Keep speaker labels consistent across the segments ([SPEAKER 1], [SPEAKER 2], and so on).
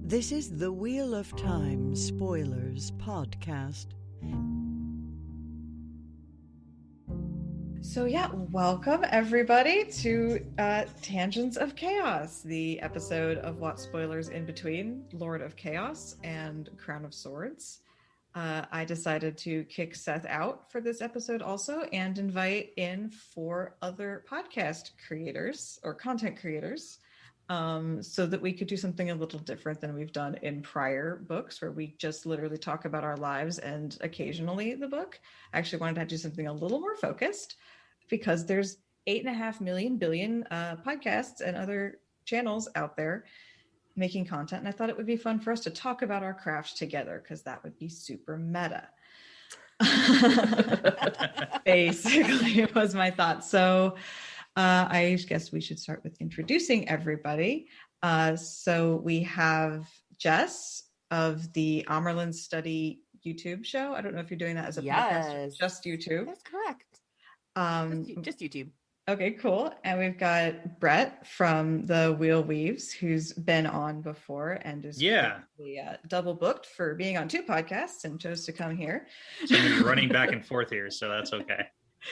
[SPEAKER 1] This is the Wheel of Time Spoilers podcast.
[SPEAKER 2] So welcome everybody to Tangents of Chaos, the episode of What Spoilers in Between Lord of Chaos and Crown of Swords. I decided to kick Seth out for this episode also and invite in 4 other podcast creators or content creators so that we could do something a little different than we've done in prior books where we just literally talk about our lives and occasionally the book. I actually wanted to do something a little more focused because there's 8.5 billion podcasts and other channels out there making content. And I thought it would be fun for us to talk about our craft together because that would be super meta. Basically, was my thought. So I guess we should start with introducing everybody. So we have Jess of the Amerlin Study YouTube show. I don't know if you're doing that as a podcast or just YouTube.
[SPEAKER 3] That's correct. Just YouTube.
[SPEAKER 2] Okay, cool. And we've got Brett from the Wheel Weaves, who's been on before and is double booked for being on 2 podcasts and chose to come here.
[SPEAKER 4] So I'm gonna be running back and forth here, so that's okay.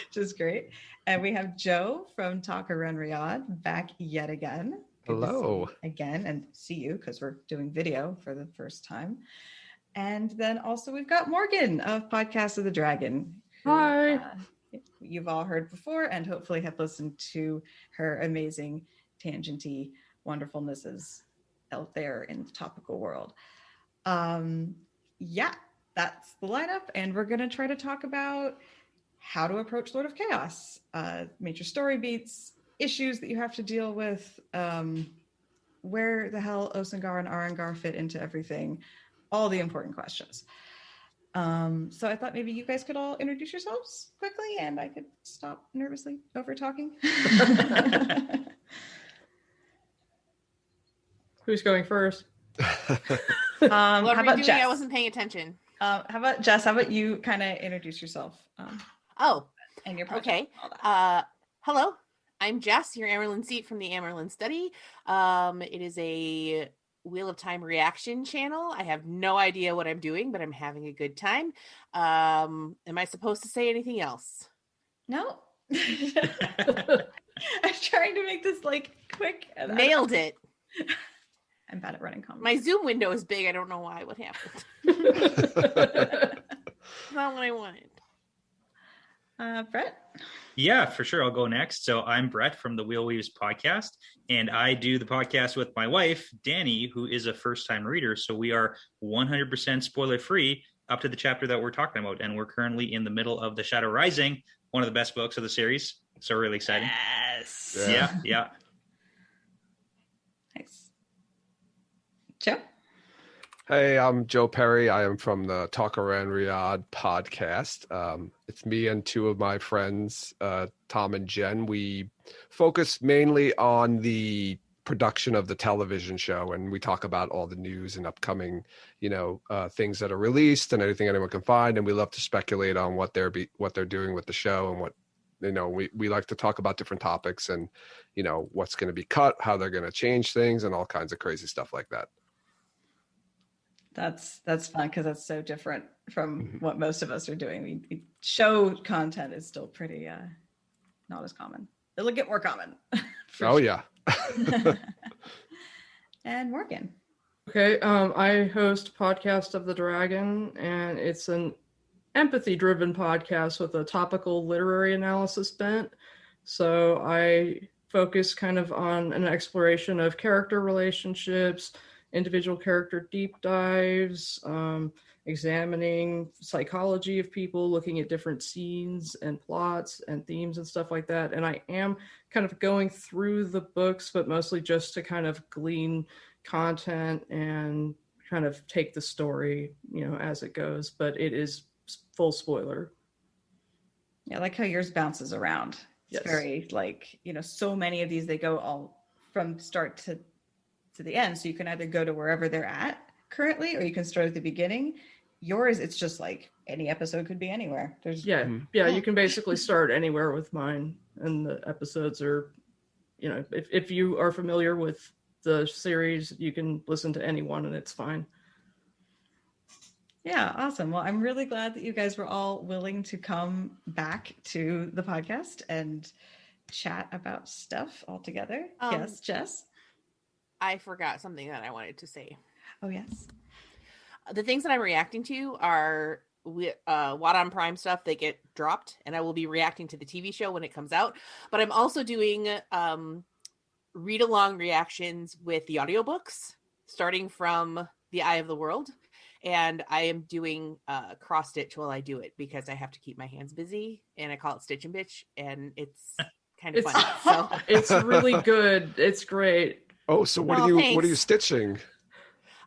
[SPEAKER 2] Which is great. And we have Joe from Talk Around Riyadh back yet again.
[SPEAKER 5] Hello.
[SPEAKER 2] Again, and see you because we're doing video for the first time. And then also we've got Morgan of Podcast of the Dragon.
[SPEAKER 6] Hi.
[SPEAKER 2] You've all heard before and hopefully have listened to her amazing tangenty wonderfulnesses out there in the topical world. That's the lineup, and we're going to try to talk about how to approach Lord of Chaos, major story beats, issues that you have to deal with, where the hell Osangar and Arangar fit into everything, all the important questions. So I thought maybe you guys could all introduce yourselves quickly and I could stop nervously over talking.
[SPEAKER 6] Who's going first?
[SPEAKER 3] What
[SPEAKER 2] how
[SPEAKER 3] were you
[SPEAKER 2] about
[SPEAKER 3] doing?
[SPEAKER 2] Jess?
[SPEAKER 3] I wasn't paying attention.
[SPEAKER 2] How about Jess? How about you kind of introduce yourself? And your project.
[SPEAKER 3] Okay. Hello, I'm Jess, your Amerlin seat from the Amerlin Study. It is a Wheel of Time reaction channel. I have no idea what I'm doing, but I'm having a good time. Am I supposed to say anything else?
[SPEAKER 2] No. I'm trying to make this quick. And
[SPEAKER 3] Nailed it.
[SPEAKER 2] I'm bad at running comments.
[SPEAKER 3] My Zoom window is big. I don't know why. What happened? Not what I wanted.
[SPEAKER 2] Brett?
[SPEAKER 4] Yeah, for sure. I'll go next. So I'm Brett from the Wheel Weaves podcast, and I do the podcast with my wife, Danny, who is a first-time reader. So we are 100% spoiler-free up to the chapter that we're talking about. And we're currently in the middle of The Shadow Rising, one of the best books of the series. So really exciting.
[SPEAKER 2] Yes.
[SPEAKER 4] Yeah.
[SPEAKER 2] Nice. Joe?
[SPEAKER 5] Hey, I'm Joe Perry. I am from the Talk Around Riyadh podcast. It's me and 2 of my friends, Tom and Jen. We focus mainly on the production of the television show, and we talk about all the news and upcoming, things that are released and anything anyone can find. And we love to speculate on what they're doing with the show and what, we like to talk about different topics and, what's going to be cut, how they're going to change things, and all kinds of crazy stuff like that.
[SPEAKER 2] That's fun because that's so different from what most of us are doing. Show content is still pretty not as common. It'll get more common.
[SPEAKER 5] Yeah.
[SPEAKER 2] And Morgan.
[SPEAKER 6] Okay, I host Podcast of the Dragon, and it's an empathy-driven podcast with a topical literary analysis bent. So I focus kind of on an exploration of character relationships, individual character deep dives, examining psychology of people, looking at different scenes and plots and themes and stuff like that. And I am kind of going through the books, but mostly just to kind of glean content and kind of take the story, as it goes. But it is full spoiler.
[SPEAKER 2] Yeah, I like how yours bounces around. It's very so many of these, they go all from start to the end. So you can either go to wherever they're at currently, or you can start at the beginning. Yours, it's just any episode could be anywhere.
[SPEAKER 6] You can basically start anywhere with mine. And the episodes are, if you are familiar with the series, you can listen to anyone and it's fine.
[SPEAKER 2] Yeah, awesome. Well, I'm really glad that you guys were all willing to come back to the podcast and chat about stuff all together. Yes, Jess?
[SPEAKER 3] I forgot something that I wanted to say.
[SPEAKER 2] Oh, yes.
[SPEAKER 3] The things that I'm reacting to are What on Prime stuff. They get dropped, and I will be reacting to the TV show when it comes out. But I'm also doing read-along reactions with the audiobooks, starting from The Eye of the World. And I am doing cross-stitch while I do it because I have to keep my hands busy, and I call it Stitch and Bitch, and it's kind of fun. So
[SPEAKER 6] it's really good. It's great.
[SPEAKER 5] Oh, so what are you stitching?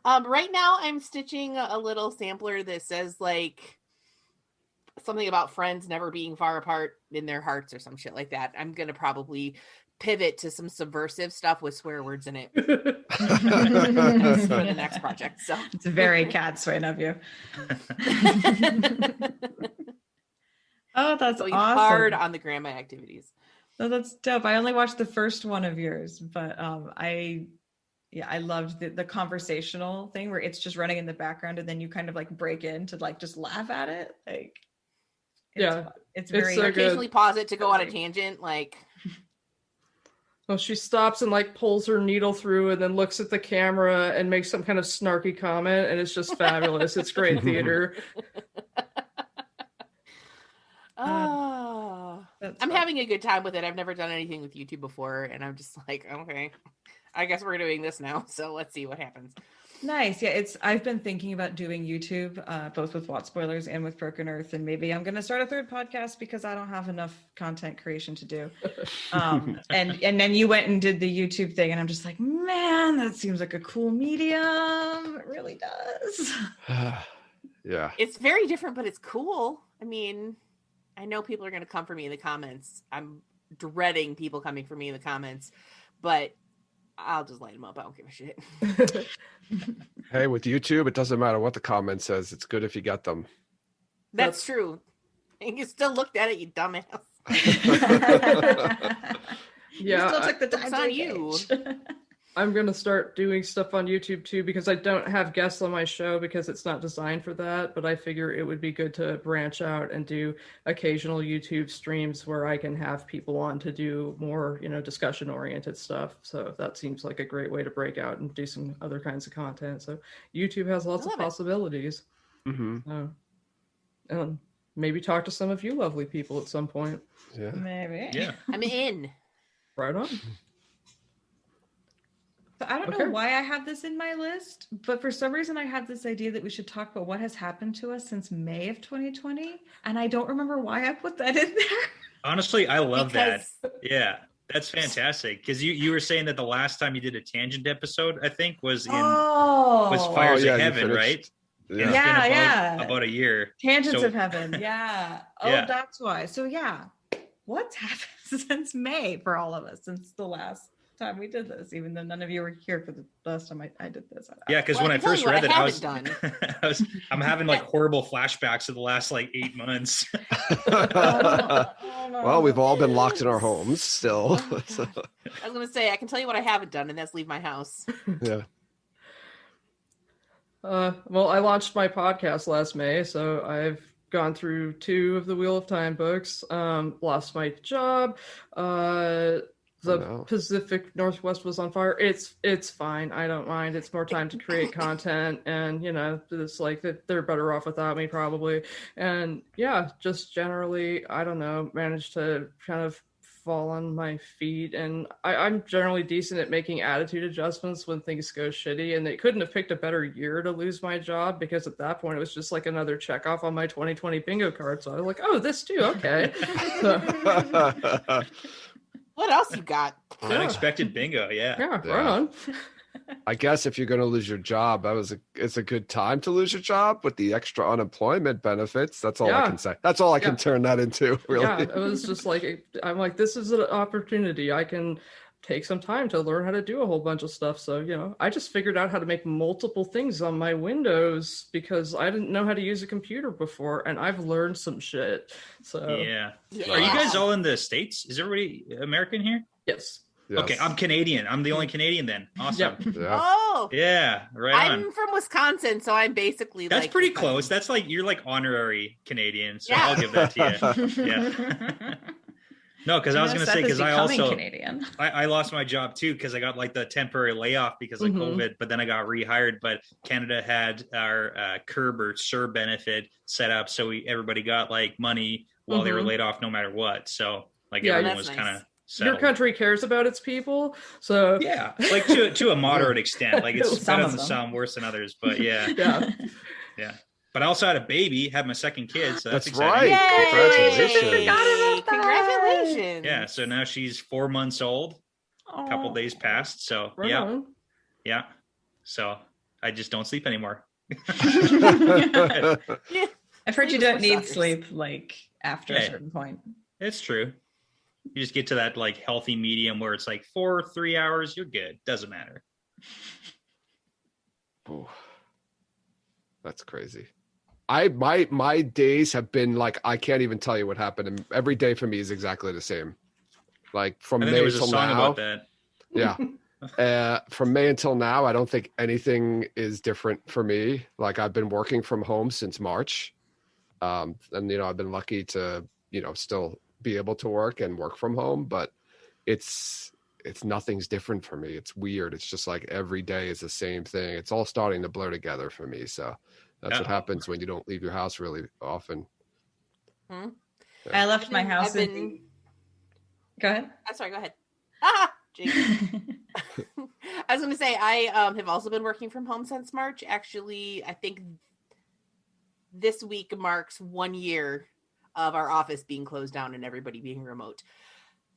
[SPEAKER 3] Right now I'm stitching a little sampler that says like something about friends never being far apart in their hearts or some shit like that. I'm going to probably pivot to some subversive stuff with swear words in it for the next project. So
[SPEAKER 2] it's very cat Swain of you. Oh, that's
[SPEAKER 3] going
[SPEAKER 2] awesome.
[SPEAKER 3] hard on the grandma activities.
[SPEAKER 2] Oh, that's dope. I only watched the first one of yours, but I loved the conversational thing where it's just running in the background and then you kind of like break in to like just laugh at it. Like, it's very
[SPEAKER 6] so
[SPEAKER 3] occasionally pause it to go on a tangent. Like,
[SPEAKER 6] well, she stops and like pulls her needle through and then looks at the camera and makes some kind of snarky comment, and it's just fabulous. It's great theater.
[SPEAKER 3] I'm having a good time with it. I've never done anything with YouTube before, and I'm just like, okay, I guess we're doing this now. So let's see what happens.
[SPEAKER 2] Nice. Yeah, I've been thinking about doing YouTube, both with What Spoilers and with Broken Earth, and maybe I'm going to start a third podcast because I don't have enough content creation to do. And then you went and did the YouTube thing, and I'm just like, man, that seems like a cool medium. It really does.
[SPEAKER 5] Yeah.
[SPEAKER 3] It's very different, but it's cool. I mean, I know people are going to come for me in the comments. I'm dreading people coming for me in the comments, but I'll just light them up. I don't give a shit.
[SPEAKER 5] Hey, with YouTube, it doesn't matter what the comment says. It's good if you get them.
[SPEAKER 3] That's true. And you still looked at it, you dumbass.
[SPEAKER 2] You still took the time
[SPEAKER 3] on you.
[SPEAKER 6] I'm going to start doing stuff on YouTube too, because I don't have guests on my show because it's not designed for that. But I figure it would be good to branch out and do occasional YouTube streams where I can have people on to do more, discussion oriented stuff. So that seems like a great way to break out and do some other kinds of content. So YouTube has lots of possibilities.
[SPEAKER 5] Mm-hmm.
[SPEAKER 6] And maybe talk to some of you lovely people at some point.
[SPEAKER 5] Yeah.
[SPEAKER 2] Maybe.
[SPEAKER 4] Yeah.
[SPEAKER 3] I'm in.
[SPEAKER 6] Right on.
[SPEAKER 2] So I don't know why I have this in my list, but for some reason I have this idea that we should talk about what has happened to us since May of 2020. And I don't remember why I put that in there.
[SPEAKER 4] Honestly, I love that. Yeah, that's fantastic. Because you were saying that the last time you did a tangent episode, I think, was Fires of Heaven, right?
[SPEAKER 5] Yeah.
[SPEAKER 4] About a year.
[SPEAKER 2] Tangents of Heaven. Yeah. That's why. So what's happened since May for all of us since the last time we did this, even though none of you were here for the last time I did this.
[SPEAKER 4] Yeah, because when I first read it, I'm having like
[SPEAKER 3] Yeah.
[SPEAKER 4] horrible flashbacks of the last like 8 months.
[SPEAKER 5] Well, we've all been locked in our homes still. So,
[SPEAKER 3] I was going to say, I can tell you what I haven't done, and that's leave my house.
[SPEAKER 5] yeah.
[SPEAKER 6] Well, I launched my podcast last May, so I've gone through 2 of the Wheel of Time books, lost my job, Pacific Northwest was on fire. It's fine. I don't mind. It's more time to create content, and it's like that they're better off without me probably. And yeah, just generally, I don't know, managed to kind of fall on my feet, and I'm generally decent at making attitude adjustments when things go shitty, and they couldn't have picked a better year to lose my job, because at that point it was just like another check off on my 2020 bingo card. So I was like, oh, this too, okay. So,
[SPEAKER 3] what else you got?
[SPEAKER 4] Unexpected bingo, yeah.
[SPEAKER 6] Right on.
[SPEAKER 5] I guess if you're going to lose your job, it's a good time to lose your job with the extra unemployment benefits. That's all I can say. That's all I can turn that into, really.
[SPEAKER 6] Yeah, it was just like, I'm like, this is an opportunity. I can take some time to learn how to do a whole bunch of stuff. So, I just figured out how to make multiple things on my Windows because I didn't know how to use a computer before, and I've learned some shit. So
[SPEAKER 4] Yeah. Are you guys all in the States? Is everybody American here?
[SPEAKER 6] Yes.
[SPEAKER 5] Yes.
[SPEAKER 4] Okay, I'm Canadian. I'm the only Canadian then. Awesome.
[SPEAKER 6] Yep.
[SPEAKER 5] Yeah.
[SPEAKER 3] Oh,
[SPEAKER 4] Yeah, right on.
[SPEAKER 3] I'm from Wisconsin, so I'm basically
[SPEAKER 4] That's
[SPEAKER 3] like
[SPEAKER 4] pretty
[SPEAKER 3] Wisconsin.
[SPEAKER 4] close. That's like you're like honorary Canadian, so
[SPEAKER 3] Yeah.
[SPEAKER 4] I'll give that to you. Yeah. No, because I was going to say, because
[SPEAKER 2] Canadian.
[SPEAKER 4] I lost my job too, because I got like the temporary layoff because of COVID, but then I got rehired. But Canada had our CURB or SUR benefit set up, so everybody got like money while they were laid off, no matter what. So like everyone was kind of settled.
[SPEAKER 6] Your country cares about its people, so
[SPEAKER 4] yeah, like to a moderate extent. Like it's
[SPEAKER 2] Some
[SPEAKER 4] better
[SPEAKER 2] of
[SPEAKER 4] than
[SPEAKER 2] them.
[SPEAKER 4] some, worse than others. But yeah,
[SPEAKER 6] yeah.
[SPEAKER 4] But I also had a baby, had my second kid, so that's
[SPEAKER 5] right.
[SPEAKER 4] exciting.
[SPEAKER 5] Congratulations.
[SPEAKER 3] Congratulations.
[SPEAKER 4] Yeah, so now she's 4 months old. A couple days passed, so
[SPEAKER 6] Right on.
[SPEAKER 4] yeah. So I just don't sleep anymore.
[SPEAKER 2] I've heard you don't need
[SPEAKER 3] suckers.
[SPEAKER 2] sleep like after a certain point.
[SPEAKER 4] It's true. You just get to that like healthy medium where it's like 4 or 3 hours, you're good. Doesn't matter.
[SPEAKER 5] Ooh. That's crazy. My days have been like, I can't even tell you what happened. And every day for me is exactly the same. Like from
[SPEAKER 4] I think
[SPEAKER 5] May
[SPEAKER 4] there was a
[SPEAKER 5] till
[SPEAKER 4] song
[SPEAKER 5] now.
[SPEAKER 4] about that.
[SPEAKER 5] Yeah. From May until now, I don't think anything is different for me. Like I've been working from home since March. And I've been lucky to, still be able to work and work from home, but it's nothing's different for me. It's weird. It's just like every day is the same thing. It's all starting to blur together for me. So that's what happens when you don't leave your house really often.
[SPEAKER 3] Hmm?
[SPEAKER 2] I left my house. Go ahead.
[SPEAKER 3] I'm sorry. Go ahead. Ah, I was going to say I have also been working from home since March. Actually, I think this week marks 1 year of our office being closed down and everybody being remote.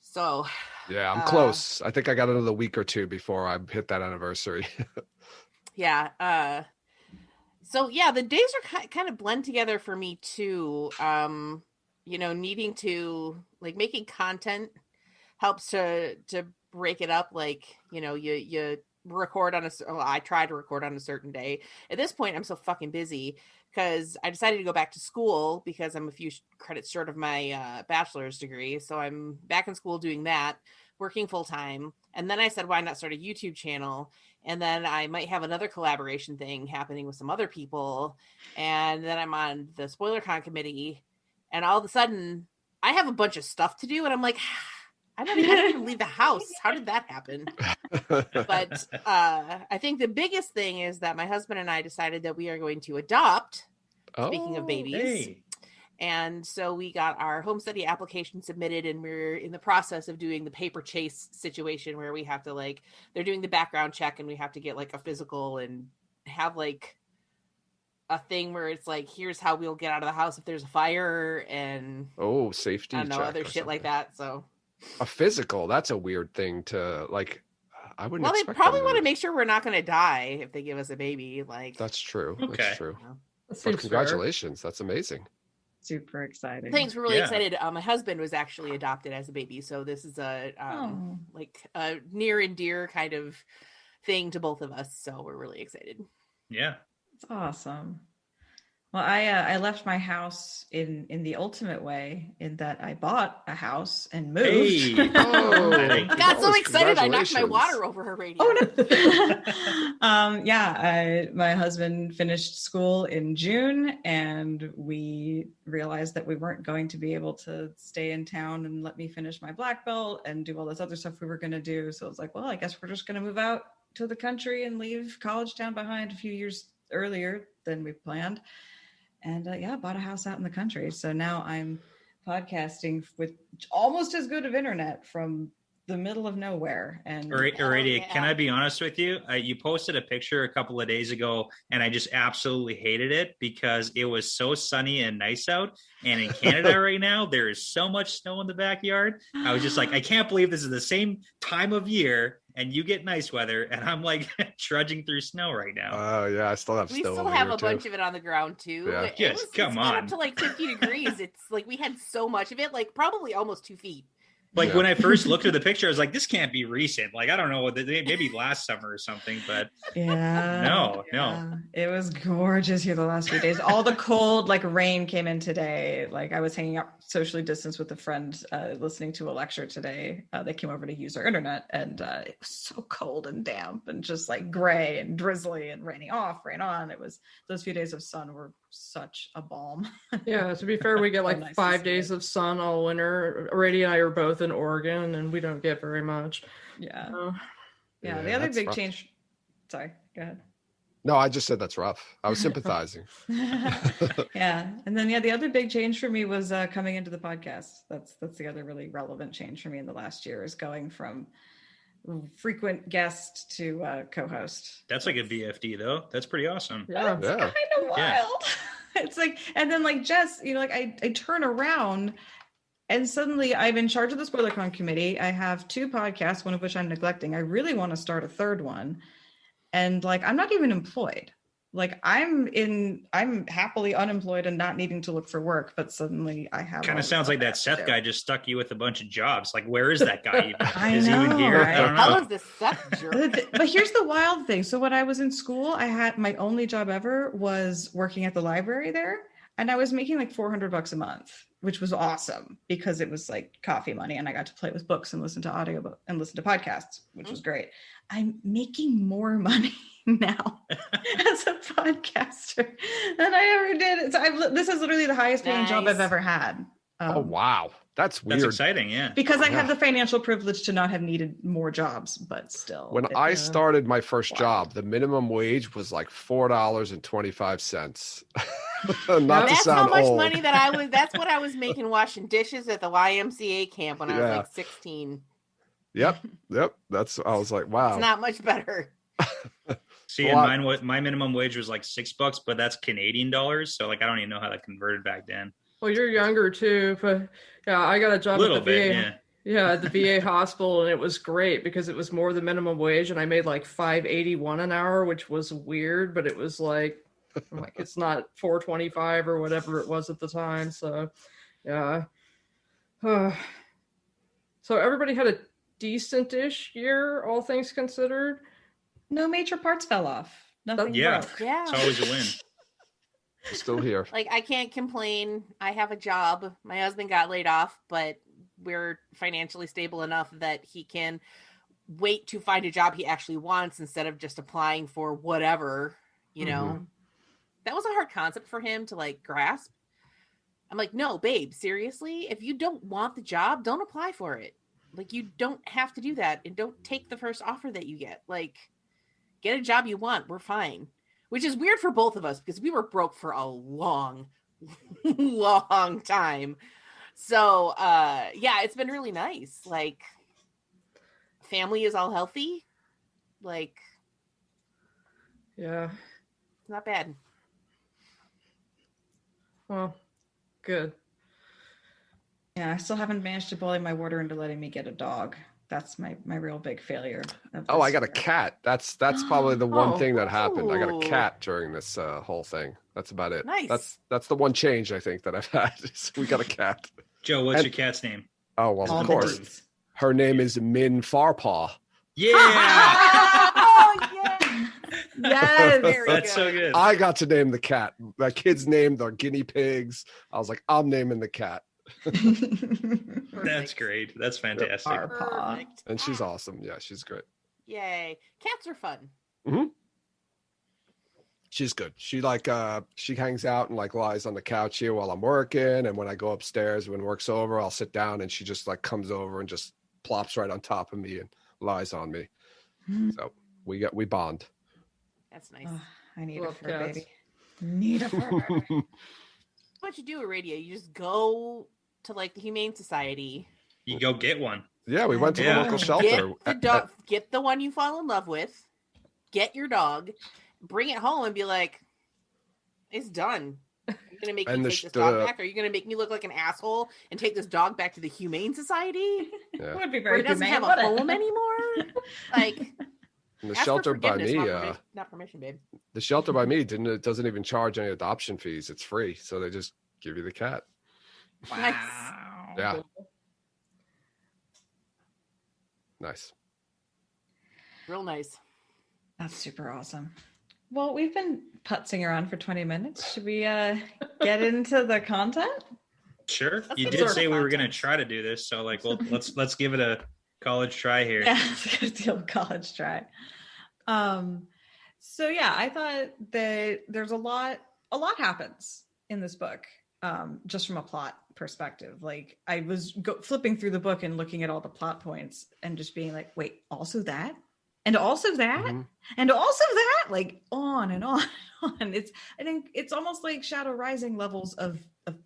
[SPEAKER 3] So
[SPEAKER 5] yeah, I'm close. I think I got another week or two before I hit that anniversary.
[SPEAKER 3] yeah. So yeah, the days are kind of blend together for me too. Needing to like making content helps to break it up. Like, you record on I try to record on a certain day. At this point, I'm so fucking busy because I decided to go back to school because I'm a few credits short of my bachelor's degree. So I'm back in school doing that, working full time. And then I said, why not start a YouTube channel? And then I might have another collaboration thing happening with some other people. And then I'm on the SpoilerCon committee. And all of a sudden, I have a bunch of stuff to do. And I'm like, I didn't even leave the house. How did that happen? But I think the biggest thing is that my husband and I decided that we are going to adopt, speaking of babies.
[SPEAKER 4] Hey.
[SPEAKER 3] And so we got our home study application submitted, and we're in the process of doing the paper chase situation where we have to they're doing the background check and we have to get like a physical and have like a thing where it's like, here's how we'll get out of the house if there's a fire and
[SPEAKER 5] safety.
[SPEAKER 3] I don't know, other shit like that. So
[SPEAKER 5] a physical, that's a weird thing to like. I wouldn't.
[SPEAKER 3] Well, they probably want to make sure we're not going to die if they give us a baby. Like
[SPEAKER 5] that's true.
[SPEAKER 4] Okay.
[SPEAKER 5] That's true.
[SPEAKER 6] That
[SPEAKER 5] Congratulations. That's amazing.
[SPEAKER 2] Super exciting.
[SPEAKER 3] Thanks. We're really excited. My husband was actually adopted as a baby, so this is a near and dear kind of thing to both of us. So we're really excited.
[SPEAKER 4] Yeah,
[SPEAKER 2] it's awesome. Well, I left my house in the ultimate way, in that I bought a house and moved.
[SPEAKER 4] Hey.
[SPEAKER 3] I got so excited I knocked my water over her radio.
[SPEAKER 2] Oh no! My husband finished school in June, and we realized that we weren't going to be able to stay in town and let me finish my black belt and do all this other stuff we were going to do. So I was like, well, I guess we're just going to move out to the country and leave college town behind a few years earlier than we planned. And bought a house out in the country. So now I'm podcasting with almost as good of internet from the middle of nowhere. And
[SPEAKER 4] Aradia, can I be honest with you? You posted a picture a couple of days ago, and I just absolutely hated it because it was so sunny and nice out. And in Canada right now, there is so much snow in the backyard. I was just like, I can't believe this is the same time of year, and you get nice weather, and I'm like trudging through snow right now.
[SPEAKER 5] Oh yeah, I still have snow.
[SPEAKER 3] We still have a bunch of it on the ground too.
[SPEAKER 5] Yeah.
[SPEAKER 3] It's up to like 50 degrees. It's like we had so much of it, like probably almost 2 feet.
[SPEAKER 4] Like
[SPEAKER 5] Yeah.
[SPEAKER 4] when I first looked at the picture, I was like, this can't be recent. Like, I don't know, maybe last summer or something, but
[SPEAKER 2] Yeah.
[SPEAKER 4] No.
[SPEAKER 2] It was gorgeous here the last few days. All the cold, like rain came in today. Like I was hanging out socially distanced with a friend, listening to a lecture today. They came over to use our internet, and it was so cold and damp and just like gray and drizzly and raining off, rain on. It was, those few days of sun were such a balm.
[SPEAKER 6] Yeah, to be fair, we get
[SPEAKER 2] So
[SPEAKER 6] like
[SPEAKER 2] nice to
[SPEAKER 6] 5
[SPEAKER 2] see
[SPEAKER 6] days
[SPEAKER 2] it.
[SPEAKER 6] of sun all winter. Aradia and I are both in Oregon, and we don't get very much.
[SPEAKER 2] Yeah.
[SPEAKER 6] So,
[SPEAKER 2] Yeah. The
[SPEAKER 5] Yeah,
[SPEAKER 2] other
[SPEAKER 5] that's
[SPEAKER 2] big
[SPEAKER 5] rough.
[SPEAKER 2] change. Sorry, go ahead.
[SPEAKER 5] No, I just said that's rough. I was sympathizing.
[SPEAKER 2] Yeah, and then the other big change for me was coming into the podcast. That's the other really relevant change for me in the last year, is going from frequent guest to co-host.
[SPEAKER 4] that's like a BFD though. That's pretty awesome.
[SPEAKER 6] yeah.
[SPEAKER 2] It's
[SPEAKER 5] Yeah.
[SPEAKER 2] kind of wild.
[SPEAKER 4] Yeah.
[SPEAKER 2] It's like, and then like Jess, like I turn around and suddenly I'm in charge of the SpoilerCon committee. I have 2 podcasts, one of which I'm neglecting. I really want to start a third one. And like, I'm not even employed. Like I'm happily unemployed and not needing to look for work, but suddenly I have.
[SPEAKER 4] Kind
[SPEAKER 2] all
[SPEAKER 4] of
[SPEAKER 2] this
[SPEAKER 4] sounds
[SPEAKER 2] stuff
[SPEAKER 4] like
[SPEAKER 2] I
[SPEAKER 4] that
[SPEAKER 2] have to
[SPEAKER 4] Seth
[SPEAKER 2] do.
[SPEAKER 4] guy just stuck you with a bunch of jobs. Like, where is that guy even?
[SPEAKER 2] I
[SPEAKER 4] Is he even
[SPEAKER 2] know,
[SPEAKER 4] here?
[SPEAKER 2] right?
[SPEAKER 4] I don't
[SPEAKER 3] How
[SPEAKER 4] know.
[SPEAKER 3] is this Seth jerk?
[SPEAKER 2] But here's the wild thing. So when I was in school, I had my only job ever was working at the library there, and I was making like $400 a month, which was awesome because it was like coffee money, and I got to play with books and listen to audio and listen to podcasts, which was great. I'm making more money now as a podcaster than I ever did. So this is literally the highest paying job I've
[SPEAKER 3] Nice.
[SPEAKER 2] ever had.
[SPEAKER 5] Oh wow, that's
[SPEAKER 4] That's
[SPEAKER 5] weird.
[SPEAKER 4] exciting. Yeah.
[SPEAKER 2] Because I have
[SPEAKER 5] Yeah.
[SPEAKER 2] the financial privilege to not have needed more jobs, but still.
[SPEAKER 5] When
[SPEAKER 2] it-
[SPEAKER 5] I started my first
[SPEAKER 2] Wow.
[SPEAKER 5] job, the minimum wage was like $4.25. Not to
[SPEAKER 3] That's
[SPEAKER 5] sound
[SPEAKER 3] how much
[SPEAKER 5] old.
[SPEAKER 3] money that that's what I was making washing dishes at the YMCA camp when I was
[SPEAKER 5] Yeah.
[SPEAKER 3] like 16.
[SPEAKER 5] Yep. I was like, wow.
[SPEAKER 3] It's not much better.
[SPEAKER 4] See,
[SPEAKER 5] Well,
[SPEAKER 4] and my minimum wage was like $6, but that's Canadian dollars. So like, I don't even know how that converted back then.
[SPEAKER 6] Well, you're younger too, but yeah, I got a
[SPEAKER 4] A
[SPEAKER 6] job
[SPEAKER 4] little
[SPEAKER 6] at the
[SPEAKER 4] bit,
[SPEAKER 6] VA.
[SPEAKER 4] yeah.
[SPEAKER 6] Yeah, at the VA hospital, and it was great because it was more than minimum wage, and I made like $5.81 an hour, which was weird, but it was like it's not $4.25 or whatever it was at the time. So, yeah. So everybody had a decent-ish year, all things considered.
[SPEAKER 2] No major parts fell off. Nothing
[SPEAKER 4] Yeah.
[SPEAKER 2] broke.
[SPEAKER 3] Yeah.
[SPEAKER 4] It's always a win.
[SPEAKER 5] I'm still here.
[SPEAKER 3] Like, I can't complain. I have a job. My husband got laid off, but we're financially stable enough that he can wait to find a job he actually wants instead of just applying for whatever, you know. That was a hard concept for him to like grasp. I'm like, no, babe, seriously? If you don't want the job, don't apply for it. Like, you don't have to do that, and don't take the first offer that you get. Like, get a job you want. We're fine. Which is weird for both of us because we were broke for a long, long time. So, yeah, it's been really nice. Like, family is all healthy. Like,
[SPEAKER 6] Yeah.
[SPEAKER 3] not bad.
[SPEAKER 6] Well, good.
[SPEAKER 2] Yeah, I still haven't managed to bully my warder into letting me get a dog. That's my real big failure. of
[SPEAKER 5] Oh, I
[SPEAKER 2] this
[SPEAKER 5] got a
[SPEAKER 2] year.
[SPEAKER 5] cat. That's probably the one
[SPEAKER 6] Oh.
[SPEAKER 5] thing that happened. I got
[SPEAKER 3] Ooh.
[SPEAKER 5] a cat during this whole thing. That's about it.
[SPEAKER 3] Nice.
[SPEAKER 5] That's the one change I think that I've had. Is we got a cat.
[SPEAKER 4] Joe, what's
[SPEAKER 5] And-
[SPEAKER 4] your cat's name?
[SPEAKER 5] Oh well,
[SPEAKER 2] All
[SPEAKER 5] of
[SPEAKER 2] the
[SPEAKER 5] course.
[SPEAKER 2] deeds.
[SPEAKER 5] Her name is Min Farpaw.
[SPEAKER 4] Yeah.
[SPEAKER 3] Oh, yeah.
[SPEAKER 2] Yes.
[SPEAKER 3] Very
[SPEAKER 4] That's so
[SPEAKER 3] good.
[SPEAKER 4] good.
[SPEAKER 5] I got to name the cat. My kids named their guinea pigs. I was like, I'm naming the cat,
[SPEAKER 4] That's great. That's fantastic.
[SPEAKER 2] Our paw.
[SPEAKER 3] Perfect.
[SPEAKER 5] and she's awesome. Yeah, she's great.
[SPEAKER 3] Yay. Cats are fun.
[SPEAKER 5] She's good. She she hangs out and like lies on the couch here while I'm working, and when I go upstairs when work's over, I'll sit down and she just like comes over and just plops right on top of me and lies on me. So we bond.
[SPEAKER 3] That's nice.
[SPEAKER 2] Oh, I need
[SPEAKER 6] Love
[SPEAKER 2] a fur
[SPEAKER 6] cats.
[SPEAKER 2] baby. Need a fur baby.
[SPEAKER 3] What you do, Aradia? You just go to like the Humane Society,
[SPEAKER 4] You go get one.
[SPEAKER 5] Yeah, we went to
[SPEAKER 4] Yeah.
[SPEAKER 5] the local shelter.
[SPEAKER 3] get the dog, get the one you fall in love with, get your dog, bring it home, and be like, "It's done." You're gonna make
[SPEAKER 5] And
[SPEAKER 3] me
[SPEAKER 5] the
[SPEAKER 3] take this dog
[SPEAKER 5] sh-
[SPEAKER 3] back? Are you gonna make me look like an asshole and take this dog back to the Humane Society
[SPEAKER 5] Yeah.
[SPEAKER 2] Would be
[SPEAKER 3] where
[SPEAKER 2] very
[SPEAKER 3] it doesn't
[SPEAKER 2] humane,
[SPEAKER 3] have a
[SPEAKER 2] wouldn't it?
[SPEAKER 3] home anymore? Like,
[SPEAKER 5] And the
[SPEAKER 3] ask for
[SPEAKER 5] shelter by
[SPEAKER 3] forgiveness,
[SPEAKER 5] me,
[SPEAKER 3] not permission, babe.
[SPEAKER 5] the shelter by me doesn't even charge any adoption fees. It's free, so they just give you the cat.
[SPEAKER 3] Nice.
[SPEAKER 2] Wow.
[SPEAKER 5] Yeah. Nice.
[SPEAKER 3] Real nice.
[SPEAKER 2] That's super awesome. Well, we've been putzing around for 20 minutes. Should we get into the content?
[SPEAKER 4] Sure.
[SPEAKER 3] Let's
[SPEAKER 4] You
[SPEAKER 3] get
[SPEAKER 4] did
[SPEAKER 3] into
[SPEAKER 4] say
[SPEAKER 3] the
[SPEAKER 4] we were going to
[SPEAKER 3] content.
[SPEAKER 4] try to do this, so like, well, let's give it a college try here.
[SPEAKER 2] Yeah, it's a deal college try. So yeah, I thought that there's a lot happens in this book, just from a plot perspective. Like I was flipping through the book and looking at all the plot points and just being like, wait, also that? And also that?
[SPEAKER 5] Mhm.
[SPEAKER 2] And also that? Like on and on and on. I think it's almost like Shadow Rising levels of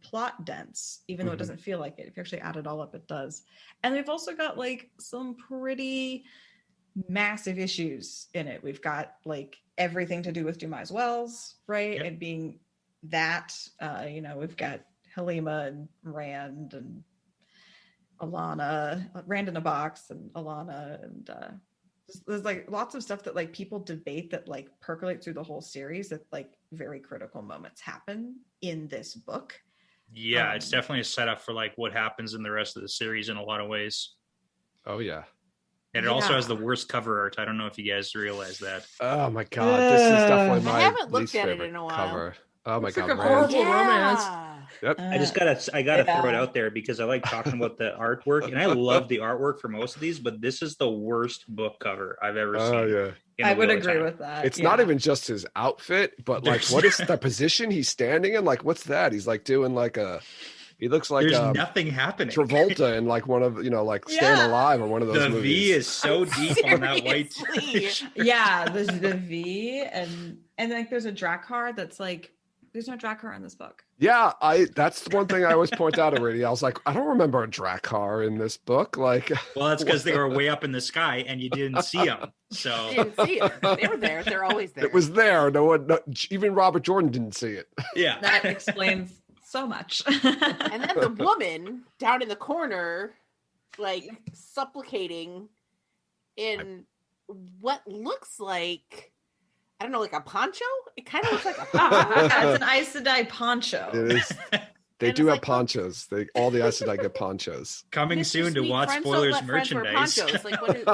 [SPEAKER 2] plot dense, even though it
[SPEAKER 5] Mhm.
[SPEAKER 2] doesn't feel like it. If you actually add it all up, it does. And we've also got like some pretty massive issues in it. We've got like everything to do with Dumais Wells, right?
[SPEAKER 4] Yep.
[SPEAKER 2] And being that, we've got Halima and Rand and Alana, Rand in a box and Alana, and there's like lots of stuff that like people debate that like percolate through the whole series, that like very critical moments happen in this book.
[SPEAKER 4] Yeah, it's definitely a setup for like what happens in the rest of the series in a lot of ways.
[SPEAKER 5] Oh yeah.
[SPEAKER 4] And it also
[SPEAKER 2] Yeah.
[SPEAKER 4] has the worst cover art. I don't know if you guys realize that.
[SPEAKER 5] Oh my god, this is definitely
[SPEAKER 3] I
[SPEAKER 5] my
[SPEAKER 3] haven't looked
[SPEAKER 5] least
[SPEAKER 3] at it
[SPEAKER 5] favorite
[SPEAKER 3] in a while.
[SPEAKER 5] cover. Oh my
[SPEAKER 6] It's like
[SPEAKER 5] god,
[SPEAKER 6] a
[SPEAKER 5] Rand.
[SPEAKER 6] horrible romance.
[SPEAKER 5] Yep.
[SPEAKER 4] I gotta throw it
[SPEAKER 2] Yeah.
[SPEAKER 4] out there because I like talking about the artwork, and I love the artwork for most of these, but this is the worst book cover I've ever
[SPEAKER 5] Oh
[SPEAKER 4] seen.
[SPEAKER 5] yeah.
[SPEAKER 4] in
[SPEAKER 2] I
[SPEAKER 4] the
[SPEAKER 2] would
[SPEAKER 4] Wheel of
[SPEAKER 2] agree
[SPEAKER 4] Time.
[SPEAKER 2] with that.
[SPEAKER 5] It's not even just his outfit, but like
[SPEAKER 4] There's-
[SPEAKER 5] what is the position he's standing in? Like what's that? He's like doing like he looks like
[SPEAKER 4] There's nothing happening.
[SPEAKER 5] Travolta in like one of like Staying
[SPEAKER 2] Yeah.
[SPEAKER 5] Alive or one of those
[SPEAKER 4] The
[SPEAKER 5] movies.
[SPEAKER 4] V is so deep on that white.
[SPEAKER 3] Seriously.
[SPEAKER 2] Yeah, there's the V and like there's a Drakkar that's like there's no Drakkar in this book.
[SPEAKER 5] Yeah, that's the one thing I always point out already. I was like, I don't remember a Drakkar in this book. Like,
[SPEAKER 4] Well, that's because they were way up in the sky and you didn't see them. So
[SPEAKER 3] I didn't see it. They were there. They're always there.
[SPEAKER 5] it was there. Even Robert Jordan didn't see it.
[SPEAKER 4] yeah,
[SPEAKER 2] That explains so much.
[SPEAKER 3] And then the woman down in the corner, like supplicating in what looks like, I don't know, like a poncho? It kind of looks like a poncho.
[SPEAKER 2] Yeah, it's an Aes Sedai poncho.
[SPEAKER 5] It is. They
[SPEAKER 3] And
[SPEAKER 5] do
[SPEAKER 3] it's
[SPEAKER 5] have
[SPEAKER 3] like, well-
[SPEAKER 5] ponchos. All the Aes Sedai get ponchos.
[SPEAKER 4] coming
[SPEAKER 3] Mr.
[SPEAKER 4] soon to
[SPEAKER 3] Sweet,
[SPEAKER 4] Watch
[SPEAKER 3] friends don't
[SPEAKER 4] Spoilers
[SPEAKER 3] let friends wear
[SPEAKER 4] merchandise.
[SPEAKER 3] ponchos. Like, what is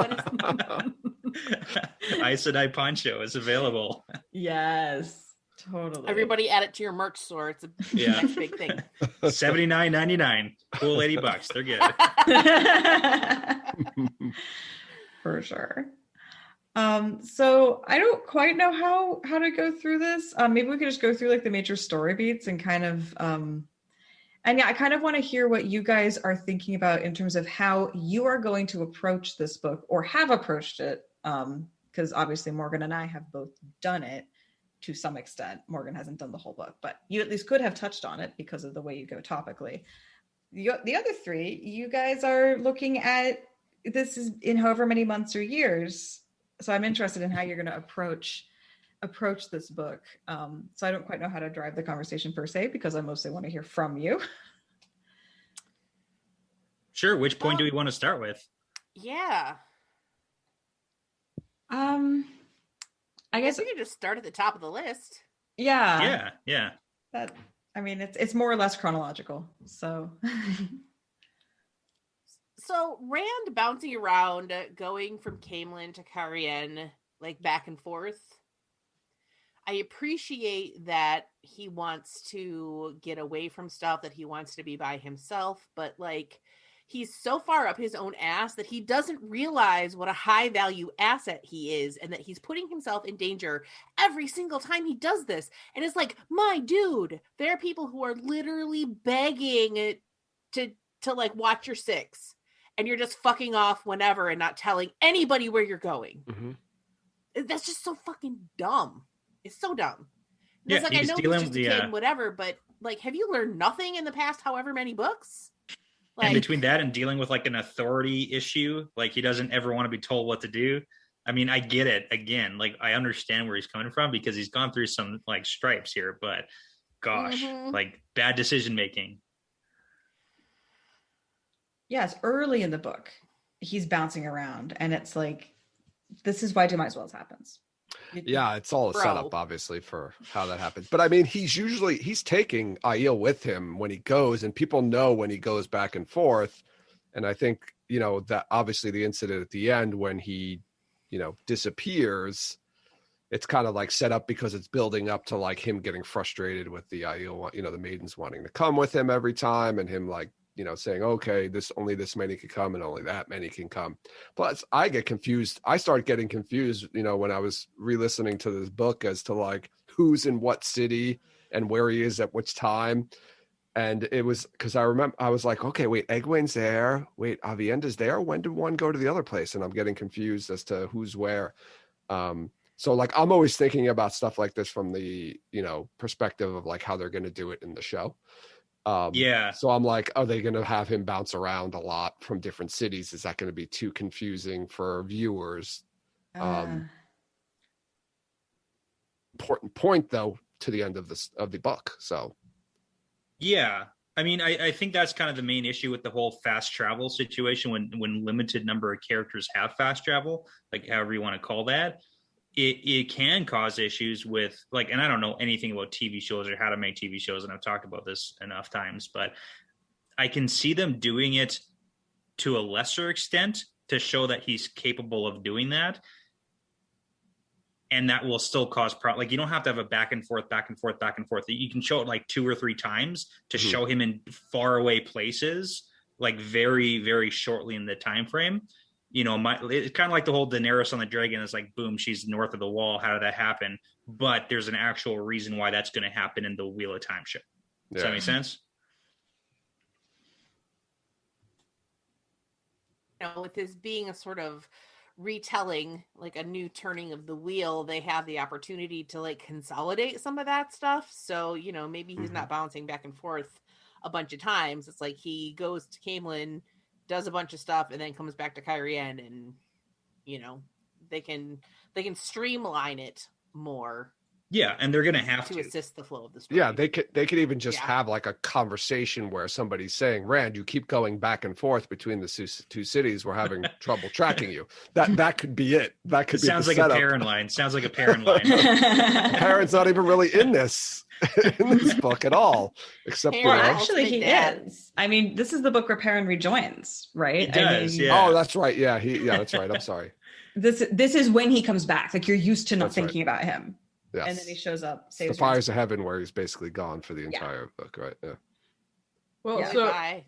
[SPEAKER 4] Aes Sedai poncho is available.
[SPEAKER 2] Yes, totally.
[SPEAKER 3] everybody add it to your merch store? It's a
[SPEAKER 4] Yeah.
[SPEAKER 3] next big thing.
[SPEAKER 4] $79.99. Cool $80. They're good.
[SPEAKER 2] For sure. So I don't quite know how to go through this. Maybe we could just go through like the major story beats and kind of and yeah, I kind of want to hear what you guys are thinking about in terms of how you are going to approach this book or have approached it. Because obviously Morgan and I have both done it to some extent. Morgan hasn't done the whole book, but you at least could have touched on it because of the way you go topically. The other three, you guys are looking at this is in however many months or years. So I'm interested in how you're going to approach this book. So I don't quite know how to drive the conversation per se, because I mostly want to hear from you.
[SPEAKER 4] Sure. Which point do we want to start with?
[SPEAKER 3] Yeah.
[SPEAKER 2] I guess
[SPEAKER 3] we could just start at the top of the list.
[SPEAKER 2] yeah.
[SPEAKER 4] Yeah.
[SPEAKER 2] That I mean it's more or less chronological. So
[SPEAKER 3] So Rand bouncing around, going from Camelin to Carrion, like back and forth. I appreciate that he wants to get away from stuff, that he wants to be by himself, but like he's so far up his own ass that he doesn't realize what a high value asset he is and that he's putting himself in danger every single time he does this. And it's like, my dude, there are people who are literally begging to like watch your six, and you're just fucking off whenever and not telling anybody where you're going.
[SPEAKER 5] Mm-hmm.
[SPEAKER 3] That's just so fucking dumb. It's so dumb.
[SPEAKER 4] Yeah,
[SPEAKER 3] It's like, I
[SPEAKER 4] he's
[SPEAKER 3] know he's
[SPEAKER 4] dealing
[SPEAKER 3] just a
[SPEAKER 4] with
[SPEAKER 3] kid
[SPEAKER 4] the,
[SPEAKER 3] and whatever, but like, have you learned nothing in the past however many books? Like,
[SPEAKER 4] and between that and dealing with like an authority issue, like he doesn't ever want to be told what to do. I mean, I get it. Again, like I understand where he's coming from because he's gone through some like stripes here, but gosh, like bad decision making.
[SPEAKER 2] yes, early in the book, he's bouncing around, and it's like, this is why Dumais Wells happens.
[SPEAKER 5] Yeah, it's all a
[SPEAKER 3] Bro.
[SPEAKER 5] setup, obviously, for how that happens. But I mean, he's taking Aiel with him when he goes, and people know when he goes back and forth. And I think, you know, that obviously the incident at the end when he, you know, disappears, it's kind of like set up because it's building up to like him getting frustrated with the you know, the maidens wanting to come with him every time, and him like, you know, saying, okay, only this many can come and only that many can come. Plus I get confused. I start getting confused, you know, when I was re-listening to this book as to like who's in what city and where he is at which time. And it was because I remember I was like, okay, wait, Egwene's there. Wait, Avienda's there. When did one go to the other place? And I'm getting confused as to who's where. So like, I'm always thinking about stuff like this from the, you know, perspective of like how they're going to do it in the show. So I'm like, are they going to have him bounce around a lot from different cities? Is that going to be too confusing for viewers? Important point though, to the end of the book. So.
[SPEAKER 4] Yeah. I mean, I think that's kind of the main issue with the whole fast travel situation when limited number of characters have fast travel, like however you want to call that. It can cause issues with like, and I don't know anything about TV shows or how to make TV shows, and I've talked about this enough times, but I can see them doing it to a lesser extent to show that he's capable of doing that. And that will still cause like you don't have to have a back and forth. You can show it like 2 or 3 times to show him in far away places, like very, very shortly in the time frame. You know, it's kind of like the whole Daenerys on the dragon. It's like, boom, she's north of the wall. How did that happen? But there's an actual reason why that's going to happen in the Wheel of Time show. Does that make sense?
[SPEAKER 3] You know, with this being a sort of retelling, like a new turning of the wheel, they have the opportunity to like consolidate some of that stuff. So, you know, maybe he's not bouncing back and forth a bunch of times. It's like he goes to Camelin, does a bunch of stuff, and then comes back to Cairhien, and you know, they can streamline it more.
[SPEAKER 4] Yeah, and they're going to have
[SPEAKER 3] to
[SPEAKER 4] to
[SPEAKER 3] assist the flow of the story.
[SPEAKER 5] Yeah, they could even just have like a conversation where somebody's saying, "Rand, you keep going back and forth between the two cities. We're having trouble tracking you." That could be it. That could be.
[SPEAKER 4] Sounds like a Perrin line. Sounds like a Perrin line.
[SPEAKER 5] Perrin's not even really in this book at all, except
[SPEAKER 3] Perrin,
[SPEAKER 5] for
[SPEAKER 7] actually he
[SPEAKER 3] Dad.
[SPEAKER 7] is. I mean, this is the book where Perrin rejoins, right?
[SPEAKER 4] He does,
[SPEAKER 7] I mean,
[SPEAKER 4] yeah.
[SPEAKER 5] Oh, that's right. Yeah, that's right. I'm sorry.
[SPEAKER 7] This is when he comes back. Like you're used to not
[SPEAKER 5] That's right.
[SPEAKER 7] thinking about him.
[SPEAKER 5] Yes.
[SPEAKER 7] And then he shows up,
[SPEAKER 5] The
[SPEAKER 7] saves
[SPEAKER 5] Fires of Heaven, where he's basically gone for the
[SPEAKER 7] Yeah.
[SPEAKER 5] entire book, right? Yeah.
[SPEAKER 6] Well,
[SPEAKER 7] Yeah.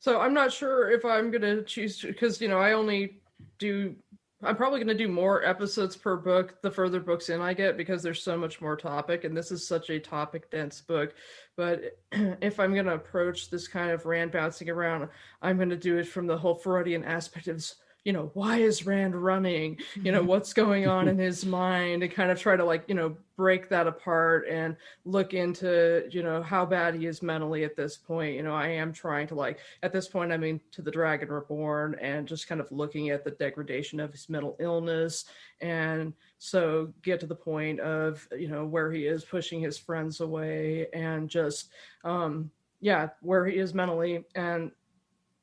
[SPEAKER 6] so I'm not sure if I'm gonna choose because you know I'm probably gonna do more episodes per book the further books in I get because there's so much more topic, and this is such a topic dense book. But if I'm gonna approach this kind of Rand bouncing around, I'm gonna do it from the whole Freudian aspect of, you know, why is Rand running? You know, what's going on in his mind, and kind of try to like, you know, break that apart and look into, you know, how bad he is mentally at this point. You know, I am trying to like, at this point, I mean, to the Dragon Reborn, and just kind of looking at the degradation of his mental illness. And so get to the point of, you know, where he is pushing his friends away, and just, where he is mentally, and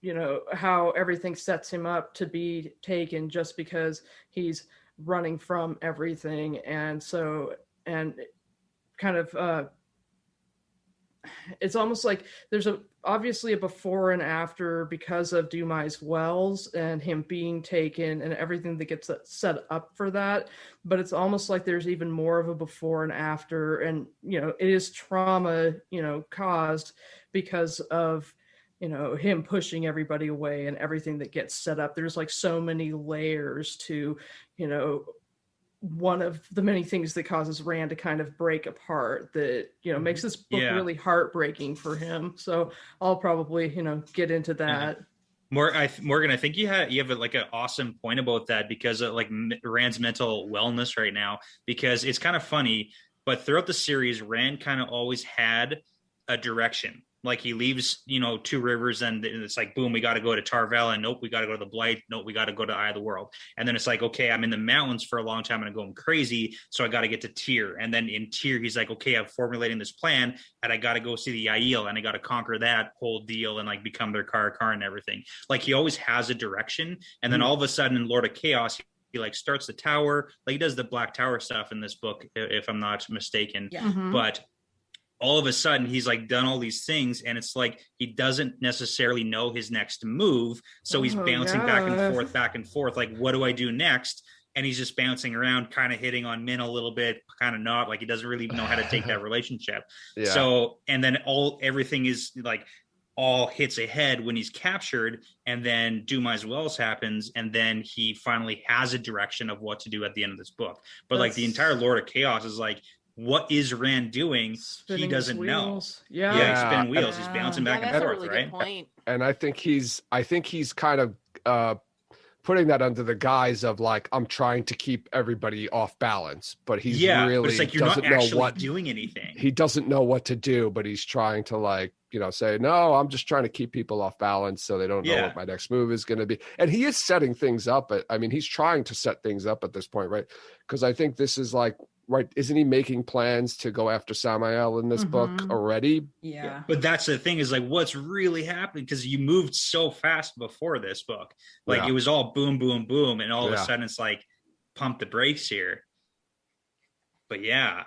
[SPEAKER 6] you know, how everything sets him up to be taken just because he's running from everything. And so, and kind of, it's almost like there's obviously a before and after because of Dumai's Wells and him being taken and everything that gets set up for that. But it's almost like there's even more of a before and after. And, you know, it is trauma, you know, caused because of, you know, him pushing everybody away and everything that gets set up. There's like so many layers to, you know, one of the many things that causes Rand to kind of break apart that, you know, makes this book really heartbreaking for him. So I'll probably, you know, get into that.
[SPEAKER 4] Morgan, I think you have like an awesome point about that because of like Rand's mental wellness right now, because it's kind of funny, but throughout the series, Rand kind of always had a direction. Like he leaves, you know, Two Rivers, and it's like, boom, we got to go to Tarvel, and nope, we got to go to the Blight. Nope, we got to go to Eye of the World. And then it's like, okay, I'm in the mountains for a long time and I'm going crazy, so I got to get to Tyr. And then in Tyr, he's like, okay, I'm formulating this plan, and I got to go see the Aiel, and I got to conquer that whole deal and like become their Karakar and everything. Like he always has a direction. And then all of a sudden in Lord of Chaos, he like starts the tower. Like he does the Black Tower stuff in this book, if I'm not mistaken.
[SPEAKER 7] Yeah.
[SPEAKER 4] But all of a sudden he's like done all these things, and it's like he doesn't necessarily know his next move, so he's bouncing back and forth, like, what do I do next? And he's just bouncing around, kind of hitting on Min a little bit, kind of not, like he doesn't really know how to take that relationship.
[SPEAKER 5] Yeah.
[SPEAKER 4] So, and then everything is like all hits ahead when he's captured, and then Do My Wells happens, and then he finally has a direction of what to do at the end of this book. But like the entire Lord of Chaos is like, what is Rand doing? He doesn't know.
[SPEAKER 6] Yeah,
[SPEAKER 4] he's spinning wheels. He's bouncing back and
[SPEAKER 3] that's
[SPEAKER 4] forth,
[SPEAKER 3] a really
[SPEAKER 4] right?
[SPEAKER 3] good point.
[SPEAKER 5] And I think he's kind of putting that under the guise of like, I'm trying to keep everybody off balance, but he's really
[SPEAKER 4] but it's like you're
[SPEAKER 5] doesn't
[SPEAKER 4] not actually
[SPEAKER 5] know
[SPEAKER 4] doing anything.
[SPEAKER 5] He doesn't know what to do, but he's trying to like, say, no, I'm just trying to keep people off balance so they don't know what my next move is going to be. And he is setting things up. He's trying to set things up at this point, right? Because I think this is like, right, isn't he making plans to go after Samael in this book already?
[SPEAKER 7] Yeah.
[SPEAKER 4] But that's the thing, is like, what's really happening? Because you moved so fast before this book. Like it was all boom, boom, boom. And all of a sudden it's like, pump the brakes here. But yeah.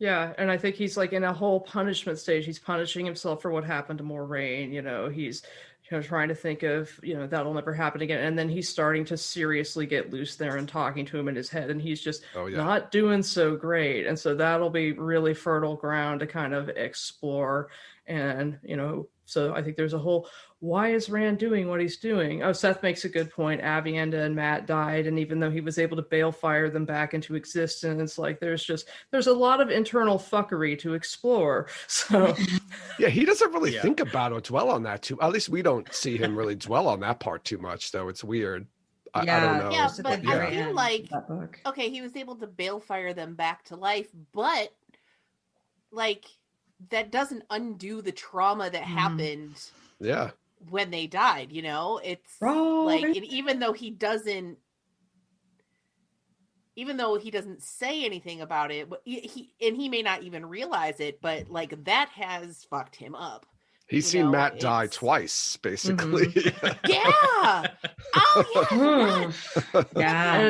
[SPEAKER 6] Yeah, and I think he's like in a whole punishment stage. He's punishing himself for what happened to Moraine. He's trying to think of, that'll never happen again. And then he's starting to seriously get loose there and talking to him in his head. And he's just not doing so great. And so that'll be really fertile ground to kind of explore. And, so I think there's a whole, why is Rand doing what he's doing? Oh, Seth makes a good point. Avienda and Matt died. And even though he was able to balefire them back into existence, like there's a lot of internal fuckery to explore. So
[SPEAKER 5] yeah, he doesn't really think about or dwell on that too. At least we don't see him really dwell on that part too much, though. It's weird. I don't know.
[SPEAKER 3] Yeah, but I feel like, okay, he was able to balefire them back to life, but like that doesn't undo the trauma that happened.
[SPEAKER 5] Yeah.
[SPEAKER 3] When they died, it's like, and even though he doesn't say anything about it, but he may not even realize it, but like that has fucked him up.
[SPEAKER 5] He's seen Matt die twice, basically.
[SPEAKER 3] Yeah. Oh yeah.
[SPEAKER 7] Yeah.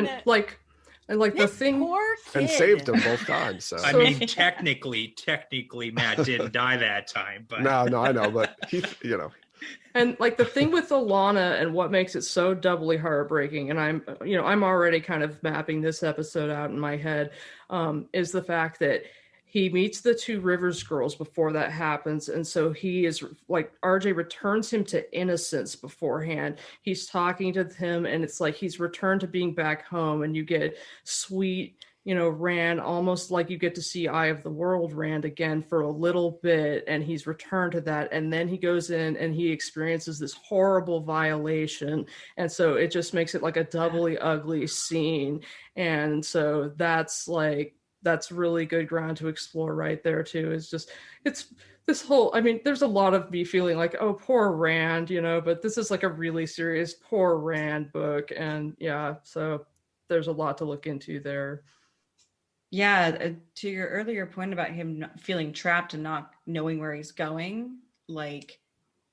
[SPEAKER 6] And like the thing,
[SPEAKER 3] poor kid.
[SPEAKER 5] And saved him both times. So.
[SPEAKER 4] I mean, technically, Matt didn't die that time, but
[SPEAKER 5] no, I know, but he.
[SPEAKER 6] And like the thing with Alana and what makes it so doubly heartbreaking, and I'm already kind of mapping this episode out in my head, is the fact that he meets the two Rivers girls before that happens. And so he is like, RJ returns him to innocence beforehand. He's talking to him and it's like he's returned to being back home, and you get sweet, Rand, almost like you get to see Eye of the World Rand again for a little bit, and he's returned to that. And then he goes in and he experiences this horrible violation. And so it just makes it like a doubly ugly scene. And so that's really good ground to explore right there too. It's this whole, there's a lot of me feeling like, oh, poor Rand, but this is like a really serious poor Rand book. And yeah, so there's a lot to look into there.
[SPEAKER 7] Yeah, to your earlier point about him not feeling trapped and not knowing where he's going, like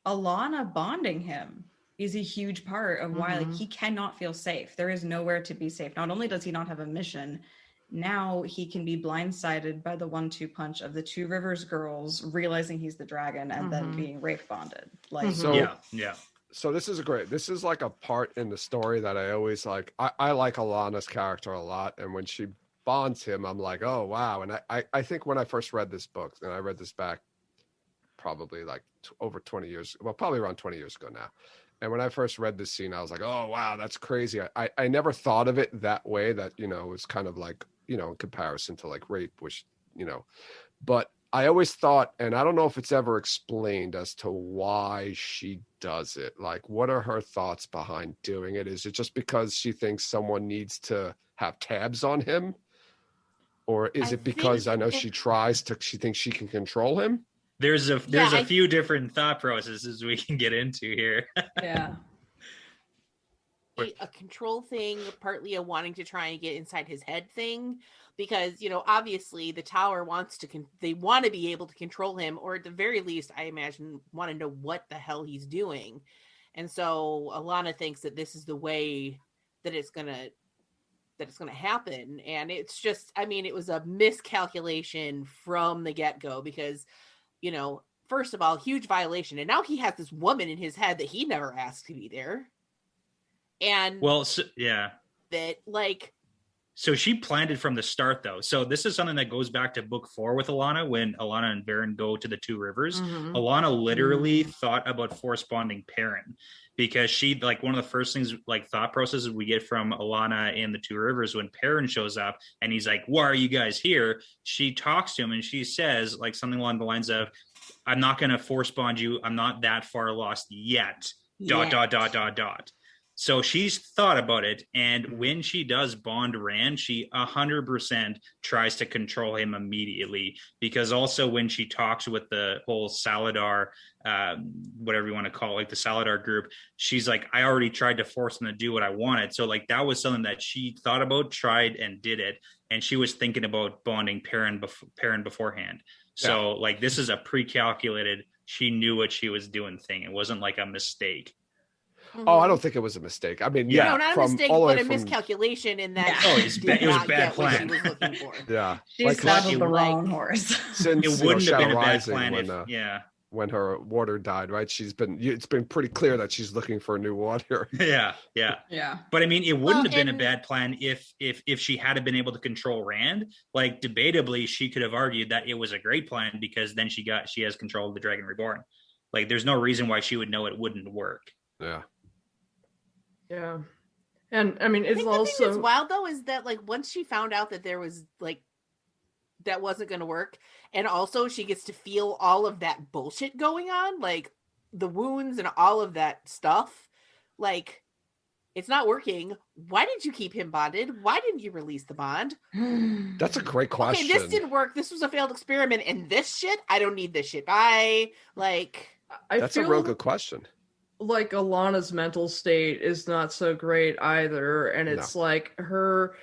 [SPEAKER 7] Alana bonding him is a huge part of why like he cannot feel safe. There is nowhere to be safe. Not only does he not have a mission, now he can be blindsided by the 1-2 punch of the two Rivers girls realizing he's the dragon and then being rape bonded. Like
[SPEAKER 5] So this is like a part in the story that I always like. I like Alana's character a lot, and when she bonds him, I'm like, oh wow. And I think when I first read this book, and I read this back probably like over 20 years, well, probably around 20 years ago now. And when I first read this scene, I was like, oh wow, that's crazy. I never thought of it that way, that, it was kind of like, in comparison to like rape, which, but I always thought, and I don't know if it's ever explained as to why she does it. Like, what are her thoughts behind doing it? Is it just because she thinks someone needs to have tabs on him? Or is it because she thinks she can control him?
[SPEAKER 4] There's a few different thought processes we can get into here.
[SPEAKER 7] Yeah.
[SPEAKER 3] A control thing, partly a wanting to try and get inside his head thing, because obviously the tower they want to be able to control him, or at the very least I imagine want to know what the hell he's doing. And so Alana thinks that this is the way that it's gonna that it's going to happen. And it's just, I mean, it was a miscalculation from the get-go because, you know, first of all, huge violation. And now he has this woman in his head that he never asked to be there. And
[SPEAKER 4] well, so, yeah.
[SPEAKER 3] That, like,
[SPEAKER 4] so she planned it from the start, though. So this is something that goes back to book 4 with Alana, when Alana and Varen go to the Two Rivers.
[SPEAKER 3] Mhm.
[SPEAKER 4] Alana literally thought about force bonding Perrin, because she, like, one of the first things, like, thought processes we get from Alana in the Two Rivers when Perrin shows up and he's like, why are you guys here? She talks to him and she says, like, something along the lines of, I'm not going to force bond you. I'm not that far lost yet. ... So she's thought about it, and when she does bond Rand, she 100% tries to control him immediately, because also when she talks with the whole Saladar, whatever you want to call it, like the Saladar group, she's like, I already tried to force him to do what I wanted. So like that was something that she thought about, tried, and did it, and she was thinking about bonding Perrin beforehand. So like this is a pre-calculated, she knew what she was doing thing. It wasn't like a mistake.
[SPEAKER 5] Oh, I don't think it was a mistake. I mean,
[SPEAKER 3] no, not a mistake, but a miscalculation in that
[SPEAKER 4] it was bad plan.
[SPEAKER 3] What she was looking for.
[SPEAKER 5] Yeah,
[SPEAKER 7] she saddled the wrong horse.
[SPEAKER 5] Since
[SPEAKER 4] it wouldn't have been a bad
[SPEAKER 5] Rising,
[SPEAKER 4] plan
[SPEAKER 5] when her warder died, right? It's been pretty clear that she's looking for a new warder.
[SPEAKER 4] Yeah. But I mean, it wouldn't have been a bad plan if she had been able to control Rand. Like, debatably, she could have argued that it was a great plan, because then she has control of the Dragon Reborn. Like, there's no reason why she would know it wouldn't work.
[SPEAKER 6] Yeah. And I mean, it's
[SPEAKER 3] the
[SPEAKER 6] also
[SPEAKER 3] thing that's wild though is that, like, once she found out that there was, like, that wasn't going to work, and also she gets to feel all of that bullshit going on, like the wounds and all of that stuff, like, it's not working. Why did you keep him bonded? Why didn't you release the bond?
[SPEAKER 5] That's a great question.
[SPEAKER 3] Okay, this didn't work. This was a failed experiment, and this shit, I don't need this shit. Bye. Like,
[SPEAKER 5] that's a real good question.
[SPEAKER 6] Like Alana's mental state is not so great either, and it's like her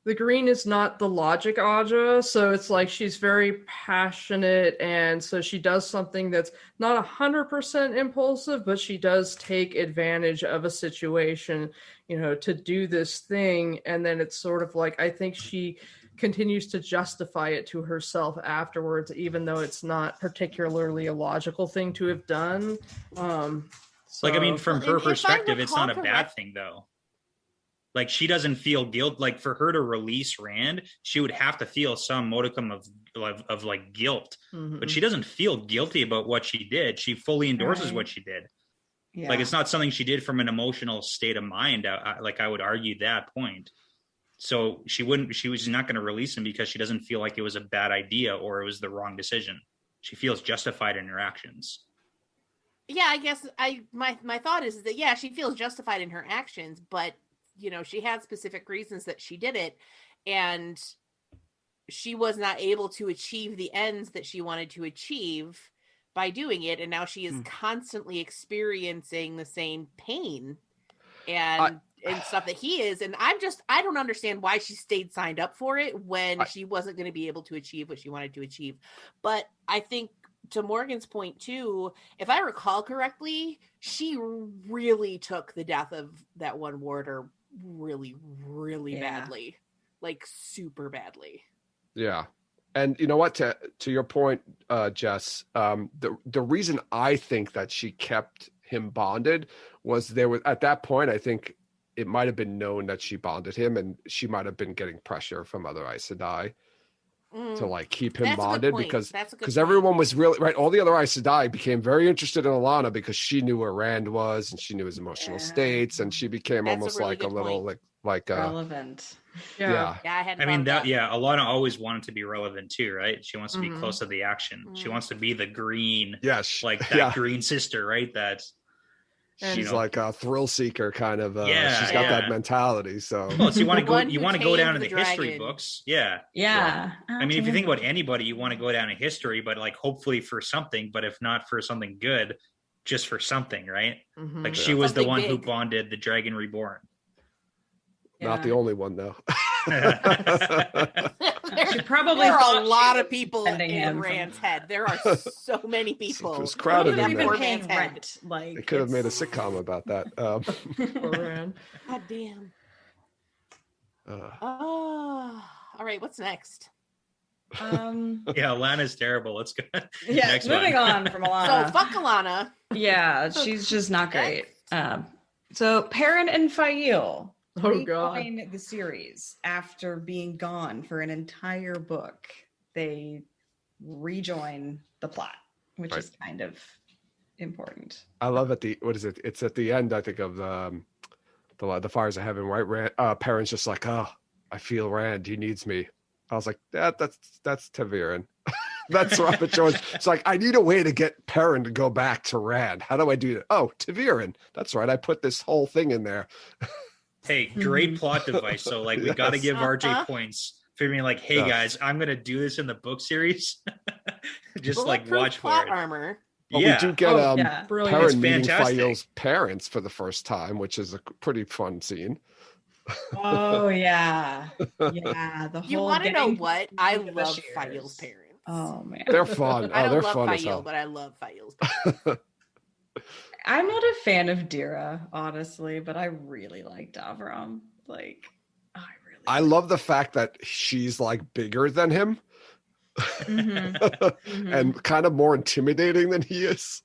[SPEAKER 6] the green is not the logic Aja, so it's like she's very passionate, and so she does something that's not 100% impulsive, but she does take advantage of a situation, you know, to do this thing. And then it's sort of like, I think she continues to justify it to herself afterwards, even though it's not particularly a logical thing to have done.
[SPEAKER 4] Like, I mean, from her perspective, it's not a bad thing, though. Like, she doesn't feel guilt. Like, for her to release Rand, she would have to feel some modicum of like guilt. But she doesn't feel guilty about what she did. She fully endorses what she did. Yeah. Like, it's not something she did from an emotional state of mind. I would argue that point. So she was not going to release him because she doesn't feel like it was a bad idea or it was the wrong decision. She feels justified in her actions.
[SPEAKER 3] Yeah, I guess my thought is that, yeah, she feels justified in her actions, but, you know, she had specific reasons that she did it, and she was not able to achieve the ends that she wanted to achieve by doing it. And now she is constantly experiencing the same pain and stuff that he is. And I don't understand why she stayed signed up for it when she wasn't going to be able to achieve what she wanted to achieve. But I think, to Morgan's point too, if I recall correctly, she really took the death of that one warder really, really badly, like super badly. Yeah.
[SPEAKER 5] And you know what, to your point, Jess, the reason I think that she kept him bonded was at that point, I think it might have been known that she bonded him, and she might have been getting pressure from other Aes Sedai to like keep him bonded, because everyone was really right. All the other Aes Sedai became very interested in Alana because she knew where Rand was and she knew his emotional states, and she became almost like a little like
[SPEAKER 7] relevant.
[SPEAKER 4] Alana always wanted to be relevant too, right? She wants to be close to the action. She wants to be the green, like that green sister, right? She's
[SPEAKER 5] like a thrill seeker kind of. She's got that mentality. So,
[SPEAKER 4] so you want to go down in the history books, I mean, if you think about anybody, you want to go down in history, but like hopefully for something. But if not for something good, just for something, right? Like she was the one who bonded the Dragon Reborn.
[SPEAKER 5] Not the only one, though.
[SPEAKER 3] There are a lot of people in Rand's head. There are so many people.
[SPEAKER 5] It was crowded in there.
[SPEAKER 7] Paying rent.
[SPEAKER 5] They could have made a sitcom about that.
[SPEAKER 6] Poor Rand.
[SPEAKER 3] God damn. Oh, all right. What's next?
[SPEAKER 4] Yeah, Lana's terrible. Let's go.
[SPEAKER 7] Yeah,
[SPEAKER 4] Next
[SPEAKER 7] moving
[SPEAKER 4] one.
[SPEAKER 7] on from Alana.
[SPEAKER 3] So fuck Alana.
[SPEAKER 7] Yeah, she's just not great. So Perrin and Fail
[SPEAKER 6] Oh, God.
[SPEAKER 7] rejoin the series after being gone for an entire book. They rejoin the plot, which
[SPEAKER 5] Right.
[SPEAKER 7] is kind of important.
[SPEAKER 5] I love what is it? It's at the end, I think, of the Fires of Heaven, right? Perrin's just like, oh, I feel Rand. He needs me. I was like, that's Taviran. That's Robert Jones. It's like, I need a way to get Perrin to go back to Rand. How do I do that? Oh, Taviran. That's right. I put this whole thing in there.
[SPEAKER 4] Hey, great plot device. So like we got to
[SPEAKER 5] Yes.
[SPEAKER 4] give RJ points for being like, hey
[SPEAKER 5] Yeah.
[SPEAKER 4] guys, I'm gonna do this in the book series. Just like
[SPEAKER 3] Bulletproof
[SPEAKER 4] watch for
[SPEAKER 3] plot
[SPEAKER 4] it.
[SPEAKER 3] armor.
[SPEAKER 5] But
[SPEAKER 4] Yeah.
[SPEAKER 5] we do get
[SPEAKER 7] yeah.
[SPEAKER 6] Brilliant.
[SPEAKER 5] Perrin
[SPEAKER 4] It's
[SPEAKER 5] meeting
[SPEAKER 4] fantastic.
[SPEAKER 5] Fael's parents for the first time, which is a pretty fun scene.
[SPEAKER 7] Oh yeah, yeah. The whole
[SPEAKER 3] You want to know
[SPEAKER 7] getting
[SPEAKER 3] what? I
[SPEAKER 7] the
[SPEAKER 3] love
[SPEAKER 7] Bashirs.
[SPEAKER 3] Fael's parents.
[SPEAKER 7] Oh man,
[SPEAKER 5] They're fun.
[SPEAKER 3] I
[SPEAKER 5] Oh,
[SPEAKER 3] don't
[SPEAKER 5] they're
[SPEAKER 3] love
[SPEAKER 5] fun as
[SPEAKER 3] Fael,
[SPEAKER 5] hell.
[SPEAKER 3] but I love Fael's parents.
[SPEAKER 7] I'm not a fan of Dira, honestly, but I really like Davram. Like,
[SPEAKER 5] I love the fact that she's like bigger than him
[SPEAKER 7] Mhm.
[SPEAKER 5] and kind of more intimidating than he is.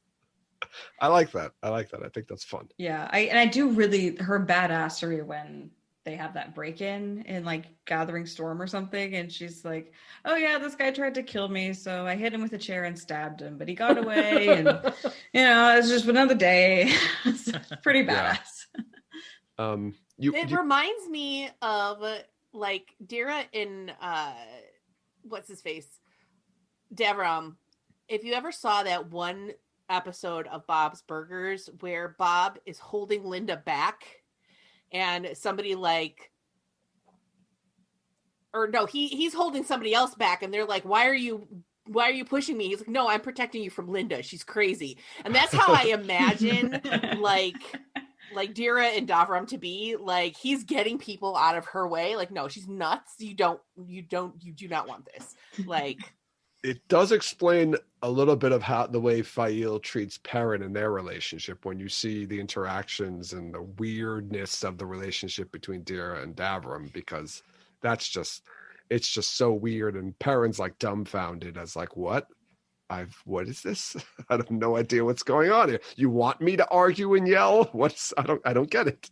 [SPEAKER 5] I like that. I think that's fun.
[SPEAKER 7] Yeah, I do really her badassery when they have that break-in in like Gathering Storm or something, and she's like, "Oh yeah, this guy tried to kill me, so I hit him with a chair and stabbed him, but he got away, and it's just another day." It's pretty
[SPEAKER 5] Yeah.
[SPEAKER 7] badass.
[SPEAKER 3] It reminds me of like Dira in what's his face? Davram. If you ever saw that one episode of Bob's Burgers where Bob is holding Linda back and somebody like or no, he's holding somebody else back and they're like, why are you pushing me? He's like, no, I'm protecting you from Linda. She's crazy. And that's how I imagine like Dira and Davram to be. Like, he's getting people out of her way. Like, no, she's nuts. You do not want this. Like,
[SPEAKER 5] it does explain a little bit of how the way Fael treats Perrin in their relationship when you see the interactions and the weirdness of the relationship between Dira and Davram, because it's just so weird. And Perrin's like dumbfounded as like, what is this? I have no idea what's going on here. You want me to argue and yell? I don't get it.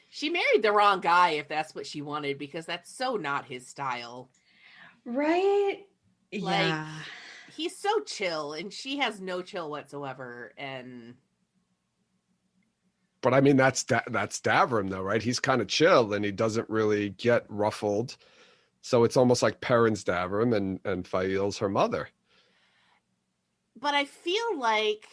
[SPEAKER 3] she married the wrong guy if that's what she wanted, because that's so not his style.
[SPEAKER 7] Right?
[SPEAKER 3] Like,
[SPEAKER 7] Yeah.
[SPEAKER 3] he's so chill and she has no chill whatsoever.
[SPEAKER 5] But I mean, that's Davram though, right? He's kind of chill and he doesn't really get ruffled. So it's almost like Perrin's Davram and Fael's her mother.
[SPEAKER 3] But I feel like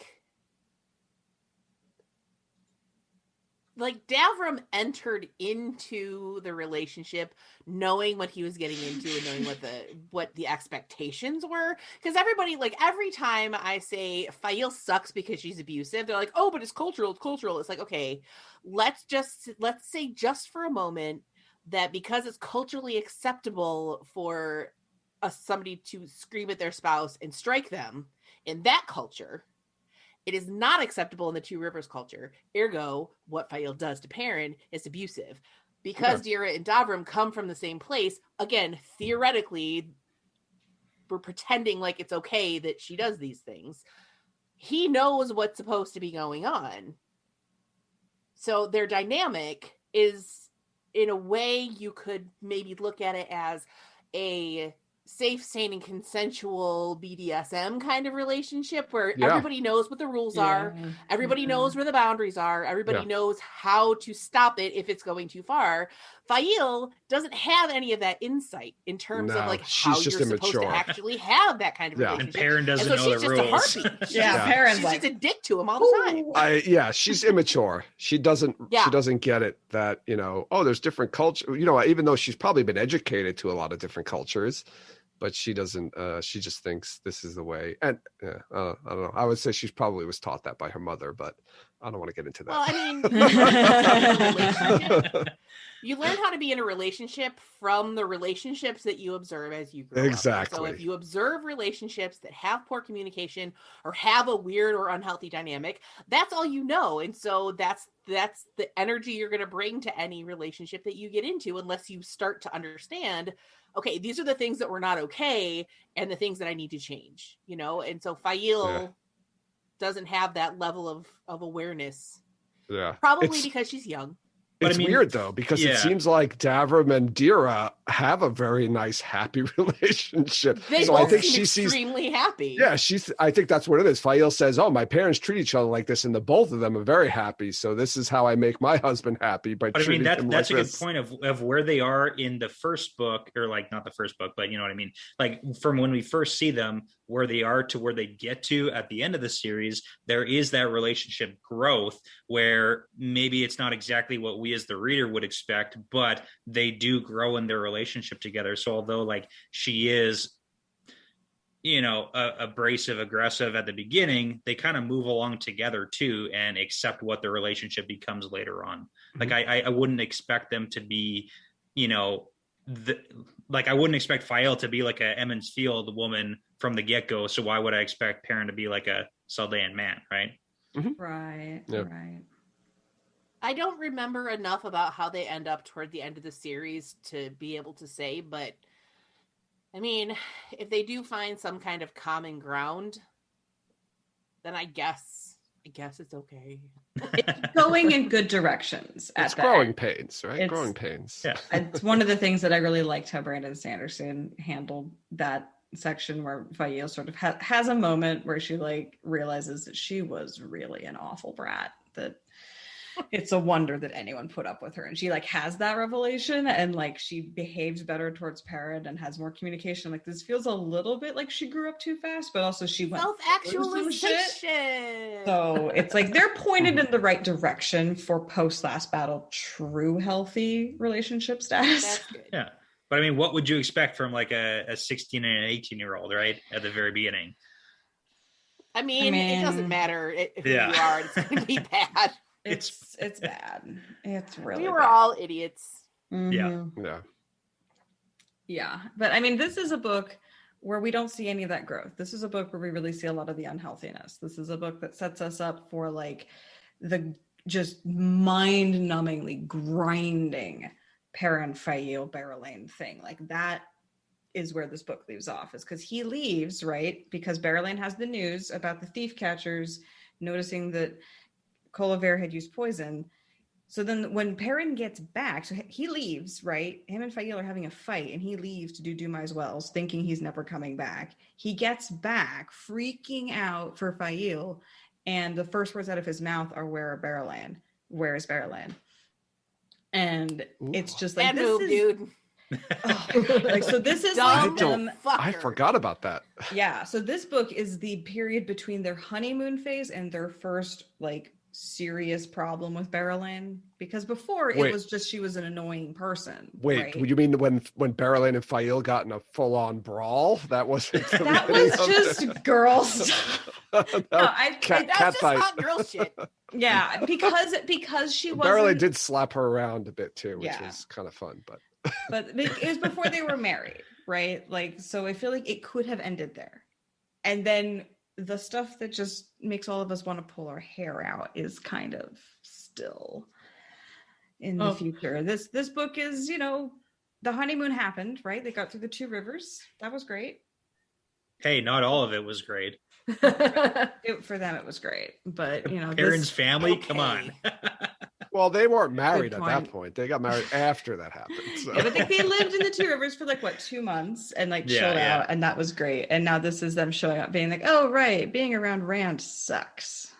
[SPEAKER 3] Davram entered into the relationship knowing what he was getting into and knowing what the expectations were. Because everybody, like, every time I say Fael sucks because she's abusive, they're like, oh, but it's cultural. It's like, okay, let's say just for a moment that because it's culturally acceptable for somebody to scream at their spouse and strike them in that culture, it is not acceptable in the Two Rivers culture. Ergo, what Fael does to Perrin is abusive. Because Dira and Davram come from the same place, again, theoretically, we're pretending like it's okay that she does these things. He knows what's supposed to be going on. So their dynamic is, in a way, you could maybe look at it as a safe, sane, and consensual BDSM kind of relationship where everybody knows what the rules are. Everybody knows where the boundaries are. Everybody knows how to stop it if it's going too far. Fael doesn't have any of that insight in terms of like how you're supposed to actually have that kind of relationship.
[SPEAKER 4] And Perrin doesn't know
[SPEAKER 3] she's
[SPEAKER 4] the
[SPEAKER 3] just
[SPEAKER 4] rules.
[SPEAKER 3] a heartbeat.
[SPEAKER 7] Perrin's
[SPEAKER 3] she's
[SPEAKER 7] like,
[SPEAKER 3] just a dick to him all the time.
[SPEAKER 5] She's immature. She doesn't get it that, there's different culture, even though she's probably been educated to a lot of different cultures, but she doesn't, she just thinks this is the way. And I don't know. I would say she probably was taught that by her mother, but I don't want to get into that.
[SPEAKER 3] Well, I mean, You learn how to be in a relationship from the relationships that you observe as you grow up.
[SPEAKER 5] Exactly.
[SPEAKER 3] So if you observe relationships that have poor communication or have a weird or unhealthy dynamic, that's all you know. And so that's the energy you're going to bring to any relationship that you get into, unless you start to understand, okay, these are the things that were not okay and the things that I need to change, you know? And so Fail doesn't have that level of awareness.
[SPEAKER 5] Yeah.
[SPEAKER 3] Probably because she's young.
[SPEAKER 4] But
[SPEAKER 5] It's
[SPEAKER 4] I mean,
[SPEAKER 5] weird though, because it
[SPEAKER 4] yeah.
[SPEAKER 5] seems like Davram and Dira have a very nice, happy relationship.
[SPEAKER 3] They
[SPEAKER 5] so
[SPEAKER 3] both
[SPEAKER 5] I think
[SPEAKER 3] seem
[SPEAKER 5] she sees.
[SPEAKER 3] extremely happy.
[SPEAKER 5] Yeah, I think that's what it is. Fail says, "Oh, my parents treat each other like this, and the both of them are very happy. So this is how I make my husband happy by
[SPEAKER 4] But I mean,
[SPEAKER 5] treating him
[SPEAKER 4] that's
[SPEAKER 5] like
[SPEAKER 4] a
[SPEAKER 5] this."
[SPEAKER 4] good point of where they are in the first book, or like not the first book, but you know what I mean? Like from when we first see them, where they are to where they get to at the end of the series, there is that relationship growth where maybe it's not exactly what we as the reader would expect, but they do grow in their relationship together. So although like she is, you know, abrasive, aggressive at the beginning, they kind of move along together too and accept what the relationship becomes later on.
[SPEAKER 5] Mm-hmm.
[SPEAKER 4] Like I wouldn't expect them to be, you know, I wouldn't expect Fael to be like a Emmons Field woman from the get-go. So why would I expect Perrin to be like a Saldaean man, right?
[SPEAKER 5] Mm-hmm.
[SPEAKER 7] Right.
[SPEAKER 5] Yeah.
[SPEAKER 7] Right.
[SPEAKER 3] I don't remember enough about how they end up toward the end of the series to be able to say, but I mean, if they do find some kind of common ground, then I guess it's okay.
[SPEAKER 7] It's going in good directions.
[SPEAKER 5] It's growing pains, right?
[SPEAKER 7] It's-
[SPEAKER 5] Growing pains.
[SPEAKER 4] Yeah.
[SPEAKER 7] It's one of the things that I really liked how Brandon Sanderson handled that section where Fael sort of has a moment where she like realizes that she was really an awful brat, that it's a wonder that anyone put up with her, and she like has that revelation, and like she behaves better towards Perrin and has more communication. Like this feels a little bit like she grew up too fast, but also she went through some shit.
[SPEAKER 3] Self-actualization.
[SPEAKER 7] So it's like they're pointed in the right direction for post last battle true healthy relationship status.
[SPEAKER 3] That's good.
[SPEAKER 4] Yeah. But I mean, what would you expect from like a 16 and an 18-year-old, right? At the very beginning.
[SPEAKER 3] I mean, it doesn't matter who you are. It's going to be bad.
[SPEAKER 7] It's bad. It's really
[SPEAKER 3] We were
[SPEAKER 7] bad.
[SPEAKER 3] all idiots.
[SPEAKER 7] Mhm.
[SPEAKER 5] Yeah.
[SPEAKER 7] Yeah. But I mean, this is a book where we don't see any of that growth. This is a book where we really see a lot of the unhealthiness. This is a book that sets us up for like the just mind-numbingly grinding Perrin Fael Barrelane thing. Like that is where this book leaves off, is because he leaves, right? Because Barrelane has the news about the thief catchers noticing that Colliver had used poison. So then when Perrin gets back, so he leaves, right? Him and Fael are having a fight, and he leaves to do Dumai's Wells, thinking he's never coming back. He gets back, freaking out for Fael, and the first words out of his mouth are, "Where is Barrelane?" And it's just like,
[SPEAKER 3] Bad
[SPEAKER 7] this
[SPEAKER 3] move,
[SPEAKER 7] is,
[SPEAKER 3] dude.
[SPEAKER 7] oh, like, so this is like them.
[SPEAKER 5] I forgot about that.
[SPEAKER 7] Yeah, so this book is the period between their honeymoon phase and their first like serious problem with Barrelane, because before it was just she was an annoying person.
[SPEAKER 5] Wait,
[SPEAKER 7] right?
[SPEAKER 5] you mean when Barrelane and Fael got in a full-on brawl? That wasn't.
[SPEAKER 7] That was just girls.
[SPEAKER 3] That's just
[SPEAKER 5] fight.
[SPEAKER 3] hot girl shit.
[SPEAKER 7] Yeah, because she was.
[SPEAKER 5] Barrelane did slap her around a bit too, which
[SPEAKER 7] Yeah.
[SPEAKER 5] was kind of fun, but
[SPEAKER 7] it was before they were married, right? Like, so I feel like it could have ended there, and then the stuff that just makes all of us want to pull our hair out is kind of still in the future. This book is, you know, the honeymoon happened, right? They got through the 2 rivers. That was great.
[SPEAKER 4] Hey, not all of it was great.
[SPEAKER 7] For them, it was great. But, you know,
[SPEAKER 4] Perrin's family, come on.
[SPEAKER 5] well, they weren't married at
[SPEAKER 7] point.
[SPEAKER 5] that point. They got married after that happened. So.
[SPEAKER 7] Yeah, but they lived in the 2 rivers for like 2 months and like chilled out, and that was great. And now this is them showing up being like, oh right, being around Rand sucks.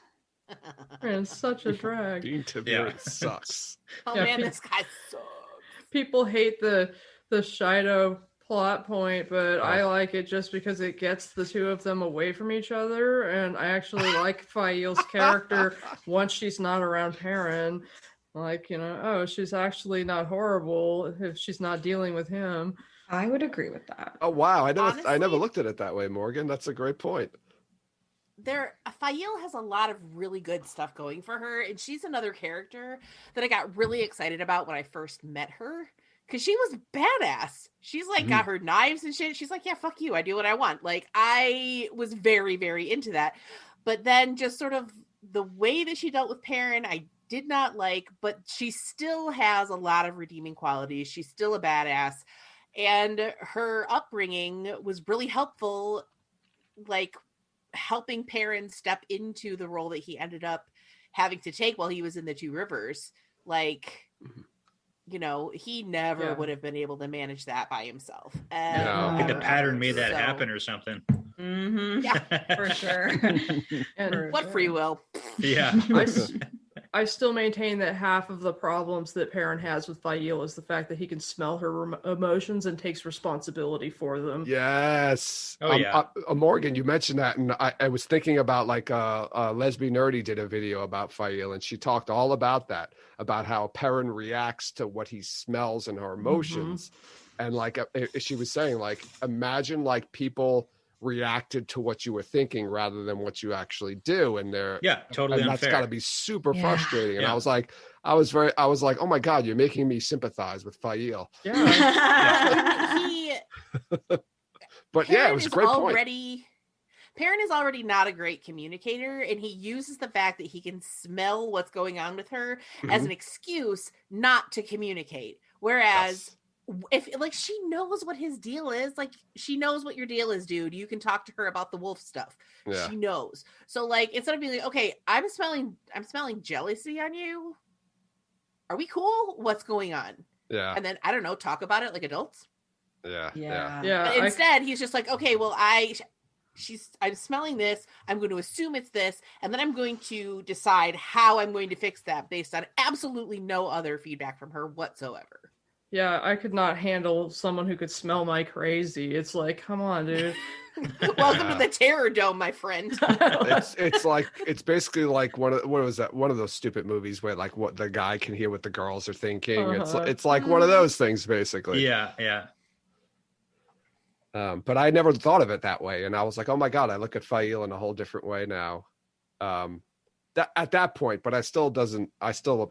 [SPEAKER 6] Rand's such a drag.
[SPEAKER 5] Being Tiberius sucks.
[SPEAKER 3] Oh
[SPEAKER 6] Yeah,
[SPEAKER 3] man, this guy sucks.
[SPEAKER 6] People hate the Shido plot point, but I like it just because it gets the 2 of them away from each other, and I actually like Fael's character once she's not around Perrin. Like, you know, oh, she's actually not horrible if she's not dealing with him.
[SPEAKER 7] I would agree with that.
[SPEAKER 5] Oh wow, I never
[SPEAKER 3] Honestly?
[SPEAKER 5] looked at it that way, Morgan. That's a great point.
[SPEAKER 3] Fail has a lot of really good stuff going for her, and she's another character that I got really excited about when I first met her, because she was badass. She's like got her knives and shit. She's like, yeah, fuck you, I do what I want. Like, I was very, very into that. But then just sort of the way that she dealt with Perrin, I did not like, but she still has a lot of redeeming qualities. She's still a badass, and her upbringing was really helpful, like helping Perrin step into the role that he ended up having to take while he was in the Two Rivers. Like, you know, he never would have been able to manage that by himself.
[SPEAKER 4] I think the pattern made that happen or something.
[SPEAKER 3] Yeah,
[SPEAKER 7] for sure.
[SPEAKER 6] And
[SPEAKER 3] what free will?
[SPEAKER 4] Yeah.
[SPEAKER 6] I still maintain that half of the problems that Perrin has with Fail is the fact that he can smell her emotions and takes responsibility for them.
[SPEAKER 5] Yes.
[SPEAKER 4] Oh, yeah.
[SPEAKER 5] Morgan, you mentioned that, and I was thinking about like Lesbian Nerdy did a video about Fail, and she talked all about that, about how Perrin reacts to what he smells and her emotions. And like she was saying, like, imagine like people reacted to what you were thinking rather than what you actually do, and
[SPEAKER 4] totally
[SPEAKER 5] and
[SPEAKER 4] unfair.
[SPEAKER 5] that's got to be super frustrating. And
[SPEAKER 4] Yeah.
[SPEAKER 5] I was like, oh my god, you're making me sympathize with Fail. But yeah, it was a great point.
[SPEAKER 3] Perrin is already not a great communicator, and he uses the fact that he can smell what's going on with her as an excuse not to communicate. Whereas if like she knows what his deal is, like she knows what your deal is, dude. You can talk to her about the wolf stuff. Yeah. She knows. So like, instead of being like, okay, I'm smelling jealousy on you. Are we cool? What's going on?
[SPEAKER 5] Yeah.
[SPEAKER 3] And then I don't know, talk about it like adults.
[SPEAKER 5] Yeah.
[SPEAKER 3] But instead, he's just like, okay, well, I'm smelling this. I'm going to assume it's this, and then I'm going to decide how I'm going to fix that based on absolutely no other feedback from her whatsoever.
[SPEAKER 6] Yeah, I could not handle someone who could smell my crazy. It's like, come on, dude.
[SPEAKER 3] Welcome to the Terror Dome, my friend.
[SPEAKER 5] It's basically like what was that? One of those stupid movies where like what the guy can hear what the girls are thinking. It's like one of those things basically.
[SPEAKER 4] Yeah.
[SPEAKER 5] But I never thought of it that way, and I was like, oh my god, I look at Fail in a whole different way now. At that point, but I still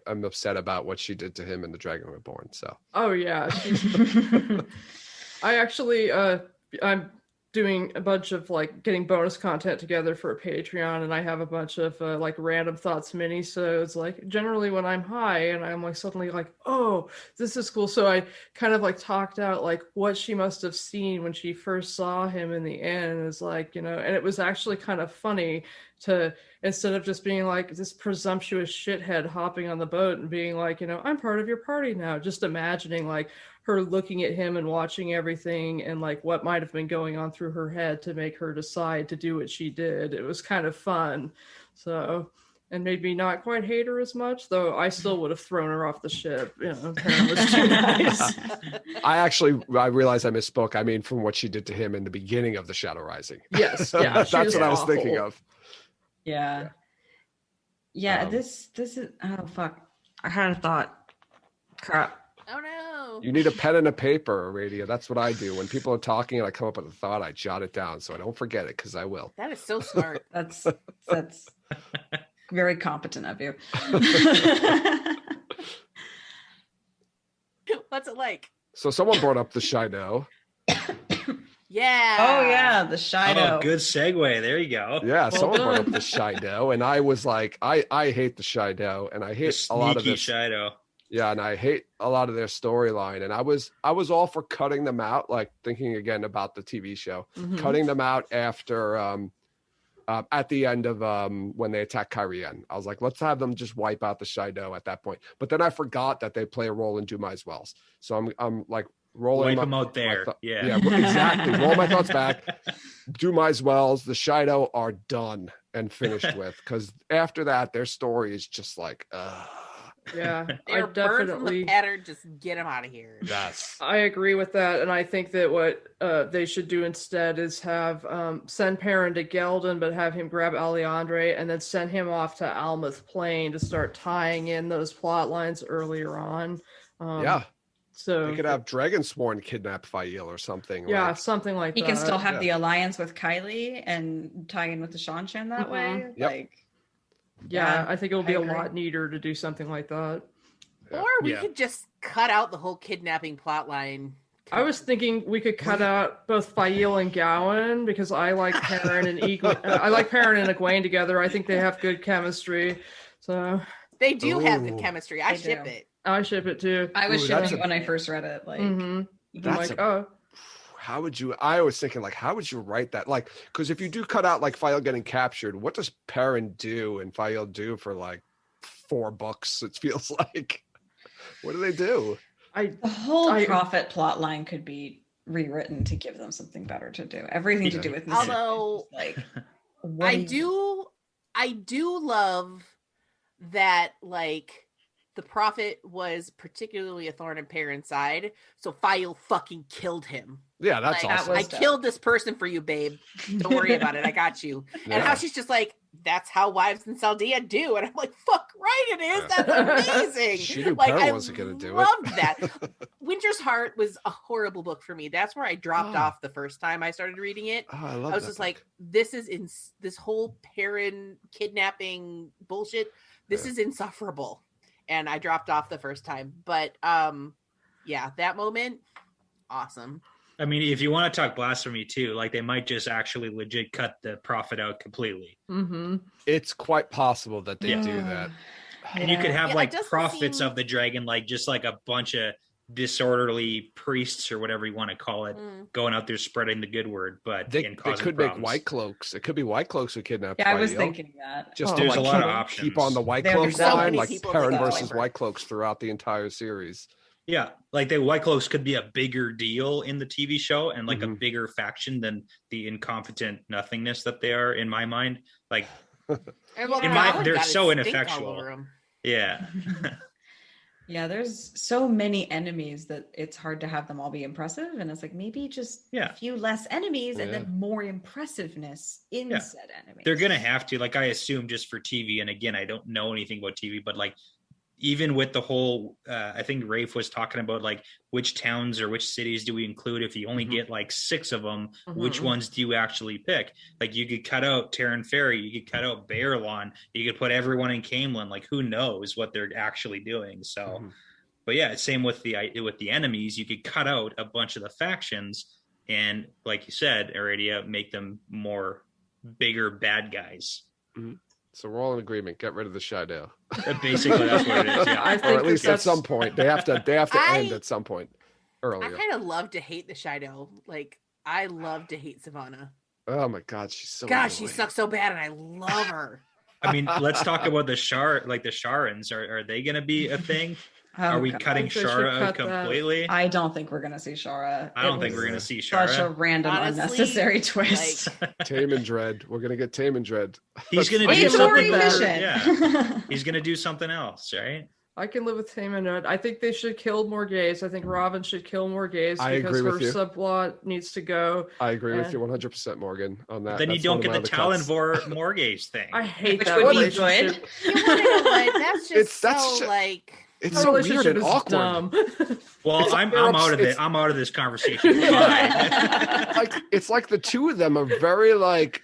[SPEAKER 5] am upset about what she did to him in The Dragon Reborn. So. Oh yeah,
[SPEAKER 6] I actually I'm doing a bunch of like getting bonus content together for a Patreon, and I have a bunch of like random thoughts mini-sodes, like generally when I'm high and I'm like suddenly like, oh, this is cool. So I kind of like talked out like what she must have seen when she first saw him in the end. Is like, you know, and it was actually kind of funny to, instead of just being like this presumptuous shithead hopping on the boat and being like, you know, I'm part of your party now, just imagining like her looking at him and watching everything and like what might have been going on through her head to make her decide to do what she did. It was kind of fun. So, and made me not quite hate her as much, though I still would have thrown her off the ship. You know, Perrin was too nice.
[SPEAKER 5] I realized I misspoke. I mean, from what she did to him in the beginning of The Shadow Rising.
[SPEAKER 6] Yes, yeah.
[SPEAKER 5] That's what I was thinking of.
[SPEAKER 7] Yeah. This is, oh fuck. I had a thought. Crap.
[SPEAKER 3] Oh no.
[SPEAKER 5] You need a pen and a paper, Aradia. That's what I do. When people are talking and I come up with a thought, I jot it down so I don't forget it, because I will.
[SPEAKER 3] That is so smart.
[SPEAKER 7] That's very competent of you.
[SPEAKER 3] What's it like?
[SPEAKER 5] So someone brought up the Shido.
[SPEAKER 3] Yeah.
[SPEAKER 7] Oh yeah, the Shido.
[SPEAKER 4] Oh, good segue. There you go.
[SPEAKER 5] Yeah, someone brought up the Shido, and I was like, I hate the Shido, and I hate a lot of this
[SPEAKER 4] Shido.
[SPEAKER 5] Yeah, and I hate a lot of their storyline, and I was all for cutting them out, like thinking again about the TV show, cutting them out after at the end of when they attack Kyrian. I was like, let's have them just wipe out the Shido at that point. But then I forgot that they play a role in Dumai's Wells, so I'm like rolling
[SPEAKER 4] wipe them out there.
[SPEAKER 5] Yeah, exactly. Roll my thoughts back. Dumai's Wells, the Shido are done and finished with, because after that, their story is just like,
[SPEAKER 6] Yeah,
[SPEAKER 3] They're birds from the pattern. Just get them out of here.
[SPEAKER 5] Yes,
[SPEAKER 6] I agree with that, and I think that what they should do instead is have send Perrin to Geldon, but have him grab Alliandre and then send him off to Almouth Plain to start tying in those plot lines earlier on. So
[SPEAKER 5] They could have Dragonsworn kidnap Fael or something.
[SPEAKER 6] yeah,
[SPEAKER 5] like,
[SPEAKER 6] something like
[SPEAKER 7] He
[SPEAKER 6] that.
[SPEAKER 7] can still have
[SPEAKER 5] yeah.
[SPEAKER 7] the alliance with Kylie and tie in with the Shanshan that way.
[SPEAKER 5] Yep.
[SPEAKER 7] Like,
[SPEAKER 6] Yeah, I think it would be a
[SPEAKER 7] agree.
[SPEAKER 6] lot neater to do something like that.
[SPEAKER 5] Yeah.
[SPEAKER 3] Or we
[SPEAKER 4] Yeah.
[SPEAKER 3] could just cut out the whole kidnapping plot line.
[SPEAKER 6] I was thinking we could cut out both Fael and Gowan because I like Perrin and I like Perrin and Egwene together. I think they have good chemistry. So
[SPEAKER 3] They do have good
[SPEAKER 5] Ooh.
[SPEAKER 3] chemistry. I
[SPEAKER 7] They
[SPEAKER 3] ship
[SPEAKER 7] do.
[SPEAKER 3] it.
[SPEAKER 6] I ship it too.
[SPEAKER 7] I was
[SPEAKER 5] Ooh, that's
[SPEAKER 7] shipping
[SPEAKER 5] a-
[SPEAKER 7] when I first read it. Like,
[SPEAKER 6] I'm
[SPEAKER 5] That's
[SPEAKER 6] like,
[SPEAKER 5] a-
[SPEAKER 6] oh,
[SPEAKER 5] How would you? I was thinking, like, how would you write that? Like, because if you do cut out like Fael getting captured, what does Perrin do and Fael do for like 4 books? It feels like. What do they do?
[SPEAKER 7] the whole
[SPEAKER 6] I-
[SPEAKER 7] prophet plot line could be rewritten to give them something better to do. Everything to do with Mississippi.
[SPEAKER 3] Although,
[SPEAKER 7] Like, what
[SPEAKER 3] I do love that, like, the prophet was particularly a thorn in Perrin's side, so Fael fucking killed him.
[SPEAKER 5] Yeah, that's
[SPEAKER 3] Like,
[SPEAKER 5] awesome.
[SPEAKER 7] was
[SPEAKER 3] I
[SPEAKER 7] dope.
[SPEAKER 3] killed this person for you, babe. Don't worry about it. I got you. And
[SPEAKER 5] Yeah.
[SPEAKER 3] how she's just like, that's how wives in Saldia do. And I'm like, fuck right it is. That's amazing.
[SPEAKER 5] She knew
[SPEAKER 3] Like,
[SPEAKER 5] Perrin
[SPEAKER 3] I
[SPEAKER 5] wasn't gonna do it.
[SPEAKER 3] loved that. Winter's Heart was a horrible book for me. That's where I dropped
[SPEAKER 5] Oh.
[SPEAKER 3] off the first time I started reading it.
[SPEAKER 5] Oh, I love
[SPEAKER 3] I was
[SPEAKER 5] that
[SPEAKER 3] just
[SPEAKER 5] book.
[SPEAKER 3] like, this is this whole Perrin kidnapping bullshit. This
[SPEAKER 5] Yeah.
[SPEAKER 3] is insufferable. And I dropped off the first time. But yeah, that moment, awesome.
[SPEAKER 4] I mean, if you want to talk blasphemy too, like they might just actually legit cut the prophet out completely.
[SPEAKER 5] It's quite possible that they
[SPEAKER 4] Yeah.
[SPEAKER 5] do that.
[SPEAKER 4] And you could have
[SPEAKER 3] Yeah, it
[SPEAKER 4] like
[SPEAKER 3] doesn't
[SPEAKER 4] prophets
[SPEAKER 3] seem-
[SPEAKER 4] of the dragon, like just like a bunch of disorderly priests or whatever you want to call it, going out there spreading the good word, but
[SPEAKER 5] They
[SPEAKER 4] and causing
[SPEAKER 5] could
[SPEAKER 4] problems.
[SPEAKER 5] make White Cloaks. It could be White Cloaks who kidnap.
[SPEAKER 7] Yeah, I was
[SPEAKER 5] Fael.
[SPEAKER 7] thinking that.
[SPEAKER 5] Just
[SPEAKER 6] Oh,
[SPEAKER 5] to,
[SPEAKER 4] There's
[SPEAKER 5] like,
[SPEAKER 4] a lot of
[SPEAKER 5] keep-
[SPEAKER 4] options.
[SPEAKER 5] Keep on the White
[SPEAKER 7] There's
[SPEAKER 5] Cloaks
[SPEAKER 7] so
[SPEAKER 5] line,
[SPEAKER 3] many
[SPEAKER 5] like
[SPEAKER 3] people
[SPEAKER 5] Perrin
[SPEAKER 3] that go
[SPEAKER 5] versus
[SPEAKER 3] over.
[SPEAKER 5] White Cloaks throughout the entire series.
[SPEAKER 4] Yeah, like the White Cloaks could be a bigger deal in the TV show and like a
[SPEAKER 5] Mhm.
[SPEAKER 4] bigger faction than the incompetent nothingness that they are in my mind. Like,
[SPEAKER 3] And well,
[SPEAKER 4] In my-
[SPEAKER 3] Gowan
[SPEAKER 4] they're
[SPEAKER 3] got his
[SPEAKER 4] so
[SPEAKER 3] stink all
[SPEAKER 4] ineffectual.
[SPEAKER 3] over him.
[SPEAKER 4] yeah.
[SPEAKER 7] Yeah, there's so many enemies that it's hard to have them all be impressive. And it's like maybe just
[SPEAKER 4] Yeah.
[SPEAKER 7] a few less enemies and
[SPEAKER 5] Yeah.
[SPEAKER 7] then more impressiveness in
[SPEAKER 4] Yeah.
[SPEAKER 7] said enemies.
[SPEAKER 4] They're gonna have to, like, I assume, just for TV. And again, I don't know anything about TV, but like, even with the whole, I think Rafe was talking about like which towns or which cities do we include? If you only get like 6 of them, which ones do you actually pick? Like, you could cut out Terran Ferry, you could cut out Baerlon, you could put everyone in Camelin. Like, who knows what they're actually doing? So, but yeah, same with the enemies. You could cut out a bunch of the factions, and like you said, Aradia, make them more bigger bad guys.
[SPEAKER 5] So we're all in agreement. Get rid of the Shadow.
[SPEAKER 4] Basically, that's what it is. Yeah.
[SPEAKER 6] I
[SPEAKER 5] Or
[SPEAKER 6] think
[SPEAKER 5] at least at
[SPEAKER 6] that's
[SPEAKER 5] some point. They have to
[SPEAKER 3] I-
[SPEAKER 5] end at some point
[SPEAKER 3] I
[SPEAKER 5] earlier.
[SPEAKER 3] kind of love to hate the Shido. Like, I love to hate Savannah.
[SPEAKER 5] Oh my god, she's so
[SPEAKER 3] Gosh, she
[SPEAKER 5] annoying.
[SPEAKER 3] sucks so bad, and I love her.
[SPEAKER 4] I mean, let's talk about the Sharans. Are they going to be a thing? Are we
[SPEAKER 7] God.
[SPEAKER 4] cutting
[SPEAKER 6] I think they should
[SPEAKER 4] Shara out
[SPEAKER 6] cut that.
[SPEAKER 4] completely?
[SPEAKER 7] I don't think we're gonna see Shara.
[SPEAKER 4] I don't
[SPEAKER 7] It
[SPEAKER 4] think we're
[SPEAKER 7] was
[SPEAKER 4] going to see
[SPEAKER 7] such a
[SPEAKER 4] Shara.
[SPEAKER 7] random,
[SPEAKER 3] Honestly,
[SPEAKER 7] unnecessary twist.
[SPEAKER 5] Tame and Dread. We're gonna get Tame and Dread.
[SPEAKER 4] He's going to
[SPEAKER 6] I
[SPEAKER 4] do
[SPEAKER 6] can
[SPEAKER 7] It's
[SPEAKER 6] live
[SPEAKER 7] already
[SPEAKER 6] with
[SPEAKER 4] something.
[SPEAKER 6] that.
[SPEAKER 7] efficient.
[SPEAKER 4] Yeah, he's going to do something else, right?
[SPEAKER 6] I can live with Tame and Red. I think they should kill more gays. I think Robin should kill more gays
[SPEAKER 5] I
[SPEAKER 6] because
[SPEAKER 5] agree
[SPEAKER 6] her
[SPEAKER 5] with you.
[SPEAKER 6] subplot needs to go.
[SPEAKER 5] I agree with
[SPEAKER 6] Yeah.
[SPEAKER 5] you 100%, Morgan, on that.
[SPEAKER 4] Then you
[SPEAKER 5] That's
[SPEAKER 4] don't
[SPEAKER 5] one
[SPEAKER 4] get
[SPEAKER 5] of
[SPEAKER 4] the
[SPEAKER 5] my other cuts.
[SPEAKER 4] Talonvor Morgase thing.
[SPEAKER 6] I hate
[SPEAKER 7] Which
[SPEAKER 6] that
[SPEAKER 7] would be
[SPEAKER 6] relationship.
[SPEAKER 7] good.
[SPEAKER 3] You want to know what? That's just
[SPEAKER 5] That's
[SPEAKER 3] so, like...
[SPEAKER 5] It's
[SPEAKER 6] That
[SPEAKER 5] so weird
[SPEAKER 6] relationship
[SPEAKER 5] and
[SPEAKER 6] is
[SPEAKER 5] awkward.
[SPEAKER 6] dumb.
[SPEAKER 4] Well,
[SPEAKER 5] It's
[SPEAKER 4] I'm
[SPEAKER 5] like they're
[SPEAKER 4] out of
[SPEAKER 5] it's-
[SPEAKER 4] it. I'm out of this conversation. Bye.
[SPEAKER 5] Like it's like the two of them are very like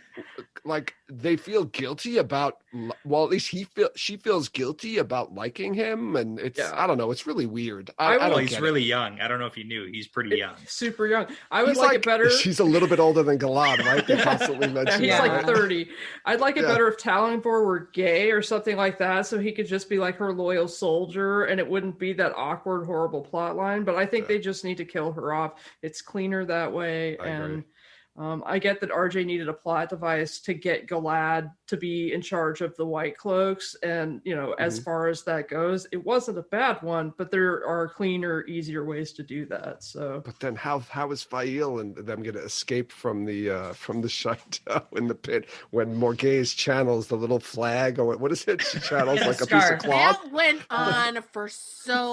[SPEAKER 5] they feel guilty about. Well, at least she feels guilty about liking him, and it's
[SPEAKER 6] Yeah.
[SPEAKER 5] I don't know. It's really weird.
[SPEAKER 6] I
[SPEAKER 5] I
[SPEAKER 4] Well,
[SPEAKER 5] don't
[SPEAKER 4] he's
[SPEAKER 5] get it.
[SPEAKER 4] really young. I don't know if you knew. He's pretty young.
[SPEAKER 6] Super young. I would
[SPEAKER 5] He's
[SPEAKER 6] like it better.
[SPEAKER 5] She's a little bit older than Galad, right? They constantly
[SPEAKER 6] Yeah,
[SPEAKER 5] mention
[SPEAKER 6] he's
[SPEAKER 5] that,
[SPEAKER 6] like
[SPEAKER 5] right?
[SPEAKER 6] 30. I'd like it
[SPEAKER 5] Yeah.
[SPEAKER 6] better if Talonvor were gay or something like that, so he could just be like her loyal soldier and it wouldn't be that awkward, horrible plot line. But I think they just need to kill her off. It's cleaner that way.
[SPEAKER 5] I agree.
[SPEAKER 6] And I get that RJ needed a plot device to get Galad to be in charge of the White Cloaks. And, you know, as
[SPEAKER 5] Mm-hmm.
[SPEAKER 6] far as that goes, it wasn't a bad one, but there are cleaner, easier ways to do that. So
[SPEAKER 5] But then how is Fael and them going to escape from the Shadow in the pit when Morghese channels the little flag or what is it? She channels
[SPEAKER 7] Yeah,
[SPEAKER 5] like a piece
[SPEAKER 7] scarf.
[SPEAKER 5] of cloth.
[SPEAKER 3] That went on for so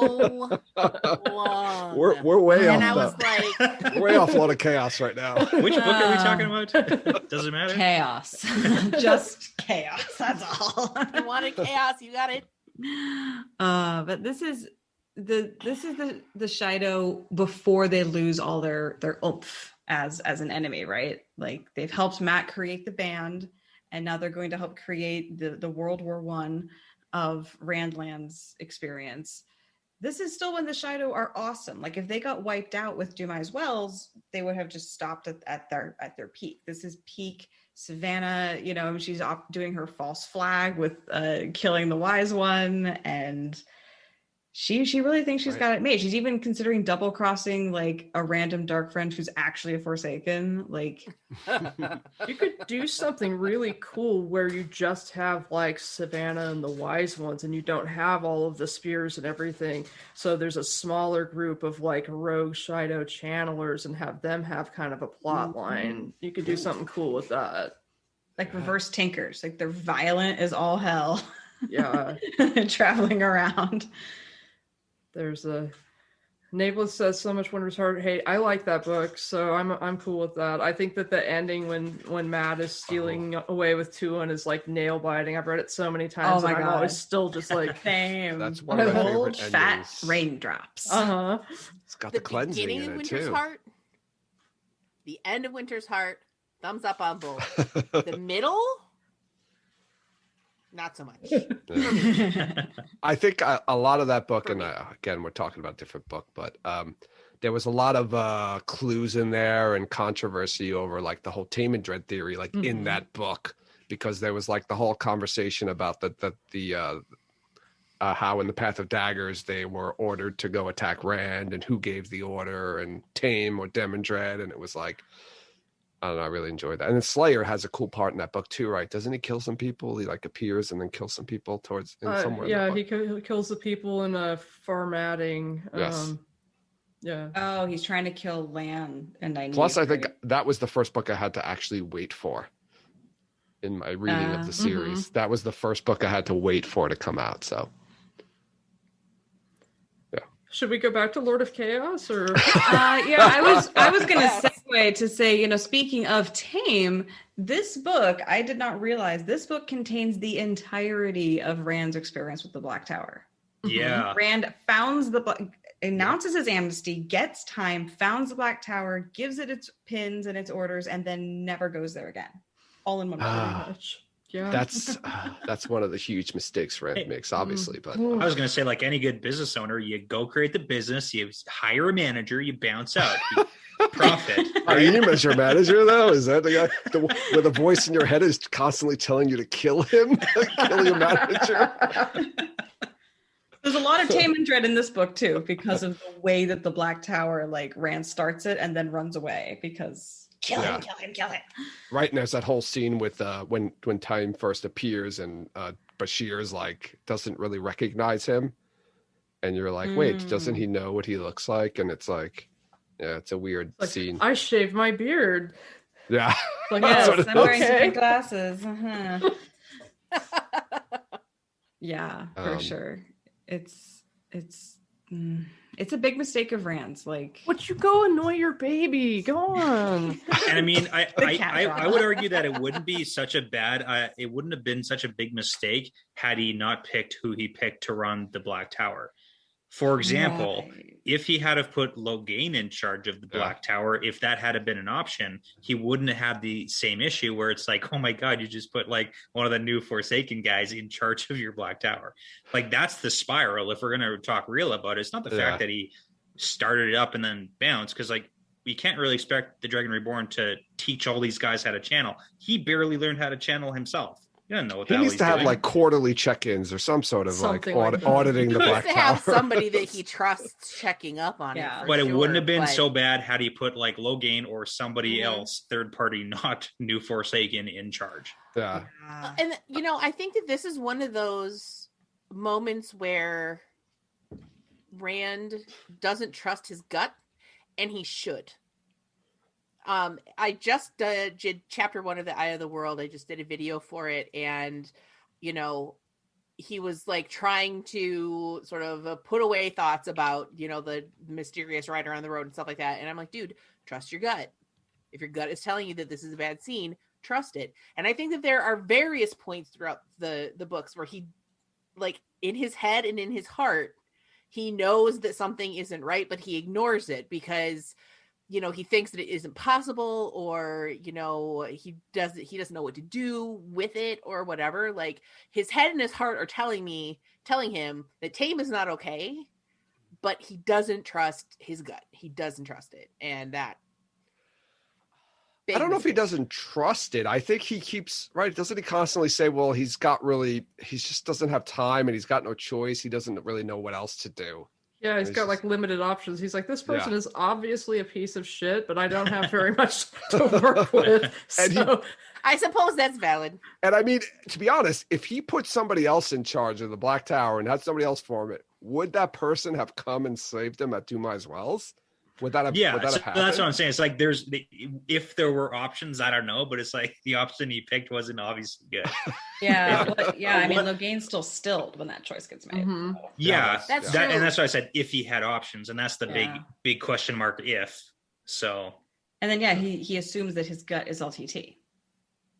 [SPEAKER 3] long.
[SPEAKER 5] We're way
[SPEAKER 3] and I
[SPEAKER 5] off.
[SPEAKER 3] was like,
[SPEAKER 5] We're way off a lot of chaos right now.
[SPEAKER 4] Which book are we talking about? Doesn't matter.
[SPEAKER 7] Chaos. Just chaos. That's all.
[SPEAKER 3] you wanted chaos, you got it.
[SPEAKER 7] But this is this is the Shido before they lose all their oomph as an enemy, right? Like they've helped Matt create the band, and now they're going to help create the World War One of Randland's experience. This is still when the Shido are awesome. Like if they got wiped out with Dumai's Wells, they would have just stopped at their peak. This is peak Savannah. You know, she's off doing her false flag with killing the wise one, and she really thinks she's got it made. She's even considering double crossing like a random dark friend who's actually a Forsaken. Like
[SPEAKER 6] you could do something really cool where you just have like Savannah and the wise ones, and you don't have all of the spears and everything. So there's a smaller group of like rogue Shido channelers, and have them have kind of a plot line. You could do something cool with that.
[SPEAKER 7] Like reverse Tinkers. Like they're violent as all hell.
[SPEAKER 6] Yeah.
[SPEAKER 7] Traveling around.
[SPEAKER 6] There's a Nameless says so much wonders heart. Hey, I like that book, so I'm cool with that. I think that the ending when Matt is stealing away with Tuon is like nail biting. I've read it so many times, and I'm always still just like
[SPEAKER 7] same.
[SPEAKER 5] That's one of my favorite
[SPEAKER 7] fat
[SPEAKER 5] endings.
[SPEAKER 7] raindrops.
[SPEAKER 5] It's got the cleansing
[SPEAKER 3] beginning
[SPEAKER 5] in
[SPEAKER 3] of
[SPEAKER 5] it
[SPEAKER 3] Winter's
[SPEAKER 5] too.
[SPEAKER 3] Heart, the end of Winter's Heart, thumbs up on both. The middle, not so much.
[SPEAKER 5] I think a lot of that book, and again, we're talking about a different book, but there was a lot of clues in there and controversy over like the whole Tame and Dread theory, like in that book, because there was like the whole conversation about the how in the Path of Daggers they were ordered to go attack Rand, and who gave the order, and Tame or Dem and Dread, and it was like, I don't know, I really enjoyed that. And then Slayer has a cool part in that book too, right? Doesn't he kill some people? He like appears and then kills some people towards somewhere.
[SPEAKER 6] Yeah, he kills the people in formatting.
[SPEAKER 5] Yes.
[SPEAKER 6] Yeah.
[SPEAKER 7] Oh, he's trying to kill Lan and Nynaeve.
[SPEAKER 5] Plus, I think that was the first book I had to actually wait for in my reading of the series. That was the first book I had to wait for to come out. So, yeah.
[SPEAKER 6] Should we go back to Lord of Chaos, or?
[SPEAKER 7] Yeah, I was going to segue to say, you know, speaking of Tame, this book, I did not realize this book contains the entirety of Rand's experience with the Black Tower.
[SPEAKER 4] Yeah.
[SPEAKER 7] Rand announces his amnesty, gets time, founds the Black Tower, gives it its pins and its orders, and then never goes there again. All in one book.
[SPEAKER 6] Yeah.
[SPEAKER 5] That's one of the huge mistakes Rand makes, obviously. But
[SPEAKER 4] I was going to say, like any good business owner, you go create the business, you hire a manager, you bounce out, you profit.
[SPEAKER 5] Are you your manager though? Is that the guy where the voice in your head is constantly telling you to kill him, kill your manager?
[SPEAKER 7] There's a lot of Tame and Dread in this book too, because of the way that the Black Tower, like Rand starts it and then runs away because kill him.
[SPEAKER 5] Right, and there's that whole scene with when Time first appears and Bashir's like doesn't really recognize him, and you're like, wait, doesn't he know what he looks like? And it's like, yeah, it's a weird scene.
[SPEAKER 6] I shaved my beard.
[SPEAKER 5] Yeah,
[SPEAKER 7] like, yes, I'm wearing different glasses. Yeah, for sure. It's a big mistake of Rand's. Like,
[SPEAKER 6] would you go annoy your baby? Go on.
[SPEAKER 4] And I mean, I would argue that it wouldn't be such a bad, it wouldn't have been such a big mistake had he not picked who he picked to run the Black Tower. For example, if he had have put Logain in charge of the Black Tower, if that had been an option, he wouldn't have had the same issue where it's like, oh my God, you just put like one of the new Forsaken guys in charge of your Black Tower. Like that's the spiral. If we're going to talk real about it, it's not the fact that he started it up and then bounced, because like we can't really expect the Dragon Reborn to teach all these guys how to channel. He barely learned how to channel himself. He doesn't know what the hell
[SPEAKER 5] needs to have
[SPEAKER 4] doing.
[SPEAKER 5] like quarterly check-ins or some sort of
[SPEAKER 6] Something
[SPEAKER 5] like
[SPEAKER 6] like
[SPEAKER 5] auditing the Black
[SPEAKER 3] to
[SPEAKER 5] Tower.
[SPEAKER 3] have somebody that he trusts checking up on it.
[SPEAKER 4] But it wouldn't have been
[SPEAKER 3] but...
[SPEAKER 4] so bad had he put like Logain or somebody else, third party, not new Forsaken, in charge.
[SPEAKER 5] Yeah.
[SPEAKER 3] And you know, I think that this is one of those moments where Rand doesn't trust his gut, and he should. I just did chapter 1 of the Eye of the World. I just did a video for it, and you know, he was like trying to sort of put away thoughts about, you know, the mysterious rider on the road and stuff like that. And I'm like, dude, trust your gut. If your gut is telling you that this is a bad scene, trust it. And I think that there are various points throughout the books where he, like, in his head and in his heart, he knows that something isn't right, but he ignores it because, you know, he thinks that it isn't possible, or, you know, he doesn't know what to do with it or whatever. Like, his head and his heart are telling him that Tame is not okay, but he doesn't trust his gut. He doesn't trust it. And that,
[SPEAKER 5] I don't know if he doesn't trust it. I think he keeps, right? Doesn't he constantly say, well, he just doesn't have time and he's got no choice. He doesn't really know what else to do.
[SPEAKER 6] Yeah, he's got like limited options. He's like, this person is obviously a piece of shit, but I don't have very much to work with. So
[SPEAKER 3] I suppose that's valid.
[SPEAKER 5] And I mean, to be honest, if he put somebody else in charge of the Black Tower and had somebody else form it, would that person have come and saved him at Dumai's Wells? Would that have, would that have happened?
[SPEAKER 4] That's what I'm saying. It's like if there were options, I don't know, but it's like the option he picked wasn't obviously good.
[SPEAKER 7] I mean, Loghain's still stilled when that choice gets made.
[SPEAKER 6] Mm-hmm.
[SPEAKER 4] Yeah,
[SPEAKER 3] that's true.
[SPEAKER 4] And that's why I said if he had options, and that's the big question mark. If so,
[SPEAKER 7] and then he assumes that his gut is LTT.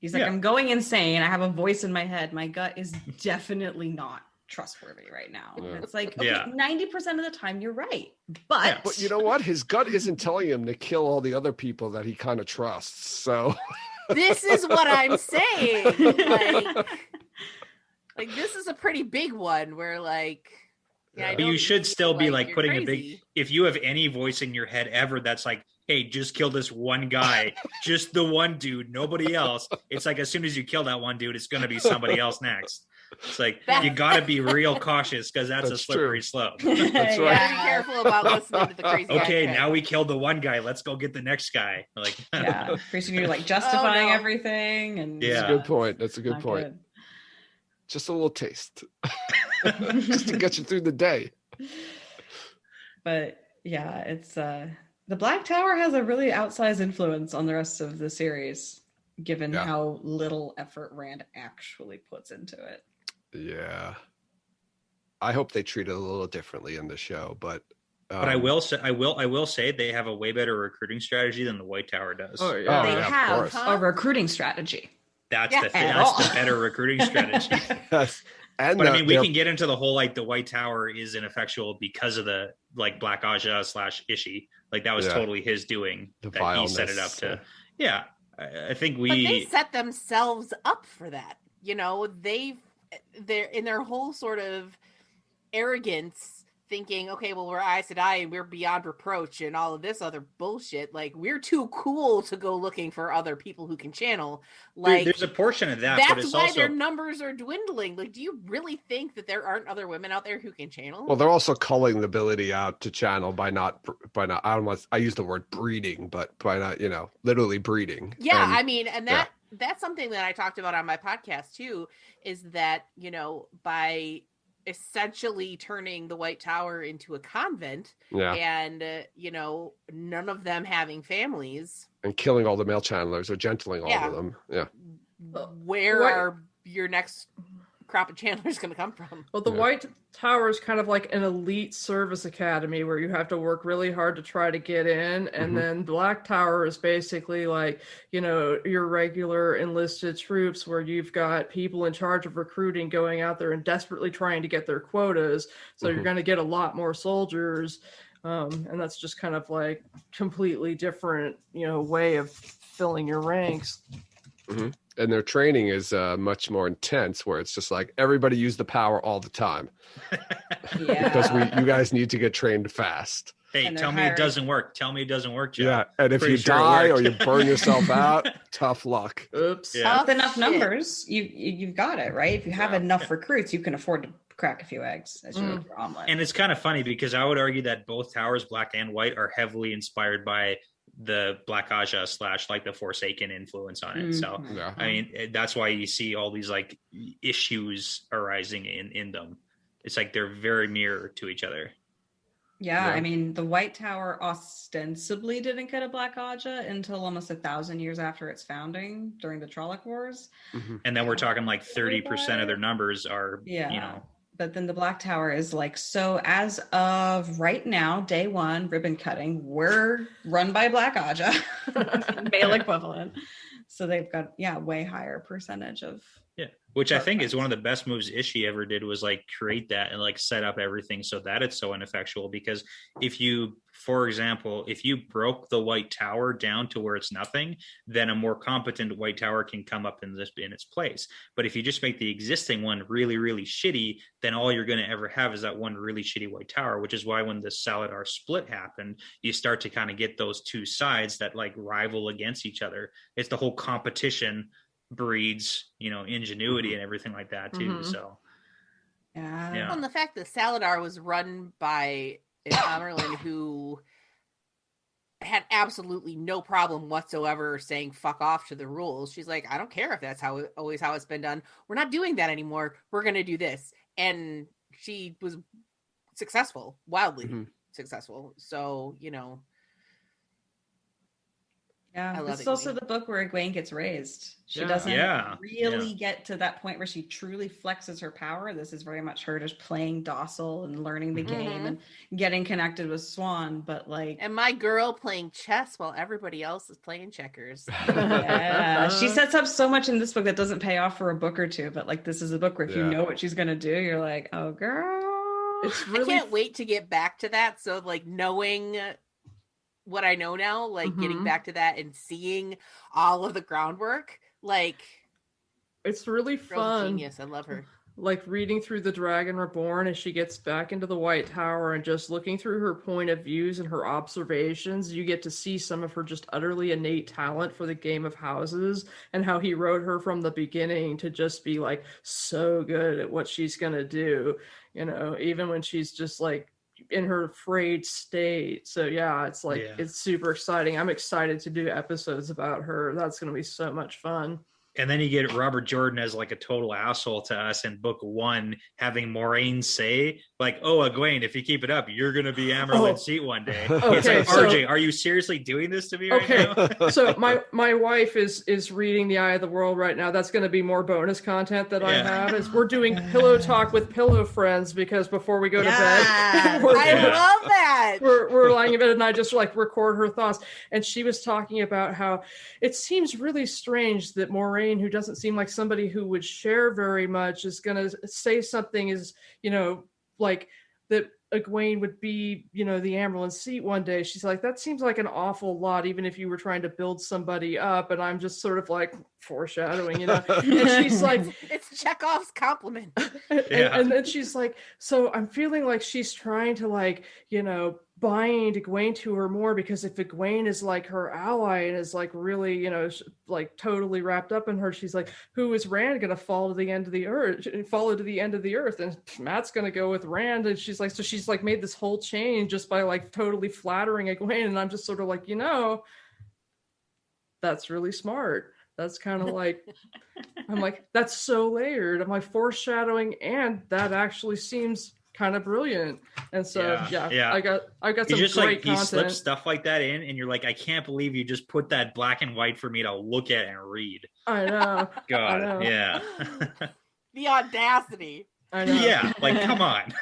[SPEAKER 7] He's like, I'm going insane. I have a voice in my head. My gut is definitely not trustworthy right now. And it's like, okay, 90% of the time you're right. But
[SPEAKER 5] you know what? His gut isn't telling him to kill all the other people that he kind of trusts. So
[SPEAKER 3] this is what I'm saying. Like this is a pretty big one where like,
[SPEAKER 4] but you should still be like putting crazy. A big, if you have any voice in your head ever that's like, hey, just kill this one guy, just the one dude, nobody else. It's like, as soon as you kill that one dude, it's going to be somebody else next. It's like, you got to be real cautious because that's a slippery slope.
[SPEAKER 5] That's right.
[SPEAKER 3] Yeah, be careful about listening to the crazy
[SPEAKER 4] okay,
[SPEAKER 3] guy.
[SPEAKER 4] now we killed the one guy. Let's go get the next guy. Like,
[SPEAKER 7] pretty soon you're like justifying everything. And
[SPEAKER 5] that's a good point. That's a good point. Good. Just a little taste. Just to get you through the day.
[SPEAKER 7] But yeah, it's the Black Tower has a really outsized influence on the rest of the series, given how little effort Rand actually puts into it.
[SPEAKER 5] Yeah, I hope they treat it a little differently in the show, but
[SPEAKER 4] I will say they have a way better recruiting strategy than the White Tower does.
[SPEAKER 7] Oh yeah, they have a recruiting strategy.
[SPEAKER 4] That's the better recruiting strategy.
[SPEAKER 5] Yes.
[SPEAKER 4] But I mean, we can get into the whole like the White Tower is ineffectual because of the like Black Aja / Ishi. Like that was totally his doing. He set it up to. Yeah, I think
[SPEAKER 3] But they set themselves up for that. You know, they're in their whole sort of arrogance, thinking, okay, well, we're Aes Sedai and we're beyond reproach and all of this other bullshit. Like, we're too cool to go looking for other people who can channel. Like,
[SPEAKER 4] there's a portion of that.
[SPEAKER 3] That's
[SPEAKER 4] but it's
[SPEAKER 3] why
[SPEAKER 4] also...
[SPEAKER 3] their numbers are dwindling. Like, do you really think that there aren't other women out there who can channel?
[SPEAKER 5] Well, they're also culling the ability out to channel by not. I use the word breeding, but by not, literally breeding.
[SPEAKER 3] Yeah, I mean, and that's something that I talked about on my podcast too. Is that by essentially turning the White Tower into a convent and none of them having families
[SPEAKER 5] and killing all the male channelers or gentling all of them.
[SPEAKER 3] Where are your next crop of channelers going to come from?
[SPEAKER 6] Well, the White Tower is kind of like an elite service academy where you have to work really hard to try to get in, and then Black Tower is basically like your regular enlisted troops where you've got people in charge of recruiting going out there and desperately trying to get their quotas, so you're going to get a lot more soldiers, and that's just kind of like completely different way of filling your ranks.
[SPEAKER 5] And their training is much more intense, where it's just like everybody use the power all the time. Because you guys need to get trained fast.
[SPEAKER 4] Hey, tell me it doesn't work. Tell me it doesn't work, Joe.
[SPEAKER 5] Yeah, and if you die or you burn yourself out, tough luck.
[SPEAKER 6] Oops.
[SPEAKER 7] Yeah. With enough numbers, you've got it, right? If you have enough recruits, you can afford to crack a few eggs as you make your omelet.
[SPEAKER 4] And it's kind of funny because I would argue that both towers, Black and White, are heavily inspired by the Black Aja / like the Forsaken influence on it. So I mean, that's why you see all these like issues arising in them. It's like they're very mirror to each other.
[SPEAKER 7] Yeah, I mean, the White Tower ostensibly didn't get a Black Aja until almost 1,000 years after its founding during the Trolloc Wars.
[SPEAKER 4] And then we're talking like 30% of their numbers are,
[SPEAKER 7] But then the Black Tower is like, so as of right now, day one, ribbon cutting, we're run by Black Aja, male equivalent. So they've got, way higher percentage of
[SPEAKER 4] Which I think is one of the best moves Ishii ever did, was like create that and like set up everything so that it's so ineffectual. Because if you, for example, if you broke the white tower down to where it's nothing, then a more competent white tower can come up in its place. But if you just make the existing one really, really shitty, then all you're going to ever have is that one really shitty white tower, which is why when the Saladar split happened, you start to kind of get those two sides that like rival against each other. It's the whole competition breeds, ingenuity and everything like that too. So
[SPEAKER 7] Yeah.
[SPEAKER 3] And the fact that Saladar was run by an Amerlin who had absolutely no problem whatsoever saying fuck off to the rules. She's like, I don't care if that's always how it's been done. We're not doing that anymore. We're going to do this. And she was successful, wildly successful. So,
[SPEAKER 7] Yeah,
[SPEAKER 3] this
[SPEAKER 7] is also the book where Egwene gets raised. She doesn't really get to that point where she truly flexes her power. This is very much her just playing docile and learning the game and getting connected with Swan. But like,
[SPEAKER 3] and my girl playing chess while everybody else is playing checkers.
[SPEAKER 7] She sets up so much in this book that doesn't pay off for a book or two. But like, this is a book where if you know what she's gonna do, you're like, oh girl,
[SPEAKER 6] It's really.
[SPEAKER 3] I can't wait to get back to that. So like knowing what I know now, like getting back to that and seeing all of the groundwork, like
[SPEAKER 6] it's really fun.
[SPEAKER 3] Genius. I love her.
[SPEAKER 6] Like reading through The Dragon Reborn as she gets back into the White Tower and just looking through her point of views and her observations, you get to see some of her just utterly innate talent for the game of houses and how he wrote her from the beginning to just be like so good at what she's gonna do, even when she's just like in her afraid state. So yeah, it's like it's super exciting. I'm excited to do episodes about her. That's going to be so much fun.
[SPEAKER 4] And then you get Robert Jordan as like a total asshole to us in book 1, having Moraine say like, "Oh, Egwene, if you keep it up, you're going to be Amerlin's seat one day." It's like, RJ, are you seriously doing this to me right now?
[SPEAKER 6] So my wife is reading The Eye of the World right now. That's going to be more bonus content that I have. Is we're doing pillow talk with pillow friends because before we go to bed,
[SPEAKER 3] I love that.
[SPEAKER 6] We're lying in bed and I just like record her thoughts. And she was talking about how it seems really strange that Moraine, who doesn't seem like somebody who would share very much, is going to say something is, like that Egwene would be, the Amerlin seat one day. She's like, that seems like an awful lot, even if you were trying to build somebody up. And I'm just sort of like foreshadowing, And she's like,
[SPEAKER 3] it's Chekhov's compliment.
[SPEAKER 6] And then she's like, so I'm feeling like she's trying to like, bind Egwene to her more, because if Egwene is like her ally and is like really, like totally wrapped up in her, she's like, who is Rand going to fall to the end of the earth, and Matt's going to go with Rand. And she's like, so she's like made this whole change just by like totally flattering Egwene. And I'm just sort of like, that's really smart. That's kind of like, I'm like, that's so layered. I'm like foreshadowing, and that actually seems kind of brilliant. And so I got some
[SPEAKER 4] just
[SPEAKER 6] great
[SPEAKER 4] you
[SPEAKER 6] content.
[SPEAKER 4] slip stuff like that in and you're like, I can't believe you just put that black and white for me to look at and read.
[SPEAKER 6] I know.
[SPEAKER 4] God,
[SPEAKER 6] I know.
[SPEAKER 4] yeah.
[SPEAKER 3] The audacity.
[SPEAKER 6] I know.
[SPEAKER 4] Yeah, like come on.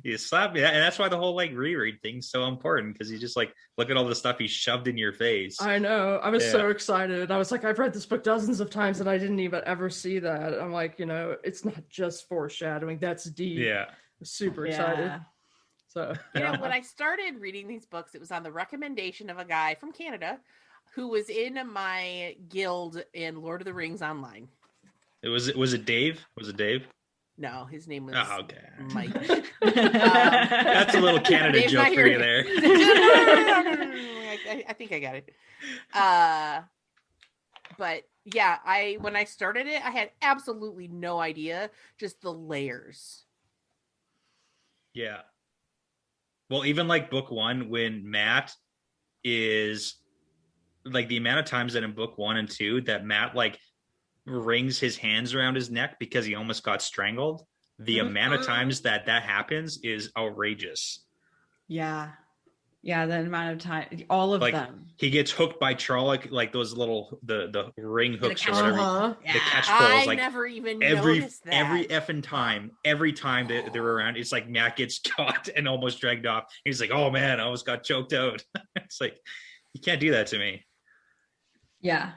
[SPEAKER 4] You slap me, and that's why the whole like reread thing's so important, because you just like look at all the stuff he shoved in your face.
[SPEAKER 6] I know. I was so excited. I was like, I've read this book dozens of times and I didn't even ever see that. I'm like, it's not just foreshadowing. That's deep.
[SPEAKER 4] Yeah.
[SPEAKER 6] Super excited. So
[SPEAKER 3] when I started reading these books, it was on the recommendation of a guy from Canada who was in my guild in Lord of the Rings Online.
[SPEAKER 4] Was it Dave? Was it Dave?
[SPEAKER 3] No, his name was Mike.
[SPEAKER 4] That's a little Canada
[SPEAKER 3] Dave's
[SPEAKER 4] joke for you there.
[SPEAKER 3] No. I think I got it. But yeah, when I started it, I had absolutely no idea, just the layers.
[SPEAKER 4] Yeah. Well, even like book 1, when Matt is like, the amount of times that in book 1 and 2 that Matt like wrings his hands around his neck because he almost got strangled, the amount of times that happens is outrageous.
[SPEAKER 7] Yeah, the amount of time, all of
[SPEAKER 4] like,
[SPEAKER 7] them.
[SPEAKER 4] He gets hooked by Trolloc, like those little the ring hooks or whatever.
[SPEAKER 6] Yeah.
[SPEAKER 4] The catch balls. Like,
[SPEAKER 3] never even
[SPEAKER 4] every
[SPEAKER 3] noticed that.
[SPEAKER 4] every time that they're around, it's like Matt gets caught and almost dragged off. He's like, oh man, I almost got choked out. It's like, you can't do that to me.
[SPEAKER 7] Yeah.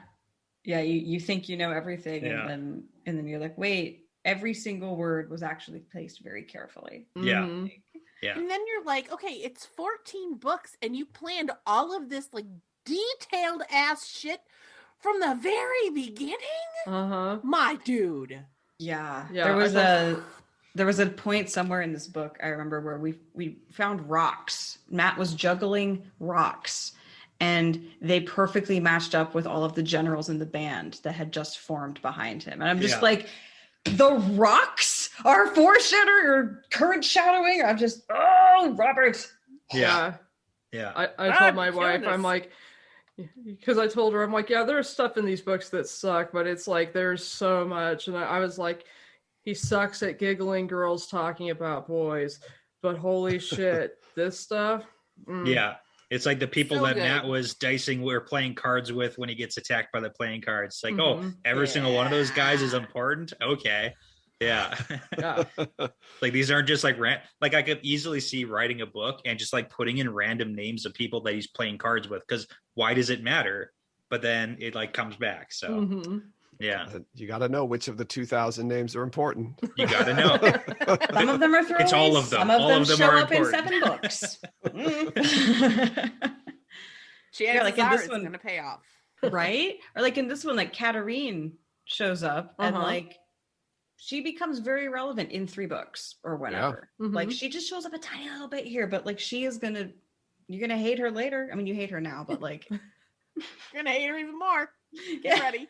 [SPEAKER 7] Yeah, you think you know everything,
[SPEAKER 4] Yeah.
[SPEAKER 7] and then you're like, wait, every single word was actually placed very carefully.
[SPEAKER 4] Yeah.
[SPEAKER 6] Mhm.
[SPEAKER 4] Yeah.
[SPEAKER 3] And then you're like, okay, it's 14 books and you planned all of this like detailed ass shit from the very beginning?
[SPEAKER 6] Uh-huh.
[SPEAKER 3] My dude.
[SPEAKER 7] Yeah,
[SPEAKER 6] Yeah,
[SPEAKER 7] there was a point somewhere in this book I remember where we found rocks. Matt was juggling rocks, and they perfectly matched up with all of the generals in the band that had just formed behind him. And I'm just
[SPEAKER 4] Yeah.
[SPEAKER 7] like, the rocks are foreshadowing or current shadowing. I'm just, oh, Robert.
[SPEAKER 4] Yeah. Yeah.
[SPEAKER 6] I
[SPEAKER 3] God,
[SPEAKER 6] told my
[SPEAKER 3] you're killing
[SPEAKER 6] wife, I'm
[SPEAKER 3] us.
[SPEAKER 6] like, because I told her, I'm like, yeah, there's stuff in these books that suck, but it's like there's so much. And I was like, he sucks at giggling girls talking about boys, but holy shit, this stuff.
[SPEAKER 4] Yeah. It's like the people
[SPEAKER 3] So
[SPEAKER 4] that
[SPEAKER 3] good.
[SPEAKER 4] Matt was dicing or playing cards with when he gets attacked by the playing cards. It's like, oh,
[SPEAKER 6] Mhm.
[SPEAKER 4] every single one of those guys is
[SPEAKER 7] Yeah.
[SPEAKER 4] important. Okay. Yeah.
[SPEAKER 6] Yeah.
[SPEAKER 4] Like these aren't just like like I could easily see writing a book and just like putting in random names of people that he's playing cards with, because why does it matter? But then it like comes back. So
[SPEAKER 6] Mhm.
[SPEAKER 4] yeah,
[SPEAKER 5] You got to know which of the 2,000 names are important.
[SPEAKER 4] you got to know.
[SPEAKER 7] Some of them are throwaways.
[SPEAKER 4] It's all of them.
[SPEAKER 7] Some of
[SPEAKER 4] All
[SPEAKER 7] them
[SPEAKER 4] of them
[SPEAKER 7] show
[SPEAKER 4] are
[SPEAKER 7] up
[SPEAKER 4] important.
[SPEAKER 7] in 7 books. Mm.
[SPEAKER 3] Chances
[SPEAKER 7] like in
[SPEAKER 3] are
[SPEAKER 7] this
[SPEAKER 3] it's
[SPEAKER 7] one-
[SPEAKER 3] going to pay off.
[SPEAKER 7] Right? Or like in this one, like Katarine shows up and
[SPEAKER 6] Uh-huh.
[SPEAKER 7] like she becomes very relevant in 3 books or whatever.
[SPEAKER 6] Mhm.
[SPEAKER 7] Like she just shows up a tiny little bit here, but like you're gonna hate her later. I mean, you hate her now, but like
[SPEAKER 3] You're going to hate her even more. Get
[SPEAKER 7] yeah,
[SPEAKER 3] ready.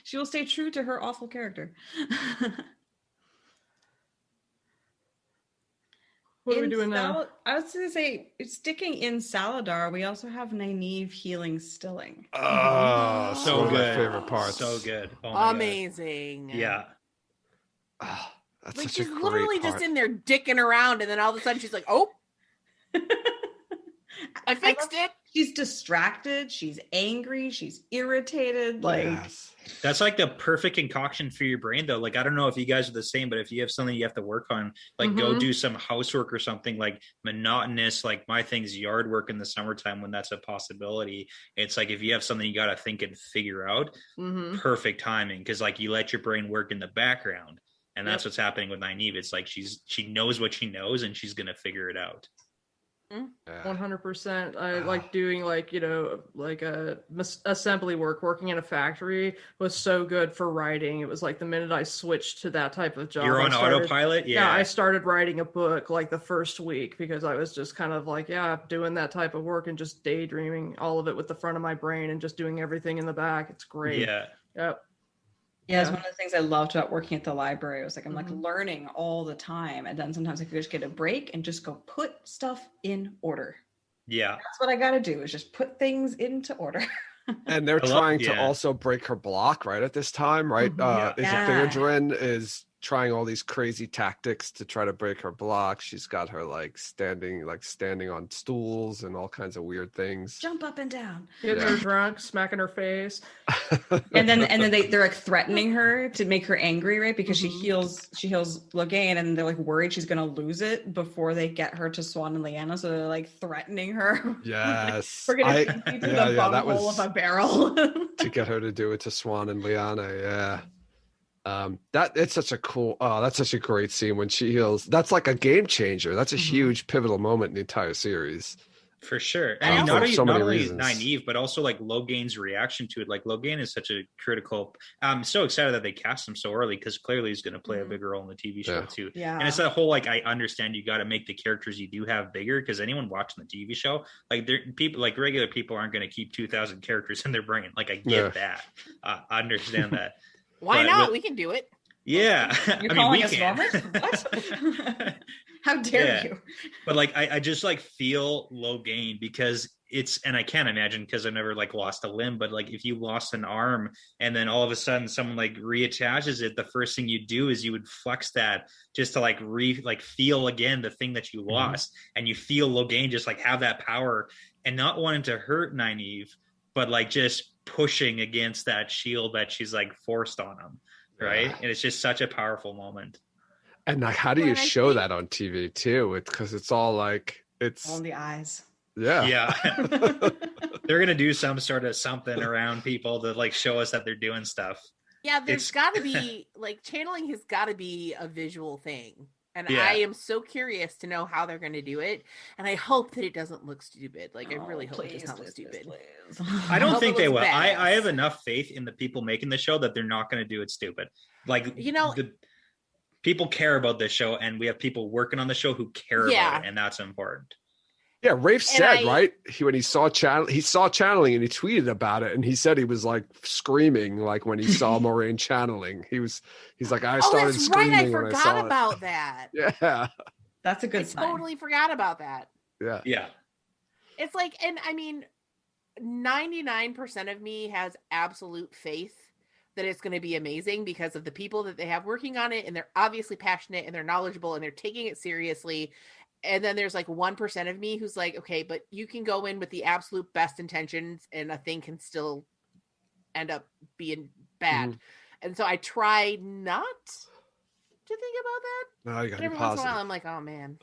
[SPEAKER 7] she will stay true to her awful character.
[SPEAKER 6] What are we doing now?
[SPEAKER 7] I was gonna say, sticking in Saladar, we also have Nynaeve healing Stilling.
[SPEAKER 5] Oh,
[SPEAKER 4] So
[SPEAKER 5] so one of my
[SPEAKER 4] good.
[SPEAKER 5] favorite parts.
[SPEAKER 4] So good. Oh my God.
[SPEAKER 3] Amazing.
[SPEAKER 4] Yeah.
[SPEAKER 5] Oh, that's
[SPEAKER 3] Like
[SPEAKER 5] such a
[SPEAKER 3] she's
[SPEAKER 5] great
[SPEAKER 3] literally
[SPEAKER 5] part.
[SPEAKER 3] just in there dicking around, and then all of a sudden she's like, "Oh, I fixed it."
[SPEAKER 7] She's distracted, she's angry, she's irritated, like
[SPEAKER 5] Yes.
[SPEAKER 4] That's like the perfect concoction for your brain, though. Like, I don't know if you guys are the same, but if you have something you have to work on, like go
[SPEAKER 6] Mhm.
[SPEAKER 4] do some housework or something like monotonous, like my thing's yard work in the summertime when that's a possibility. It's like if you have something you got to think and figure out,
[SPEAKER 6] Mhm.
[SPEAKER 4] perfect timing, because like you let your brain work in the background. And that's
[SPEAKER 6] Yep.
[SPEAKER 4] what's happening with Nynaeve. It's like she knows what she knows and she's going to figure it out.
[SPEAKER 5] Yeah.
[SPEAKER 6] 100%. I like doing like, like assembly work, working in a factory was so good for writing. It was like the minute I switched to that type of job.
[SPEAKER 4] You're
[SPEAKER 6] I
[SPEAKER 4] on
[SPEAKER 6] started-
[SPEAKER 4] autopilot?
[SPEAKER 6] Yeah, I
[SPEAKER 4] Yeah.
[SPEAKER 6] started writing a book like the first week because I was just kind of like, doing that type of work and just daydreaming all of it with the front of my brain and just doing everything in the back. It's great.
[SPEAKER 4] Yeah.
[SPEAKER 6] Yep.
[SPEAKER 7] yeah, it's
[SPEAKER 6] Yeah.
[SPEAKER 7] one of the things I loved about working at the library. It was like I'm like
[SPEAKER 6] Mhm.
[SPEAKER 7] learning all the time. And then sometimes I could just get a break and just go put stuff in order.
[SPEAKER 4] Yeah.
[SPEAKER 7] That's what I gotta do, is just put things into order.
[SPEAKER 5] And they're
[SPEAKER 4] I love-
[SPEAKER 5] trying to
[SPEAKER 4] yeah.
[SPEAKER 5] also break her block right at this time, right?
[SPEAKER 6] Mhm.
[SPEAKER 5] Is
[SPEAKER 7] Yeah.
[SPEAKER 5] Deirdre is trying all these crazy tactics to try to break her block. She's got her standing on stools and all kinds of weird things.
[SPEAKER 7] Jump up and down.
[SPEAKER 6] Getting
[SPEAKER 5] Yeah.
[SPEAKER 6] her drunk, smacking her face.
[SPEAKER 7] And then they're like threatening her to make her angry, right? Because she heals Logain, and they're like worried she's gonna lose it before they get her to Swan and Lyanna. So they're like threatening her.
[SPEAKER 5] Yes.
[SPEAKER 7] We're gonna take you to the
[SPEAKER 5] that
[SPEAKER 7] bunghole
[SPEAKER 5] was
[SPEAKER 7] of a barrel.
[SPEAKER 5] to get her to do it to Swan and Lyanna. Yeah. That's such a great scene when she heals. That's like a game changer. That's a huge pivotal moment in the entire series.
[SPEAKER 4] For sure.
[SPEAKER 3] I
[SPEAKER 4] I mean,
[SPEAKER 3] also-
[SPEAKER 4] not,
[SPEAKER 5] for so
[SPEAKER 4] not
[SPEAKER 5] many
[SPEAKER 4] only
[SPEAKER 5] reasons.
[SPEAKER 4] Nynaeve, but also like Logain's reaction to it. Like Logain is such a critical. I'm so excited that they cast him so early, because clearly he's going to play a bigger role in the TV show
[SPEAKER 5] Yeah.
[SPEAKER 4] too.
[SPEAKER 7] Yeah.
[SPEAKER 4] And it's that whole like, I understand you got to make the characters you do have bigger, because anyone watching the TV show, like people, like regular people aren't going to keep 2,000 characters in their brain. Like I get that. I understand that.
[SPEAKER 3] Why
[SPEAKER 4] But
[SPEAKER 3] not?
[SPEAKER 4] with-
[SPEAKER 3] We can do it.
[SPEAKER 4] Yeah.
[SPEAKER 7] You're
[SPEAKER 4] I mean,
[SPEAKER 7] calling
[SPEAKER 4] we
[SPEAKER 7] us
[SPEAKER 4] can.
[SPEAKER 7] Robert? What? How dare
[SPEAKER 4] Yeah.
[SPEAKER 7] you?
[SPEAKER 4] But like I just like feel Logain, because it's, and I can't imagine because I've never like lost a limb, but like if you lost an arm and then all of a sudden someone like reattaches it, the first thing you do is you would flex that just to like feel again the thing that you lost. And you feel Logain just like have that power and not wanting to hurt Nynaeve, but like just pushing against that shield that she's like forced on him. Right. And it's just such a powerful moment.
[SPEAKER 5] And like, how do you
[SPEAKER 3] Well, I
[SPEAKER 5] show
[SPEAKER 3] think-
[SPEAKER 5] that on TV too? It's because it's all like
[SPEAKER 7] All in the eyes.
[SPEAKER 5] yeah.
[SPEAKER 4] Yeah. They're gonna do some sort of something around people to like show us that they're doing stuff.
[SPEAKER 3] Yeah, there's
[SPEAKER 4] It's-
[SPEAKER 3] got to be like channeling has got to be a visual thing. And
[SPEAKER 4] Yeah.
[SPEAKER 3] I am so curious to know how they're going to do it. And I hope that it doesn't look stupid. Like, I really hope it does not look stupid.
[SPEAKER 4] I don't
[SPEAKER 3] hope
[SPEAKER 4] think
[SPEAKER 3] it
[SPEAKER 4] they
[SPEAKER 3] looks
[SPEAKER 4] will. I
[SPEAKER 3] badass.
[SPEAKER 4] have enough faith in the people making the show that they're not going to do it stupid. Like,
[SPEAKER 3] You know-
[SPEAKER 4] the people care about this show, and we have people working on the show who care
[SPEAKER 3] Yeah.
[SPEAKER 4] about it, and that's important.
[SPEAKER 5] Yeah, Rafe said,
[SPEAKER 3] I-
[SPEAKER 5] right? When he saw channeling and he tweeted about it, and he said he was like screaming like when he saw Moraine channeling. He's like, I
[SPEAKER 3] Oh,
[SPEAKER 5] started
[SPEAKER 3] that's right.
[SPEAKER 5] screaming
[SPEAKER 3] I
[SPEAKER 5] when I saw
[SPEAKER 3] forgot
[SPEAKER 5] it.
[SPEAKER 3] about that.
[SPEAKER 5] Yeah.
[SPEAKER 7] That's a
[SPEAKER 3] I
[SPEAKER 7] good sign.
[SPEAKER 3] totally forgot about that.
[SPEAKER 5] Yeah.
[SPEAKER 4] Yeah.
[SPEAKER 3] It's like, and I mean, 99% of me has absolute faith that it's going to be amazing because of the people that they have working on it, and they're obviously passionate and they're knowledgeable and they're taking it seriously. And then there's like 1% of me who's like, okay, but you can go in with the absolute best intentions and a thing can still end up being bad.
[SPEAKER 5] Mhm.
[SPEAKER 3] And so I try not to think about that.
[SPEAKER 5] No, you
[SPEAKER 3] But
[SPEAKER 5] gotta
[SPEAKER 3] every
[SPEAKER 5] be
[SPEAKER 3] once in a while,
[SPEAKER 5] positive.
[SPEAKER 3] I'm like, oh man.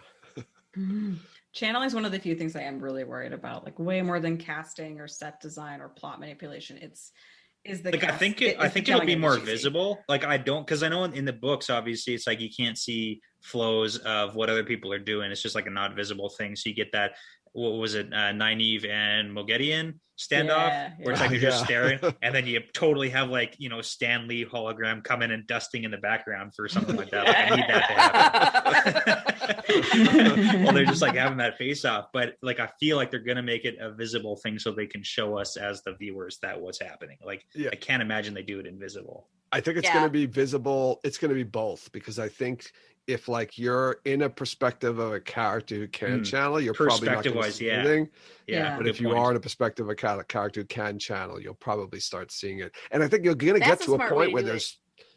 [SPEAKER 7] Channeling is one of the few things I am really worried about, like way more than casting or set design or plot manipulation. Is the
[SPEAKER 4] Like, I
[SPEAKER 7] cast-
[SPEAKER 4] think
[SPEAKER 7] is the
[SPEAKER 4] it'll be
[SPEAKER 7] channeling
[SPEAKER 4] more
[SPEAKER 7] issue.
[SPEAKER 4] visible. Like, I don't, because I know in the books, obviously, it's like you can't see flows of what other people are doing. It's just like a not visible thing. So you get that, what was it, Nynaeve and Mogedian standoff,
[SPEAKER 7] Yeah,
[SPEAKER 4] where it's like they're just
[SPEAKER 5] Yeah.
[SPEAKER 4] staring, and then you totally have like, you know, Stan Lee hologram coming and dusting in the background for something like that. Like, I need that to happen. Well, they're just like having that face off, but like I feel like they're gonna make it a visible thing so they can show us as the viewers that what's happening. Like,
[SPEAKER 5] Yeah.
[SPEAKER 4] I can't imagine they do it invisible.
[SPEAKER 5] I think it's
[SPEAKER 3] Yeah.
[SPEAKER 5] going to be visible. It's going to be both, because I think if like you're in a perspective of a character who can channel, you're probably not going to
[SPEAKER 4] Perspective-wise,
[SPEAKER 5] see
[SPEAKER 4] yeah.
[SPEAKER 5] anything.
[SPEAKER 7] Yeah.
[SPEAKER 5] But
[SPEAKER 4] good
[SPEAKER 5] if you
[SPEAKER 4] point.
[SPEAKER 5] are in a perspective of a character who can channel, you'll probably start seeing it. And I think you're going to
[SPEAKER 3] That's
[SPEAKER 5] get
[SPEAKER 3] a
[SPEAKER 5] to a
[SPEAKER 3] smart way
[SPEAKER 5] point
[SPEAKER 3] to
[SPEAKER 5] where
[SPEAKER 3] do it.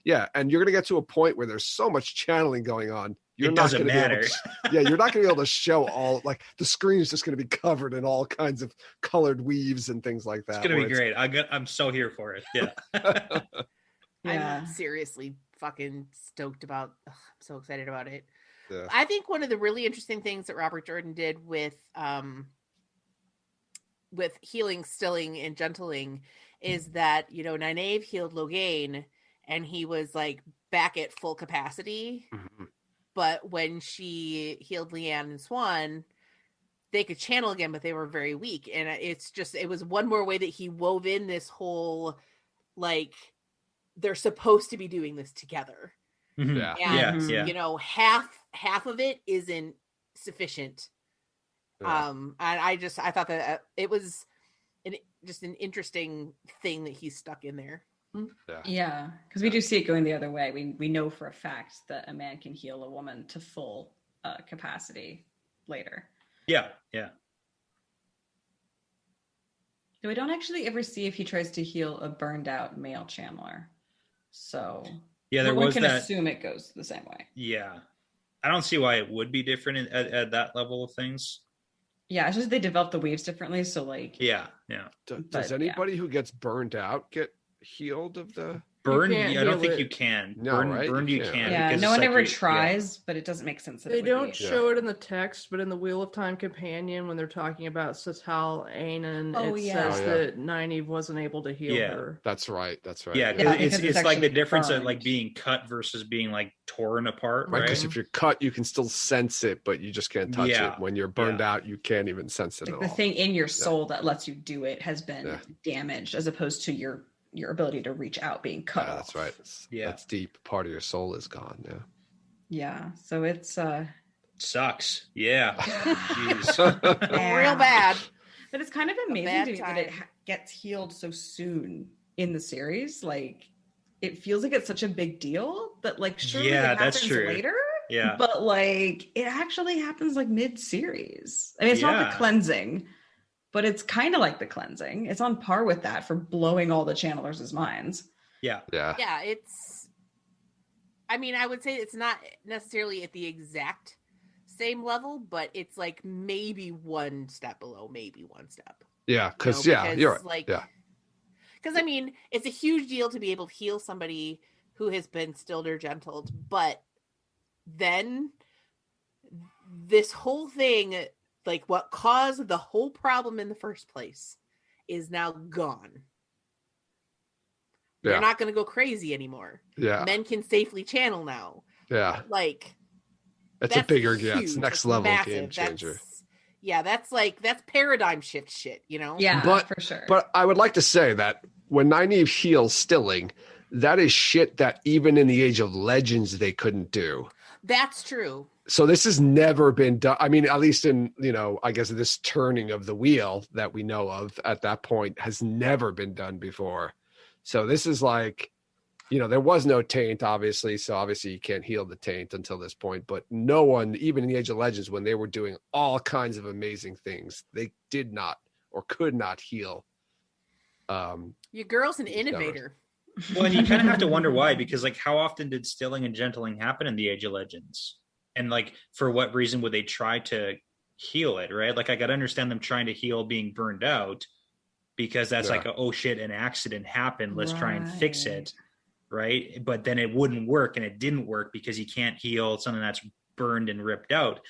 [SPEAKER 5] there's, and you're going to get to a point where there's so much channeling going on. You're
[SPEAKER 4] It
[SPEAKER 5] not
[SPEAKER 4] doesn't
[SPEAKER 5] going to be able
[SPEAKER 4] matter.
[SPEAKER 5] to, you're not going to be able to show all, like the screen's just going to be covered in all kinds of colored weaves and things like that.
[SPEAKER 4] It's gonna
[SPEAKER 5] where
[SPEAKER 4] be great. I'm so here for it. Yeah.
[SPEAKER 7] Yeah.
[SPEAKER 3] I'm seriously fucking stoked about. I'm so excited about it.
[SPEAKER 5] Yeah.
[SPEAKER 3] I think one of the really interesting things that Robert Jordan did with healing, stilling, and gentling is that, you know, Nynaeve healed Logain and he was like back at full capacity.
[SPEAKER 5] Mhm.
[SPEAKER 3] But when she healed Leanne and Swan, they could channel again, but they were very weak. And it was one more way that he wove in this whole, like, they're supposed to be doing this together.
[SPEAKER 4] Mhm.
[SPEAKER 5] Yeah.
[SPEAKER 3] And,
[SPEAKER 7] Mhm.
[SPEAKER 4] Yeah.
[SPEAKER 3] you know, half of it isn't sufficient.
[SPEAKER 5] Yeah.
[SPEAKER 3] And I thought that it was just an interesting thing that he's stuck in there.
[SPEAKER 7] Yeah, because we do see it going the other way. We know for a fact that a man can heal a woman to full capacity later.
[SPEAKER 4] Yeah. Yeah.
[SPEAKER 7] Though we don't actually ever see if he tries to heal a burned out male channeler. So
[SPEAKER 4] Yeah. There
[SPEAKER 7] one
[SPEAKER 4] was
[SPEAKER 7] can
[SPEAKER 4] that.
[SPEAKER 7] assume it goes the same way.
[SPEAKER 4] Yeah. I don't see why it would be different at that level of things.
[SPEAKER 7] Yeah, it's just they develop the waves differently. So like,
[SPEAKER 4] Yeah. Yeah.
[SPEAKER 5] Does
[SPEAKER 7] But, yeah.
[SPEAKER 5] anybody who gets burned out get healed of the?
[SPEAKER 4] Burn.
[SPEAKER 6] can't
[SPEAKER 4] Yeah, I don't
[SPEAKER 6] heal
[SPEAKER 4] think
[SPEAKER 6] it.
[SPEAKER 4] you can.
[SPEAKER 5] No,
[SPEAKER 4] burn,
[SPEAKER 5] right?
[SPEAKER 4] Burned
[SPEAKER 5] You
[SPEAKER 4] you
[SPEAKER 5] can't.
[SPEAKER 4] can.
[SPEAKER 7] yeah,
[SPEAKER 4] because
[SPEAKER 7] no
[SPEAKER 4] it's
[SPEAKER 7] one
[SPEAKER 4] like
[SPEAKER 7] ever
[SPEAKER 4] you-
[SPEAKER 7] tries, but it doesn't make sense that
[SPEAKER 6] They
[SPEAKER 7] it would
[SPEAKER 6] don't
[SPEAKER 7] be.
[SPEAKER 6] show it in the text, but in the Wheel of Time companion, when they're talking about Satal Anan,
[SPEAKER 7] Oh,
[SPEAKER 6] it
[SPEAKER 7] yeah.
[SPEAKER 6] says
[SPEAKER 5] Oh, yeah.
[SPEAKER 6] that Nynaeve wasn't able to heal
[SPEAKER 4] Yeah.
[SPEAKER 6] her.
[SPEAKER 5] That's right. That's right.
[SPEAKER 4] Yeah,
[SPEAKER 7] Yeah,
[SPEAKER 4] because
[SPEAKER 7] because it's
[SPEAKER 4] it's like the
[SPEAKER 7] actually
[SPEAKER 4] difference of like
[SPEAKER 7] burned.
[SPEAKER 4] being cut versus being like torn apart,
[SPEAKER 5] Right,
[SPEAKER 4] right?
[SPEAKER 5] because if you're cut, you can still sense it, but you just can't touch
[SPEAKER 4] Yeah,
[SPEAKER 5] it. When you're burned
[SPEAKER 4] yeah.
[SPEAKER 5] out, you can't even sense it
[SPEAKER 7] Like
[SPEAKER 5] at
[SPEAKER 7] the
[SPEAKER 5] all.
[SPEAKER 7] thing in your soul that lets you do it has been
[SPEAKER 5] Yeah.
[SPEAKER 7] damaged, as opposed to your ability to reach out being cut
[SPEAKER 5] Yeah,
[SPEAKER 7] off.
[SPEAKER 5] that's right.
[SPEAKER 4] Yeah.
[SPEAKER 5] That's deep. Part of your soul is gone. Yeah.
[SPEAKER 7] Yeah, so it's
[SPEAKER 4] Sucks. Yeah. Jeez.
[SPEAKER 3] Real bad.
[SPEAKER 7] But it's kind of amazing
[SPEAKER 3] bad
[SPEAKER 7] to me that it
[SPEAKER 3] time.
[SPEAKER 7] gets healed so soon in the series. Like, it feels like it's such a big deal, but like, surely
[SPEAKER 4] Yeah,
[SPEAKER 7] it
[SPEAKER 4] that's
[SPEAKER 7] happens
[SPEAKER 4] true.
[SPEAKER 7] later.
[SPEAKER 4] Yeah.
[SPEAKER 7] But like, it actually happens like mid-series. I mean, it's not
[SPEAKER 4] Yeah.
[SPEAKER 7] the cleansing, but it's kind of like the cleansing. It's on par with that for blowing all the channelers' minds.
[SPEAKER 4] Yeah.
[SPEAKER 5] Yeah.
[SPEAKER 3] Yeah, I mean, I would say it's not necessarily at the exact same level, but it's like maybe one step below, maybe one step.
[SPEAKER 5] Yeah.
[SPEAKER 3] You
[SPEAKER 5] Because,
[SPEAKER 3] know,
[SPEAKER 5] yeah, you're right.
[SPEAKER 3] like,
[SPEAKER 5] Yeah.
[SPEAKER 3] because I mean, it's a huge deal to be able to heal somebody who has been stilled or gentled, but then this whole thing, like what caused the whole problem in the first place, is now gone.
[SPEAKER 5] Yeah.
[SPEAKER 3] They're not going to go crazy anymore.
[SPEAKER 5] Yeah.
[SPEAKER 3] Men can safely channel now.
[SPEAKER 5] Yeah.
[SPEAKER 3] Like,
[SPEAKER 5] It's a bigger,
[SPEAKER 3] huge.
[SPEAKER 5] it's next
[SPEAKER 3] That's
[SPEAKER 5] level
[SPEAKER 3] massive.
[SPEAKER 5] game changer.
[SPEAKER 3] That's paradigm shift shit, you know?
[SPEAKER 7] Yeah,
[SPEAKER 5] But-
[SPEAKER 7] for sure.
[SPEAKER 5] But I would like to say that when Nynaeve heals Stilling, that is shit that even in the Age of Legends they couldn't do.
[SPEAKER 3] That's true.
[SPEAKER 5] So this has never been done. I mean, at least in, I guess this turning of the wheel that we know of at that point has never been done before. So this is like, there was no taint, obviously. So obviously you can't heal the taint until this point. But no one, even in the Age of Legends, when they were doing all kinds of amazing things, they did not or could not heal.
[SPEAKER 3] Your girl's an innovator.
[SPEAKER 4] Well, and you kind of have to wonder why, because like how often did stilling and gentling happen in the Age of Legends? And like for what reason would they try to heal it, right? Like I got to understand them trying to heal being burned out, because that's like, oh shit, an accident happened. Let's try and fix it. Right. But then it wouldn't work, and it didn't work because you can't heal something that's burned and ripped out.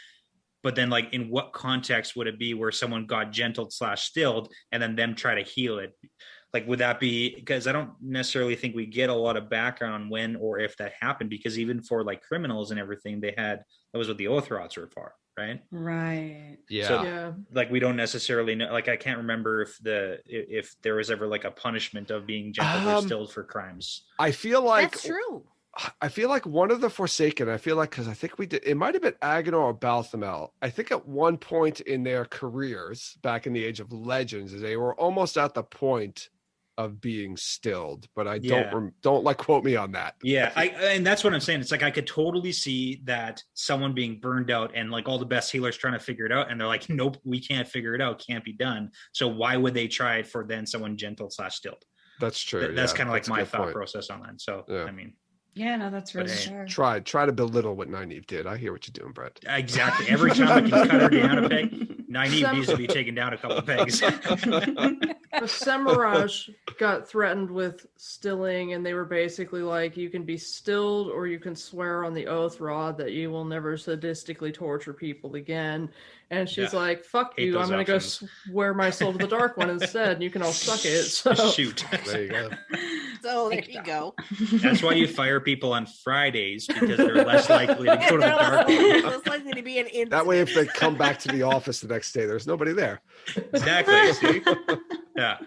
[SPEAKER 4] But then like in what context would it be where someone got gentled / stilled and then them try to heal it? Like, would that be, because I don't necessarily think we get a lot of background on when or if that happened, because even for like criminals and everything, that was what the oath rods were for, right?
[SPEAKER 7] Right.
[SPEAKER 5] Yeah.
[SPEAKER 4] So, like, we don't necessarily know. Like, I can't remember if there was ever like a punishment of being gentled or stilled for crimes.
[SPEAKER 5] I feel like
[SPEAKER 3] That's true.
[SPEAKER 5] I feel like one of the Forsaken, because I think we did, it might have been Agenor or Balthamel. I think at one point in their careers back in the Age of Legends, they were almost at the point of being stilled, but I don't like quote me on that.
[SPEAKER 4] Yeah, and that's what I'm saying. It's like I could totally see that someone being burned out and like all the best healers trying to figure it out, and they're like, nope, we can't figure it out, can't be done. So why would they try it for then someone gentle / stilled?
[SPEAKER 5] That's true.
[SPEAKER 4] That's kind of like my thought
[SPEAKER 5] point.
[SPEAKER 4] process on that. So I mean,
[SPEAKER 7] yeah, no, that's really
[SPEAKER 4] hey,
[SPEAKER 7] sure.
[SPEAKER 5] Try to belittle what Nynaeve did. I hear what you're doing, Brett.
[SPEAKER 4] Exactly. Every time I can cut her down a peg, Nynaeve needs to be taken down a couple of pegs.
[SPEAKER 6] The Semiraj got threatened with stilling, and they were basically like, you can be stilled or you can swear on the oath rod that you will never sadistically torture people again. And she's like, fuck
[SPEAKER 4] Hate
[SPEAKER 6] you, I'm going to go
[SPEAKER 4] options.
[SPEAKER 6] swear my soul to the Dark One instead, and you can all suck it. So
[SPEAKER 4] Shoot.
[SPEAKER 5] There you go.
[SPEAKER 3] So there you go.
[SPEAKER 4] That's why you fire people on Fridays, because they're less likely to go to the
[SPEAKER 3] They're
[SPEAKER 4] dark one.
[SPEAKER 3] less likely to be an incident.
[SPEAKER 5] That way, if they come back to the office the next day, there's nobody there.
[SPEAKER 4] Exactly. See? Yeah.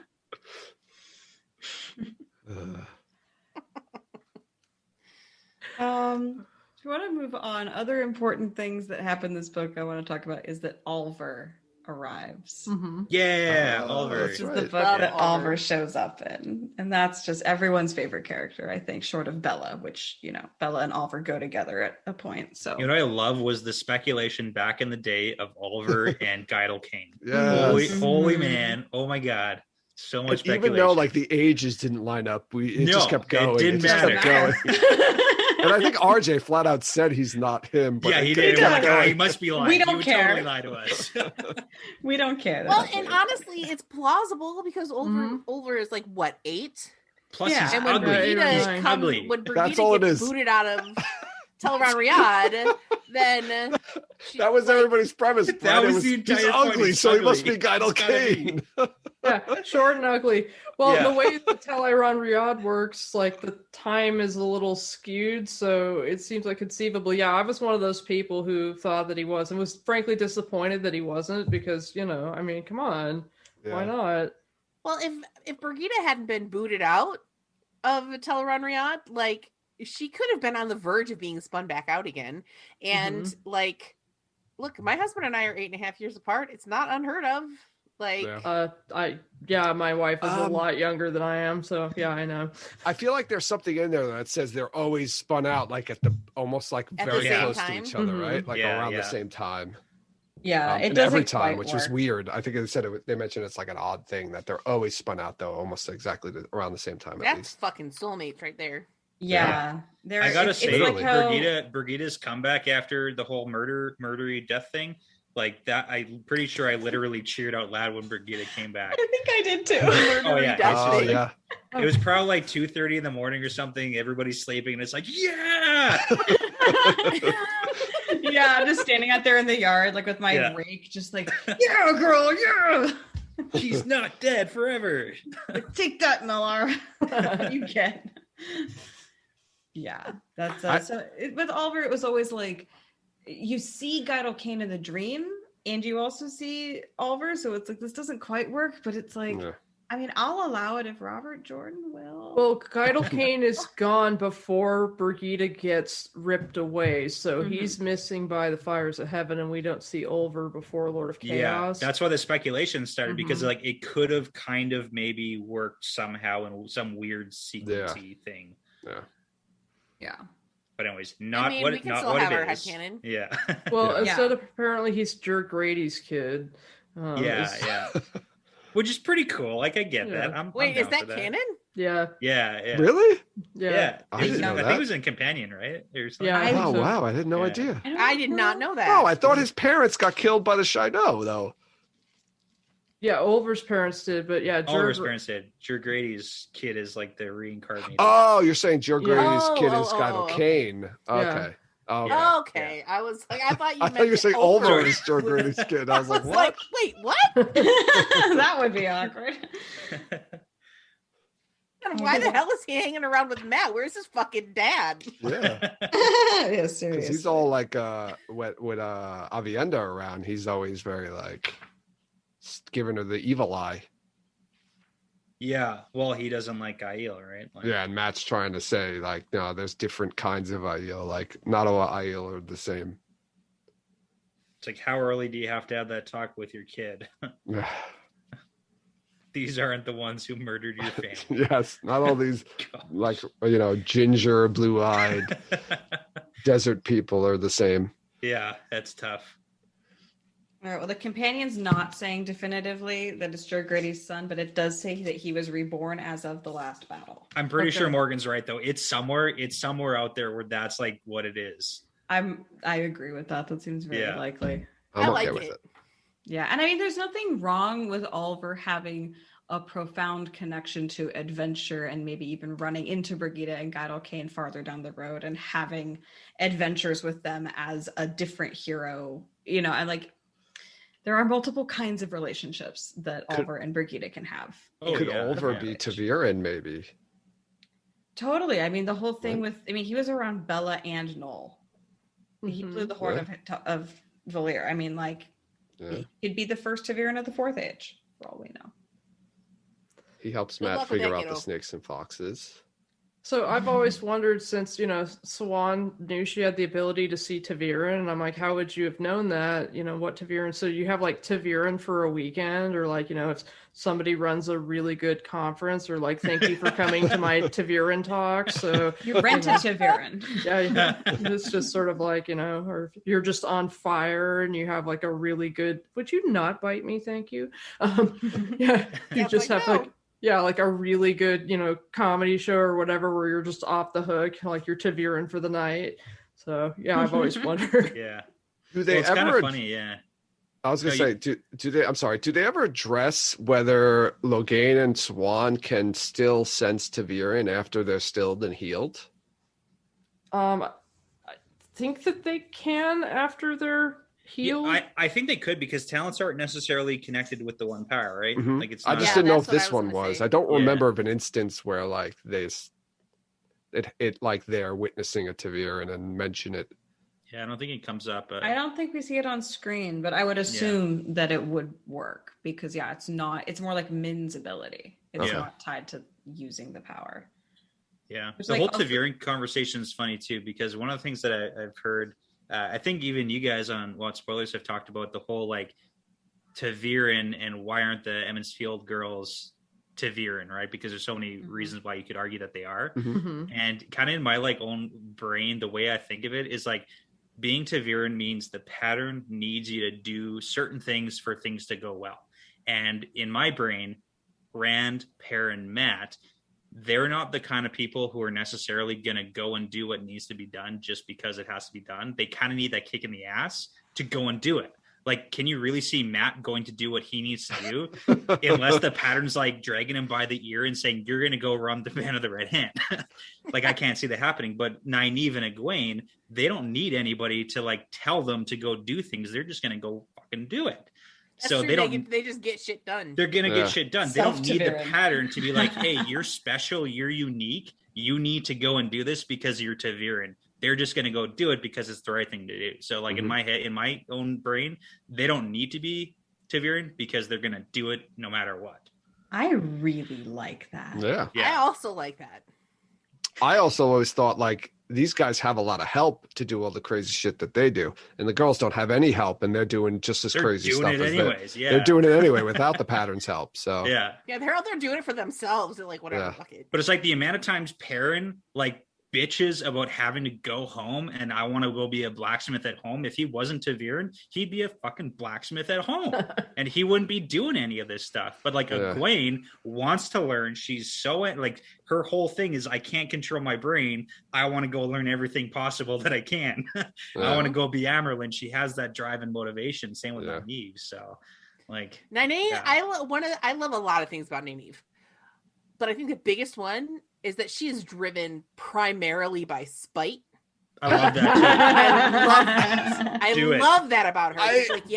[SPEAKER 7] If you want to move on, other important things that happen in this book I want to talk about is that Oliver arrives.
[SPEAKER 4] Yeah, Oliver.
[SPEAKER 7] This is
[SPEAKER 5] right.
[SPEAKER 7] the book
[SPEAKER 3] Love
[SPEAKER 7] that
[SPEAKER 3] Oliver.
[SPEAKER 7] Oliver shows up in. And that's just everyone's favorite character, I think, short of Bella, which, Bella and Oliver go together at a point. So
[SPEAKER 4] You know what I love was the speculation back in the day of Oliver and Guidel Kane.
[SPEAKER 5] Yes.
[SPEAKER 4] Holy man. Oh my God. So much speculation.
[SPEAKER 5] Even though like the ages didn't line up, it just kept going.
[SPEAKER 4] It didn't
[SPEAKER 5] just
[SPEAKER 4] matter.
[SPEAKER 5] kept going. And I think RJ flat out said he's not him. But
[SPEAKER 4] Yeah, he
[SPEAKER 5] it
[SPEAKER 4] did.
[SPEAKER 5] kept
[SPEAKER 4] We're like,
[SPEAKER 5] going.
[SPEAKER 4] he must be lying.
[SPEAKER 7] We don't
[SPEAKER 4] He would
[SPEAKER 7] care.
[SPEAKER 4] totally lie to us.
[SPEAKER 7] we don't care.
[SPEAKER 3] Well,
[SPEAKER 7] That's
[SPEAKER 3] and
[SPEAKER 7] what
[SPEAKER 3] honestly, it's plausible because Oliver is like, what, 8?
[SPEAKER 4] Plus,
[SPEAKER 7] Yeah.
[SPEAKER 4] he's
[SPEAKER 3] And when
[SPEAKER 4] ugly.
[SPEAKER 6] Brigida
[SPEAKER 4] He's ugly.
[SPEAKER 3] when
[SPEAKER 5] That's all
[SPEAKER 3] Brigida
[SPEAKER 5] it
[SPEAKER 3] gets
[SPEAKER 5] is.
[SPEAKER 3] booted out of Teleron Riyadh, then
[SPEAKER 5] That was everybody's premise.
[SPEAKER 4] That
[SPEAKER 5] Brad.
[SPEAKER 4] was
[SPEAKER 5] It
[SPEAKER 4] the
[SPEAKER 5] he's
[SPEAKER 4] entire point.
[SPEAKER 5] ugly,
[SPEAKER 4] He's
[SPEAKER 5] so he must
[SPEAKER 4] ugly.
[SPEAKER 5] be Guidel
[SPEAKER 4] He's gotta be.
[SPEAKER 5] Kane.
[SPEAKER 6] yeah, short and ugly. Well,
[SPEAKER 4] Yeah.
[SPEAKER 6] the way the Teleron Riyadh works, like the time is a little skewed, so it seems like conceivably, yeah, I was one of those people who thought that he was, and was frankly disappointed that he wasn't, because I mean, come on, why not?
[SPEAKER 3] well, if Brigida hadn't been booted out of Teleron Riyadh, like she could have been on the verge of being spun back out again. And like, look, my husband and I are 8.5 years apart. It's not unheard of. Like,
[SPEAKER 6] My wife is a lot younger than I am, so yeah, I know.
[SPEAKER 5] I feel like there's something in there that says they're always spun out, like almost like
[SPEAKER 3] At the
[SPEAKER 5] very
[SPEAKER 3] same
[SPEAKER 5] close
[SPEAKER 3] time?
[SPEAKER 5] to each other, right? Like
[SPEAKER 4] Yeah,
[SPEAKER 5] around
[SPEAKER 4] yeah.
[SPEAKER 5] the same time.
[SPEAKER 7] Yeah, it
[SPEAKER 5] and
[SPEAKER 7] doesn't
[SPEAKER 5] every time,
[SPEAKER 7] quite
[SPEAKER 5] which was
[SPEAKER 7] work.
[SPEAKER 5] weird. I think they said they mentioned it's like an odd thing that they're always spun out though, almost exactly around the same time at
[SPEAKER 3] that's
[SPEAKER 5] least.
[SPEAKER 3] fucking soulmates right there.
[SPEAKER 7] Yeah. There,
[SPEAKER 4] I gotta
[SPEAKER 7] it's
[SPEAKER 4] say,
[SPEAKER 7] like how-
[SPEAKER 4] Brigida's comeback after the whole murdery death thing, like that, I'm pretty sure I literally cheered out loud when Brigida came back.
[SPEAKER 7] I think I did too.
[SPEAKER 4] Oh yeah,
[SPEAKER 5] Oh yeah.
[SPEAKER 4] it was probably like 2:30 in the morning or something. Everybody's sleeping, and it's like, yeah.
[SPEAKER 7] Yeah, I'm just standing out there in the yard, like with my
[SPEAKER 4] Yeah.
[SPEAKER 7] rake, just like, yeah, girl, yeah.
[SPEAKER 4] She's not dead forever.
[SPEAKER 7] Take that, Millar. You get. Yeah, that's with Oliver. It was always like you see Guidal Kane in the dream, and you also see Oliver. So it's like this doesn't quite work, but it's like.
[SPEAKER 5] Yeah.
[SPEAKER 7] I mean, I'll allow it if Robert Jordan will.
[SPEAKER 6] Well, Guidal Kane is gone before Brigida gets ripped away, so he's missing by the fires of heaven, and we don't see Oliver before Lord of Chaos.
[SPEAKER 4] Yeah, that's why the speculation started, because like it could have kind of maybe worked somehow in some weird sequency thing.
[SPEAKER 7] Yeah.
[SPEAKER 4] But anyways,
[SPEAKER 3] I
[SPEAKER 4] not
[SPEAKER 3] mean,
[SPEAKER 4] what
[SPEAKER 3] we can
[SPEAKER 4] not
[SPEAKER 3] still
[SPEAKER 4] what
[SPEAKER 3] have
[SPEAKER 4] it
[SPEAKER 3] our
[SPEAKER 4] is.
[SPEAKER 3] headcanon.
[SPEAKER 4] Yeah.
[SPEAKER 6] Well, instead of apparently he's Jer Grady's kid.
[SPEAKER 4] Yeah. Which is pretty cool. Like I get that.
[SPEAKER 3] Wait,
[SPEAKER 4] I'm
[SPEAKER 3] is
[SPEAKER 4] down for
[SPEAKER 3] that canon?
[SPEAKER 4] Yeah.
[SPEAKER 5] Really?
[SPEAKER 6] Yeah.
[SPEAKER 5] I didn't know
[SPEAKER 4] I think
[SPEAKER 5] that.
[SPEAKER 4] it was in Companion, right? Or something.
[SPEAKER 6] Yeah.
[SPEAKER 5] Oh wow, I had no idea.
[SPEAKER 3] I did not know that.
[SPEAKER 5] Oh, I thought his parents got killed by the Shido, though.
[SPEAKER 6] Yeah, Oliver's parents did, but yeah,
[SPEAKER 4] Oliver's parents did. Jer Grady's kid is like the reincarnated.
[SPEAKER 5] Oh, you're saying Joe Grady's kid is
[SPEAKER 3] oh,
[SPEAKER 5] Guidal
[SPEAKER 3] okay.
[SPEAKER 5] Kane. Okay.
[SPEAKER 6] Yeah.
[SPEAKER 5] Okay.
[SPEAKER 3] Okay, I was like, I thought you.
[SPEAKER 5] I
[SPEAKER 3] meant
[SPEAKER 5] thought you were saying Oliver
[SPEAKER 3] Oliver.
[SPEAKER 5] is Joe Grady's kid. I was like,
[SPEAKER 3] I was
[SPEAKER 5] what?
[SPEAKER 3] like, wait, what?
[SPEAKER 7] That would be awkward.
[SPEAKER 3] Why the hell is he hanging around with Matt? Where's his fucking dad?
[SPEAKER 5] Yeah.
[SPEAKER 7] Yeah,
[SPEAKER 5] Because
[SPEAKER 7] seriously.
[SPEAKER 5] he's all like with Avienda around, he's always very like giving her the evil eye.
[SPEAKER 4] Yeah. Well, he doesn't like Aiel, right? Like,
[SPEAKER 5] Yeah, and Matt's trying to say like, no, there's different kinds of Aiel. Like not all Aiel are the same.
[SPEAKER 4] It's like, how early do you have to have that talk with your kid? These aren't the ones who murdered your family.
[SPEAKER 5] Yes, not all these
[SPEAKER 4] God.
[SPEAKER 5] like ginger, blue-eyed desert people are the same.
[SPEAKER 4] Yeah, that's tough.
[SPEAKER 7] All right, well, the companion's not saying definitively that it's Jer Grady's son, but it does say that he was reborn as of the last battle.
[SPEAKER 4] I'm pretty sure Morgan's right though. It's somewhere out there where that's like what it is.
[SPEAKER 7] I agree with that. That seems very likely.
[SPEAKER 5] I'm
[SPEAKER 3] I
[SPEAKER 5] okay
[SPEAKER 3] like
[SPEAKER 5] with
[SPEAKER 3] it.
[SPEAKER 5] it.
[SPEAKER 7] Yeah, and I mean, there's nothing wrong with Oliver having a profound connection to adventure and maybe even running into Brigida and Guidal Kane farther down the road and having adventures with them as a different hero. And like, there are multiple kinds of relationships that Oliver and Brigida can have.
[SPEAKER 5] Could Oliver be Taviran maybe?
[SPEAKER 7] Totally. I mean, the whole thing he was around Bella and Noel. He blew the horn of Valir. I mean, like, he'd be the first Taviran of the Fourth Age, for all we know.
[SPEAKER 5] He helps
[SPEAKER 3] Good
[SPEAKER 5] Matt
[SPEAKER 3] luck with
[SPEAKER 5] figure
[SPEAKER 3] that,
[SPEAKER 5] out the
[SPEAKER 3] kiddo.
[SPEAKER 5] snakes and foxes.
[SPEAKER 6] So I've always wondered, since Swan knew she had the ability to see Taviran, and I'm like, how would you have known that? What Taviran? So you have like Taviran for a weekend, or like if somebody runs a really good conference, or like, thank you for coming to my Taviran talk. So
[SPEAKER 7] You rented Taviran.
[SPEAKER 6] yeah, it's just sort of like or if you're just on fire and you have like a really good. Would you not bite me? Thank you. Yeah, you just have like. Yeah, like a really good, comedy show or whatever where you're just off the hook, like you're Taviran for the night. So, yeah, I've always wondered.
[SPEAKER 4] Yeah.
[SPEAKER 5] Do they
[SPEAKER 4] It's
[SPEAKER 5] ever?
[SPEAKER 4] kind of funny, yeah.
[SPEAKER 5] I was gonna say, do they? I'm sorry. Do they ever address whether Logain and Swan can still sense Taviran after they're stilled and healed?
[SPEAKER 6] I think that they can after they're healed.
[SPEAKER 4] Yeah, I think they could, because talents aren't necessarily connected with the one power, right?
[SPEAKER 5] Mhm.
[SPEAKER 4] Like it's
[SPEAKER 5] I
[SPEAKER 4] not,
[SPEAKER 5] just didn't know if
[SPEAKER 3] that's what I
[SPEAKER 5] this
[SPEAKER 3] was
[SPEAKER 5] one
[SPEAKER 3] gonna
[SPEAKER 5] was.
[SPEAKER 3] say.
[SPEAKER 5] I don't
[SPEAKER 4] Yeah.
[SPEAKER 5] remember of an instance where like it like they're witnessing a Taviran and mention it.
[SPEAKER 4] Yeah, I don't think it comes up.
[SPEAKER 7] I don't think we see it on screen, but I would assume that it would work because it's more like Min's ability. It's not tied to using the power.
[SPEAKER 4] Yeah,
[SPEAKER 7] It's
[SPEAKER 4] the
[SPEAKER 7] like
[SPEAKER 4] whole
[SPEAKER 7] also-
[SPEAKER 4] Taviran conversation is funny too, because one of the things that I've heard, I think even you guys on What Spoilers have talked about the whole like Taviran and why aren't the Emmons Field girls Taviran, right? Because there's so many reasons why you could argue that they are.
[SPEAKER 6] Mhm.
[SPEAKER 4] And kind of in my like own brain, the way I think of it is like being Taviran means the pattern needs you to do certain things for things to go well. And in my brain, Rand, Per, and Matt, they're not the kind of people who are necessarily going to go and do what needs to be done just because it has to be done. They kind of need that kick in the ass to go and do it. Like, can you really see Matt going to do what he needs to do unless the pattern's like dragging him by the ear and saying, you're going to go run the Band of the Red Hand? Like, I can't see that happening. But Nynaeve and Egwene, they don't need anybody to like tell them to go do things. They're just going to go fucking do it.
[SPEAKER 3] That's
[SPEAKER 4] so
[SPEAKER 3] true.
[SPEAKER 4] they don't.
[SPEAKER 3] They just get shit done.
[SPEAKER 4] They're gonna get shit done. They don't need the
[SPEAKER 7] Self-Taviran.
[SPEAKER 4] pattern to be like, hey, you're special, you're unique. You need to go and do this because you're Taviran. They're just gonna go do it because it's the right thing to do. So like in my head, in my own brain, they don't need to be Taviran because they're gonna do it no matter what.
[SPEAKER 7] I really like that.
[SPEAKER 5] Yeah.
[SPEAKER 3] I also like that.
[SPEAKER 5] I also always thought like these guys have a lot of help to do all the crazy shit that they do, and the girls don't have any help, and they're doing just as
[SPEAKER 4] They're
[SPEAKER 5] crazy
[SPEAKER 4] doing
[SPEAKER 5] stuff
[SPEAKER 4] it
[SPEAKER 5] as
[SPEAKER 4] anyways. Yeah,
[SPEAKER 5] they're doing it anyway without the pattern's help. So
[SPEAKER 4] Yeah,
[SPEAKER 3] They're out there doing it for themselves and like whatever.
[SPEAKER 5] Yeah.
[SPEAKER 3] Fuck it.
[SPEAKER 4] but it's like the amount of times Perrin like bitches about having to go home and I want to go be a blacksmith at home. If he wasn't Taviran, he'd be a fucking blacksmith at home and he wouldn't be doing any of this stuff. But like Egwene wants to learn. She's so like her whole thing is I can't control my brain. I want to go learn everything possible that I can. I want to go be Amyrlin. She has that drive and motivation. Same with Nynaeve. So like
[SPEAKER 3] Nynaeve, I love a lot of things about Nynaeve. But I think the biggest one is that she is driven primarily by spite.
[SPEAKER 4] I love that.
[SPEAKER 3] I love that. I love that about her. It's like,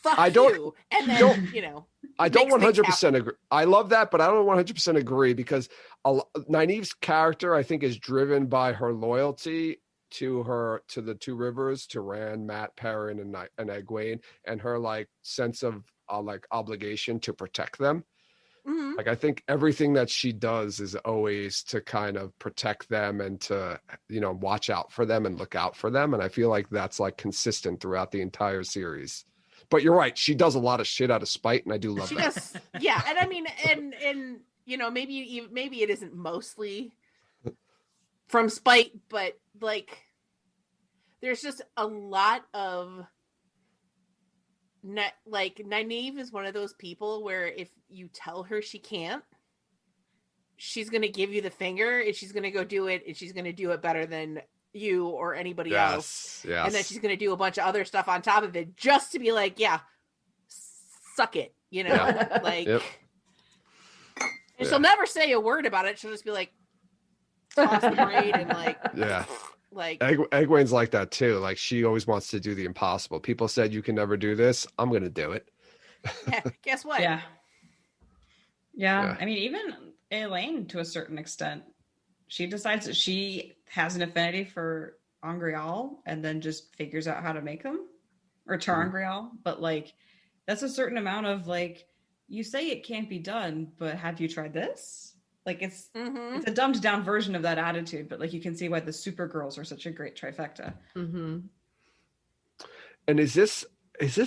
[SPEAKER 3] fuck you. And then,
[SPEAKER 5] I don't 100% agree. I love that, but I don't 100% agree because Nynaeve's character, I think, is driven by her loyalty to the Two Rivers, to Rand, Mat, Perrin, and Egwene, and her like sense of like obligation to protect them.
[SPEAKER 3] Mm-hmm.
[SPEAKER 5] Like I think everything that she does is always to kind of protect them and to watch out for them and look out for them, and I feel like that's like consistent throughout the entire series. But you're right, she does a lot of shit out of spite, and I do love that.
[SPEAKER 3] Does, yeah, and I mean, and maybe it isn't mostly from spite, but like there's just a lot of like Nynaeve is one of those people where if you tell her she can't, she's going to give you the finger and she's going to go do it, and she's going to do it better than you or anybody else.
[SPEAKER 5] Yes.
[SPEAKER 3] And then she's going to do a bunch of other stuff on top of it just to be like, suck it, like, and she'll never say a word about it. She'll just be like, toss the braid and like, like
[SPEAKER 5] Egwene's like that too. Like she always wants to do the impossible. People said you can never do this. I'm going to do it.
[SPEAKER 3] Guess what?
[SPEAKER 7] Yeah. I mean, even Elaine, to a certain extent, she decides that she has an affinity for Angreal and then just figures out how to make them, or Tarangreal. But like, that's a certain amount of like, you say it can't be done, but have you tried this? Like it's a dumbed down version of that attitude, but like you can see why the Supergirls are such a great trifecta.
[SPEAKER 6] Mm-hmm.
[SPEAKER 5] And is this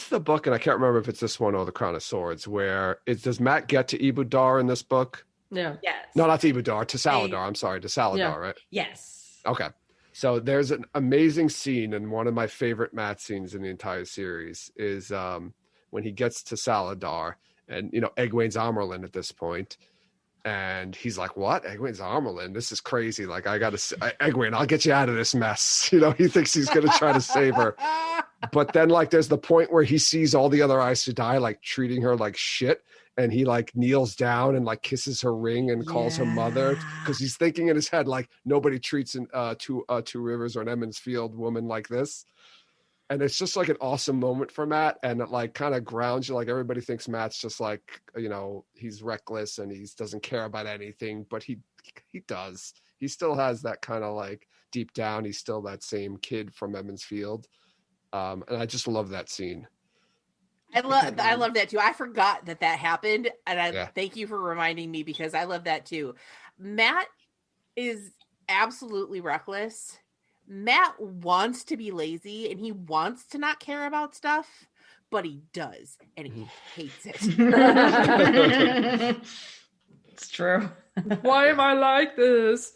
[SPEAKER 5] the book? And I can't remember if it's this one or the Crown of Swords. Where does Matt get to Ibudar in this book?
[SPEAKER 6] Yeah.
[SPEAKER 7] Yes.
[SPEAKER 5] No, not to Ibudar. To Saladar. I'm sorry, to Saladar. Right.
[SPEAKER 7] Yes.
[SPEAKER 5] Okay. So there's an amazing scene, and one of my favorite Matt scenes in the entire series is when he gets to Saladar, and Egwene's Amyrlin at this point. And he's like, what? Egwene's Amyrlin? This is crazy. Like, Egwene, I'll get you out of this mess. He thinks he's going to try to save her. But then, like, there's the point where he sees all the other Aes Sedai, like, treating her like shit. And he, like, kneels down and, like, kisses her ring and calls her mother. Because he's thinking in his head, like, nobody treats Two Rivers or an Emond's Field woman like this. And it's just like an awesome moment for Matt, and it like kind of grounds you. Like everybody thinks Matt's just like, he's reckless and he doesn't care about anything, but he does. He still has that kind of like deep down, he's still that same kid from Emond's Field. And I just love that scene.
[SPEAKER 3] I love that too. I forgot that happened, and I thank you for reminding me because I love that too. Matt is absolutely reckless. Matt wants to be lazy and he wants to not care about stuff, but he does, and he hates it.
[SPEAKER 7] It's true.
[SPEAKER 6] Why am I like this?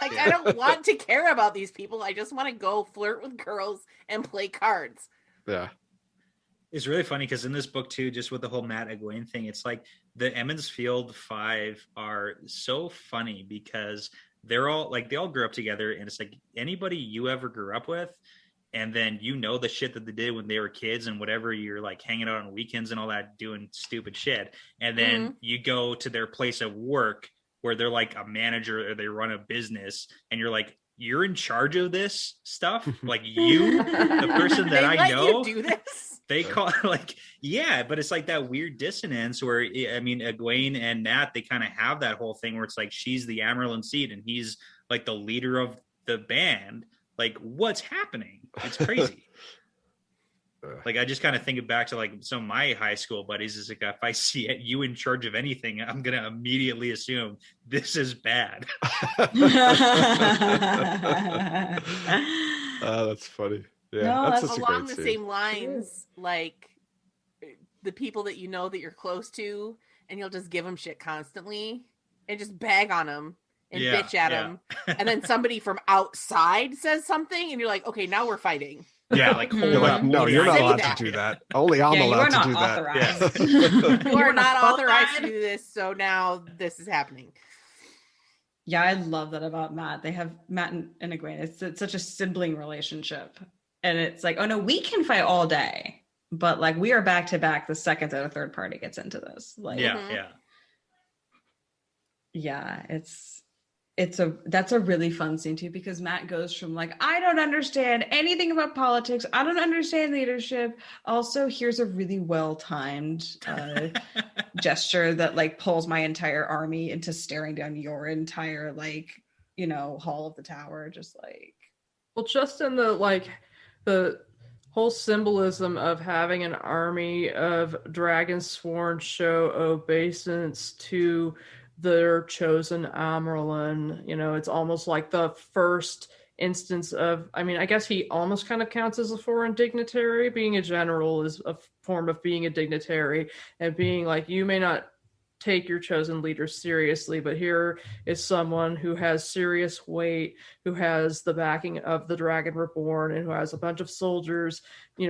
[SPEAKER 3] Like, I don't want to care about these people. I just want to go flirt with girls and play cards.
[SPEAKER 5] Yeah.
[SPEAKER 4] It's really funny because in this book too, just with the whole Matt Egwene thing, it's like the Emond's Field 5 are so funny because they're all like, they all grew up together, and it's like anybody you ever grew up with, and then the shit that they did when they were kids and whatever, you're like hanging out on weekends and all that, doing stupid shit, and then you go to their place of work where they're like a manager or they run a business, and you're like, you're in charge of this stuff, like you, the person that I know,
[SPEAKER 3] you do this.
[SPEAKER 4] They call like, yeah, but it's like that weird dissonance where, I mean, Egwene and Nat, they kind of have that whole thing where it's like she's the Amarylline Seed and he's like the leader of the band. Like, what's happening? It's crazy. Like, I just kind of think it back to like some of my high school buddies. Is like, if I see you in charge of anything, I'm gonna immediately assume this is bad.
[SPEAKER 5] That's funny. Yeah,
[SPEAKER 7] No,
[SPEAKER 5] that's
[SPEAKER 7] that's
[SPEAKER 5] such a
[SPEAKER 3] Along
[SPEAKER 5] great
[SPEAKER 3] the
[SPEAKER 5] scene.
[SPEAKER 3] same lines, like the people that you know that you're close to, and you'll just give them shit constantly and just bag on them and
[SPEAKER 4] Yeah,
[SPEAKER 3] bitch at
[SPEAKER 4] yeah.
[SPEAKER 3] them. And then somebody from outside says something, and you're like, okay, now we're fighting.
[SPEAKER 4] Yeah, like hold
[SPEAKER 5] You're like,
[SPEAKER 4] up.
[SPEAKER 5] no,
[SPEAKER 4] Hold
[SPEAKER 5] you're
[SPEAKER 4] on.
[SPEAKER 5] not
[SPEAKER 3] Say
[SPEAKER 5] allowed
[SPEAKER 3] that.
[SPEAKER 5] to do that. Only I'm
[SPEAKER 7] Yeah, you
[SPEAKER 5] allowed
[SPEAKER 7] are
[SPEAKER 5] to
[SPEAKER 7] not
[SPEAKER 5] do that.
[SPEAKER 7] authorized.
[SPEAKER 3] You are not
[SPEAKER 7] qualified.
[SPEAKER 3] authorized to do this, so now this is happening.
[SPEAKER 7] Yeah, I love that about Matt. They have Matt and Egwene. It's such a sibling relationship. And it's like, oh no, we can fight all day. But like we are back to back the second that a third party gets into this. Like
[SPEAKER 4] Yeah,
[SPEAKER 3] Mhm.
[SPEAKER 4] yeah.
[SPEAKER 7] yeah, that's a really fun scene too, because Matt goes from like, I don't understand anything about politics. I don't understand leadership. Also, here's a really well-timed gesture that like pulls my entire army into staring down your entire like, hall of the tower. Just like,
[SPEAKER 6] Well, just in the whole symbolism of having an army of dragon sworn show obeisance to their chosen Amarylline, it's almost like the first instance of, I mean, I guess he almost kind of counts as a foreign dignitary. Being a general is a form of being a dignitary, and being like, you may not take your chosen leader seriously, but here is someone who has serious weight, who has the backing of the Dragon Reborn, and who has a bunch of soldiers,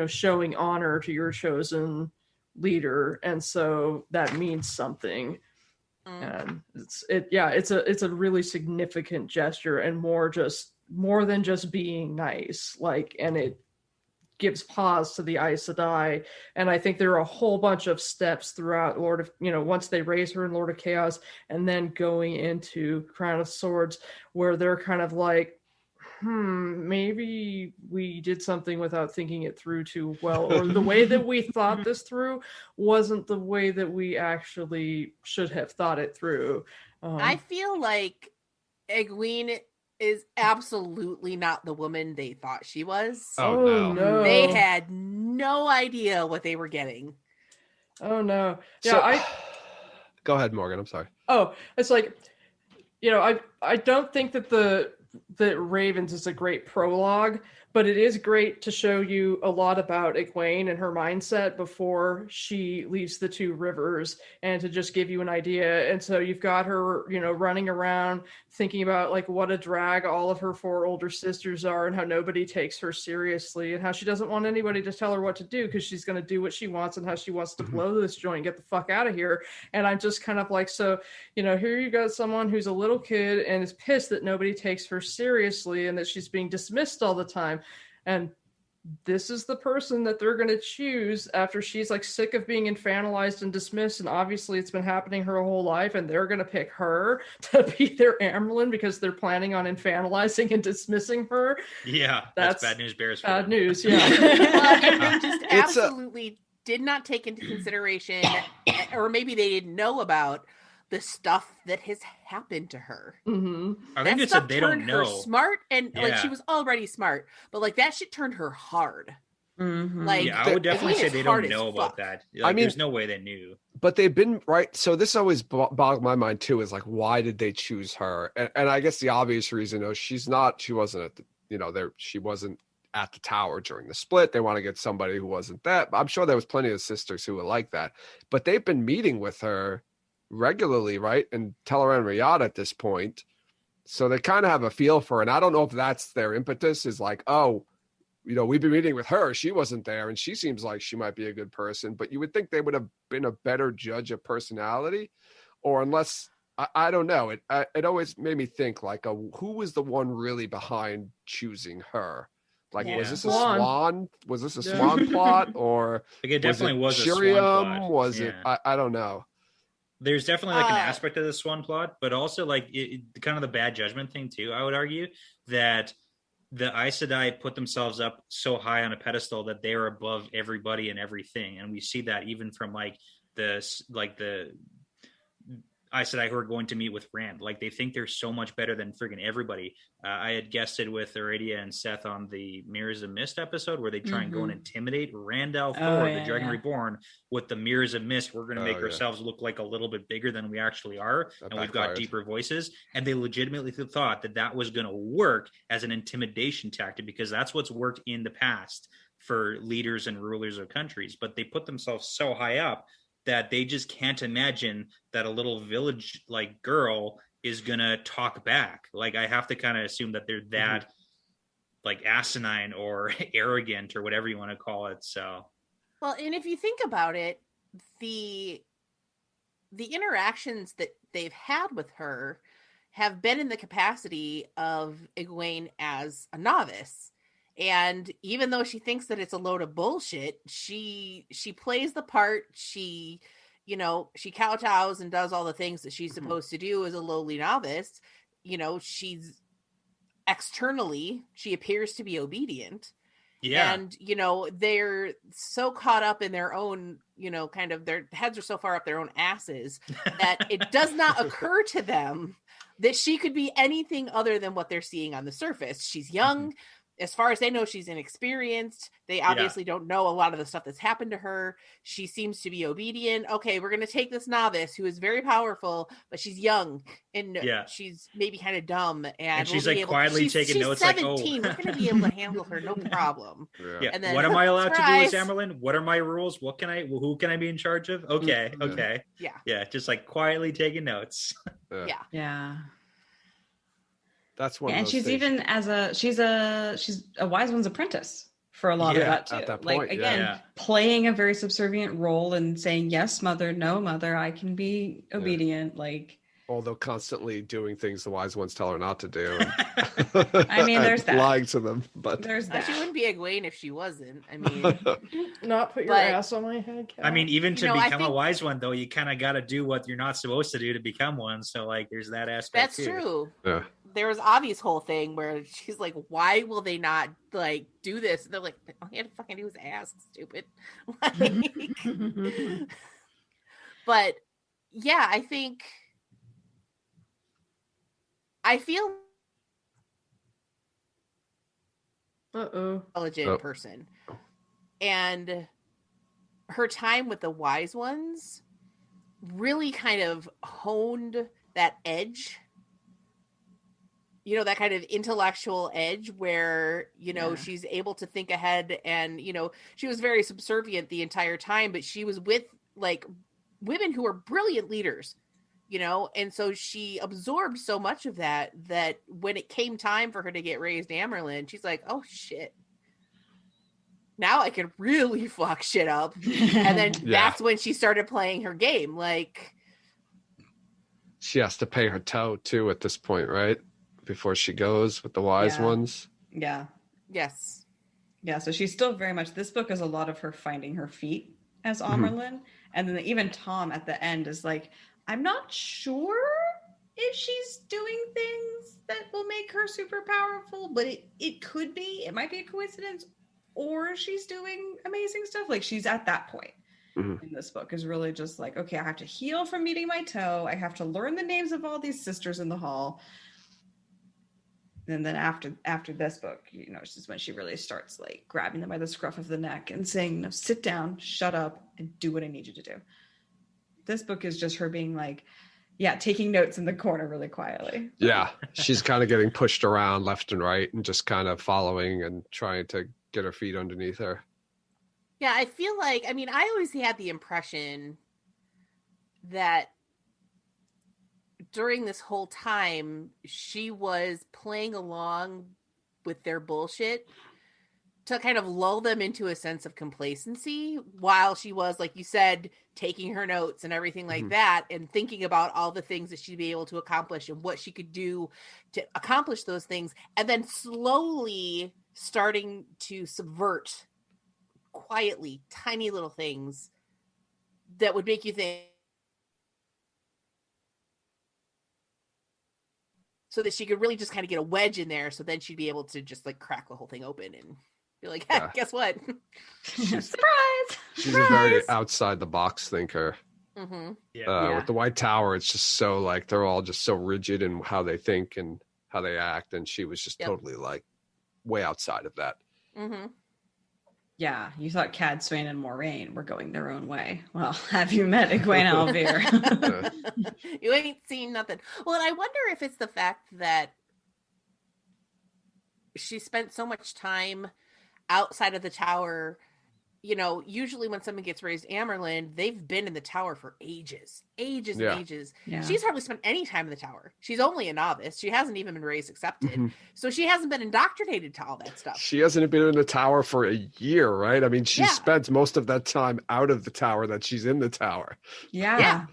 [SPEAKER 6] showing honor to your chosen leader. And so that means something. And it's a really significant gesture, and more than just being nice. Like, and it gives pause to the Aes Sedai. And I think there are a whole bunch of steps throughout once they raise her in Lord of Chaos, and then going into Crown of Swords, where they're kind of like, maybe we did something without thinking it through too well, or the way that we thought this through wasn't the way that we actually should have thought it through.
[SPEAKER 3] I feel like Egwene is absolutely not the woman they thought she was.
[SPEAKER 5] Oh, no.
[SPEAKER 3] They had no idea what they were getting.
[SPEAKER 6] Oh no.
[SPEAKER 5] So,
[SPEAKER 6] Yeah,
[SPEAKER 5] go ahead, Morgan. I'm sorry.
[SPEAKER 6] Oh, it's like, I don't think that Ravens is a great prologue, but it is great to show you a lot about Egwene and her mindset before she leaves the two rivers, and to just give you an idea. And so you've got her, running around thinking about like what a drag all of her four older sisters are, and how nobody takes her seriously, and how she doesn't want anybody to tell her what to do because she's going to do what she wants, and how she wants to blow this joint, get the fuck out of here. And I'm just kind of like, so, here you got someone who's a little kid and is pissed that nobody takes her seriously and that she's being dismissed all the time. And this is the person that they're going to choose after she's like sick of being infantilized and dismissed. And obviously it's been happening her whole life, and they're going to pick her to be their Amarylline because they're planning on infantilizing and dismissing her.
[SPEAKER 4] Yeah, that's bad news bears.
[SPEAKER 6] Bad news, yeah.
[SPEAKER 3] Well, just absolutely did not take into consideration, or maybe they didn't know about the stuff that has happened to her.
[SPEAKER 6] Mm-hmm.
[SPEAKER 4] I think it's
[SPEAKER 3] stuff
[SPEAKER 4] that they don't
[SPEAKER 3] turned her
[SPEAKER 4] know.
[SPEAKER 3] smart, and like
[SPEAKER 4] Yeah.
[SPEAKER 3] she was already smart, but like that shit turned her hard.
[SPEAKER 7] mhm.
[SPEAKER 3] Like,
[SPEAKER 4] Yeah, I would definitely
[SPEAKER 3] Egwene
[SPEAKER 4] say
[SPEAKER 3] is
[SPEAKER 4] they
[SPEAKER 3] hard
[SPEAKER 4] don't
[SPEAKER 3] as
[SPEAKER 4] know about
[SPEAKER 3] fuck.
[SPEAKER 4] that. Like,
[SPEAKER 5] I mean-
[SPEAKER 4] there's no way they knew.
[SPEAKER 5] But they've been right. So this always bogged my mind too, is like, why did they choose her? And I guess the obvious reason is she wasn't at the, she wasn't at the tower during the split. They want to get somebody who wasn't that. I'm sure there was plenty of sisters who were like that, but they've been meeting with her regularly, right? And Teleran Riyadh at this point. So they kind of have a feel for her. And I don't know if that's their impetus, is like, oh, we've been meeting with her. She wasn't there, and she seems like she might be a good person. But you would think they would have been a better judge of personality, or unless I don't know. It always made me think like, who was the one really behind choosing her? Like,
[SPEAKER 4] Yeah.
[SPEAKER 5] was this a
[SPEAKER 6] Swan.
[SPEAKER 5] swan? Was this a
[SPEAKER 6] Yeah.
[SPEAKER 5] swan plot, or
[SPEAKER 4] Like, it definitely was a
[SPEAKER 5] Shiriam?
[SPEAKER 4] swan plot.
[SPEAKER 5] Was
[SPEAKER 4] Yeah.
[SPEAKER 5] it? I don't know.
[SPEAKER 4] There's definitely like an
[SPEAKER 3] Uh,
[SPEAKER 4] aspect of the swan plot, but also like kind of the bad judgment thing too. I would argue that the Aes Sedai put themselves up so high on a pedestal that they are above everybody and everything, and we see that even from like the Aes Sedai who are going to meet with Rand. Like, they think they're so much better than friggin' everybody. I had guested with Aradia and Seth on the Mirrors of Mist episode where they try and go and intimidate Randall Thor, the Dragon Reborn, with the Mirrors of Mist. We're going to make ourselves look like a little bit bigger than we actually are, and we've got deeper voices. And they legitimately thought that that was going to work as an intimidation tactic, because that's what's worked in the past for leaders and rulers of countries. But they put themselves so high up that they just can't imagine that a little village like girl is gonna talk back. Like, I have to kind of assume that they're that like asinine or arrogant or whatever you want to call it. So,
[SPEAKER 3] well, and if you think about it, the interactions that they've had with her have been in the capacity of Egwene as a novice. And even though she thinks that it's a load of bullshit, she plays the part. She kowtows and does all the things that she's supposed to do as a lowly novice. She's externally, she appears to be obedient.
[SPEAKER 4] yeah.
[SPEAKER 3] And, they're so caught up in their own, kind of their heads are so far up their own asses that it does not occur to them that she could be anything other than what they're seeing on the surface. She's young. As far as they know, she's inexperienced. They obviously don't know a lot of the stuff that's happened to her. She seems to be obedient. Okay, we're going to take this novice who is very powerful, but she's young and she's maybe kind of dumb. And
[SPEAKER 4] she's like quietly taking notes.
[SPEAKER 3] She's 17. We're going to be able to handle her, no problem.
[SPEAKER 4] Yeah.
[SPEAKER 3] And then,
[SPEAKER 4] what am I allowed to do as Amyrlin? What are my rules? Who can I be in charge of? Okay. Yeah. Just like quietly taking notes.
[SPEAKER 7] Yeah.
[SPEAKER 5] That's one.
[SPEAKER 7] And she's
[SPEAKER 5] things.
[SPEAKER 7] even she's a wise one's apprentice for a lot of that too.
[SPEAKER 5] At that
[SPEAKER 7] like
[SPEAKER 5] point,
[SPEAKER 7] again, playing a very subservient role and saying, yes, mother, no, mother, I can be obedient. Like,
[SPEAKER 5] although constantly doing things the wise ones tell her not to do.
[SPEAKER 7] I mean, there's that.
[SPEAKER 5] Lying to them, but
[SPEAKER 7] there's that.
[SPEAKER 3] She wouldn't be Egwene if she wasn't. I mean,
[SPEAKER 6] not put your ass on my head, Kat.
[SPEAKER 4] I mean, even to become a wise one, though, you kind of got to do what you're not supposed to do to become one. So, like, there's that aspect.
[SPEAKER 3] That's true.
[SPEAKER 5] Yeah.
[SPEAKER 3] There was Avi's whole thing where she's like, "Why will they not like do this?" And they're like, "All he had to fucking do was ask, stupid." But yeah, I feel intelligent person, and her time with the wise ones really kind of honed that edge. That kind of intellectual edge where, she's able to think ahead, and, she was very subservient the entire time, but she was with like women who are brilliant leaders, and so she absorbed so much of that when it came time for her to get raised Amyrlin, she's like, oh shit, now I can really fuck shit up. And then that's when she started playing her game. Like,
[SPEAKER 5] she has to pay her toe too at this point, right? Before she goes with the wise ones.
[SPEAKER 7] Yeah.
[SPEAKER 3] Yes.
[SPEAKER 7] Yeah. So she's still very much, this book is a lot of her finding her feet as Amyrlin. And then even Tom at the end is like, I'm not sure if she's doing things that will make her super powerful, but it could be, it might be a coincidence, or she's doing amazing stuff. Like, she's at that point in this book, is really just like, okay, I have to heal from meeting my toe. I have to learn the names of all these sisters in the hall. And then after this book, it's just when she really starts like grabbing them by the scruff of the neck and saying, no, sit down, shut up, and do what I need you to do. This book is just her being like, taking notes in the corner really quietly. Yeah.
[SPEAKER 5] She's kind of getting pushed around left and right and just kind of following and trying to get her feet underneath her.
[SPEAKER 3] Yeah, I feel like, I always had the impression that during this whole time, she was playing along with their bullshit to kind of lull them into a sense of complacency while she was, like you said, taking her notes and everything like that, and thinking about all the things that she'd be able to accomplish and what she could do to accomplish those things, and then slowly starting to subvert quietly tiny little things that would make you think, so that she could really just kind of get a wedge in there. So then she'd be able to just like crack the whole thing open and be like, hey, guess what?
[SPEAKER 7] Surprise!
[SPEAKER 5] She's a very outside the box thinker.
[SPEAKER 3] Mm-hmm.
[SPEAKER 5] With the White Tower, it's just so like they're all just so rigid in how they think and how they act, and she was just totally like way outside of that.
[SPEAKER 3] Mm-hmm.
[SPEAKER 7] Yeah, you thought Cad, Swain, and Moraine were going their own way. Well, have you met Egwene Alvear?
[SPEAKER 3] You ain't seen nothing. Well, and I wonder if it's the fact that she spent so much time outside of the tower. You know, usually when someone gets raised Amerlin, they've been in the tower for ages. And ages.
[SPEAKER 7] Yeah.
[SPEAKER 3] She's hardly spent any time in the tower. She's only a novice. She hasn't even been raised accepted. So she hasn't been indoctrinated to all that stuff.
[SPEAKER 5] She hasn't been in the tower for a year, right? I mean, she spends most of that time out of the tower that she's in the tower.
[SPEAKER 7] Yeah.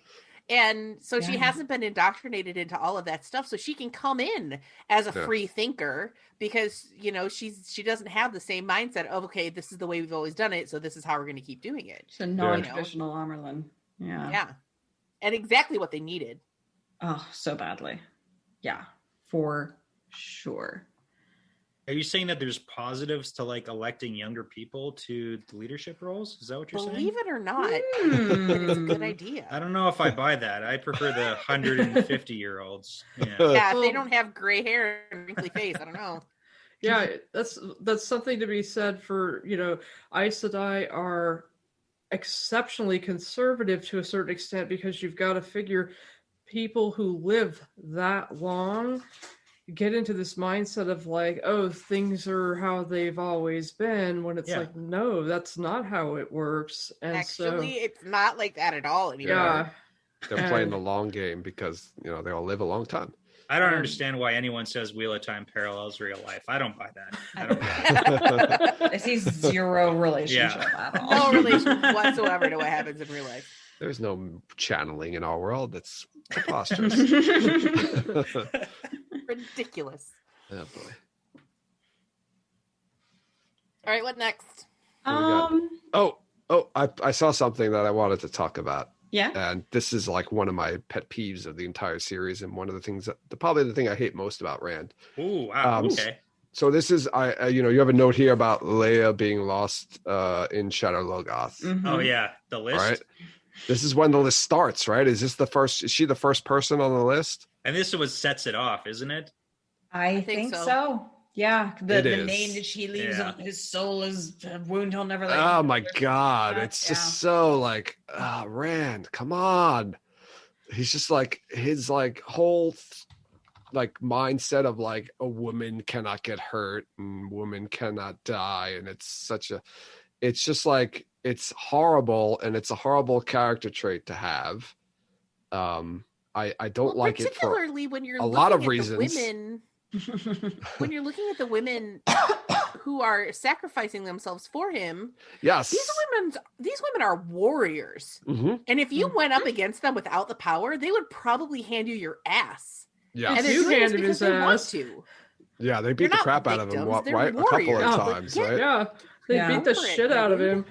[SPEAKER 3] And so she hasn't been indoctrinated into all of that stuff. So she can come in as a free thinker because, you know, she doesn't have the same mindset of, okay, this is the way we've always done it. So this is how we're going to keep doing it.
[SPEAKER 7] She's a non-traditional Amerlin. Yeah.
[SPEAKER 3] Yeah. And exactly what they needed.
[SPEAKER 7] Oh, so badly. Yeah, for sure.
[SPEAKER 4] Are you saying that there's positives to like electing younger people to the leadership roles? Is that what you're saying?
[SPEAKER 3] Believe it or not, it's a good idea.
[SPEAKER 4] I don't know if I buy that. I prefer the 150-year-olds.
[SPEAKER 3] Yeah, if they don't have gray hair and wrinkly face, I don't know.
[SPEAKER 6] Yeah, that's something to be said for, you know, Aes Sedai are exceptionally conservative to a certain extent because you've got to figure people who live that long get into this mindset of like, oh, things are how they've always been, when it's like, no, that's not how it works. And
[SPEAKER 3] actually, it's not like that at all anymore.
[SPEAKER 6] Yeah.
[SPEAKER 5] They're playing the long game because, you know, they all live a long time.
[SPEAKER 4] I don't understand why anyone says Wheel of Time parallels real life. I don't buy that. I don't buy that.
[SPEAKER 7] I see zero relationship at all.
[SPEAKER 3] No relation whatsoever to what happens in real life.
[SPEAKER 5] There's no channeling in our world. That's preposterous.
[SPEAKER 3] Ridiculous.
[SPEAKER 5] Oh boy.
[SPEAKER 3] All right, what next?
[SPEAKER 5] I saw something that I wanted to talk about.
[SPEAKER 7] Yeah.
[SPEAKER 5] And this is like one of my pet peeves of the entire series, and one of the things that probably the thing I hate most about Rand.
[SPEAKER 4] Ooh, wow. Okay.
[SPEAKER 5] So this is you have a note here about Leia being lost in Shadow Logoth.
[SPEAKER 7] Mm-hmm.
[SPEAKER 4] Oh yeah, the list.
[SPEAKER 5] Right. This is when the list starts, right? Is she the first person on the list?
[SPEAKER 4] And this is what sets it off, isn't it?
[SPEAKER 7] I think so. Yeah, the name that she leaves on his soul is a wound he'll never let.
[SPEAKER 5] Oh my God, it's just so like, Rand, come on. He's just like his like whole like mindset of like a woman cannot get hurt and woman cannot die, and it's just like it's horrible, and it's a horrible character trait to have. I don't like it for
[SPEAKER 3] when you're
[SPEAKER 5] a lot of reasons.
[SPEAKER 3] When you're looking at the women who are sacrificing themselves for him,
[SPEAKER 5] yes,
[SPEAKER 3] these women are warriors, and if you went up against them without the power, they would probably hand you your ass.
[SPEAKER 5] Yeah,
[SPEAKER 3] and you handed his ass.
[SPEAKER 5] Yeah, they beat the crap out of him, right? A couple of times, right?
[SPEAKER 6] Yeah, they beat the shit out of him.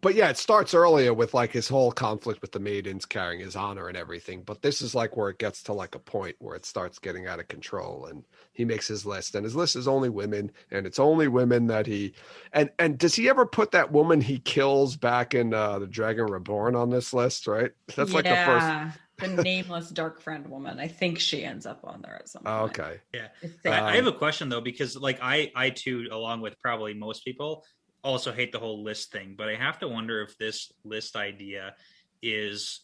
[SPEAKER 5] But yeah, it starts earlier with like his whole conflict with the maidens carrying his honor and everything. But this is like where it gets to like a point where it starts getting out of control, and he makes his list, and his list is only women, and it's only women that he and does he ever put that woman he kills back in the Dragon Reborn on this list? Right, that's like the first.
[SPEAKER 7] The nameless dark friend woman. I think she ends up on there at some point.
[SPEAKER 5] Oh, okay.
[SPEAKER 4] Yeah. I have a question though, because like I too, along with probably most people, also hate the whole list thing, but I have to wonder if this list idea is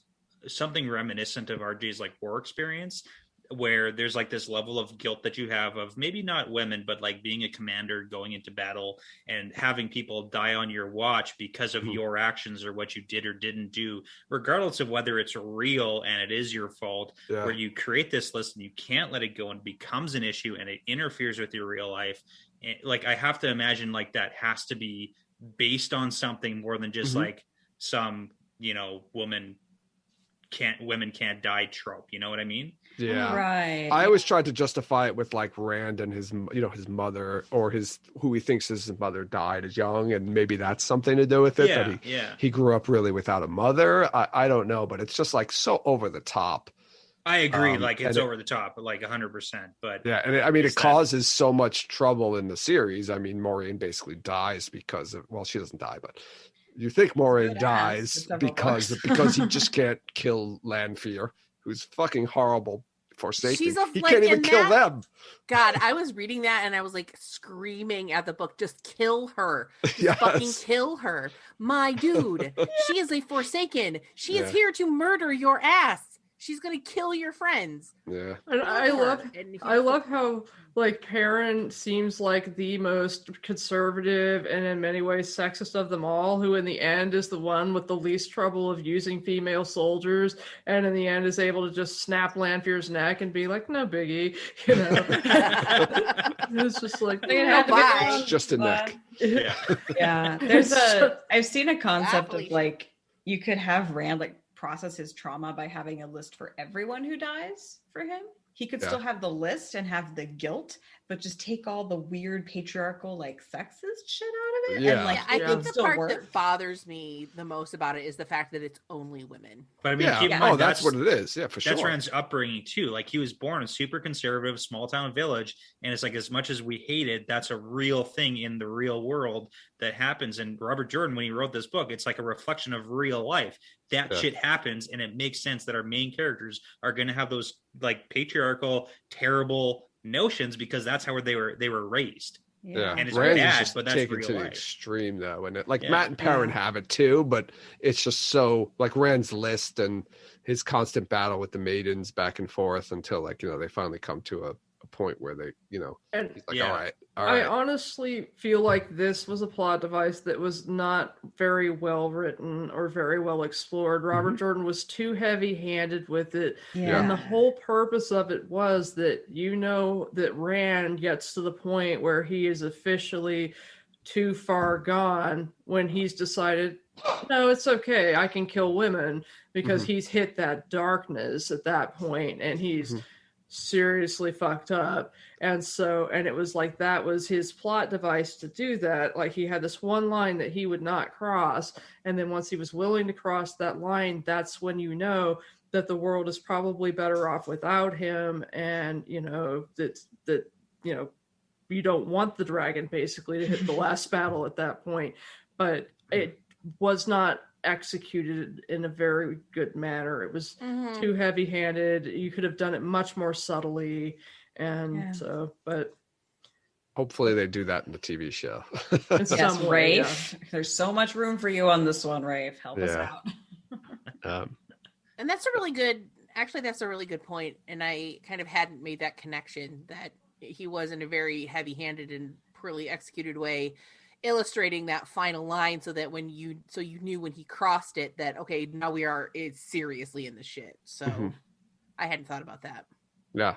[SPEAKER 4] something reminiscent of RJ's like war experience, where there's like this level of guilt that you have of maybe not women, but like being a commander going into battle and having people die on your watch because of your actions or what you did or didn't do, regardless of whether it's real and it is your fault, where you create this list and you can't let it go and becomes an issue and it interferes with your real life. And like, I have to imagine like that has to be based on something more than just like some, women can't die trope. You know what I mean?
[SPEAKER 5] Yeah.
[SPEAKER 7] Right.
[SPEAKER 5] I always tried to justify it with like Rand and his mother, or who he thinks his mother died as young. And maybe that's something to do with it.
[SPEAKER 4] Yeah,
[SPEAKER 5] that he grew up really without a mother. I don't know, but it's just like so over the top.
[SPEAKER 4] I agree. Like it's
[SPEAKER 5] and
[SPEAKER 4] over the top, like 100%. But
[SPEAKER 5] yeah, and I mean, it
[SPEAKER 4] it's that-
[SPEAKER 5] causes so much trouble in the series. I mean, Maureen basically dies because of, well, she doesn't die, but you think Maureen
[SPEAKER 7] Good ass
[SPEAKER 5] dies
[SPEAKER 7] for several
[SPEAKER 5] because he just can't kill Lanfear, who's fucking horrible, forsaken.
[SPEAKER 3] She's
[SPEAKER 5] He can't even kill them.
[SPEAKER 3] God, I was reading that and I was like screaming at the book, just kill her. Just fucking
[SPEAKER 5] Yes.
[SPEAKER 3] kill her. My dude, she is a Forsaken. She is
[SPEAKER 5] Yeah.
[SPEAKER 3] here to murder your ass. She's gonna kill your friends.
[SPEAKER 5] Yeah.
[SPEAKER 6] And I
[SPEAKER 3] Kill her.
[SPEAKER 6] love
[SPEAKER 3] And he's
[SPEAKER 6] I love how like Perrin seems like the most conservative and in many ways sexist of them all, who in the end is the one with the least trouble of using female soldiers, and in the end is able to just snap Lanfear's neck and be like, no biggie, you know. It's just like,
[SPEAKER 7] It
[SPEAKER 3] had to be
[SPEAKER 7] bye.
[SPEAKER 3] done.
[SPEAKER 5] It's just a neck.
[SPEAKER 4] yeah.
[SPEAKER 7] Yeah, there's I've seen a concept
[SPEAKER 3] Happily.
[SPEAKER 7] of like you could have Rand like process his trauma by having a list for everyone who dies for him. He could
[SPEAKER 5] Yeah.
[SPEAKER 7] still have the list and have the guilt, but just take all the weird patriarchal like sexist shit out of it.
[SPEAKER 5] Yeah.
[SPEAKER 7] And like
[SPEAKER 3] Yeah, I
[SPEAKER 7] it
[SPEAKER 3] think
[SPEAKER 7] would
[SPEAKER 3] the
[SPEAKER 7] still
[SPEAKER 3] part
[SPEAKER 7] work.
[SPEAKER 3] that bothers me the most about it is the fact that it's only women.
[SPEAKER 4] But I mean,
[SPEAKER 5] Yeah.
[SPEAKER 4] keep in
[SPEAKER 5] Oh,
[SPEAKER 4] mind,
[SPEAKER 5] that's what it is. Yeah, for
[SPEAKER 4] That's
[SPEAKER 5] sure.
[SPEAKER 4] Rand's upbringing too. Like he was born in a super conservative small town village, and it's like as much as we hate it, that's a real thing in the real world that happens. And Robert Jordan, when he wrote this book, it's like a reflection of real life. That
[SPEAKER 5] Yeah.
[SPEAKER 4] shit happens, and it makes sense that our main characters are going to have those like patriarchal, terrible notions because that's how they were raised.
[SPEAKER 5] Yeah,
[SPEAKER 4] And it's
[SPEAKER 5] Rand
[SPEAKER 4] bad,
[SPEAKER 5] is just
[SPEAKER 4] but that's
[SPEAKER 5] taken
[SPEAKER 4] real
[SPEAKER 5] to the
[SPEAKER 4] life.
[SPEAKER 5] extreme though, and like
[SPEAKER 4] Yeah.
[SPEAKER 5] Matt and Perrin
[SPEAKER 7] Yeah.
[SPEAKER 5] have it too, but it's just so like Rand's list and his constant battle with the maidens back and forth until like they finally come to a point where they
[SPEAKER 6] and
[SPEAKER 5] he's like
[SPEAKER 4] Yeah.
[SPEAKER 5] all right.
[SPEAKER 6] I honestly feel like this was a plot device that was not very well written or very well explored. Robert Jordan was too heavy-handed with it.
[SPEAKER 5] Yeah.
[SPEAKER 6] And the whole purpose of it was that that Rand gets to the point where he is officially too far gone when he's decided, no, it's okay, I can kill women, because he's hit that darkness at that point and he's seriously fucked up. And it was like that was his plot device to do that. Like he had this one line that he would not cross, and then once he was willing to cross that line, that's when that the world is probably better off without him, and that you don't want the dragon basically to hit the last battle at that point. But it was not executed in a very good manner. It was too heavy-handed. You could have done it much more subtly, and but
[SPEAKER 5] hopefully they do that in the TV show.
[SPEAKER 6] in
[SPEAKER 7] Yes,
[SPEAKER 6] some way,
[SPEAKER 7] Rafe. There's so much room for you on this one, Rafe. Help us
[SPEAKER 5] Yeah.
[SPEAKER 7] out.
[SPEAKER 3] And that's a really good point. And I kind of hadn't made that connection that he was in a very heavy-handed and poorly executed way, illustrating that final line so that you knew when he crossed it that, okay, now it's seriously in the shit. So I hadn't thought about that.
[SPEAKER 5] Yeah.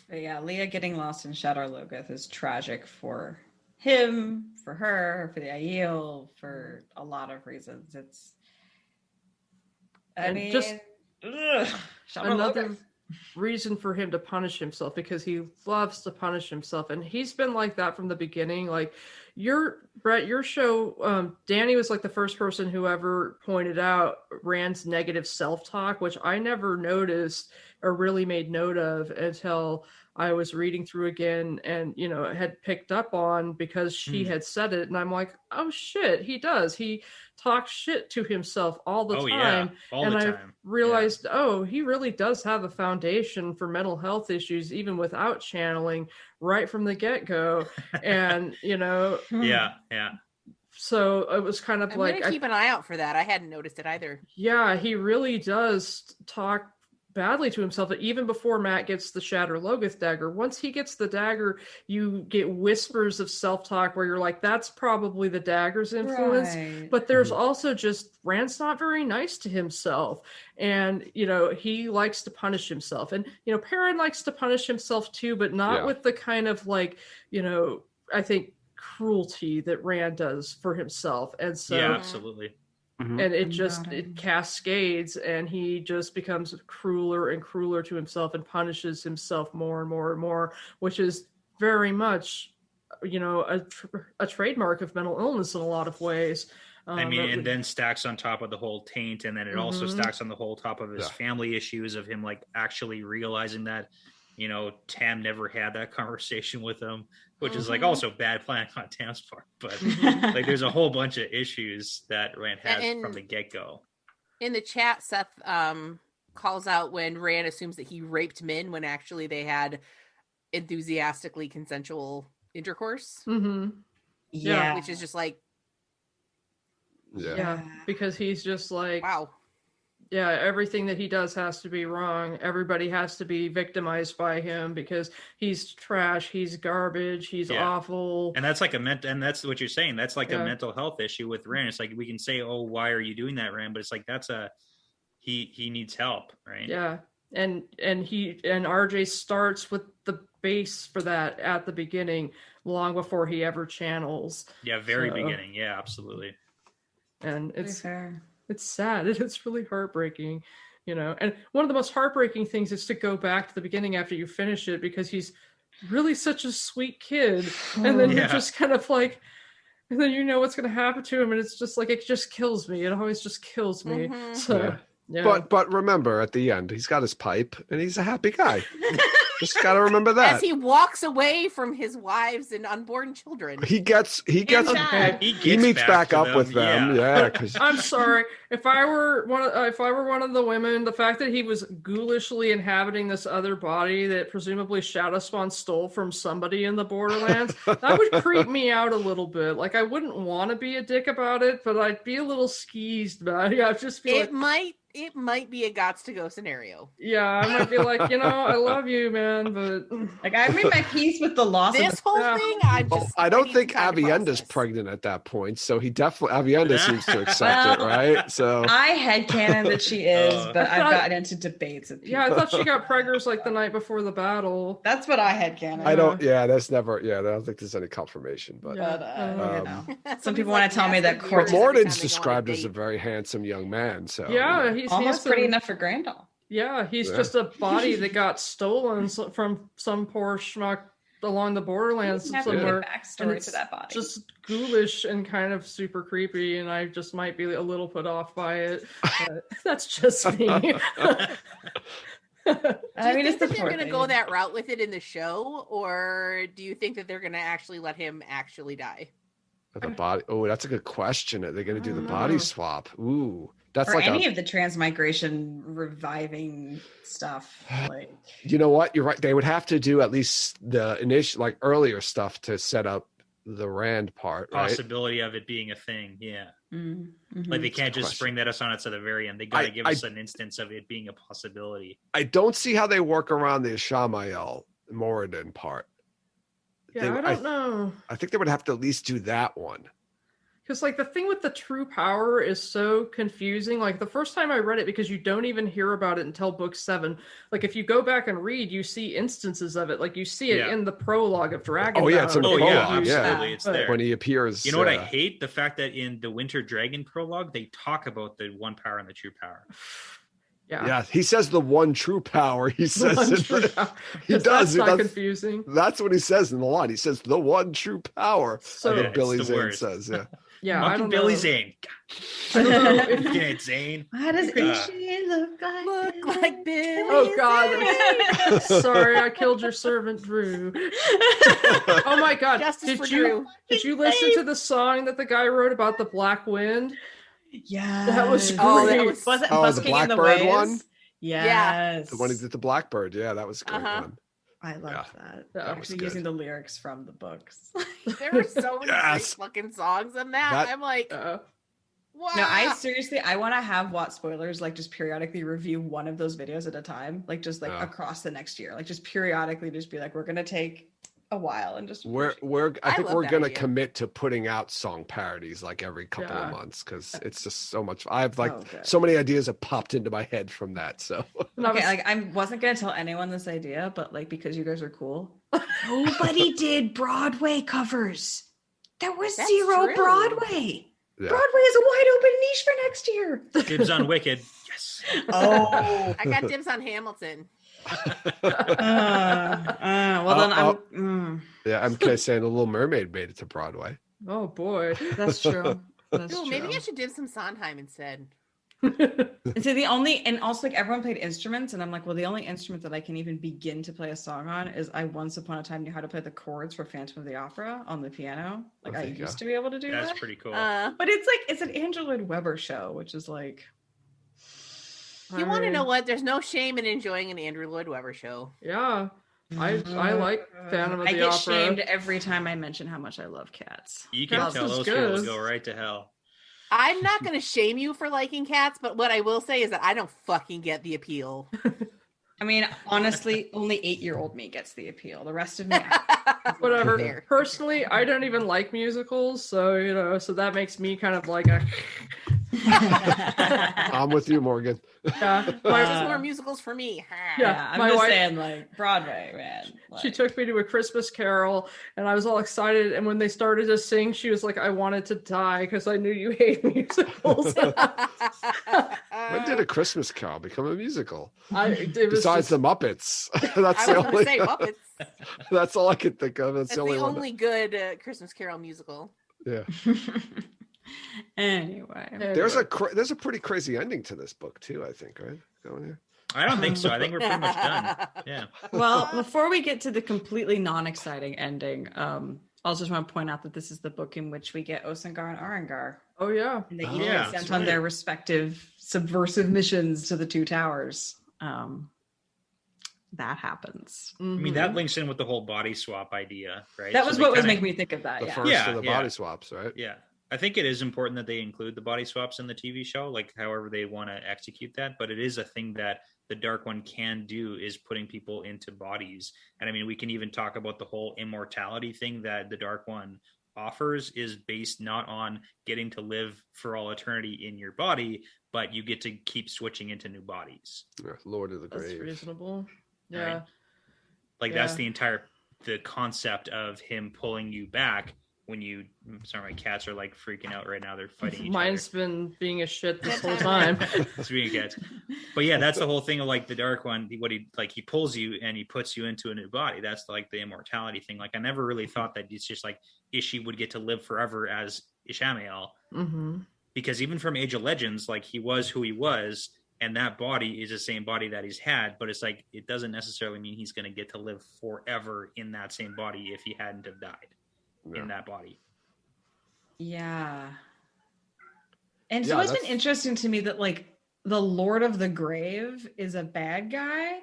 [SPEAKER 7] But yeah, Leah getting lost in Shadar Logoth is tragic for him, for her, for the Aiel, for a lot of reasons.
[SPEAKER 6] another reason for him to punish himself, because he loves to punish himself, and he's been like that from the beginning. Like Brett, your show, Danny was like the first person who ever pointed out Rand's negative self-talk, which I never noticed or really made note of until I was reading through again and had picked up on, because she had said it, and I'm like, oh shit, he does. He talks shit to himself all the time.
[SPEAKER 4] All
[SPEAKER 6] and
[SPEAKER 4] the
[SPEAKER 6] I
[SPEAKER 4] time.
[SPEAKER 6] realized, he really does have a foundation for mental health issues, even without channeling, right from the get-go. And
[SPEAKER 4] Yeah.
[SPEAKER 6] so it was kind of
[SPEAKER 3] I'm
[SPEAKER 6] like,
[SPEAKER 3] gonna keep an eye out for that. I hadn't noticed it either.
[SPEAKER 6] yeah, he really does talk badly to himself, even before Matt gets the Shatter Logoth dagger. Once he gets the dagger, you get whispers of self-talk where you're like, that's probably the dagger's influence.
[SPEAKER 7] Right.
[SPEAKER 6] But there's also just Rand's not very nice to himself, and he likes to punish himself, and Perrin likes to punish himself too, but not with the kind of like I think cruelty that Rand does for himself. And so
[SPEAKER 4] Absolutely.
[SPEAKER 6] and it cascades, and he just becomes crueler and crueler to himself and punishes himself more and more and more, which is very much a trademark of mental illness in a lot of ways.
[SPEAKER 4] I mean, and then stacks on top of the whole taint, and then it also stacks on the whole top of his family issues of him like actually realizing that, you know, Tam never had that conversation with him, which is like also bad planning on Tam's part. But like, there's a whole bunch of issues that Rand has from the get-go.
[SPEAKER 3] In the chat, Seth calls out when Rand assumes that he raped Min when actually they had enthusiastically consensual intercourse.
[SPEAKER 7] Yeah.
[SPEAKER 3] Which is just like,
[SPEAKER 6] yeah, because he's just like,
[SPEAKER 3] wow.
[SPEAKER 6] Yeah, everything that he does has to be wrong. Everybody has to be victimized by him because he's trash, he's garbage, he's awful.
[SPEAKER 4] And that's like and that's what you're saying. That's like a mental health issue with Rand. It's like we can say, "Oh, why are you doing that, Rand?" But it's like that's he needs help, right?
[SPEAKER 6] Yeah. And RJ starts with the base for that at the beginning, long before he ever channels.
[SPEAKER 4] Yeah, very beginning. Yeah, absolutely.
[SPEAKER 6] And
[SPEAKER 7] it's fair.
[SPEAKER 6] It's sad. It's really heartbreaking, you know. And one of the most heartbreaking things is to go back to the beginning after you finish it, because he's really such a sweet kid. And then you're just kind of like, and then you know what's going to happen to him. And it's just like, it just kills me. It always just kills me. So,
[SPEAKER 5] But remember, at the end, he's got his pipe and he's a happy guy. Just got to remember that.
[SPEAKER 3] As he walks away from his wives and unborn children.
[SPEAKER 5] He meets back up with them. Yeah.
[SPEAKER 6] I'm sorry. If I were one of the women, the fact that he was ghoulishly inhabiting this other body that presumably Shadowspawn stole from somebody in the Borderlands, that would creep me out a little bit. Like, I wouldn't want to be a dick about it, but I'd be a little skeezed about it. I'd just be
[SPEAKER 3] it might be a gots to go scenario.
[SPEAKER 6] Yeah, I might be like, you know, I love you, man, but
[SPEAKER 7] like, I made my peace with the loss of
[SPEAKER 3] this whole thing.
[SPEAKER 5] I don't think Avienda's pregnant at that point, so he definitely Avienda seems to accept it, right? So
[SPEAKER 7] I headcanon that she is, but I've gotten into debates with people.
[SPEAKER 6] Yeah, I thought she got preggers like the night before the battle.
[SPEAKER 7] That's what I headcanon.
[SPEAKER 5] I don't. Yeah, that's never. Yeah, I don't think there's any confirmation. But
[SPEAKER 7] you know, some people want to tell me that
[SPEAKER 5] Morden's described as a very handsome young man. So
[SPEAKER 6] yeah, he's
[SPEAKER 7] almost
[SPEAKER 6] handsome.
[SPEAKER 7] pretty enough for Grandal.
[SPEAKER 6] Yeah, he's just a body that got stolen from some poor schmuck along the Borderlands somewhere.
[SPEAKER 7] Backstory to that body.
[SPEAKER 6] Just ghoulish and kind of super creepy, and I just might be a little put off by it. But that's just me.
[SPEAKER 3] I mean, it's they're going to go that route with it in the show, or do you think that they're going to actually let him actually die?
[SPEAKER 5] The body. Oh, that's a good question. Are they going to do the body swap? Ooh. That's
[SPEAKER 7] or
[SPEAKER 5] like
[SPEAKER 7] any of the transmigration reviving stuff. Like,
[SPEAKER 5] you know what? You're right. They would have to do at least the initial, like earlier stuff to set up the Rand part.
[SPEAKER 4] Possibility of it being a thing. Yeah. Mm-hmm. Like they can't just spring that us on us at the very end. They got to give us an instance of it being a possibility.
[SPEAKER 5] I don't see how they work around the Ishamael Moradin part.
[SPEAKER 6] Yeah, I don't know.
[SPEAKER 5] I think they would have to at least do that one.
[SPEAKER 6] Because, like, the thing with the true power is so confusing. Like, the first time I read it, because you don't even hear about it until book 7. Like, if you go back and read, you see instances of it. Like, you see it in the prologue of Dragon.
[SPEAKER 5] Oh, yeah, it's in the prologue.
[SPEAKER 4] Absolutely, it's there.
[SPEAKER 5] When he appears.
[SPEAKER 4] You know what I hate? The fact that in the Winter Dragon prologue, they talk about the one power and the true power.
[SPEAKER 6] Yeah,
[SPEAKER 5] he says the one true power. He says he does.
[SPEAKER 6] That's not confusing.
[SPEAKER 5] That's what he says in the line. He says the one true power.
[SPEAKER 6] So
[SPEAKER 5] I think Billy Zane says,
[SPEAKER 6] yeah,
[SPEAKER 4] I don't know. Billy Zane.
[SPEAKER 6] I don't know if
[SPEAKER 4] you Zane.
[SPEAKER 7] How does Ishi look like
[SPEAKER 3] Billy?
[SPEAKER 6] Oh God! Sorry, I killed your servant Drew. Oh my God!
[SPEAKER 3] Justice
[SPEAKER 6] Did you listen to the song that the guy wrote about the Black Wind?
[SPEAKER 7] Yeah,
[SPEAKER 6] that was great.
[SPEAKER 7] Was it
[SPEAKER 5] the Blackbird one?
[SPEAKER 7] Yes,
[SPEAKER 5] the one he did the Blackbird. Yeah, that was a great one.
[SPEAKER 7] I loved that. Actually, using the lyrics from the books.
[SPEAKER 3] There were so many great fucking songs in that. I'm like, wow.
[SPEAKER 7] No, I want to have What Spoilers like just periodically review one of those videos at a time, like just like across the next year, like just periodically just be like, we're gonna take a while and just
[SPEAKER 5] I think we're gonna commit to putting out song parodies like every couple of months because it's just so much. I've so many ideas have popped into my head from that. So
[SPEAKER 7] I wasn't gonna tell anyone this idea, but like because you guys are cool, nobody did Broadway covers. There was zero Broadway. Yeah. Broadway is a wide open niche for next year.
[SPEAKER 4] Dibs on Wicked. Yes.
[SPEAKER 7] Oh,
[SPEAKER 3] I got dibs on Hamilton.
[SPEAKER 5] Yeah, MK saying The Little Mermaid made it to Broadway.
[SPEAKER 6] Oh boy,
[SPEAKER 7] that's true.
[SPEAKER 2] That's
[SPEAKER 3] Ooh, maybe I
[SPEAKER 2] true.
[SPEAKER 3] should do some Sondheim instead.
[SPEAKER 7] And so and also like everyone played instruments, and I'm like, well, the only instrument that I can even begin to play a song on is I once upon a time knew how to play the chords for Phantom of the Opera on the piano. Like I
[SPEAKER 5] there you
[SPEAKER 7] used
[SPEAKER 5] go.
[SPEAKER 7] to be able to do
[SPEAKER 4] That's
[SPEAKER 7] that.
[SPEAKER 4] pretty cool.
[SPEAKER 7] But it's an Andrew Lloyd Webber show, which is like,
[SPEAKER 3] You want to know what? There's no shame in enjoying an Andrew Lloyd Webber show.
[SPEAKER 6] Yeah. I like Phantom of
[SPEAKER 7] I
[SPEAKER 6] the
[SPEAKER 7] get
[SPEAKER 6] Opera.
[SPEAKER 7] shamed every time I mention how much I love Cats.
[SPEAKER 4] You can
[SPEAKER 6] Cats
[SPEAKER 4] tell
[SPEAKER 6] is
[SPEAKER 4] those
[SPEAKER 6] good.
[SPEAKER 4] people go right to hell.
[SPEAKER 3] I'm not going to shame you for liking Cats, but what I will say is that I don't fucking get the appeal.
[SPEAKER 7] I mean, honestly, only 8-year-old me gets the appeal. The rest of me,
[SPEAKER 6] Whatever.
[SPEAKER 3] Fair.
[SPEAKER 6] Personally, I don't even like musicals, so so that makes me kind of like a
[SPEAKER 5] I'm with you, Morgan.
[SPEAKER 6] yeah.
[SPEAKER 3] Just more musicals for me.
[SPEAKER 6] Yeah.
[SPEAKER 7] I'm
[SPEAKER 6] my
[SPEAKER 7] just
[SPEAKER 6] wife-
[SPEAKER 7] saying, like Broadway, man.
[SPEAKER 6] She
[SPEAKER 7] Like,
[SPEAKER 6] took me to A Christmas Carol, and I was all excited. And when they started to sing, she was like, "I wanted to die because I knew you hate musicals."
[SPEAKER 5] When did A Christmas Carol become a musical?
[SPEAKER 6] It was
[SPEAKER 5] Besides
[SPEAKER 6] just-
[SPEAKER 5] the Muppets, that's
[SPEAKER 3] I
[SPEAKER 5] the
[SPEAKER 3] was going
[SPEAKER 5] only.
[SPEAKER 3] to say Muppets.
[SPEAKER 5] That's all I could think of. That's
[SPEAKER 3] That's
[SPEAKER 5] the only one.
[SPEAKER 3] only good Christmas Carol musical.
[SPEAKER 5] Yeah.
[SPEAKER 7] anyway,
[SPEAKER 5] There's a pretty crazy ending to this book too. I think, right? Going here.
[SPEAKER 4] I don't think so. I think we're pretty much done. Yeah.
[SPEAKER 7] well, before we get to the completely non-exciting ending, I also just want to point out that this is the book in which we get Osangar and Arangar,
[SPEAKER 6] Oh yeah.
[SPEAKER 7] and they
[SPEAKER 5] Oh,
[SPEAKER 7] each
[SPEAKER 4] yeah,
[SPEAKER 7] get
[SPEAKER 4] that's
[SPEAKER 7] sent on their
[SPEAKER 4] right.
[SPEAKER 7] respective subversive missions to the Two Towers. That happens.
[SPEAKER 4] I mean, that links in with the whole body swap idea, right?
[SPEAKER 7] That
[SPEAKER 4] So
[SPEAKER 7] was
[SPEAKER 4] they
[SPEAKER 7] what was
[SPEAKER 4] kinda-
[SPEAKER 7] making me think of that.
[SPEAKER 5] The
[SPEAKER 7] Yeah.
[SPEAKER 5] first
[SPEAKER 4] Yeah,
[SPEAKER 5] of the
[SPEAKER 4] yeah.
[SPEAKER 5] body swaps, right?
[SPEAKER 4] Yeah. I think it is important that they include the body swaps in the TV show, like however they want to execute that. But it is a thing that the Dark One can do, is putting people into bodies. And I mean, we can even talk about the whole immortality thing that the Dark One offers is based not on getting to live for all eternity in your body, but you get to keep switching into new bodies.
[SPEAKER 5] Yeah, Lord of the
[SPEAKER 6] That's
[SPEAKER 5] Grave.
[SPEAKER 6] reasonable. Yeah.
[SPEAKER 4] Right. Like that's
[SPEAKER 6] Yeah.
[SPEAKER 4] the concept of him pulling you back when you. Sorry, my cats are like freaking out right now. They're fighting each
[SPEAKER 6] Mine's
[SPEAKER 4] other.
[SPEAKER 6] been being a shit this whole
[SPEAKER 3] Bedtime.
[SPEAKER 6] time.
[SPEAKER 4] Speaking of cats, but yeah, that's the whole thing of like the Dark One. What he pulls you and he puts you into a new body. That's like the immortality thing. Like I never really thought that it's just like Ishi would get to live forever as Ishamael,
[SPEAKER 6] Mm-hmm.
[SPEAKER 4] because even from Age of Legends, like he was who he was, and that body is the same body that he's had. But it's like it doesn't necessarily mean he's going to get to live forever in that same body if he hadn't have died in that body.
[SPEAKER 7] Yeah. And it's
[SPEAKER 5] Yeah,
[SPEAKER 7] always been
[SPEAKER 5] that's-
[SPEAKER 7] interesting to me that like the Lord of the Grave is a bad guy,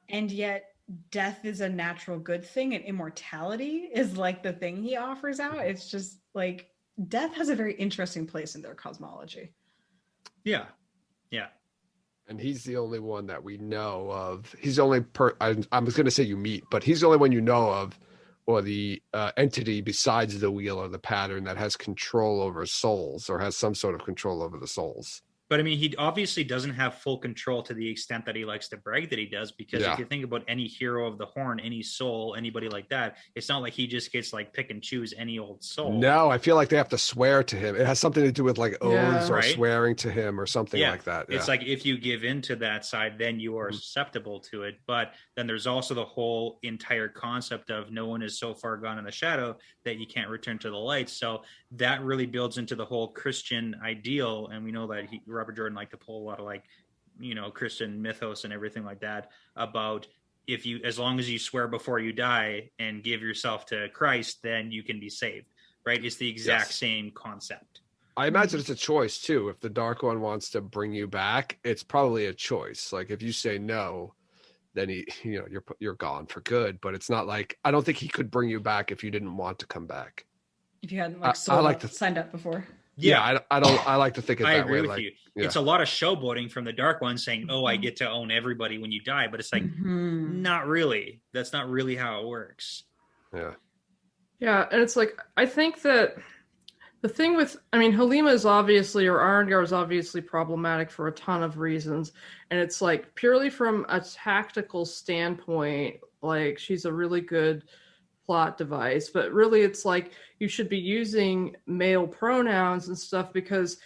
[SPEAKER 7] and yet death is a natural good thing, and immortality is like the thing he offers out. It's just like death has a very interesting place in their cosmology.
[SPEAKER 4] Yeah, yeah.
[SPEAKER 5] And he's the only one that we know of. He's the only I was going to say you meet, but he's the only one you know of, or the entity besides the wheel or the pattern that has control over souls, or has some sort of control over the souls.
[SPEAKER 4] But I mean, he obviously doesn't have full control to the extent that he likes to brag that he does, because
[SPEAKER 5] Yeah.
[SPEAKER 4] if you think about any hero of the Horn, any soul, anybody like that, it's not like he just gets like pick and choose any old soul.
[SPEAKER 5] No, I feel like they have to swear to him. It has something to do with like oaths
[SPEAKER 6] Yeah.
[SPEAKER 5] or
[SPEAKER 4] Right.
[SPEAKER 5] swearing to him or something
[SPEAKER 4] Yeah.
[SPEAKER 5] like that.
[SPEAKER 4] It's
[SPEAKER 5] Yeah.
[SPEAKER 4] like if you give in to that side, then you are susceptible to it. But then there's also the whole entire concept of no one is so far gone in the shadow that you can't return to the light. So that really builds into the whole Christian ideal. And we know that Robert Jordan liked to pull a lot of like, Christian mythos and everything like that about if you, as long as you swear before you die and give yourself to Christ, then you can be saved, right? It's the exact
[SPEAKER 5] Yes.
[SPEAKER 4] same concept.
[SPEAKER 5] I imagine it's a choice too. If the Dark One wants to bring you back, it's probably a choice. Like if you say no, then you're gone for good. But it's not like, I don't think he could bring you back if you didn't want to come back.
[SPEAKER 7] If you hadn't
[SPEAKER 5] I like
[SPEAKER 7] signed up before.
[SPEAKER 5] I like to think of
[SPEAKER 4] I
[SPEAKER 5] that
[SPEAKER 4] agree
[SPEAKER 5] way.
[SPEAKER 4] with
[SPEAKER 5] Like,
[SPEAKER 4] you.
[SPEAKER 5] yeah.
[SPEAKER 4] It's a lot of showboating from the Dark One saying, "Oh, I get to own everybody when you die," but it's like
[SPEAKER 7] Mhm.
[SPEAKER 4] not really. That's not really how it works.
[SPEAKER 5] Yeah.
[SPEAKER 6] Yeah, and it's like I think that the thing with Halima is obviously, or Arangar is obviously problematic for a ton of reasons, and it's like purely from a tactical standpoint, like she's a really good plot device, but really it's like you should be using male pronouns and stuff because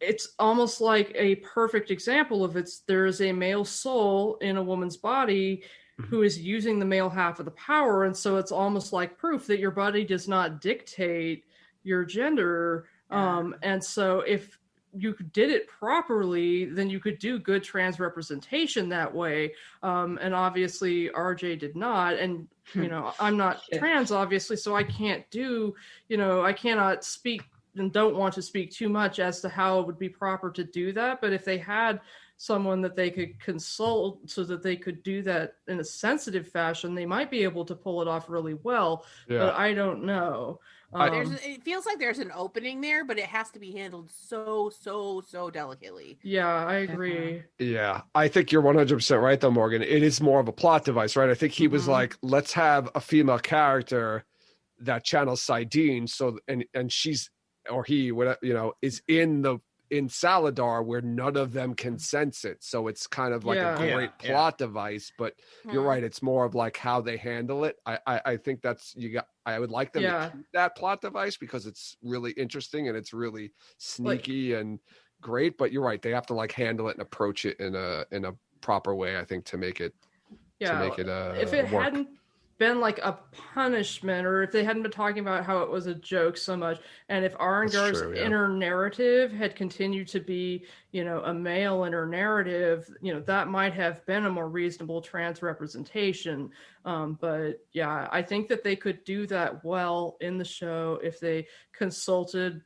[SPEAKER 6] it's almost like a perfect example of there is a male soul in a woman's body who is using the male half of the power, and so it's almost like proof that your body does not dictate your gender, And so if you did it properly, then you could do good trans representation that way. And obviously RJ did not. And, I'm not trans, obviously, so I can't do, I cannot speak and don't want to speak too much as to how it would be proper to do that. But if they had someone that they could consult so that they could do that in a sensitive fashion, they might be able to pull it off really well.
[SPEAKER 5] Yeah.
[SPEAKER 6] But I don't know.
[SPEAKER 3] It feels like there's an opening there, but it has to be handled so delicately.
[SPEAKER 6] Yeah, I agree.
[SPEAKER 5] Yeah, I think you're 100% right, though, Morgan. It is more of a plot device, right? I think he was like, let's have a female character that channels Sidene, so and she's or he, whatever, is in Saladar where none of them can sense it. So it's kind of like a great plot device, but you're right. It's more of like how they handle it. I think I would like them to keep that plot device because it's really interesting and it's really sneaky and great, but you're right. They have to like handle it and approach it in a proper way, I think, to make it
[SPEAKER 6] if it
[SPEAKER 5] work.
[SPEAKER 6] hadn't been like a punishment, or if they hadn't been talking about how it was a joke so much, and if Arengar's inner narrative had continued to be, a male inner narrative, that might have been a more reasonable trans representation. But yeah, I think that they could do that well in the show if they consulted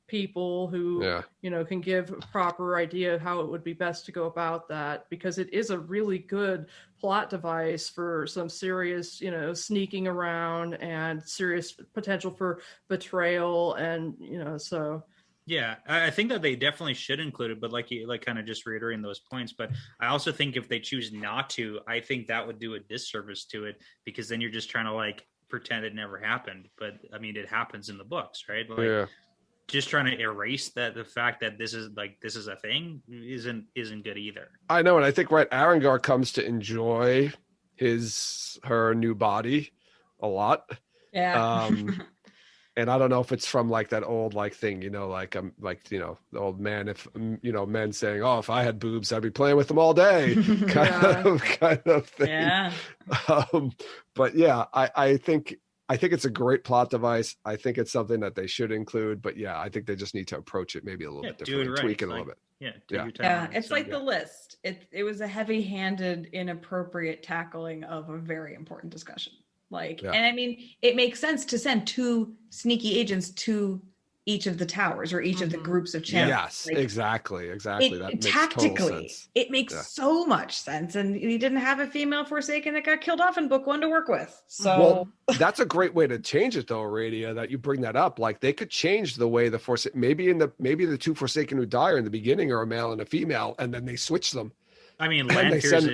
[SPEAKER 6] people who can give a proper idea of how it would be best to go about that, because it is a really good plot device for some serious sneaking around and serious potential for betrayal, and so
[SPEAKER 4] yeah, I think that they definitely should include it, but like kind of just reiterating those points. But I also think if they choose not to, I think that would do a disservice to it, because then you're just trying to like pretend it never happened. But I mean, it happens in the books, right? Like, just trying to erase the fact that this is a thing isn't good either.
[SPEAKER 5] I know, and I think Arengar comes to enjoy her new body a lot.
[SPEAKER 7] Yeah.
[SPEAKER 5] And I don't know if it's from like that old like thing, the old man, if men saying, "Oh, if I had boobs, I'd be playing with them all day," kind of thing.
[SPEAKER 7] Yeah.
[SPEAKER 5] But yeah, I think it's a great plot device. I think it's something that they should include, but yeah, I think they just need to approach it maybe a little bit differently, tweak it a little bit.
[SPEAKER 2] Yeah,
[SPEAKER 7] it's like the list. It was a heavy-handed, inappropriate tackling of a very important discussion. And I mean, it makes sense to send 2 sneaky agents to each of the towers or each of the groups of channels.
[SPEAKER 5] Yes, exactly. That makes
[SPEAKER 7] tactically,
[SPEAKER 5] total sense.
[SPEAKER 7] It makes so much sense. And he didn't have a female Forsaken that got killed off in book 1 to work with. So
[SPEAKER 5] that's a great way to change it, though, Aradia, that you bring that up. Like they could change the way the Forsaken, maybe the 2 Forsaken who die in the beginning are a male and a female, and then they switch them.
[SPEAKER 4] I mean, Lanfear's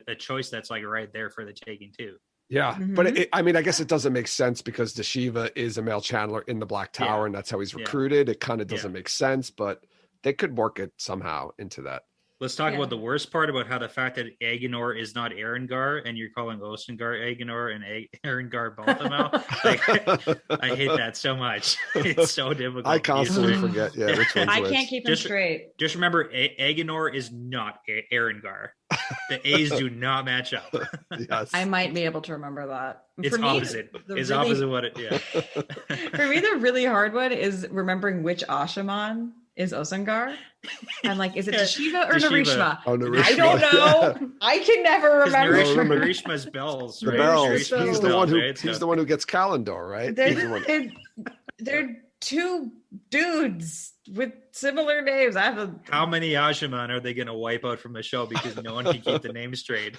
[SPEAKER 4] a choice that's like right there for the taking too.
[SPEAKER 5] Yeah, but I guess it doesn't make sense because the Shiva is a male channeler in the Black Tower, and that's how he's recruited. It kind of doesn't make sense, but they could work it somehow into that.
[SPEAKER 4] Let's talk about the worst part about how the fact that Aegonor is not Arengar, and you're calling Osengar Aegonor and Arengar Balthamel. I hate that so much. It's so difficult.
[SPEAKER 5] I constantly forget. Yeah, which one's
[SPEAKER 7] I
[SPEAKER 5] which.
[SPEAKER 7] can't keep them straight.
[SPEAKER 4] Just remember, Aegonor is not Arengar. The A's do not match up.
[SPEAKER 5] Yes.
[SPEAKER 7] I might be able to remember that.
[SPEAKER 4] It's opposite. It's opposite what it. Yeah.
[SPEAKER 7] For me, the really hard one is remembering which Ashaman is Osengar. I'm like, is it Tashiva or Narishma?
[SPEAKER 5] Oh, Narishma.
[SPEAKER 7] I don't know. Yeah. I can never remember.
[SPEAKER 4] Narishma's bells.
[SPEAKER 5] The bells. He's the one who he's the one who gets Kalendor, right?
[SPEAKER 7] They're 2 dudes with similar names.
[SPEAKER 4] How many Ashaman are they going to wipe out from the show because no one can keep the name straight?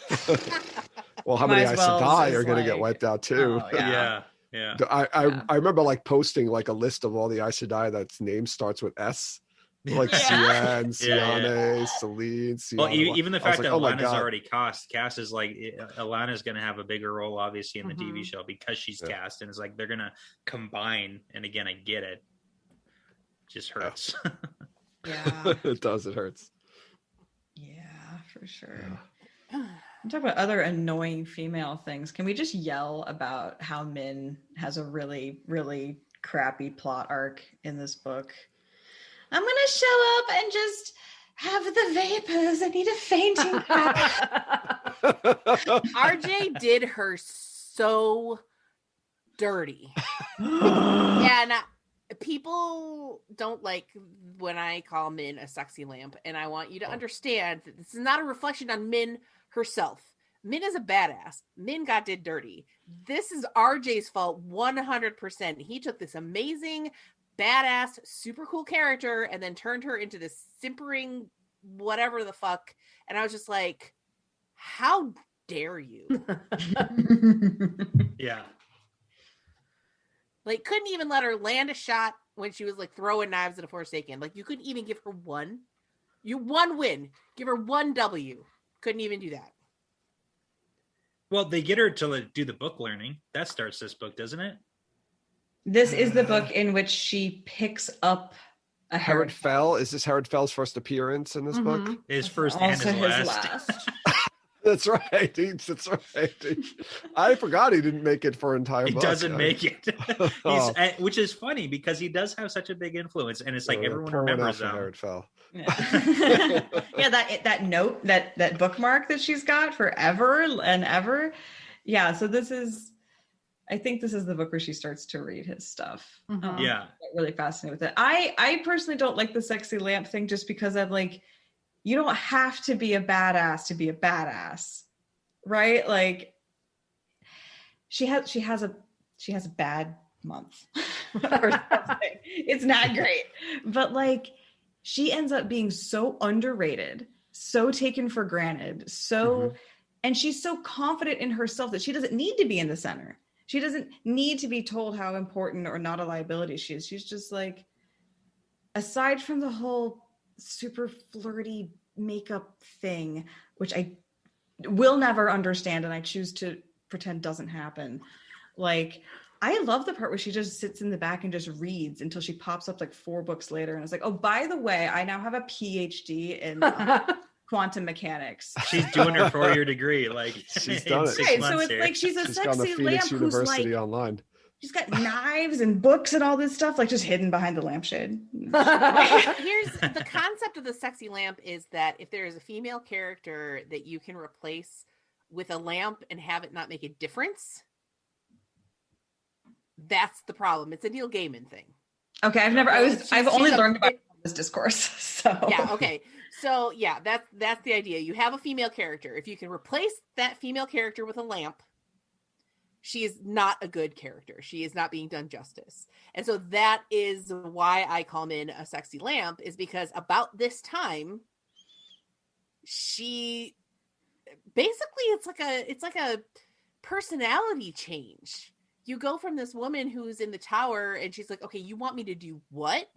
[SPEAKER 5] Well, how many Aes Sedai are going to get wiped out too?
[SPEAKER 7] Oh, yeah.
[SPEAKER 5] I remember like posting like a list of all the Aes Sedai that's name starts with S. Like Sian, Siane, Celine, Sian.
[SPEAKER 4] Well, even the fact that Alana's already cast is like Alana's going to have a bigger role, obviously, in the TV show because she's cast, and it's like they're going to combine. And again, I get it. Just hurts.
[SPEAKER 7] Yeah,
[SPEAKER 5] it does. It hurts.
[SPEAKER 7] Yeah, for sure. I'm talking about other annoying female things. Can we just yell about how Min has a really, really crappy plot arc in this book? I'm going to show up and just have the vapors. I need a fainting pack.
[SPEAKER 3] RJ did her so dirty. And people don't like when I call Min a sexy lamp, and I want you to understand that this is not a reflection on Min herself. Min is a badass. Min did dirty. This is RJ's fault 100%. He took this amazing, badass, super cool character and then turned her into this simpering whatever the fuck. And I was just like, how dare you?
[SPEAKER 4] Yeah.
[SPEAKER 3] Like, couldn't even let her land a shot when she was like throwing knives at a Forsaken. Like, you couldn't even give her one. One win. Give her one W. Couldn't even do that.
[SPEAKER 4] Well, they get her to do the book learning. That starts this book, doesn't it?
[SPEAKER 7] This is the book in which she picks up a
[SPEAKER 5] Herod Fell. Is this Herod Fell's first appearance in this book?
[SPEAKER 4] His first and his last.
[SPEAKER 5] That's right. That's right. I forgot he didn't make it for an entire book.
[SPEAKER 4] He doesn't make it. Which is funny because he does have such a big influence, and it's like everyone remembers him.
[SPEAKER 5] Herod Fell.
[SPEAKER 7] Yeah, that note, that bookmark that she's got forever and ever. Yeah, so I think this is the book where she starts to read his stuff.
[SPEAKER 4] Yeah,
[SPEAKER 7] really fascinated with it. I personally don't like the sexy lamp thing just because I'm like, you don't have to be a badass to be a badass, right? Like she has a bad month or something. It's not great, but like she ends up being so underrated, so taken for granted, and she's so confident in herself that she doesn't need to be in the center. She doesn't need to be told how important or not a liability she is. She's just like, aside from the whole super flirty makeup thing, which I will never understand and I choose to pretend doesn't happen. Like, I love the part where she just sits in the back and just reads until she pops up like 4 books later and it's like, oh, by the way, I now have a PhD in quantum mechanics.
[SPEAKER 4] She's doing her 4-year degree. Like,
[SPEAKER 5] she's done it.
[SPEAKER 7] Right, so it's like she's a sexy lamp who's like
[SPEAKER 5] online.
[SPEAKER 7] She's got knives and books and all this stuff, like just hidden behind the lampshade.
[SPEAKER 3] Here's the concept of the sexy lamp is that if there is a female character that you can replace with a lamp and have it not make a difference, that's the problem. It's a Neil Gaiman thing.
[SPEAKER 7] Okay, I've only learned about this discourse. So
[SPEAKER 3] yeah, okay. So yeah, that's the idea. You have a female character. If you can replace that female character with a lamp, she is not a good character. She is not being done justice. And so that is why I call Min a sexy lamp, is because about this time, she basically it's like a personality change. You go from this woman who's in the tower and she's like, okay, you want me to do what?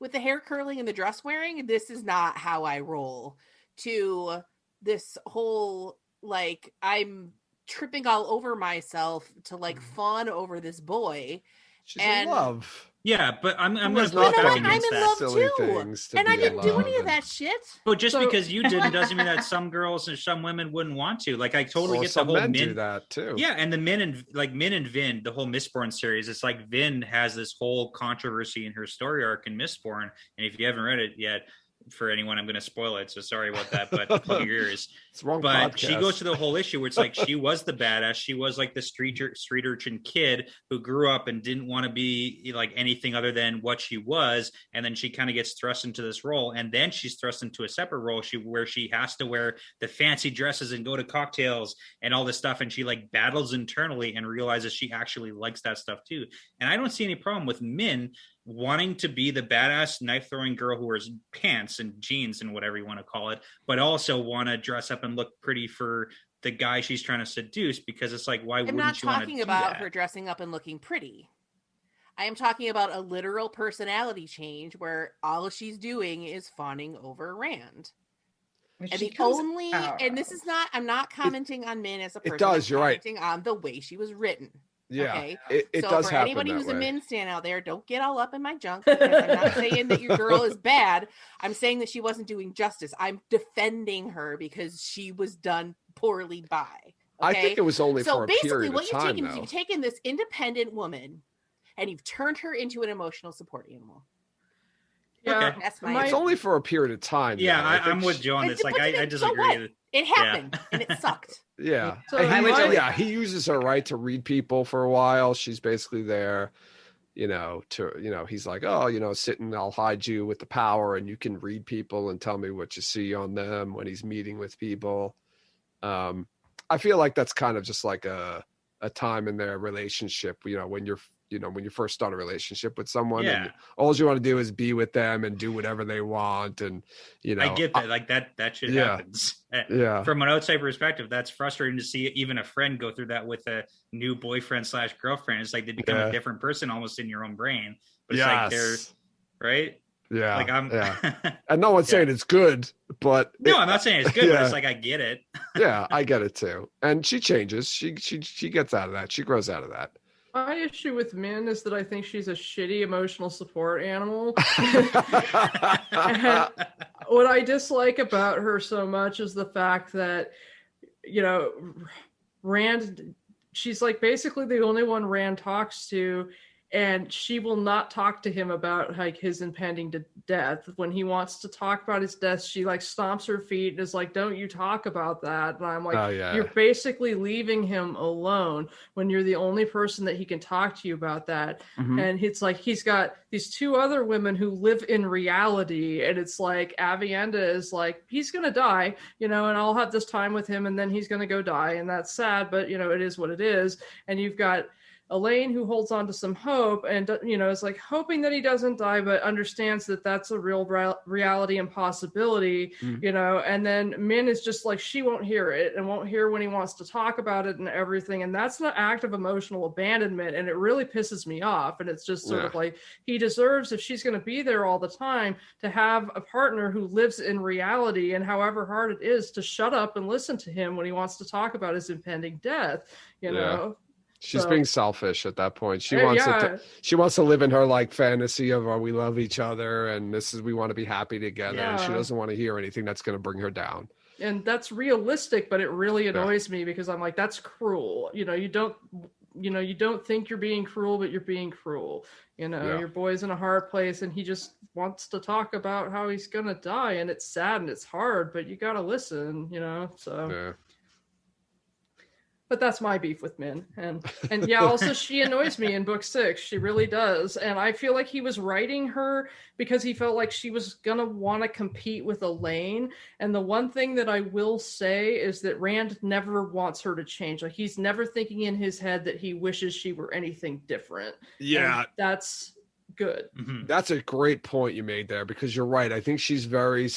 [SPEAKER 3] With the hair curling and the dress wearing? This is not how I roll. To this whole, like, I'm tripping all over myself to like fawn over this boy.
[SPEAKER 5] She's in love.
[SPEAKER 4] Yeah, but I'm going to
[SPEAKER 3] push
[SPEAKER 4] back
[SPEAKER 3] back
[SPEAKER 4] against
[SPEAKER 3] I'm in
[SPEAKER 4] that.
[SPEAKER 3] love too. And I didn't do any of that shit.
[SPEAKER 4] But just because you didn't doesn't mean that some girls and some women wouldn't want to. Like, I totally get the whole
[SPEAKER 5] men do that too.
[SPEAKER 4] Yeah, and the Min and Vin, the whole Mistborn series, it's like Vin has this whole controversy in her story arc in Mistborn. And if you haven't read it yet, for anyone, I'm going to spoil it, so sorry about that, but plug your ears.
[SPEAKER 5] It's wrong
[SPEAKER 4] but
[SPEAKER 5] podcast.
[SPEAKER 4] She goes to the whole issue where it's like she was the badass. She was like the street urchin kid who grew up and didn't want to be like anything other than what she was, and then she kind of gets thrust into this role, and then she's thrust into a separate role where she has to wear the fancy dresses and go to cocktails and all this stuff, and she like battles internally and realizes she actually likes that stuff too. And I don't see any problem with Min wanting to be the badass knife throwing girl who wears pants and jeans and whatever you want to call it, but also want to dress up and look pretty for the guy she's trying to seduce, because it's like, why wouldn't you want to do that? I'm not talking
[SPEAKER 3] about her dressing up and looking pretty. I am talking about a literal personality change where all she's doing is fawning over Rand. And this is not, I'm not commenting on Min as a person.
[SPEAKER 5] It does, you're right.
[SPEAKER 3] I'm commenting on the way she was written.
[SPEAKER 5] Yeah,
[SPEAKER 3] okay?
[SPEAKER 5] It
[SPEAKER 3] so
[SPEAKER 5] does
[SPEAKER 3] for
[SPEAKER 5] happen
[SPEAKER 3] anybody
[SPEAKER 5] that
[SPEAKER 3] who's
[SPEAKER 5] way.
[SPEAKER 3] a Min stan out there, don't get all up in my junk, because I'm not saying that your girl is bad. I'm saying that she wasn't doing justice. I'm defending her because she was done poorly by. Okay?
[SPEAKER 5] I think it was only for a period of time.
[SPEAKER 3] So basically, what you've taken is you've taken this independent woman and you've turned her into an emotional support animal.
[SPEAKER 6] Yeah,
[SPEAKER 3] okay. That's my.
[SPEAKER 5] It's only for a period of time.
[SPEAKER 4] Yeah, I'm with Joe on this. Like, I disagree.
[SPEAKER 3] It happened and it sucked.
[SPEAKER 5] Yeah.
[SPEAKER 6] So
[SPEAKER 5] he uses her right to read people for a while. She's basically there. he's like, oh, sit and I'll hide you with the power and you can read people and tell me what you see on them when he's meeting with people. I feel like that's kind of just like a time in their relationship, when you first start a relationship with someone, and all you want to do is be with them and do whatever they want. And,
[SPEAKER 4] I get that. Like that shit happens.
[SPEAKER 5] Yeah.
[SPEAKER 4] From an outside perspective, that's frustrating to see even a friend go through that with a new boyfriend / girlfriend. It's like they become a different person almost in your own brain. But it's like they're right.
[SPEAKER 5] Yeah.
[SPEAKER 4] Like
[SPEAKER 5] and no one's saying it's good, but
[SPEAKER 4] no, I'm not saying it's good, but it's like, I get it.
[SPEAKER 5] Yeah, I get it too. And she changes. She gets out of that. She grows out of that.
[SPEAKER 6] My issue with Min is that I think she's a shitty emotional support animal. And what I dislike about her so much is the fact that, Rand, she's like basically the only one Rand talks to, and she will not talk to him about like his impending death. When he wants to talk about his death, she like stomps her feet and is like, don't you talk about that. And I'm like, You're basically leaving him alone when you're the only person that he can talk to you about that. Mm-hmm. And it's like, he's got these two other women who live in reality. And it's like, Avienda is like, he's going to die, and I'll have this time with him and then he's going to go die. And that's sad, but it is what it is. And you've got Elaine, who holds on to some hope and, is like hoping that he doesn't die, but understands that that's a real reality and possibility, and then Min is just like, she won't hear it and won't hear when he wants to talk about it and everything. And that's an act of emotional abandonment. And it really pisses me off. And it's just sort of like, he deserves, if she's going to be there all the time, to have a partner who lives in reality, and however hard it is, to shut up and listen to him when he wants to talk about his impending death, know?
[SPEAKER 5] She's being selfish at that point. She wants to live in her like fantasy of, we love each other and we want to be happy together. And she doesn't want to hear anything that's going to bring her down. And
[SPEAKER 6] that's realistic, but it really annoys me because I'm like, that's cruel. You don't think you're being cruel, but you're being cruel. Your boy's in a hard place and he just wants to talk about how he's going to die. And it's sad and it's hard, but you got to listen, so. Yeah. But that's my beef with Min. And also she annoys me in book 6. She really does. And I feel like he was writing her because he felt like she was going to want to compete with Elaine. And the one thing that I will say is that Rand never wants her to change. Like, he's never thinking in his head that he wishes she were anything different.
[SPEAKER 5] Yeah.
[SPEAKER 6] And that's good.
[SPEAKER 5] Mm-hmm. That's a great point you made there, because you're right. I think she's very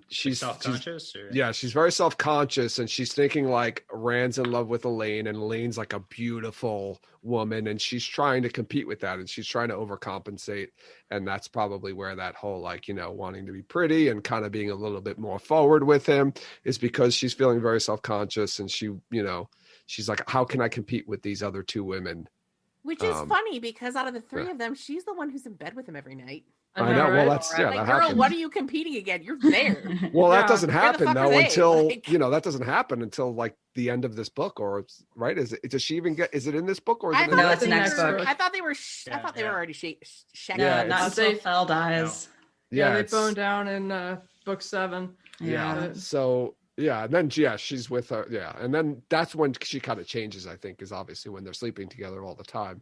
[SPEAKER 5] she's self-conscious. She's very self-conscious, and she's thinking like Rand's in love with Elaine, and Elaine's like a beautiful woman, and she's trying to compete with that, and she's trying to overcompensate. And that's probably where that whole wanting to be pretty and kind of being a little bit more forward with him is, because she's feeling very self-conscious, and she's like, how can I compete with these other two women?
[SPEAKER 3] Which is funny, because out of the three of them, she's the one who's in bed with him every night.
[SPEAKER 5] I know. Well, that's
[SPEAKER 3] like,
[SPEAKER 5] that
[SPEAKER 3] girl,
[SPEAKER 5] happens.
[SPEAKER 3] What are you competing again? You're there.
[SPEAKER 5] Well, that doesn't happen though until
[SPEAKER 3] that
[SPEAKER 5] doesn't happen until like the end of this book, or right? Does she even get? Is it in this book, or is it?
[SPEAKER 7] No, it's the next book.
[SPEAKER 3] I thought they were. I thought they were already shaking.
[SPEAKER 7] Yeah, not until Fell dies.
[SPEAKER 5] No.
[SPEAKER 6] Yeah, they bone down in book 7.
[SPEAKER 5] Yeah. So. Yeah, and then she's with her. Yeah, and then that's when she kind of changes. I think is obviously when they're sleeping together all the time.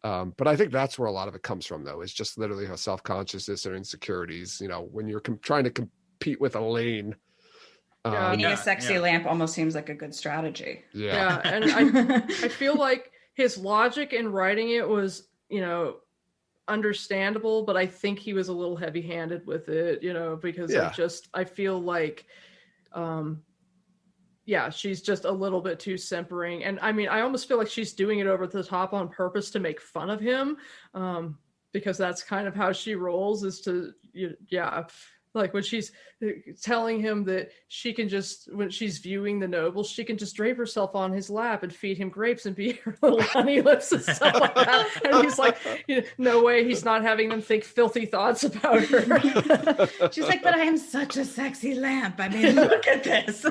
[SPEAKER 5] But I think that's where a lot of it comes from, though, is just literally her self-consciousness and insecurities. When you're trying to compete with Elaine.
[SPEAKER 7] Being a sexy lamp almost seems like a good strategy.
[SPEAKER 6] Yeah, and I feel like his logic in writing it was, understandable, but I think he was a little heavy-handed with it, because I feel like, she's just a little bit too simpering. And I mean, I almost feel like she's doing it over the top on purpose to make fun of him, because that's kind of how she rolls, is to, like when she's telling him that she can just, when she's viewing the nobles, she can just drape herself on his lap and feed him grapes and be her little honey lips and stuff like that. And he's like, no way, he's not having them think filthy thoughts about her.
[SPEAKER 7] She's like, but I am such a sexy lamp. I mean, look at this.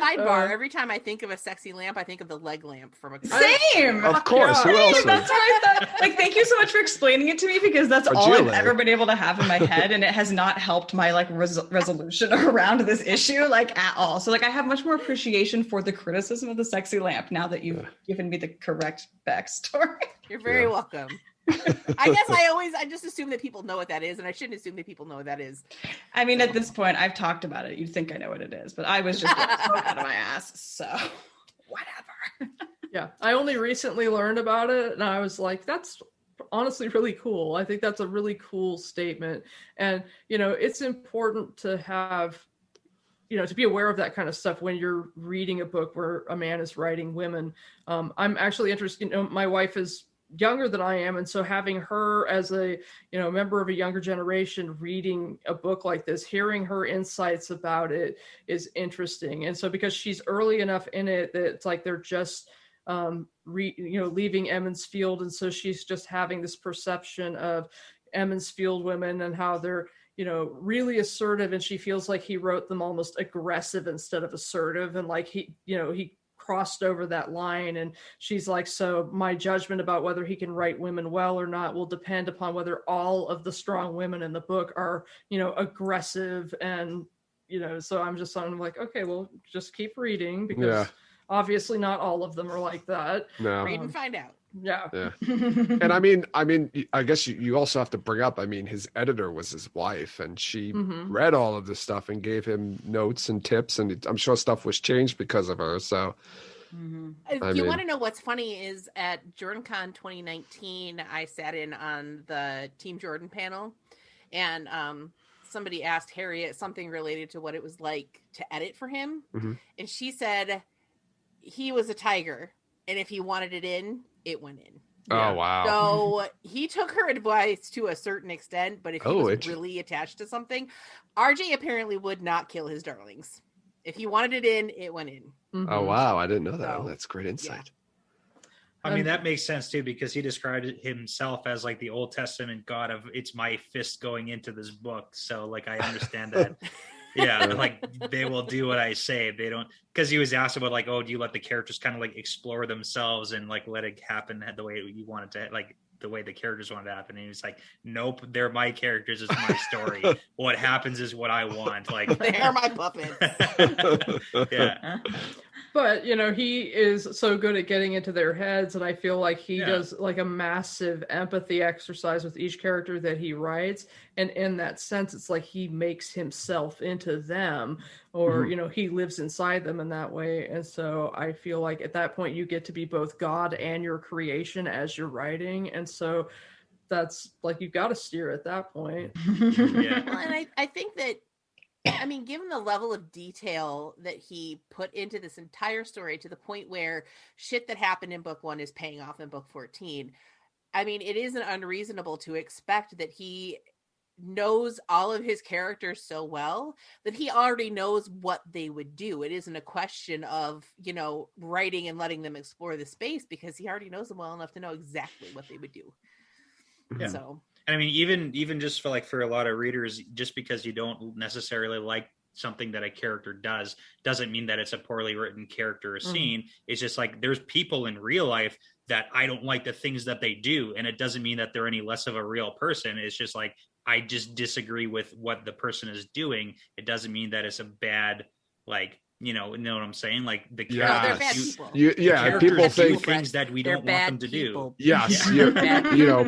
[SPEAKER 3] Sidebar, every time I think of a sexy lamp, I think of the leg lamp from a
[SPEAKER 7] Same.
[SPEAKER 5] Of course. Who else?
[SPEAKER 7] That's what I thought. Like, thank you so much for explaining it to me, because that's all I've ever been able to have in my head, and it has not helped my like resolution around this issue like at all. So like I have much more appreciation for the criticism of the sexy lamp now that you've given me the correct backstory.
[SPEAKER 3] You're very welcome. I guess I just assume that people know what that is, and I shouldn't assume that people know what that is.
[SPEAKER 7] I mean, at this point, I've talked about it. You'd think I know what it is, but I was just thrown out of my ass. So whatever.
[SPEAKER 6] Yeah, I only recently learned about it, and I was like, that's honestly really cool. I think that's a really cool statement. And, it's important to have, to be aware of that kind of stuff when you're reading a book where a man is writing women. I'm actually interested, my wife is younger than I am, and so having her as a member of a younger generation reading a book like this, hearing her insights about it is interesting. And so because she's early enough in it that it's like they're just leaving Emmons Field, and so she's just having this perception of Emmons Field women and how they're really assertive, and she feels like he wrote them almost aggressive instead of assertive, and like he crossed over that line. And she's like, so my judgment about whether he can write women well or not will depend upon whether all of the strong women in the book are aggressive. And so I'm like, okay, well, just keep reading, because obviously not all of them are like that.
[SPEAKER 5] No.
[SPEAKER 3] Read and find out.
[SPEAKER 6] Yeah.
[SPEAKER 5] And I mean, I guess you also have to bring up, his editor was his wife, and she read all of this stuff and gave him notes and tips, and I'm sure stuff was changed because of her. So
[SPEAKER 3] if you want to know what's funny is at JordanCon 2019, I sat in on the Team Jordan panel, and somebody asked Harriet something related to what it was like to edit for him. And she said he was a tiger, and if he wanted it in, it went in.
[SPEAKER 5] Oh, wow.
[SPEAKER 3] So he took her advice to a certain extent, but if he was really attached to something, RJ apparently would not kill his darlings. If he wanted it in, it went in.
[SPEAKER 5] Oh, wow. I didn't know that. That's great insight.
[SPEAKER 4] I mean, that makes sense too, because he described himself as like the Old Testament God of it's my fist going into this book. So like, I understand that. Yeah, like they will do what I say. They don't, because he was asked about like, oh, do you let the characters kind of like explore themselves and like let it happen the way you want it to, like the way the characters want it to happen? And he was like, nope, they're my characters. It's my story. What happens is what I want. Like
[SPEAKER 3] they're my puppets.
[SPEAKER 4] Yeah.
[SPEAKER 6] But, he is so good at getting into their heads, and I feel like he does like a massive empathy exercise with each character that he writes. And in that sense, it's like he makes himself into them, or, he lives inside them in that way. And so I feel like at that point, you get to be both God and your creation as you're writing. And so that's like, you've got to steer at that point.
[SPEAKER 3] Yeah. Well, and I think that, given the level of detail that he put into this entire story, to the point where shit that happened in book 1 is paying off in book 14, it isn't unreasonable to expect that he knows all of his characters so well that he already knows what they would do. It isn't a question of, writing and letting them explore the space, because he already knows them well enough to know exactly what they would do.
[SPEAKER 4] Yeah.
[SPEAKER 3] So.
[SPEAKER 4] And even just for a lot of readers, just because you don't necessarily like something that a character does, doesn't mean that it's a poorly written character or scene. It's just like, there's people in real life that I don't like the things that they do. And it doesn't mean that they're any less of a real person. It's just like, I just disagree with what the person is doing. It doesn't mean that it's a bad, like, know what I'm saying? Like the characters,
[SPEAKER 5] people think
[SPEAKER 4] things that we don't want them to do.
[SPEAKER 5] Yes,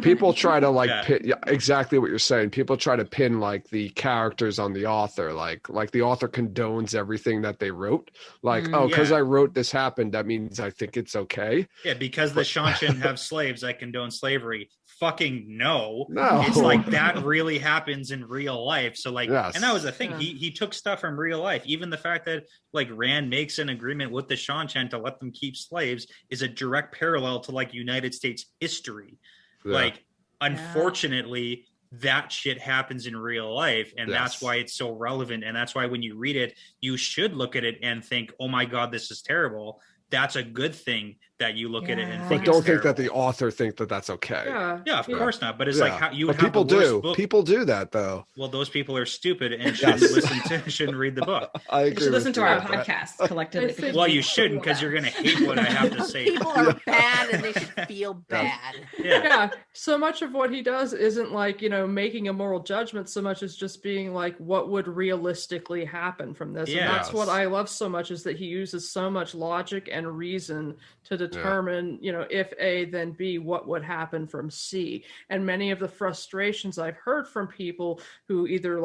[SPEAKER 5] people try to like pin, exactly what you're saying. People try to pin like the characters on the author, like the author condones everything that they wrote. Like, because I wrote this happened, that means I think it's okay.
[SPEAKER 4] Yeah, because the Shanshan have slaves, I condone slavery. Fucking no. It's like that really happens in real life. So like, and that was the thing. He took stuff from real life. Even the fact that like Rand makes an agreement with the Shanshan to let them keep slaves is a direct parallel to like United States history. Like, unfortunately, that shit happens in real life, and that's why it's so relevant. And that's why when you read it, you should look at it and think, oh my God, this is terrible. That's a good thing that you look at it and
[SPEAKER 2] Yeah.
[SPEAKER 4] think
[SPEAKER 5] But don't
[SPEAKER 4] it's
[SPEAKER 5] think that
[SPEAKER 4] terrible.
[SPEAKER 5] the author think that that's okay.
[SPEAKER 4] Yeah, of course not. But it's
[SPEAKER 5] Yeah.
[SPEAKER 4] like how you
[SPEAKER 5] But
[SPEAKER 4] would have
[SPEAKER 5] people
[SPEAKER 4] the worst
[SPEAKER 5] do.
[SPEAKER 4] book.
[SPEAKER 5] People do that though.
[SPEAKER 4] Well, those people are stupid and
[SPEAKER 5] Yes.
[SPEAKER 4] shouldn't read the book.
[SPEAKER 5] I
[SPEAKER 7] You
[SPEAKER 5] agree.
[SPEAKER 7] should listen
[SPEAKER 5] with
[SPEAKER 7] to
[SPEAKER 5] you
[SPEAKER 7] our
[SPEAKER 5] on that.
[SPEAKER 7] podcast collectively.
[SPEAKER 6] I think-
[SPEAKER 7] because
[SPEAKER 4] Well,
[SPEAKER 7] we
[SPEAKER 4] you shouldn't, because you're going to hate what I have to say.
[SPEAKER 3] People are bad and they should feel bad.
[SPEAKER 4] Yeah.
[SPEAKER 6] Yeah, so much of what he does isn't like, making a moral judgment so much as just being like, what would realistically happen from this? And that's what
[SPEAKER 5] Yes.
[SPEAKER 6] I love so much, is that he uses so much logic and reason to determine, if A, then B, what would happen from C. And many of the frustrations I've heard from people who either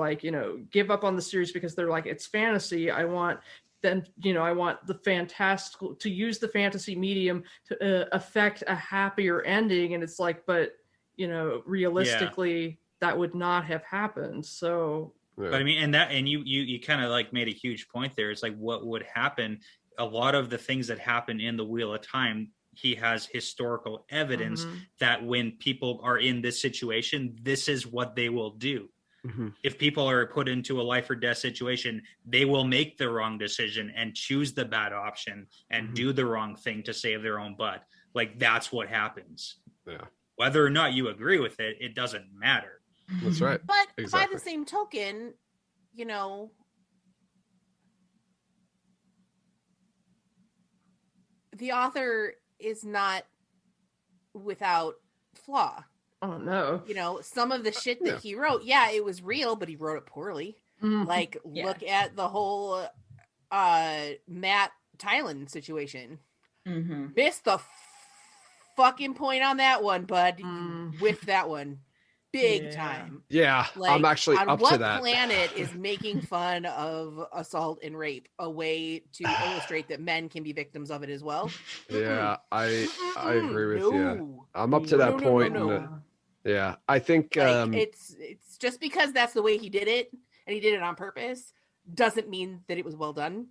[SPEAKER 6] give up on the series because they're like, it's fantasy. I want the fantastical, to use the fantasy medium to affect a happier ending. And it's like, but, realistically, that would not have happened. So,
[SPEAKER 5] Yeah.
[SPEAKER 4] But I mean, and you kind of like made a huge point there. It's like, what would happen? A lot of the things that happen in the Wheel of Time, he has historical evidence that when people are in this situation, this is what they will do.
[SPEAKER 5] Mhm.
[SPEAKER 4] If people are put into a life or death situation, they will make the wrong decision and choose the bad option and do the wrong thing to save their own butt. Like, that's what happens.
[SPEAKER 5] Yeah.
[SPEAKER 4] Whether or not you agree with it, it doesn't matter.
[SPEAKER 5] That's right.
[SPEAKER 3] But by
[SPEAKER 5] Exactly.
[SPEAKER 3] the same token, the author is not without flaw.
[SPEAKER 6] oh no.
[SPEAKER 3] Some of the shit that he wrote, it was real, but he wrote it poorly. Like,
[SPEAKER 7] Yeah.
[SPEAKER 3] look at the whole Matt Tylan situation.
[SPEAKER 7] Mhm.
[SPEAKER 3] Missed the fucking point on that one, bud. With that one. Big
[SPEAKER 2] Yeah.
[SPEAKER 3] time.
[SPEAKER 5] Yeah,
[SPEAKER 3] Like,
[SPEAKER 5] I'm actually
[SPEAKER 3] on
[SPEAKER 5] up
[SPEAKER 3] what
[SPEAKER 5] to that.
[SPEAKER 3] planet is making fun of assault and rape a way to illustrate that men can be victims of it as well?
[SPEAKER 5] Yeah, I agree with you.
[SPEAKER 3] No.
[SPEAKER 5] I'm up to that
[SPEAKER 3] No, no,
[SPEAKER 5] point.
[SPEAKER 3] no,
[SPEAKER 5] and, yeah, I think
[SPEAKER 3] Like, it's just because that's the way he did it, and he did it on purpose, doesn't mean that it was well done.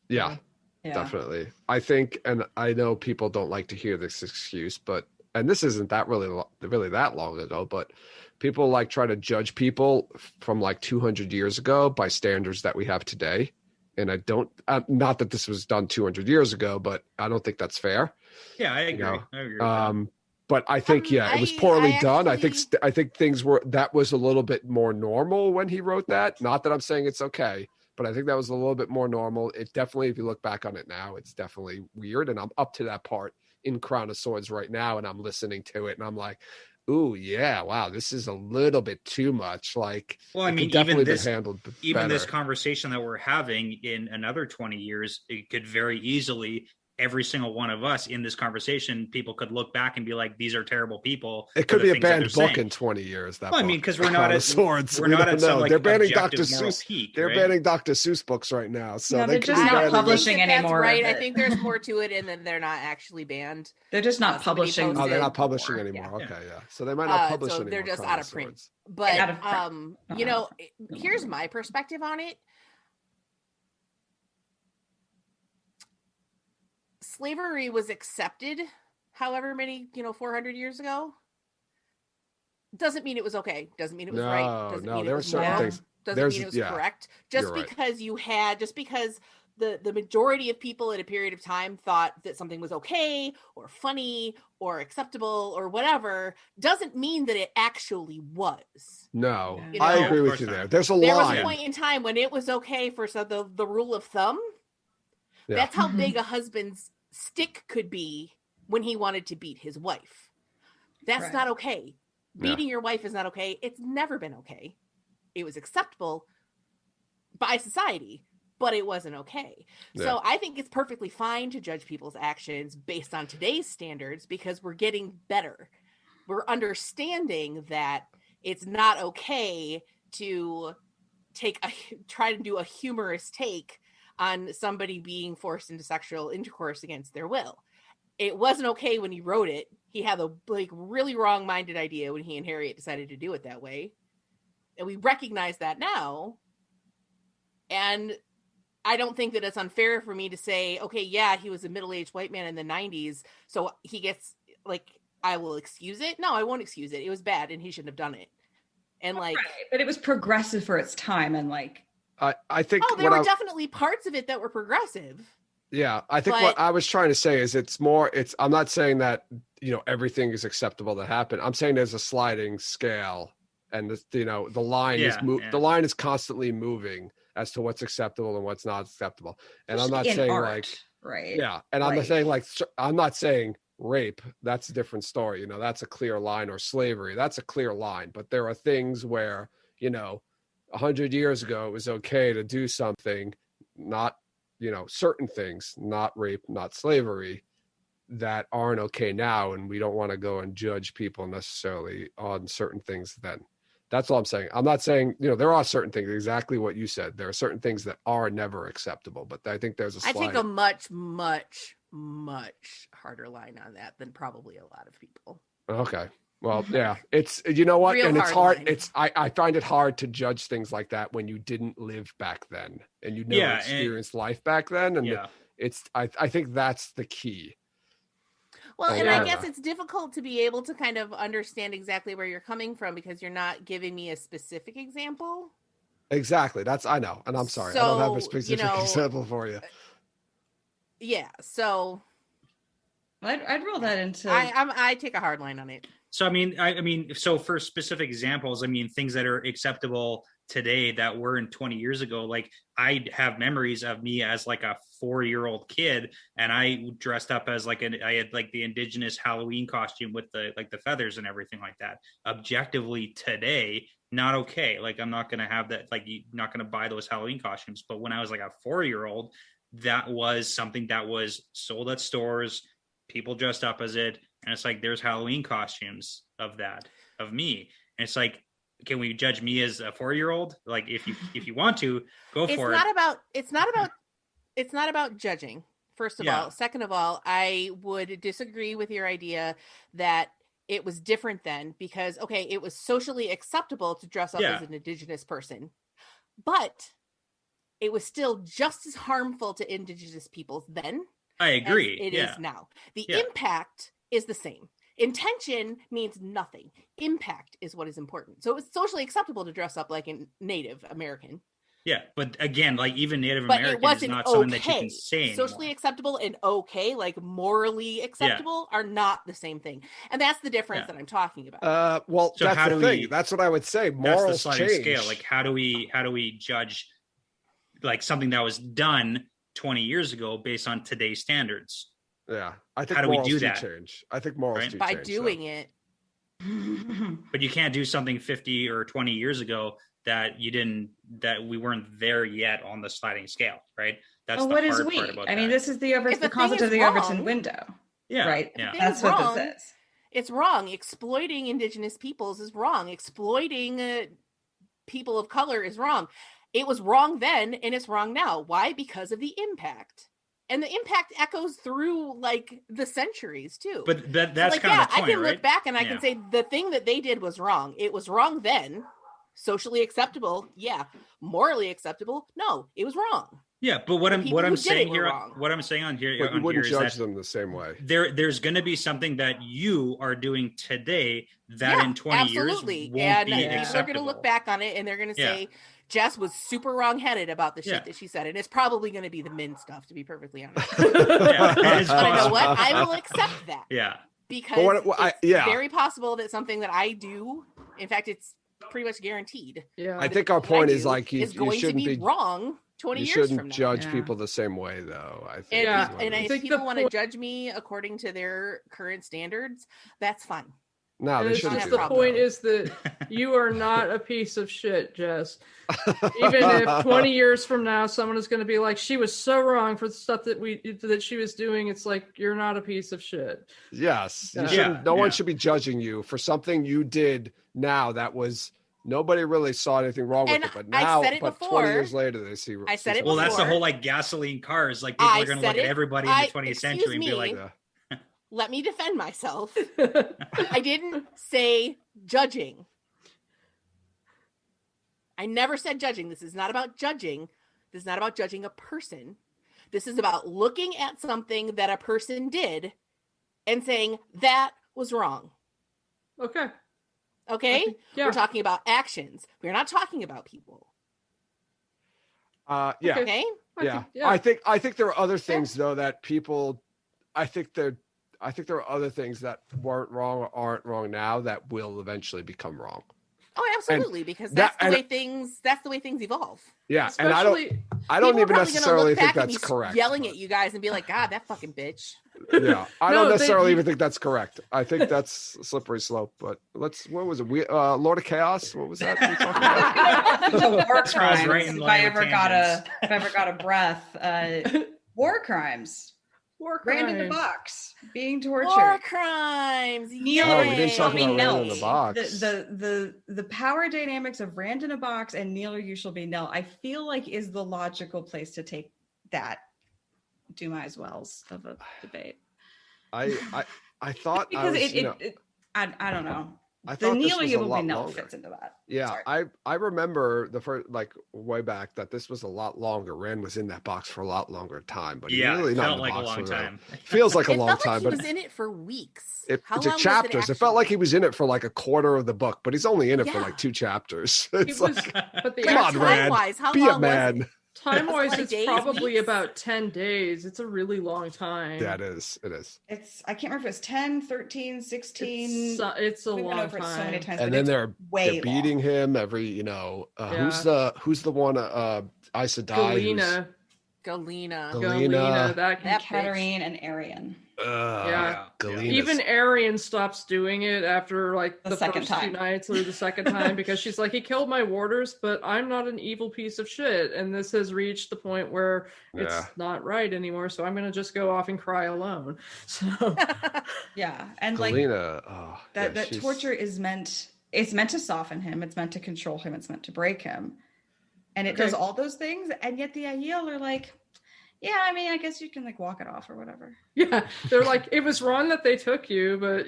[SPEAKER 5] yeah,
[SPEAKER 7] Yeah.
[SPEAKER 5] definitely. I think, and I know people don't like to hear this excuse, but and this isn't that really that long ago, but people like try to judge people from like 200 years ago by standards that we have today. And I don't, not that this was done 200 years ago, but I don't think that's fair.
[SPEAKER 4] Yeah, I agree.
[SPEAKER 5] know,
[SPEAKER 4] I agree with that.
[SPEAKER 5] But I think, it was poorly done. I think things that was a little bit more normal when he wrote that. Not that I'm saying it's okay, but I think that was a little bit more normal. It definitely, if you look back on it now, it's definitely weird. And I'm up to that part in Crown of Swords right now, and I'm listening to it, and I'm like, "Ooh, yeah, wow, this is a little bit too much." Like,
[SPEAKER 4] Well, I
[SPEAKER 5] it
[SPEAKER 4] mean,
[SPEAKER 5] could definitely
[SPEAKER 4] even this,
[SPEAKER 5] been handled
[SPEAKER 4] even this
[SPEAKER 5] better.
[SPEAKER 4] conversation that we're having in another 20 years, it could very easily, every single one of us in this conversation, people could look back and be like, "These are terrible people."
[SPEAKER 5] It
[SPEAKER 4] for
[SPEAKER 5] could
[SPEAKER 4] the
[SPEAKER 5] be a
[SPEAKER 4] things that
[SPEAKER 5] banned
[SPEAKER 4] they're
[SPEAKER 5] book
[SPEAKER 4] saying.
[SPEAKER 5] in 20 years. That
[SPEAKER 4] Well, I
[SPEAKER 5] book,
[SPEAKER 4] mean, because we're
[SPEAKER 5] Crown
[SPEAKER 4] not
[SPEAKER 5] of
[SPEAKER 4] at
[SPEAKER 5] Swords.
[SPEAKER 4] we're
[SPEAKER 5] We
[SPEAKER 4] not
[SPEAKER 5] don't
[SPEAKER 4] at some
[SPEAKER 5] know.
[SPEAKER 4] like
[SPEAKER 5] They're banning
[SPEAKER 4] objective
[SPEAKER 5] Dr.
[SPEAKER 4] moral
[SPEAKER 5] Seuss.
[SPEAKER 4] peak.
[SPEAKER 5] They're
[SPEAKER 4] right?
[SPEAKER 5] banning Dr. Seuss books right now, so
[SPEAKER 7] No,
[SPEAKER 5] they
[SPEAKER 7] they're
[SPEAKER 5] could
[SPEAKER 7] just
[SPEAKER 5] be
[SPEAKER 7] not
[SPEAKER 5] banning
[SPEAKER 7] publishing
[SPEAKER 3] that's
[SPEAKER 7] anymore of
[SPEAKER 3] right. I
[SPEAKER 7] it.
[SPEAKER 3] think there's more to it, and then they're not actually banned.
[SPEAKER 7] They're just not
[SPEAKER 3] Somebody
[SPEAKER 7] publishing.
[SPEAKER 5] Oh, they're not
[SPEAKER 3] posted
[SPEAKER 5] publishing
[SPEAKER 3] more,
[SPEAKER 5] anymore.
[SPEAKER 4] yeah.
[SPEAKER 5] Okay, yeah. So they might not publish
[SPEAKER 3] so
[SPEAKER 5] anymore.
[SPEAKER 3] they're just
[SPEAKER 5] Crown
[SPEAKER 3] out
[SPEAKER 5] of
[SPEAKER 3] of print.
[SPEAKER 5] Swords.
[SPEAKER 3] But
[SPEAKER 7] Out of print. Not
[SPEAKER 3] here's my perspective on it. Slavery was accepted however many 400 years ago. Doesn't mean it was okay. Doesn't mean it was right. Doesn't mean
[SPEAKER 5] there
[SPEAKER 3] it
[SPEAKER 5] are
[SPEAKER 3] was
[SPEAKER 5] certain
[SPEAKER 3] moral.
[SPEAKER 5] things.
[SPEAKER 3] Doesn't mean it was correct. Just
[SPEAKER 5] you're right.
[SPEAKER 3] because the majority of people at a period of time thought that something was okay or funny or acceptable or whatever, doesn't mean that it actually was.
[SPEAKER 5] No,
[SPEAKER 3] You
[SPEAKER 5] I
[SPEAKER 3] know?
[SPEAKER 5] agree
[SPEAKER 4] Of
[SPEAKER 5] with
[SPEAKER 4] course
[SPEAKER 5] you
[SPEAKER 4] not.
[SPEAKER 5] there. There's a
[SPEAKER 3] There was
[SPEAKER 5] line.
[SPEAKER 3] a point in time when it was okay for the rule of thumb.
[SPEAKER 5] Yeah.
[SPEAKER 3] That's how big a husband's stick could be when he wanted to beat his wife. That's
[SPEAKER 7] Right.
[SPEAKER 3] not okay.
[SPEAKER 5] Yeah.
[SPEAKER 3] Beating your wife is not okay. It's never been okay. It was acceptable by society, but it wasn't okay. So I think it's perfectly fine to judge people's actions based on today's standards because we're getting better. We're understanding that it's not okay to try to do a humorous take on somebody being forced into sexual intercourse against their will. It wasn't okay when he wrote it. He had a really wrong-minded idea when he and Harriet decided to do it that way. And we recognize that now. And I don't think that it's unfair for me to say, okay, yeah, he was a middle-aged white man in the 90s, so he gets, I will excuse it. No, I won't excuse it. It was bad, and he shouldn't have done it. And
[SPEAKER 7] Right, but it was progressive for its time, and
[SPEAKER 5] I think
[SPEAKER 3] there were definitely parts of it that were progressive.
[SPEAKER 5] Yeah, I think
[SPEAKER 3] But-
[SPEAKER 5] what I was trying to say is I'm not saying that, everything is acceptable to happen. I'm saying there's a sliding scale, and the line the line is constantly moving as to what's acceptable and what's not acceptable. And I'm not
[SPEAKER 7] Especially in
[SPEAKER 5] saying
[SPEAKER 7] art, right?
[SPEAKER 5] yeah, and I'm not saying I'm not saying rape, that's a different story. That's a clear line, or slavery, that's a clear line. But there are things where, 100 years ago, it was okay to do something, not, certain things, not rape, not slavery, that aren't okay now. And we don't want to go and judge people necessarily on certain things then. That's all I'm saying. I'm not saying, there are certain things, exactly what you said. There are certain things that are never acceptable, but I think there's a slide.
[SPEAKER 3] I take a much, much, much harder line on that than probably a lot of people.
[SPEAKER 5] Okay. Well, yeah, it's, you know what?
[SPEAKER 3] Real
[SPEAKER 5] And it's
[SPEAKER 3] hard
[SPEAKER 5] hard.
[SPEAKER 3] line.
[SPEAKER 5] I find it hard to judge things like that when you didn't live back then and you never experienced life back then. And I think that's the key.
[SPEAKER 3] Well, and I guess it's difficult to be able to kind of understand exactly where you're coming from because you're not giving me a specific example.
[SPEAKER 5] Exactly. I know. And I'm sorry. I don't have a specific example for you.
[SPEAKER 3] Yeah. So
[SPEAKER 7] I'd roll that into.
[SPEAKER 3] I take a hard line on it.
[SPEAKER 4] So, I mean, so for specific examples, things that are acceptable today that weren't 20 years ago, like I have memories of me as like a 4-year-old kid, and I dressed up as I had like the indigenous Halloween costume with the feathers and everything like that. Objectively today, not okay. Like I'm not going to have that, like you're not going to buy those Halloween costumes. But when I was like a 4-year-old, that was something that was sold at stores. People dressed up as it. And it's like, there's Halloween costumes of me. And it's like, can we judge me as a 4-year-old? Like, if you want to, go for it.
[SPEAKER 3] It's not about judging, first of all. Second of all, I would disagree with your idea that it was different then because, okay, it was socially acceptable to dress up as an indigenous person. But it was still just as harmful to indigenous peoples then.
[SPEAKER 4] I agree.
[SPEAKER 3] As it is now. The impact is the same. Intention means nothing. Impact is what is important. So it was socially acceptable to dress up like a Native American.
[SPEAKER 4] Yeah, but again, like even Native American is not something that you can say anymore.
[SPEAKER 3] Socially acceptable and okay, like morally acceptable, are not the same thing, and that's the difference that I'm talking about.
[SPEAKER 5] Well, so that's the thing. That's what I would say. Morals
[SPEAKER 4] that's the sliding
[SPEAKER 5] change.
[SPEAKER 4] Scale. Like how do we judge like something that was done 20 years ago based on today's standards?
[SPEAKER 5] Yeah, I think
[SPEAKER 4] how do we do
[SPEAKER 5] that?
[SPEAKER 4] that?
[SPEAKER 5] Change. I think morals do
[SPEAKER 3] by
[SPEAKER 5] change,
[SPEAKER 3] doing it.
[SPEAKER 4] But you can't do something 50 or 20 years ago that we weren't there yet on the sliding scale, right? That's the
[SPEAKER 7] what
[SPEAKER 4] hard
[SPEAKER 7] is
[SPEAKER 4] part
[SPEAKER 7] we?
[SPEAKER 4] about
[SPEAKER 7] I mean,
[SPEAKER 4] that.
[SPEAKER 7] this is the concept of the Overton window.
[SPEAKER 4] Yeah,
[SPEAKER 7] right.
[SPEAKER 4] Yeah.
[SPEAKER 7] That's what this is.
[SPEAKER 3] It's wrong. Exploiting indigenous peoples is wrong. Exploiting people of color is wrong. It was wrong then, and it's wrong now. Why? Because of the impact. And the impact echoes through like the centuries too.
[SPEAKER 4] But that's
[SPEAKER 3] so,
[SPEAKER 4] kind of the point,
[SPEAKER 3] I can
[SPEAKER 4] right?
[SPEAKER 3] look back and I can say the thing that they did was wrong. It was wrong then. Socially acceptable, morally acceptable, no, it was wrong.
[SPEAKER 4] Yeah, but what I'm saying here,
[SPEAKER 3] wrong.
[SPEAKER 4] What I'm saying on here,
[SPEAKER 5] but you wouldn't
[SPEAKER 4] here
[SPEAKER 5] judge them the same way.
[SPEAKER 4] There's going to be something that you are doing today that in 20 years won't be acceptable.
[SPEAKER 3] People are going to look back on it and they're going to say, Jess was super wrong-headed about the shit that she said, and it's probably going to be the Min stuff, to be perfectly honest. But you know what? I will accept that.
[SPEAKER 4] Yeah.
[SPEAKER 3] Because it's very possible that something that I do, in fact, it's pretty much guaranteed.
[SPEAKER 5] Yeah. I think our point is like you shouldn't be
[SPEAKER 3] wrong 20 years from now.
[SPEAKER 5] You shouldn't judge people the same way, though. I think.
[SPEAKER 3] And if people want to judge me according to their current standards, that's fine.
[SPEAKER 5] No, they shouldn't.
[SPEAKER 6] The point is that you are not a piece of shit, Jess. Even if 20 years from now someone is going to be like, she was so wrong for the stuff that she was doing, it's like, you're not a piece of shit.
[SPEAKER 5] Yes. No one should be judging you for something you did now that was nobody really saw anything wrong with it. But now, 20 years later, they see.
[SPEAKER 3] I said it
[SPEAKER 4] well,
[SPEAKER 3] before.
[SPEAKER 4] That's the whole like gasoline cars. Like people are going to look at everybody in the 20th century and be like,
[SPEAKER 3] let me defend myself. I didn't say judging. I never said judging. This is not about judging. This is not about judging a person. This is about looking at something that a person did and saying that was wrong.
[SPEAKER 6] Okay.
[SPEAKER 3] Okay? We're talking about actions. We're not talking about people.
[SPEAKER 5] Yeah.
[SPEAKER 3] Okay.
[SPEAKER 5] I think there are other things though that people. I think there are other things that weren't wrong or aren't wrong now that will eventually become wrong.
[SPEAKER 3] Oh, absolutely, because
[SPEAKER 5] that's
[SPEAKER 3] the way things evolve.
[SPEAKER 5] Yeah,
[SPEAKER 6] Especially,
[SPEAKER 5] and I don't even necessarily think that's correct.
[SPEAKER 3] Yelling at you guys and be like, "God, that fucking bitch."
[SPEAKER 5] Yeah, I don't necessarily even think that's correct. I think that's a slippery slope. But what was it? Lord of Chaos. What was that we talking about?
[SPEAKER 7] War crimes.
[SPEAKER 4] right in
[SPEAKER 7] If
[SPEAKER 4] line
[SPEAKER 7] I
[SPEAKER 4] with
[SPEAKER 7] ever got a breath, war crimes.
[SPEAKER 6] War
[SPEAKER 7] Ran in the
[SPEAKER 6] crimes.
[SPEAKER 7] box, being tortured.
[SPEAKER 3] War crimes.
[SPEAKER 7] Neil,
[SPEAKER 5] Oh, we didn't talk
[SPEAKER 7] shall be
[SPEAKER 5] about Rand in
[SPEAKER 7] knelt.
[SPEAKER 5] the box.
[SPEAKER 7] The power dynamics of Rand in a box and Neil, you shall be knelt, I feel like is the logical place to take that do my as wells of a debate.
[SPEAKER 5] I thought
[SPEAKER 7] because I don't know.
[SPEAKER 5] I
[SPEAKER 7] The
[SPEAKER 5] thought this
[SPEAKER 7] Neil,
[SPEAKER 5] was
[SPEAKER 7] you
[SPEAKER 5] a
[SPEAKER 7] will be
[SPEAKER 5] lot
[SPEAKER 7] knelt
[SPEAKER 5] longer.
[SPEAKER 7] fits into that.
[SPEAKER 5] Yeah,
[SPEAKER 7] Sorry.
[SPEAKER 5] I remember the first way back that this was a lot longer. Rand was in that box for a lot longer time, but
[SPEAKER 4] Yeah,
[SPEAKER 5] really
[SPEAKER 4] it
[SPEAKER 5] not
[SPEAKER 4] felt
[SPEAKER 5] in the
[SPEAKER 4] like a
[SPEAKER 5] box
[SPEAKER 4] long
[SPEAKER 5] for
[SPEAKER 4] time.
[SPEAKER 5] Feels like a
[SPEAKER 3] It
[SPEAKER 5] long
[SPEAKER 3] felt
[SPEAKER 5] time,
[SPEAKER 3] like he
[SPEAKER 5] but
[SPEAKER 3] was in it for weeks.
[SPEAKER 5] it's
[SPEAKER 3] How
[SPEAKER 5] a
[SPEAKER 3] long was
[SPEAKER 5] chapters. It felt like he
[SPEAKER 3] actually?
[SPEAKER 5] was in it for like a quarter of the book, but he's only in it for
[SPEAKER 3] Yeah.
[SPEAKER 5] like 2 chapters.
[SPEAKER 6] It
[SPEAKER 5] It's
[SPEAKER 6] was,
[SPEAKER 5] like,
[SPEAKER 6] but the
[SPEAKER 5] come on, Rand,
[SPEAKER 3] time-wise, how
[SPEAKER 5] be
[SPEAKER 3] long
[SPEAKER 5] a
[SPEAKER 3] was
[SPEAKER 5] man.
[SPEAKER 3] it?
[SPEAKER 6] time-wise,
[SPEAKER 3] Was it
[SPEAKER 6] it's
[SPEAKER 3] days,
[SPEAKER 6] probably
[SPEAKER 3] weeks?
[SPEAKER 6] about 10 days. It's a really long time.
[SPEAKER 5] Yeah, it is. It is.
[SPEAKER 7] It's I can't remember if it's 10, 13, 16.
[SPEAKER 6] It's a
[SPEAKER 7] We've been
[SPEAKER 6] long
[SPEAKER 7] over it so many
[SPEAKER 6] time.
[SPEAKER 7] times.
[SPEAKER 5] And
[SPEAKER 7] but
[SPEAKER 5] then
[SPEAKER 7] it's
[SPEAKER 5] they're
[SPEAKER 7] way
[SPEAKER 5] beating
[SPEAKER 7] long.
[SPEAKER 5] him every. Who's the one? Aes Sedai.
[SPEAKER 6] Galena.
[SPEAKER 5] Galena.
[SPEAKER 6] That
[SPEAKER 7] And
[SPEAKER 6] bitch.
[SPEAKER 7] Katarine and Arian.
[SPEAKER 6] Yeah.
[SPEAKER 5] Galena.
[SPEAKER 6] Even Arian stops doing it after like
[SPEAKER 7] The
[SPEAKER 6] the
[SPEAKER 7] second
[SPEAKER 6] first
[SPEAKER 7] time.
[SPEAKER 6] 2 nights or the second time because she's like, he killed my warders, but I'm not an evil piece of shit. And this has reached the point where it's not right anymore. So I'm going to just go off and cry alone. So
[SPEAKER 7] Yeah. And
[SPEAKER 5] Galena.
[SPEAKER 7] that torture is meant to soften him. It's meant to control him. It's meant to break him. And it does all those things. And yet the Aiel are like, yeah, I mean, I guess you can like walk it off or whatever.
[SPEAKER 6] yeah, they're like, it was wrong that they took you, but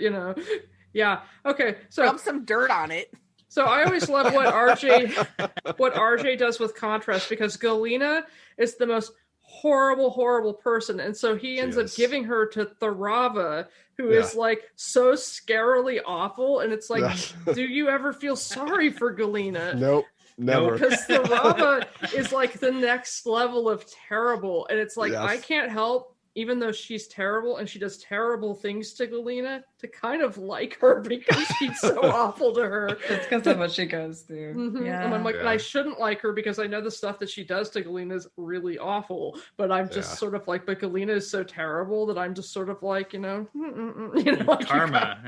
[SPEAKER 6] yeah. Okay. So
[SPEAKER 3] Rub some dirt on it.
[SPEAKER 6] So I always love what RJ does with contrast because Galena is the most horrible person. And so he ends up giving her to Tharava, who is like so scarily awful. And it's like, do you ever feel sorry for Galena?
[SPEAKER 5] Nope. Never.
[SPEAKER 6] Because Tharava is like the next level of terrible. And it's like, I can't help, even though she's terrible and she does terrible things to Galena, to kind of like her because she's so awful to her.
[SPEAKER 7] It's because of what she goes through.
[SPEAKER 6] Mm-hmm.
[SPEAKER 7] Yeah.
[SPEAKER 6] And I'm like, and I shouldn't like her because I know the stuff that she does to Galena is really awful. But I'm just sort of like, but Galena is so terrible that I'm just sort of like, like
[SPEAKER 4] karma.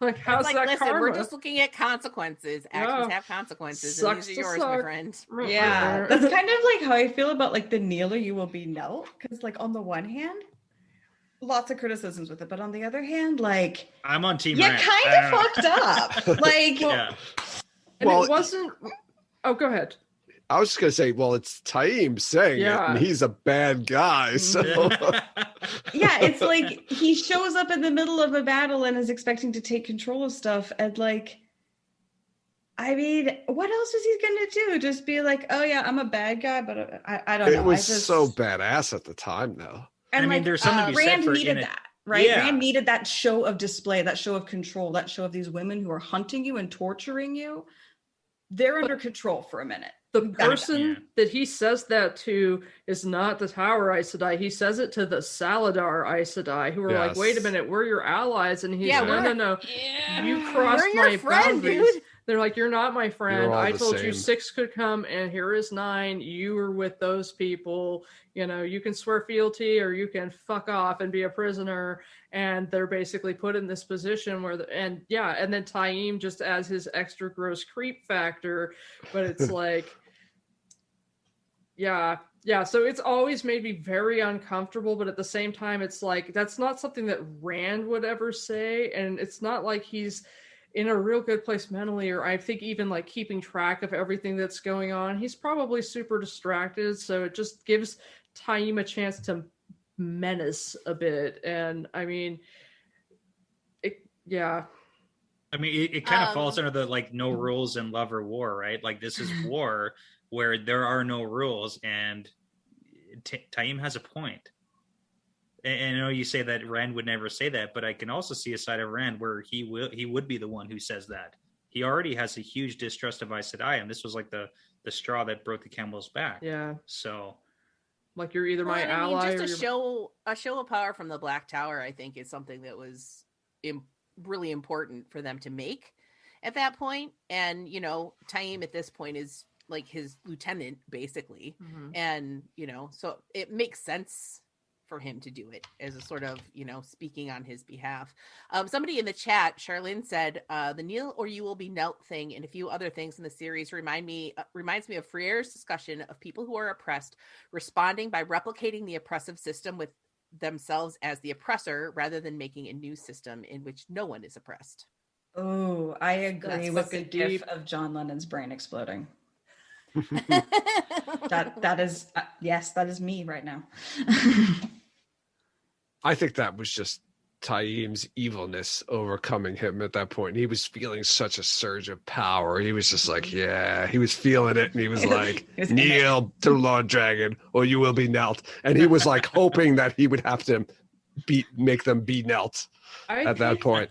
[SPEAKER 6] Like how's
[SPEAKER 3] like,
[SPEAKER 6] that
[SPEAKER 3] listen,
[SPEAKER 6] karma?
[SPEAKER 3] we're just looking at consequences. Actions have consequences,
[SPEAKER 6] Sucks
[SPEAKER 3] and these
[SPEAKER 6] to
[SPEAKER 3] are yours, my
[SPEAKER 6] suck.
[SPEAKER 3] friend.
[SPEAKER 7] Yeah, that's kind of like how I feel about like the kneeler you will be knelt. Because like on the one hand, lots of criticisms with it, but on the other hand, like
[SPEAKER 4] I'm on team.
[SPEAKER 7] you
[SPEAKER 4] Rand.
[SPEAKER 7] kind of fucked up. Like,
[SPEAKER 6] And it wasn't. Oh, go ahead.
[SPEAKER 5] I was just gonna say, well, it's Taim saying it, and he's a bad guy. So
[SPEAKER 7] yeah, it's like he shows up in the middle of a battle and is expecting to take control of stuff, and like, I mean, what else is he gonna do? Just be like, oh yeah, I'm a bad guy, but I don't know.
[SPEAKER 5] It was so badass at the time, though.
[SPEAKER 7] And
[SPEAKER 4] I mean,
[SPEAKER 7] like,
[SPEAKER 4] there's something to be said
[SPEAKER 7] Rand
[SPEAKER 4] for
[SPEAKER 7] needed that, right?
[SPEAKER 4] Yeah.
[SPEAKER 7] Rand needed that show of display, that show of control, that show of these women who are hunting you and torturing you. They're under control for a minute.
[SPEAKER 6] The person that he says that to is not the Tower Aes Sedai. He says it to the Saladar Aes Sedai, who are like, wait a minute, we're your allies. And he's no. You crossed my boundaries. Dude. They're like, you're not my friend. I told you 6 could come, and here is 9. You were with those people. You can swear fealty or you can fuck off and be a prisoner. And they're basically put in this position where, and then Taim just adds his extra gross creep factor. But it's like, yeah. So it's always made me very uncomfortable. But at the same time, it's like, that's not something that Rand would ever say. And it's not like he's in a real good place mentally, or I think even like keeping track of everything that's going on. He's probably super distracted. So it just gives Taim a chance to menace a bit. And I mean, it
[SPEAKER 4] kind of falls under the like no rules in love or war, right? Like this is war where there are no rules, and Taim has a point. And I know you say that Rand would never say that, but I can also see a side of Rand where he would be the one who says that. He already has a huge distrust of Aes Sedai, and this was like the the straw that broke the camel's back.
[SPEAKER 6] Yeah.
[SPEAKER 4] So
[SPEAKER 6] Like you're either my ally
[SPEAKER 3] just
[SPEAKER 6] or
[SPEAKER 3] a show of power from the Black Tower, I think, is something that was really important for them to make at that point. And, you know, Taim at this point is like his lieutenant, basically. And, you know, so it makes sense for him to do it as a sort of, you know, speaking on his behalf. Somebody in the chat, Charlene, said the kneel or you will be knelt thing and a few other things in the series reminds me of Frere's discussion of people who are oppressed responding by replicating the oppressive system with themselves as the oppressor rather than making a new system in which no one is oppressed.
[SPEAKER 7] Oh, I agree with the
[SPEAKER 6] fucking
[SPEAKER 7] gif
[SPEAKER 6] deep.
[SPEAKER 7] of John Lennon's brain exploding. that is yes, that is me right now.
[SPEAKER 5] I think that was just Taim's evilness overcoming him at that point. He was feeling such a surge of power. He was just like, yeah, he was feeling it. And he was like, kneel to Lord Dragon or you will be knelt. And he was like hoping that he would have to make them be knelt at that point.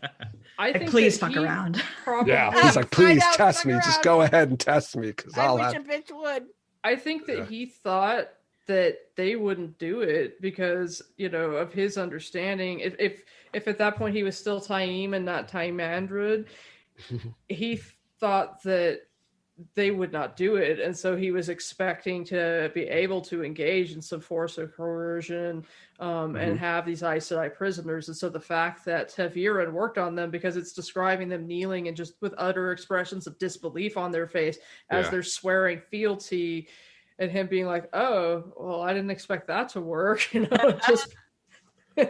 [SPEAKER 6] I think
[SPEAKER 7] please
[SPEAKER 6] that
[SPEAKER 7] fuck
[SPEAKER 6] he
[SPEAKER 7] around.
[SPEAKER 6] probably-
[SPEAKER 5] Yeah, he's like, please
[SPEAKER 3] Find out,
[SPEAKER 5] test
[SPEAKER 3] fuck
[SPEAKER 5] me.
[SPEAKER 3] around.
[SPEAKER 5] Just go ahead and test me because
[SPEAKER 3] I
[SPEAKER 5] I'll
[SPEAKER 3] wish
[SPEAKER 5] have.
[SPEAKER 3] a bitch would.
[SPEAKER 6] I think that he thought that they wouldn't do it because, you know, of his understanding. If at that point he was still Taim and not Taim Android, he thought that they would not do it, and so he was expecting to be able to engage in some force or coercion and have these Aes Sedai prisoners. And so the fact that Teviran worked on them, because it's describing them kneeling and just with utter expressions of disbelief on their face as they're swearing fealty, and him being like, oh, well, I didn't expect that to work, you know, just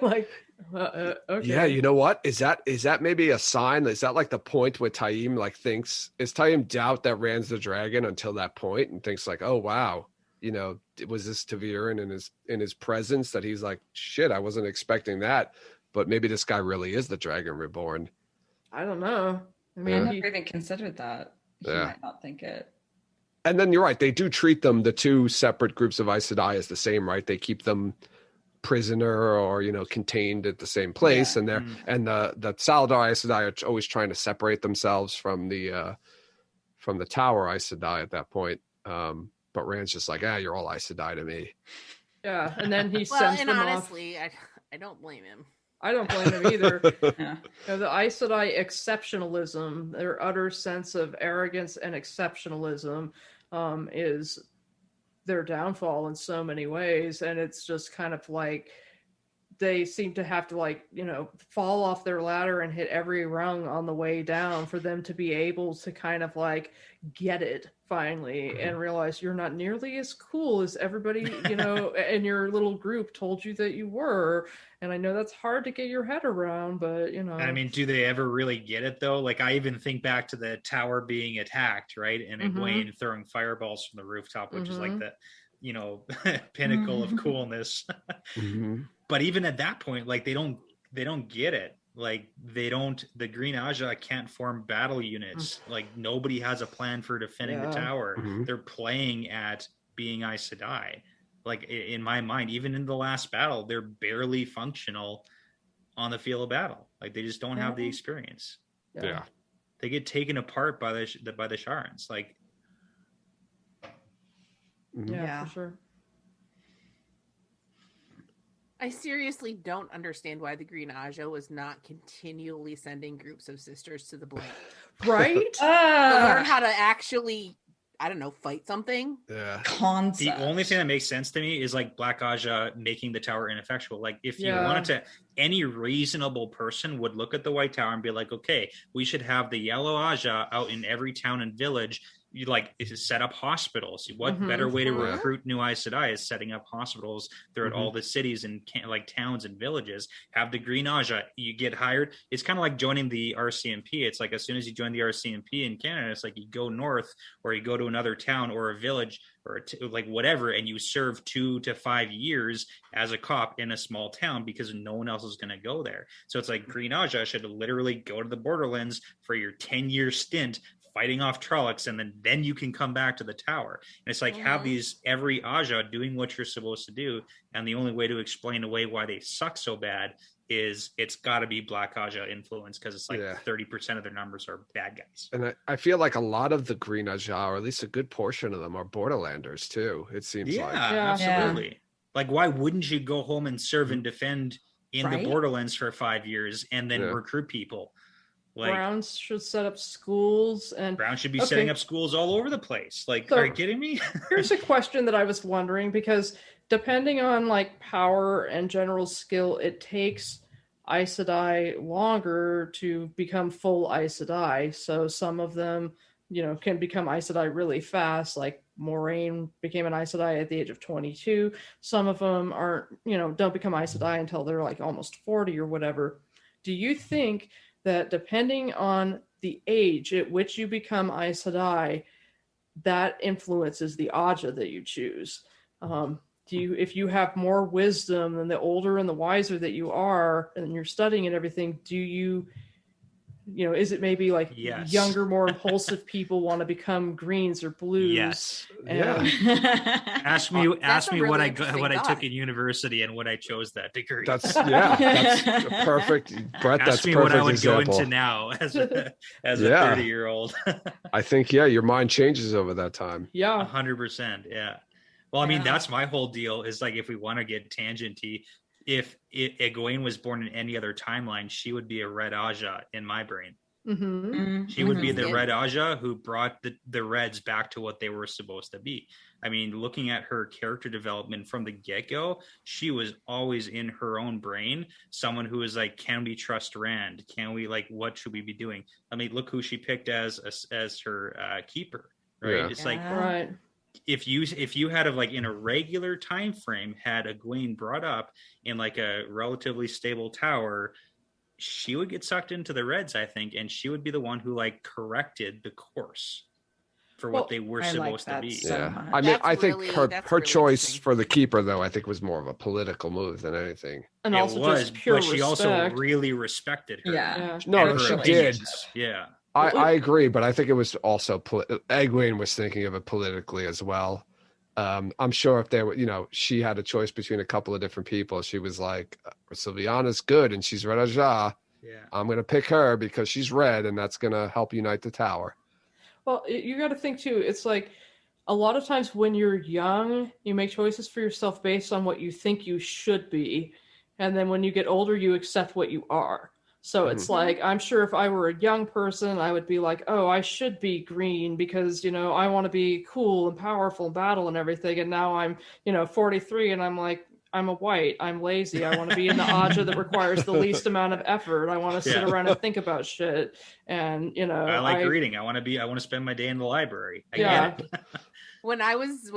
[SPEAKER 6] like, okay.
[SPEAKER 5] Yeah, you know what? Is that maybe a sign? Is that like the point where Taim like thinks, is Taim doubt that Rand's the dragon until that point and thinks like, oh wow, you know, was this Teviran in his presence that he's like, shit, I wasn't expecting that, but maybe this guy really is the Dragon Reborn.
[SPEAKER 6] I don't know. I
[SPEAKER 7] I
[SPEAKER 6] mean,
[SPEAKER 7] never even considered that. He might not think it.
[SPEAKER 5] And then you're right, they do treat them, the two separate groups of Aes Sedai, as the same, right? They keep them prisoner or, you know, contained at the same place. And they're and the Saladar Aes Sedai are always trying to separate themselves from the Tower Aes Sedai at that point. But Rand's just like, you're all Aes Sedai to me.
[SPEAKER 6] yeah, and then he
[SPEAKER 3] Well,
[SPEAKER 6] sends
[SPEAKER 3] and
[SPEAKER 6] them
[SPEAKER 3] honestly,
[SPEAKER 6] off.
[SPEAKER 3] I don't blame him.
[SPEAKER 6] I don't blame him either.
[SPEAKER 7] Yeah.
[SPEAKER 6] You know, the Aes Sedai exceptionalism, their utter sense of arrogance and exceptionalism, is their downfall in so many ways. And it's just kind of like they seem to have to, like, you know, fall off their ladder and hit every rung on the way down for them to be able to kind of like get it finally and realize you're not nearly as cool as everybody, you know, in your little group told you that you were. And I know that's hard to get your head around, but, you know.
[SPEAKER 4] I mean, do they ever really get it though? Like, I even think back to the tower being attacked, right? And Egwene throwing fireballs from the rooftop, which is like the, you know, pinnacle of coolness. But even at that point, like, they don't get it. Like, the Green Aja can't form battle units. Like, nobody has a plan for defending the tower. They're playing at being Aes Sedai. Like, in my mind, even in the last battle, they're barely functional on the field of battle. Like, they just don't have the experience.
[SPEAKER 5] Yeah.
[SPEAKER 4] They get taken apart by the Sharans. Like,
[SPEAKER 6] Yeah, for sure.
[SPEAKER 3] I seriously don't understand why the Green Aja was not continually sending groups of sisters to the blade.
[SPEAKER 6] Right?
[SPEAKER 3] To learn how to actually, I don't know, fight something.
[SPEAKER 5] Yeah.
[SPEAKER 7] Concept.
[SPEAKER 4] the only thing that makes sense to me is like Black Aja making the tower ineffectual. Like, if you wanted to, any reasonable person would look at the White Tower and be like, okay, we should have the Yellow Aja out in every town and village. You like set up hospitals. What better way to recruit new Aes Sedai is setting up hospitals throughout all the cities and like towns and villages. Have the Green Aja. You get hired. It's kind of like joining the RCMP. It's like as soon as you join the RCMP in Canada, it's like you go north or you go to another town or a village or like whatever, and you serve 2 to 5 years as a cop in a small town because no one else is going to go there. So it's like Green Aja should literally go to the Borderlands for your 10-year stint fighting off Trollocs, and then you can come back to the tower. And it's like have these every Aja doing what you're supposed to do, and the only way to explain away why they suck so bad is it's got to be Black Aja influence because it's like
[SPEAKER 5] Yeah.
[SPEAKER 4] 30% of their numbers are bad guys.
[SPEAKER 5] And I feel like a lot of the Green Aja, or at least a good portion of them, are Borderlanders too. It seems
[SPEAKER 4] Yeah,
[SPEAKER 5] like.
[SPEAKER 6] Yeah.
[SPEAKER 4] absolutely. Like, why wouldn't you go home and serve and defend in
[SPEAKER 7] Right?
[SPEAKER 4] the Borderlands for 5 years and then
[SPEAKER 5] Yeah.
[SPEAKER 4] recruit people? Like,
[SPEAKER 6] Browns should set up schools, and
[SPEAKER 4] Brown should be
[SPEAKER 6] Okay.
[SPEAKER 4] setting up schools all over the place. Like,
[SPEAKER 6] So-
[SPEAKER 4] are you kidding me?
[SPEAKER 6] here's a question that I was wondering, because depending on like power and general skill, it takes Aes Sedai longer to become full Aes Sedai. So some of them, can become Aes Sedai really fast. Like Moraine became an Aes Sedai at the age of 22. Some of them aren't, don't become Aes Sedai until they're like almost 40 or whatever. Do you think that depending on the age at which you become Aes Sedai, that influences the Aja that you choose? If you have more wisdom, and the older and the wiser that you are, and you're studying and everything, is it maybe like
[SPEAKER 4] Yes.
[SPEAKER 6] younger, more impulsive people want to become greens or blues?
[SPEAKER 4] Yes.
[SPEAKER 6] And
[SPEAKER 4] Ask me
[SPEAKER 3] That's a
[SPEAKER 4] what
[SPEAKER 3] really
[SPEAKER 4] I
[SPEAKER 3] interesting
[SPEAKER 4] what I
[SPEAKER 3] thought.
[SPEAKER 4] took in university and what I chose that degree.
[SPEAKER 5] That's perfect, Brett. That's
[SPEAKER 4] Ask me
[SPEAKER 5] perfect
[SPEAKER 4] what I would
[SPEAKER 5] example.
[SPEAKER 4] go into now as a
[SPEAKER 5] Yeah.
[SPEAKER 4] 30-year-old.
[SPEAKER 5] I think your mind changes over that time.
[SPEAKER 6] yeah,
[SPEAKER 4] 100%. Yeah. Well, I mean,
[SPEAKER 7] Yeah.
[SPEAKER 4] that's my whole deal is like, if we want to get tangenty, if Egwene was born in any other timeline, she would be a Red Aja in my brain.
[SPEAKER 6] mm-hmm.
[SPEAKER 4] She would be the
[SPEAKER 3] Mhm.
[SPEAKER 4] Red Aja who brought the Reds back to what they were supposed to be. I mean, looking at her character development from the get-go, she was always in her own brain, someone who was like, can we trust Rand? Can we, like, what should we be doing? I mean, look who she picked as her keeper, right?
[SPEAKER 5] Yeah.
[SPEAKER 4] It's like,
[SPEAKER 6] Right.
[SPEAKER 4] if you had like in a regular time frame had Egwene brought up in like a relatively stable tower, she would get sucked into the Reds, I think, and she would be the one who like corrected the course for
[SPEAKER 6] Well,
[SPEAKER 4] what they were
[SPEAKER 7] I like
[SPEAKER 4] supposed to
[SPEAKER 7] that
[SPEAKER 4] be.
[SPEAKER 7] so
[SPEAKER 5] Yeah,
[SPEAKER 7] much.
[SPEAKER 5] I mean,
[SPEAKER 3] That's
[SPEAKER 5] I think
[SPEAKER 3] really-
[SPEAKER 5] her
[SPEAKER 3] that's
[SPEAKER 5] her
[SPEAKER 3] really
[SPEAKER 5] choice
[SPEAKER 3] interesting.
[SPEAKER 5] for the keeper, though, I think was more of a political move than anything.
[SPEAKER 6] And
[SPEAKER 4] It
[SPEAKER 6] also
[SPEAKER 4] was,
[SPEAKER 6] just pure
[SPEAKER 4] but she
[SPEAKER 6] respect.
[SPEAKER 4] also really respected her.
[SPEAKER 7] Yeah.
[SPEAKER 6] Yeah.
[SPEAKER 5] No,
[SPEAKER 4] and
[SPEAKER 5] no,
[SPEAKER 4] her
[SPEAKER 5] she
[SPEAKER 4] opinions.
[SPEAKER 5] did.
[SPEAKER 4] Yeah.
[SPEAKER 5] I agree, but I think it was also Egwene was thinking of it politically as well. I'm sure if there were, she had a choice between a couple of different people. She was like, Sylviana's good and she's Red Aja.
[SPEAKER 4] Yeah.
[SPEAKER 5] I'm going to pick her because she's red and that's going to help unite the tower.
[SPEAKER 6] Well, you got to think too. It's like a lot of times when you're young, you make choices for yourself based on what you think you should be. And then when you get older, you accept what you are. So it's like, I'm sure if I were a young person, I would be like, oh, I should be green because, I want to be cool and powerful in battle and everything. And now I'm, 43 and I'm like, I'm a white. I'm lazy. I want to be in the Aja that requires the least amount of effort. I want to sit
[SPEAKER 4] Yeah.
[SPEAKER 6] around and think about shit. And,
[SPEAKER 4] I like reading. I want to spend my day in the library. I get it.
[SPEAKER 3] When I was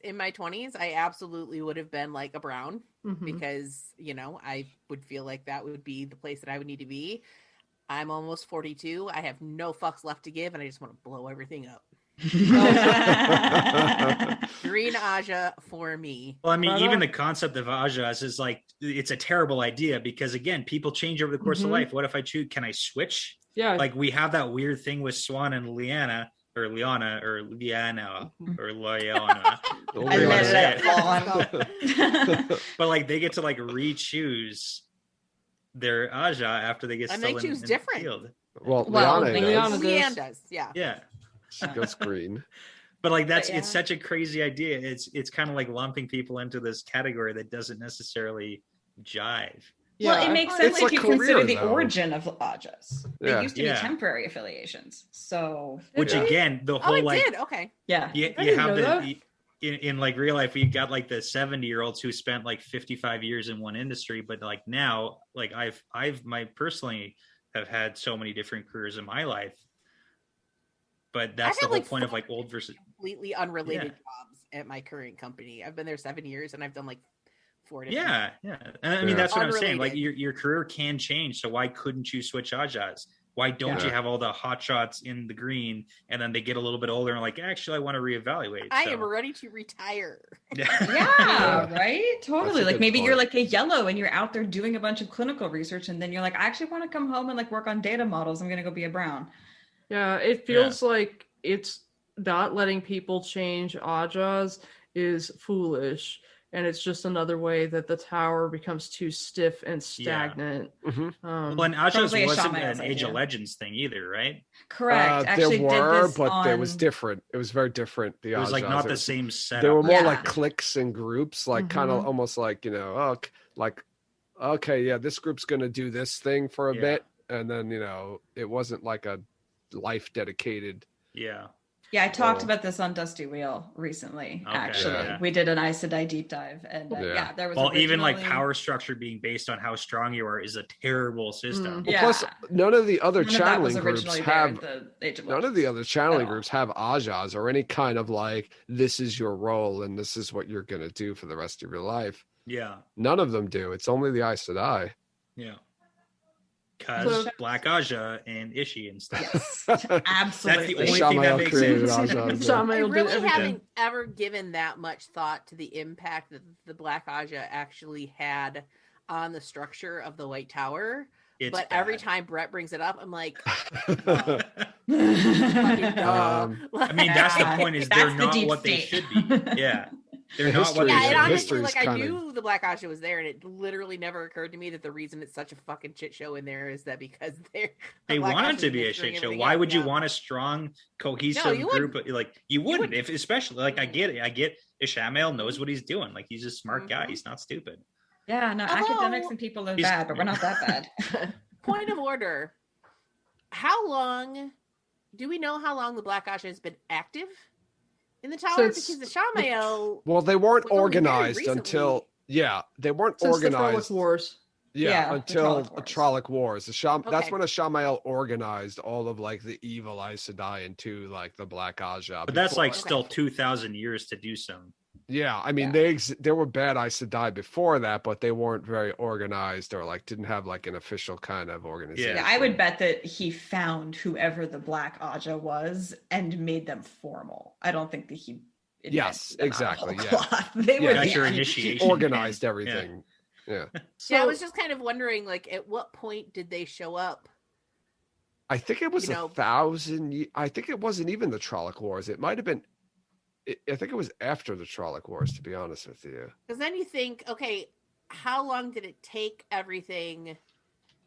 [SPEAKER 3] in my 20s, I absolutely would have been like a Brown
[SPEAKER 6] Mhm.
[SPEAKER 3] because, I would feel like that would be the place that I would need to be. I'm almost 42. I have no fucks left to give and I just want to blow everything up. Green Aja for me.
[SPEAKER 4] Well, I mean,
[SPEAKER 6] Right
[SPEAKER 4] even
[SPEAKER 6] on.
[SPEAKER 4] the concept of Ajas is like, it's a terrible idea because, again, people change over the course of
[SPEAKER 6] Mhm.
[SPEAKER 4] life. What if I choose? Can I switch?
[SPEAKER 6] Yeah.
[SPEAKER 4] Like, we have that weird thing with Swan and Liana, or Liana, or Liana, or Liana.
[SPEAKER 5] Oh,
[SPEAKER 7] I
[SPEAKER 4] Weird
[SPEAKER 7] let
[SPEAKER 4] to
[SPEAKER 7] it
[SPEAKER 4] say
[SPEAKER 7] on.
[SPEAKER 4] But, like, they get to, like, re-choose their Aja after they get
[SPEAKER 3] And
[SPEAKER 4] stolen
[SPEAKER 3] they choose
[SPEAKER 4] in the
[SPEAKER 3] different.
[SPEAKER 4] field.
[SPEAKER 5] Well,
[SPEAKER 7] Well,
[SPEAKER 5] Liana
[SPEAKER 6] Liana
[SPEAKER 5] does.
[SPEAKER 6] does.
[SPEAKER 3] Leanne does, yeah.
[SPEAKER 4] Yeah.
[SPEAKER 5] She goes green.
[SPEAKER 4] But like
[SPEAKER 3] But
[SPEAKER 4] it's such a crazy idea. It's kind of like lumping people into this category that doesn't necessarily jive.
[SPEAKER 6] Yeah.
[SPEAKER 7] Well, it makes
[SPEAKER 5] It's
[SPEAKER 7] sense if
[SPEAKER 5] a
[SPEAKER 7] you
[SPEAKER 5] career,
[SPEAKER 7] consider the
[SPEAKER 5] though.
[SPEAKER 7] origin of Ajas. They
[SPEAKER 5] Yeah.
[SPEAKER 7] used to be
[SPEAKER 4] Yeah.
[SPEAKER 7] temporary affiliations. So,
[SPEAKER 4] Which
[SPEAKER 6] Yeah.
[SPEAKER 4] again, the
[SPEAKER 3] Oh,
[SPEAKER 4] whole
[SPEAKER 3] it
[SPEAKER 4] like
[SPEAKER 3] did. Okay.
[SPEAKER 7] yeah.
[SPEAKER 4] you,
[SPEAKER 6] I
[SPEAKER 4] you
[SPEAKER 6] didn't
[SPEAKER 4] have
[SPEAKER 6] know
[SPEAKER 4] the in like real life, you got like the 70-year-olds who spent like 55 years in one industry, but like now, like I've personally have had so many different careers in my life. But that's the
[SPEAKER 3] had,
[SPEAKER 4] whole
[SPEAKER 3] like,
[SPEAKER 4] point of
[SPEAKER 3] 4
[SPEAKER 4] like old versus
[SPEAKER 3] Completely unrelated jobs at my current company. I've been there 7 years and I've done like 4 different.
[SPEAKER 4] yeah. And I mean
[SPEAKER 5] Yeah.
[SPEAKER 4] that's what I'm saying. Like
[SPEAKER 3] Unrelated.
[SPEAKER 4] your career can change, so why couldn't you switch Ajas? Why don't
[SPEAKER 5] Yeah.
[SPEAKER 4] you have all the hot shots in the green and then they get a little bit older and like, actually I want to reevaluate.
[SPEAKER 3] I
[SPEAKER 4] so.
[SPEAKER 3] am ready to retire.
[SPEAKER 7] Yeah, right? Totally.
[SPEAKER 5] That's a
[SPEAKER 7] Like
[SPEAKER 5] good
[SPEAKER 7] maybe
[SPEAKER 5] point.
[SPEAKER 7] you're like a yellow and you're out there doing a bunch of clinical research and then you're like, I actually want to come home and like work on data models. I'm going to go be a Brown.
[SPEAKER 6] Yeah, it feels like it's not letting people change Ajas is foolish. and it's just another way that the tower becomes too stiff and stagnant.
[SPEAKER 5] Mhm.
[SPEAKER 4] Well, and Aja's
[SPEAKER 7] Probably a
[SPEAKER 4] wasn't
[SPEAKER 7] Shaman's
[SPEAKER 4] an Age of
[SPEAKER 7] idea.
[SPEAKER 4] Legends thing either, right?
[SPEAKER 7] Correct.
[SPEAKER 5] There
[SPEAKER 7] Actually,
[SPEAKER 5] were,
[SPEAKER 7] did this
[SPEAKER 5] but
[SPEAKER 7] on...
[SPEAKER 5] it was different. It was very different. The
[SPEAKER 4] It was like
[SPEAKER 5] Ajas.
[SPEAKER 4] not
[SPEAKER 5] It
[SPEAKER 4] the
[SPEAKER 5] was-
[SPEAKER 4] same setup.
[SPEAKER 5] They were more
[SPEAKER 7] Yeah.
[SPEAKER 5] like cliques and groups, like kind of almost like, you know, like, okay, yeah, this group's going to do this thing for a
[SPEAKER 4] Yeah.
[SPEAKER 5] bit. And then, you know, it wasn't like a life dedicated.
[SPEAKER 4] Yeah.
[SPEAKER 7] Yeah, I talked about this on Dusty Wheel recently,
[SPEAKER 4] Okay,
[SPEAKER 7] actually.
[SPEAKER 4] yeah.
[SPEAKER 7] We did an Aes Sedai deep dive. And
[SPEAKER 5] Yeah.
[SPEAKER 7] there was
[SPEAKER 4] Well, even like
[SPEAKER 7] originally-
[SPEAKER 4] power structure being based on how strong you are is a terrible system.
[SPEAKER 5] Well, plus, none of the other
[SPEAKER 7] None of that was
[SPEAKER 5] channeling groups
[SPEAKER 7] originally there in
[SPEAKER 5] have
[SPEAKER 7] the Age of
[SPEAKER 5] none of
[SPEAKER 7] Legends.
[SPEAKER 5] the other channeling
[SPEAKER 7] at all.
[SPEAKER 5] groups have Ajas or any kind of like, this is your role and this is what you're going to do for the rest of your life.
[SPEAKER 4] Yeah.
[SPEAKER 5] None of them do. It's only the Aes Sedai.
[SPEAKER 4] Yeah. Because
[SPEAKER 6] So-
[SPEAKER 4] Black Aja and Ishi and stuff.
[SPEAKER 7] Yes, absolutely.
[SPEAKER 4] That's the only thing that
[SPEAKER 5] Shamael
[SPEAKER 4] makes
[SPEAKER 5] created
[SPEAKER 4] sense.
[SPEAKER 5] Ajas.
[SPEAKER 3] I
[SPEAKER 6] Shamael did
[SPEAKER 3] really
[SPEAKER 6] everything.
[SPEAKER 3] haven't ever given that much thought to the impact that the Black Aja actually had on the structure of the White Tower.
[SPEAKER 4] It's
[SPEAKER 3] But every
[SPEAKER 4] bad.
[SPEAKER 3] time Brett brings it up, I'm like,
[SPEAKER 4] I mean, that's the
[SPEAKER 7] Yeah.
[SPEAKER 4] point, is
[SPEAKER 7] That's
[SPEAKER 4] they're
[SPEAKER 7] the
[SPEAKER 4] not
[SPEAKER 7] deep
[SPEAKER 4] what they
[SPEAKER 7] state.
[SPEAKER 4] should be. Yeah. They're
[SPEAKER 5] The
[SPEAKER 4] not what
[SPEAKER 5] history
[SPEAKER 4] they
[SPEAKER 3] yeah,
[SPEAKER 5] is-
[SPEAKER 3] and
[SPEAKER 4] should
[SPEAKER 3] honestly,
[SPEAKER 5] history's
[SPEAKER 3] like I
[SPEAKER 5] kinda-
[SPEAKER 3] knew the Black Aja was there, and it literally never occurred to me that the reason it's such a fucking shit show in there is that because
[SPEAKER 4] They
[SPEAKER 3] Black
[SPEAKER 4] want it
[SPEAKER 3] Aja's
[SPEAKER 4] to be a
[SPEAKER 3] mixing
[SPEAKER 4] shit show.
[SPEAKER 3] everything
[SPEAKER 4] Why
[SPEAKER 3] up,
[SPEAKER 4] would you
[SPEAKER 3] yeah.
[SPEAKER 4] want a strong, cohesive
[SPEAKER 3] you
[SPEAKER 4] group?
[SPEAKER 3] wouldn't.
[SPEAKER 4] Like you wouldn't,
[SPEAKER 3] wouldn't.
[SPEAKER 4] if especially like I get it. I get Ishamael knows what he's doing. Like he's a smart guy.
[SPEAKER 3] Mhm.
[SPEAKER 4] He's not stupid.
[SPEAKER 7] Yeah, no,
[SPEAKER 3] Although-
[SPEAKER 7] academics and people are
[SPEAKER 4] He's-
[SPEAKER 7] bad, but we're not that bad.
[SPEAKER 3] Point of order: how long do we know how long the Black Aja has been active in the tower?
[SPEAKER 6] Since
[SPEAKER 3] Because the Shamael,
[SPEAKER 5] Well, they weren't
[SPEAKER 3] was only very
[SPEAKER 5] organized
[SPEAKER 3] recently.
[SPEAKER 5] until they weren't
[SPEAKER 6] Since the Frolic
[SPEAKER 5] organized.
[SPEAKER 6] Wars.
[SPEAKER 7] Yeah, the
[SPEAKER 5] until
[SPEAKER 7] Trolloc
[SPEAKER 5] the
[SPEAKER 7] Wars.
[SPEAKER 5] Trolloc Wars. That's
[SPEAKER 3] Okay.
[SPEAKER 5] when Ishamael organized all of like the evil Aes Sedai into like the Black Aja.
[SPEAKER 4] But that's like
[SPEAKER 3] Okay.
[SPEAKER 4] still 2,000 years to do some.
[SPEAKER 5] Yeah, I mean there were bad Aes Sedai before that, but they weren't very organized or like didn't have like an official kind of organization.
[SPEAKER 7] Yeah, I would bet that he found whoever the Black Aja was and made them formal. I don't think that he. invented
[SPEAKER 5] Yes,
[SPEAKER 7] them out of
[SPEAKER 5] exactly,
[SPEAKER 7] whole
[SPEAKER 5] yeah.
[SPEAKER 7] cloth. They
[SPEAKER 5] Yeah,
[SPEAKER 7] would
[SPEAKER 4] That's
[SPEAKER 7] be
[SPEAKER 4] your
[SPEAKER 7] like-
[SPEAKER 4] initiation.
[SPEAKER 5] Organized everything. Yeah.
[SPEAKER 6] So,
[SPEAKER 3] yeah, I was just kind of wondering, like, at what point did they show up?
[SPEAKER 5] I think it was
[SPEAKER 3] You know-
[SPEAKER 5] 1,000. I think it wasn't even the Trolloc Wars. It might have been. I think it was after the Trolloc Wars, to be honest with you.
[SPEAKER 3] Because then you think, okay, how long did it take everything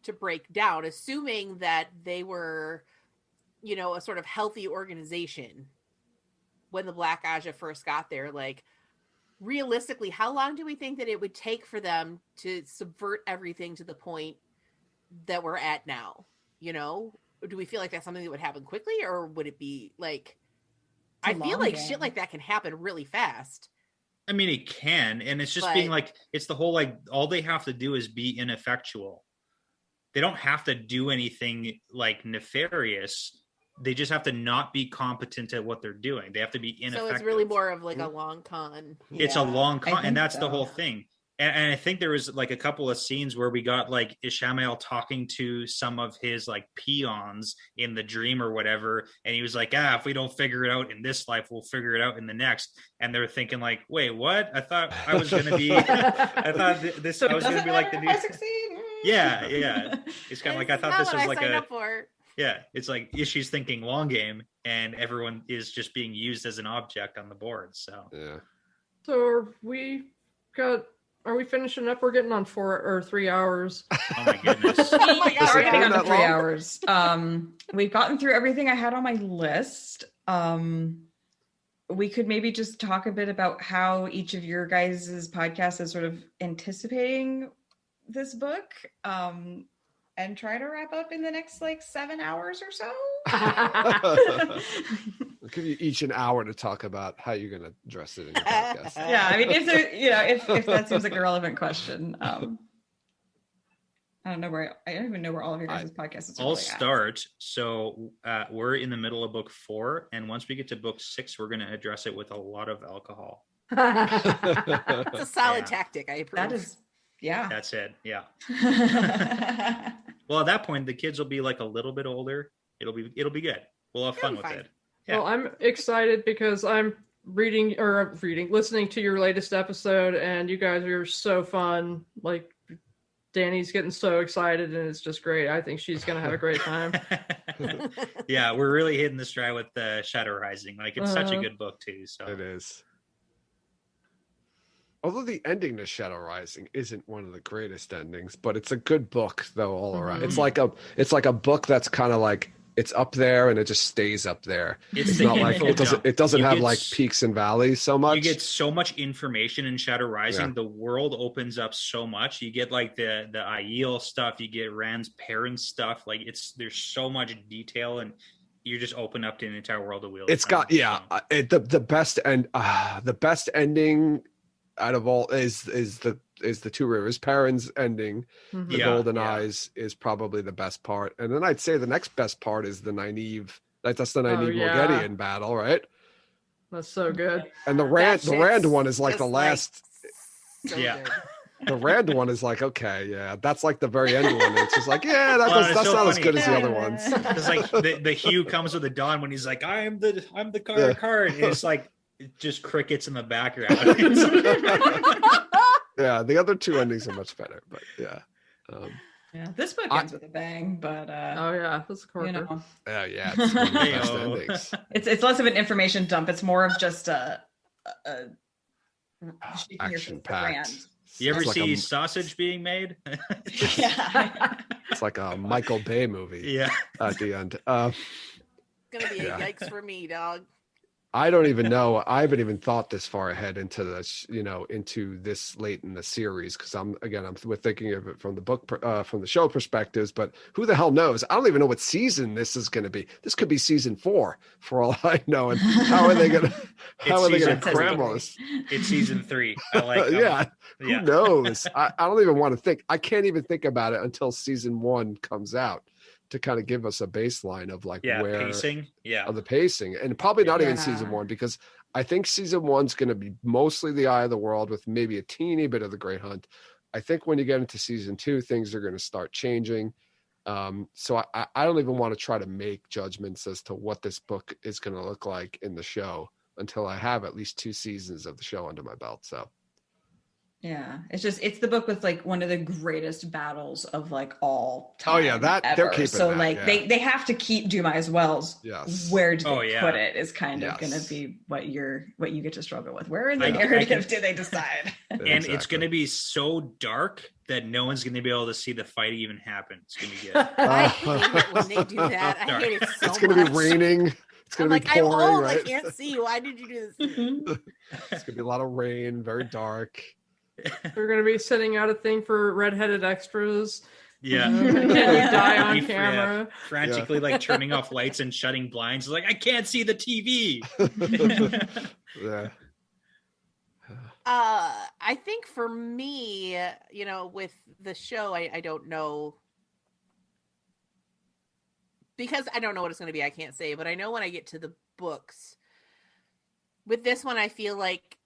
[SPEAKER 3] to break down? Assuming that they were, you know, a sort of healthy organization when the Black Aja first got there. Like, realistically, how long do we think that it would take for them to subvert everything to the point that we're at now? You know, do we feel like that's something that would happen quickly, or would it be like?
[SPEAKER 7] It's a
[SPEAKER 3] I feel
[SPEAKER 7] long
[SPEAKER 3] like
[SPEAKER 7] game.
[SPEAKER 3] shit like that can happen really fast.
[SPEAKER 4] I mean, it can, and it's just being like, it's the whole like, all they have to do is be ineffectual. They don't have to do anything like nefarious. They just have to not be competent at what they're doing. They have to be ineffective.
[SPEAKER 3] So it's really more of like a long con.
[SPEAKER 4] It's a long
[SPEAKER 7] I
[SPEAKER 4] con,
[SPEAKER 7] think
[SPEAKER 4] and that's
[SPEAKER 7] so.
[SPEAKER 4] the whole thing. And I think there was like a couple of scenes where we got like Ishamael talking to some of his like peons in the dream or whatever, and he was like, if we don't figure it out in this life, we'll figure it out in the next. And they're thinking like, wait, what? I thought I was gonna be I thought this
[SPEAKER 7] So
[SPEAKER 4] I
[SPEAKER 7] it
[SPEAKER 4] was gonna
[SPEAKER 7] doesn't
[SPEAKER 4] be like the
[SPEAKER 7] matter
[SPEAKER 4] new
[SPEAKER 7] if I succeed.
[SPEAKER 4] Yeah. It's kind of like, I thought this was like
[SPEAKER 3] I signed
[SPEAKER 4] a
[SPEAKER 3] up for.
[SPEAKER 4] yeah, it's like Ishi's thinking long game, and everyone is just being used as an object on the board. So
[SPEAKER 5] Yeah.
[SPEAKER 6] So are we finishing up? We're getting on 4 or 3 hours.
[SPEAKER 4] oh my goodness.
[SPEAKER 3] Oh my
[SPEAKER 7] We
[SPEAKER 3] God,
[SPEAKER 7] are
[SPEAKER 3] we're
[SPEAKER 7] getting
[SPEAKER 5] been
[SPEAKER 7] on to
[SPEAKER 5] that
[SPEAKER 7] 3
[SPEAKER 5] long?
[SPEAKER 7] hours. We've gotten through everything I had on my list. We could maybe just talk a bit about how each of your guys' podcasts is sort of anticipating this book, and try to wrap up in the next like 7 hours or so.
[SPEAKER 5] I'll give you each an hour to talk about how you're going to address it in your podcast.
[SPEAKER 7] Yeah, I mean, if there, if that seems like a relevant question, I don't know where I don't even know where all of your guys' podcasts are.
[SPEAKER 4] I'll
[SPEAKER 7] really at.
[SPEAKER 4] start. So we're in the middle of book 4, and once we get to book 6, we're going to address it with a lot of alcohol.
[SPEAKER 3] It's a solid
[SPEAKER 4] Yeah.
[SPEAKER 3] tactic. I approve.
[SPEAKER 7] That is, yeah.
[SPEAKER 4] That's it. Yeah. Well, at that point, the kids will be like a little bit older. It'll be good. We'll have fun
[SPEAKER 3] It'll
[SPEAKER 4] with
[SPEAKER 3] be fine.
[SPEAKER 4] it. Yeah.
[SPEAKER 6] Well, I'm excited because I'm listening to your latest episode, and you guys are so fun. Like, Danny's getting so excited, and it's just great. I think she's gonna have a great time.
[SPEAKER 4] Yeah, we're really hitting the stride with Shadow Rising. Like, it's such a
[SPEAKER 6] Uh-huh.
[SPEAKER 4] good book too. So
[SPEAKER 5] It is. Although the ending to Shadow Rising isn't one of the greatest endings, but it's a good book though all around. It's like a book that's kind of like it's up there and it just stays up there. It's not like it doesn't have like peaks and valleys so much.
[SPEAKER 4] You get so much information in Shadow Rising. The world opens up so much. You get like the Aiel stuff, you get Rand's parents stuff. Like there's so much detail, and you just open up to an entire world of Wheel.
[SPEAKER 5] It's got the best ending out of all is the Two Rivers. Perrin's ending, the Golden Eyes is probably the best part, and then I'd say the next best part is the Nynaeve. That's the Nynaeve Morgedian battle, right?
[SPEAKER 6] That's so good.
[SPEAKER 5] And the Rand one is like the last.
[SPEAKER 3] So good.
[SPEAKER 5] The Rand one is like, okay, that's like the very end one. It's just like, that's so not funny. As good as the other ones.
[SPEAKER 4] It's like the Hugh comes with the dawn when he's like, I'm the card. And it's like just crickets in the background.
[SPEAKER 5] Yeah, the other two endings are much better, but
[SPEAKER 7] this book ends with a bang, but
[SPEAKER 6] that's a corker.
[SPEAKER 7] You know,
[SPEAKER 5] it's one of the best endings.
[SPEAKER 7] It's less of an information dump. It's more of just a
[SPEAKER 5] action packed.
[SPEAKER 4] You ever see sausage being made?
[SPEAKER 5] It's like a Michael Bay movie.
[SPEAKER 4] Yeah,
[SPEAKER 5] at the end.
[SPEAKER 3] It's gonna be a yikes for me, dog.
[SPEAKER 5] I don't even know. I haven't even thought this far ahead into this, into this late in the series, because we're thinking of it from the book, from the show perspectives. But who the hell knows? I don't even know what season this is going to be. This could be season 4 for all I know. And how are they going to cram all this?
[SPEAKER 4] It's season 3. I like.
[SPEAKER 5] Who knows? I don't even want to think. I can't even think about it until season 1 comes out, to kind of give us a baseline of like where
[SPEAKER 4] pacing,
[SPEAKER 5] of the pacing, and probably not even season 1, because I think season 1's going to be mostly the Eye of the World with maybe a teeny bit of the Great Hunt. I think when you get into season 2, things are going to start changing. So I don't even want to try to make judgments as to what this book is going to look like in the show until I have at least 2 seasons of the show under my belt. So.
[SPEAKER 7] Yeah, it's the book with like one of the greatest battles of like all time.
[SPEAKER 5] Oh yeah, they're keeping
[SPEAKER 7] so
[SPEAKER 5] that,
[SPEAKER 7] like they have to keep Dumai's Wells.
[SPEAKER 5] Yes.
[SPEAKER 7] Where do they put it is kind of going to be what you get to struggle with. Where in the narrative do they decide?
[SPEAKER 4] And it's going to be so dark that no one's going to be able to see the fight even happen. It's going to be good.
[SPEAKER 3] I hate it when they do that. I hate it so much.
[SPEAKER 5] It's going to be raining. It's going to be pouring.
[SPEAKER 3] I'm old.
[SPEAKER 5] Right?
[SPEAKER 3] I can't see. Why did you do this?
[SPEAKER 5] It's going to be a lot of rain. Very dark.
[SPEAKER 6] They're going to be sending out a thing for redheaded extras.
[SPEAKER 4] Yeah.
[SPEAKER 6] Die on camera.
[SPEAKER 4] Frantically like turning off lights and shutting blinds. Like, I can't see the TV.
[SPEAKER 5] Yeah.
[SPEAKER 3] I think for me, with the show, I don't know. Because I don't know what it's going to be, I can't say. But I know when I get to the books, with this one, I feel like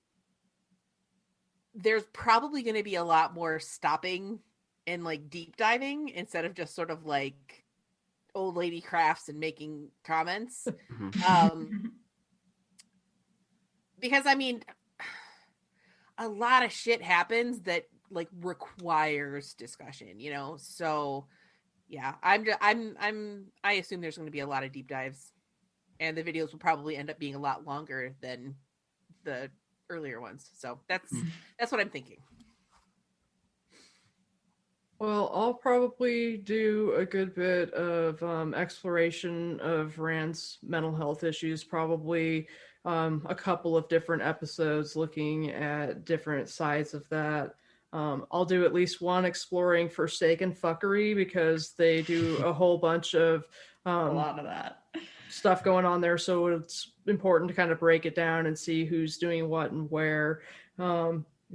[SPEAKER 3] there's probably going to be a lot more stopping and like deep diving instead of just sort of like old lady crafts and making comments. Because I mean, a lot of shit happens that like requires discussion, So yeah, I assume there's going to be a lot of deep dives, and the videos will probably end up being a lot longer than the earlier ones. So that's what I'm thinking.
[SPEAKER 6] Well, I'll probably do a good bit of exploration of Rand's mental health issues, probably a couple of different episodes looking at different sides of that. I'll do at least one exploring Forsaken Fuckery, because they do a whole bunch of
[SPEAKER 7] a lot of that
[SPEAKER 6] stuff going on there, so it's important to kind of break it down and see who's doing what and where.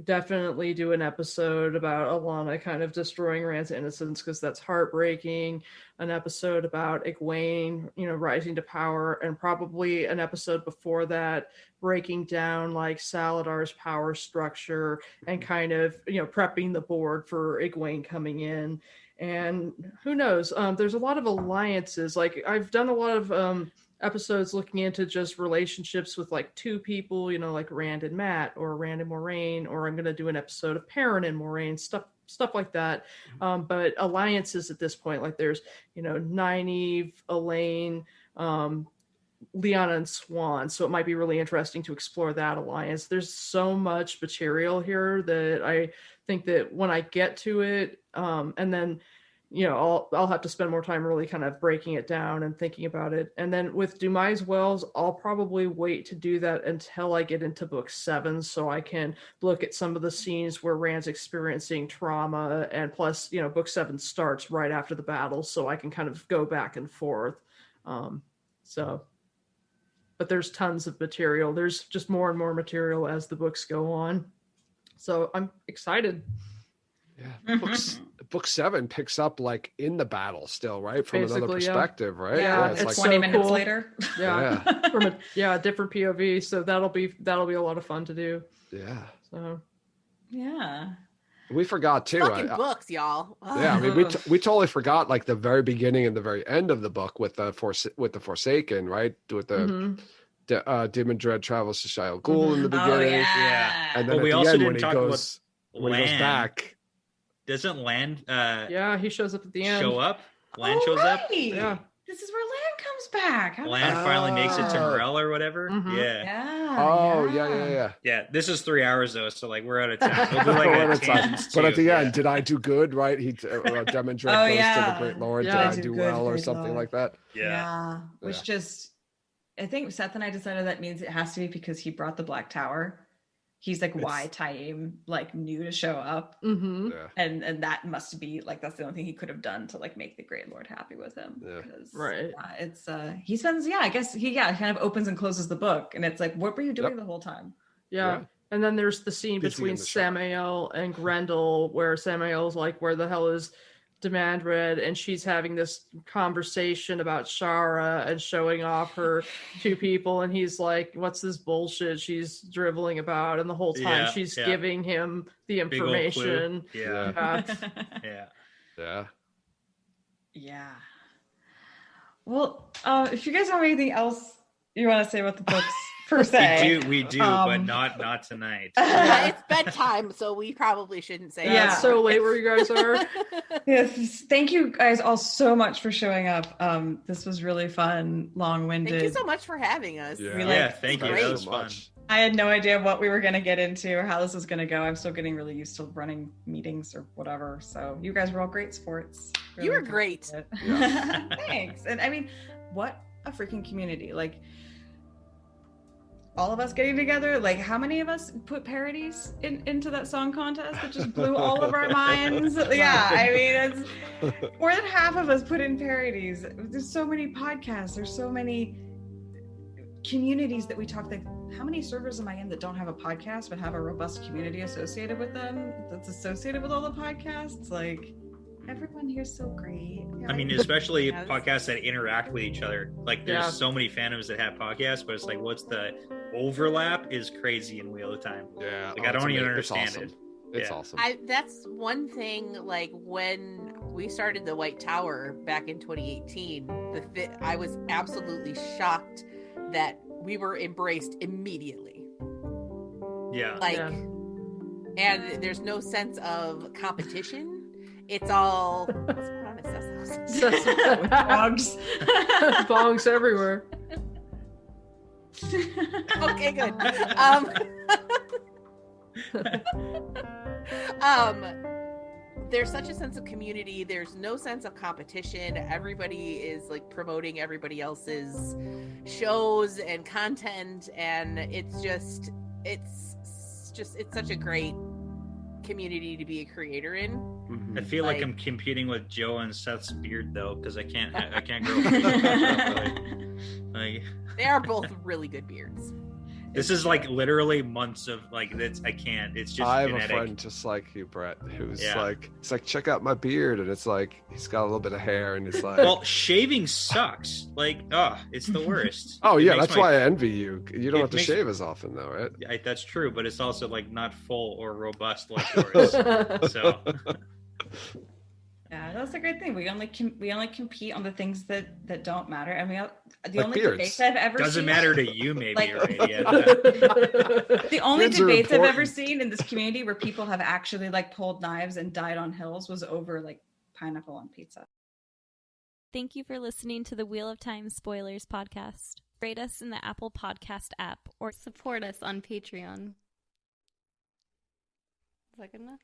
[SPEAKER 6] Definitely do an episode about Alana kind of destroying Rand's innocence, because that's heartbreaking. An episode about Egwene, rising to power, and probably an episode before that breaking down like Saladar's power structure and kind of prepping the board for Egwene coming in. And who knows, there's a lot of alliances. Like I've done a lot of episodes looking into just relationships with like 2 people, like Rand and Matt, or Rand and Moiraine, or I'm going to do an episode of Perrin and Moiraine, stuff like that. But alliances at this point, like there's, Nynaeve, Elaine, Lyanna and Swan, so it might be really interesting to explore that alliance. There's so much material here that I think that when I get to it, and then I'll have to spend more time really kind of breaking it down and thinking about it. And then with Dumais Wells, I'll probably wait to do that until I get into book 7, so I can look at some of the scenes where Rand's experiencing trauma, and plus, book 7 starts right after the battle, so I can kind of go back and forth. But there's tons of material. There's just more and more material as the books go on. So I'm excited.
[SPEAKER 5] Yeah. Book 7 picks up like in the battle still, right? From another
[SPEAKER 6] Basically,
[SPEAKER 5] perspective, right?
[SPEAKER 7] Yeah,
[SPEAKER 6] it's
[SPEAKER 7] it's
[SPEAKER 6] so
[SPEAKER 7] 20 minutes
[SPEAKER 6] cool.
[SPEAKER 7] later.
[SPEAKER 6] Yeah. From a different POV. So that'll be a lot of fun to do.
[SPEAKER 5] Yeah.
[SPEAKER 6] So
[SPEAKER 7] Yeah.
[SPEAKER 5] We forgot too.
[SPEAKER 3] Fucking books, y'all.
[SPEAKER 5] Yeah, I mean, we totally forgot like the very beginning and the very end of the book with the Forsaken, right? With the Demon Dread travels to Shia Ghul in the beginning.
[SPEAKER 7] Oh, yeah.
[SPEAKER 5] And then
[SPEAKER 4] Well, we
[SPEAKER 5] at the
[SPEAKER 4] also
[SPEAKER 5] end,
[SPEAKER 4] didn't
[SPEAKER 5] when he
[SPEAKER 4] talk
[SPEAKER 5] goes back.
[SPEAKER 4] Doesn't Land
[SPEAKER 6] yeah, he shows up at the end.
[SPEAKER 4] show up? Land shows up?
[SPEAKER 6] Yeah.
[SPEAKER 7] This is where Land comes back.
[SPEAKER 4] Land finally makes it to Morel or whatever.
[SPEAKER 6] Mhm.
[SPEAKER 4] Yeah.
[SPEAKER 5] Oh, yeah.
[SPEAKER 4] Yeah, this is 3 hours though, so like we're out of time. We'll do like
[SPEAKER 5] We're
[SPEAKER 4] a
[SPEAKER 5] out of time.
[SPEAKER 4] tangents
[SPEAKER 5] But at
[SPEAKER 4] too,
[SPEAKER 5] the end, did I do good, right? Demon Dread
[SPEAKER 7] Oh,
[SPEAKER 5] goes to
[SPEAKER 7] yeah.
[SPEAKER 5] the Great Lord.
[SPEAKER 6] Yeah.
[SPEAKER 5] Did I do
[SPEAKER 7] Good,
[SPEAKER 5] well or
[SPEAKER 7] Great
[SPEAKER 5] something
[SPEAKER 7] Lord.
[SPEAKER 5] like that?
[SPEAKER 4] Yeah.
[SPEAKER 7] Which just, I think Seth and I decided that means it has to be because he brought the Black Tower. He's like, why Taim like knew to show up,
[SPEAKER 6] Mm-hmm.
[SPEAKER 5] Yeah.
[SPEAKER 7] and that must be like that's the only thing he could have done to like make the Great Lord happy with him.
[SPEAKER 5] Yeah.
[SPEAKER 6] Right.
[SPEAKER 7] It's he spends I guess he kind of opens and closes the book, and it's like, what were you doing the whole time?
[SPEAKER 6] Yeah. And then there's the scene
[SPEAKER 5] Busy
[SPEAKER 6] between
[SPEAKER 5] in the shop.
[SPEAKER 6] Samael and Grendel where Samael's like, where the hell is Demandred? And she's having this conversation about Shara and showing off her two people. And he's like, what's this bullshit she's dribbling about? And the whole time she's giving him the
[SPEAKER 4] Big old clue.
[SPEAKER 6] information.
[SPEAKER 4] Yeah.
[SPEAKER 5] Yeah.
[SPEAKER 7] Yeah. Well, if you guys have anything else you want to say about the books per se,
[SPEAKER 4] We do, but not tonight.
[SPEAKER 3] Yeah, it's bedtime, so we probably shouldn't say
[SPEAKER 6] Yeah,
[SPEAKER 3] it.
[SPEAKER 6] it's so late where you guys are.
[SPEAKER 7] Yes, thank you guys all so much for showing up. This was really fun, long-winded.
[SPEAKER 3] Thank you so much for having us.
[SPEAKER 4] Yeah, thank you. That was fun.
[SPEAKER 7] I had no idea what we were going to get into or how this was going to go. I'm still getting really used to running meetings or whatever. So you guys were all great sports.
[SPEAKER 3] You were great.
[SPEAKER 7] Thanks. And I mean, what a freaking community. Like, all of us getting together, like how many of us put parodies into that song contest that just blew all of our minds? Yeah, I mean, it's more than half of us put in parodies. There's so many podcasts, there's so many communities that we talk. Like, how many servers am I in that don't have a podcast but have a robust community associated with them that's associated with all the podcasts? Like, everyone here's so great.
[SPEAKER 4] I mean, especially podcasts that interact with each other. Like, there's so many fandoms that have podcasts, but it's like, what's the overlap is crazy in Wheel of Time.
[SPEAKER 5] Yeah.
[SPEAKER 4] Like, I don't even understand
[SPEAKER 5] awesome.
[SPEAKER 4] it.
[SPEAKER 5] It's awesome.
[SPEAKER 3] That's one thing, like when we started the White Tower back in 2018, I was absolutely shocked that we were embraced immediately.
[SPEAKER 4] Yeah.
[SPEAKER 3] Like, and there's no sense of competition. It's all what's going on at Seth's house?
[SPEAKER 7] Dogs.
[SPEAKER 6] Bongs everywhere.
[SPEAKER 3] Okay, good. There's such a sense of community. There's no sense of competition. Everybody is like promoting everybody else's shows and content, and it's such a great community to be a creator in.
[SPEAKER 4] I feel like I'm competing with Joe and Seth's beard though, because I can't grow. Like,
[SPEAKER 3] they are both really good beards.
[SPEAKER 4] This is like literally months of like that's I can't. It's just
[SPEAKER 5] I have
[SPEAKER 4] genetic.
[SPEAKER 5] a friend just like you, Brett, who's like, it's like, check out my beard, and it's like he's got a little bit of hair, and he's like,
[SPEAKER 4] well, shaving sucks. Like, it's the worst.
[SPEAKER 5] Oh yeah, that's why I envy you. You don't have to shave as often though, right?
[SPEAKER 4] That's true, but it's also like not full or robust like yours. So.
[SPEAKER 7] Yeah, that's a great thing. We only compete on the things that don't matter, and the
[SPEAKER 5] like
[SPEAKER 7] only
[SPEAKER 5] beards.
[SPEAKER 7] debates I've ever
[SPEAKER 4] doesn't
[SPEAKER 7] seen,
[SPEAKER 4] matter to you, maybe.
[SPEAKER 7] like,
[SPEAKER 4] Aradia.
[SPEAKER 7] The only
[SPEAKER 5] Beards are
[SPEAKER 7] debates I've ever
[SPEAKER 5] important.
[SPEAKER 7] seen in this community where people have actually like pulled knives and died on hills was over like pineapple on pizza.
[SPEAKER 8] Thank you for listening to the Wheel of Time Spoilers podcast. Rate us in the Apple Podcast app or
[SPEAKER 9] support us on Patreon. Is that good enough?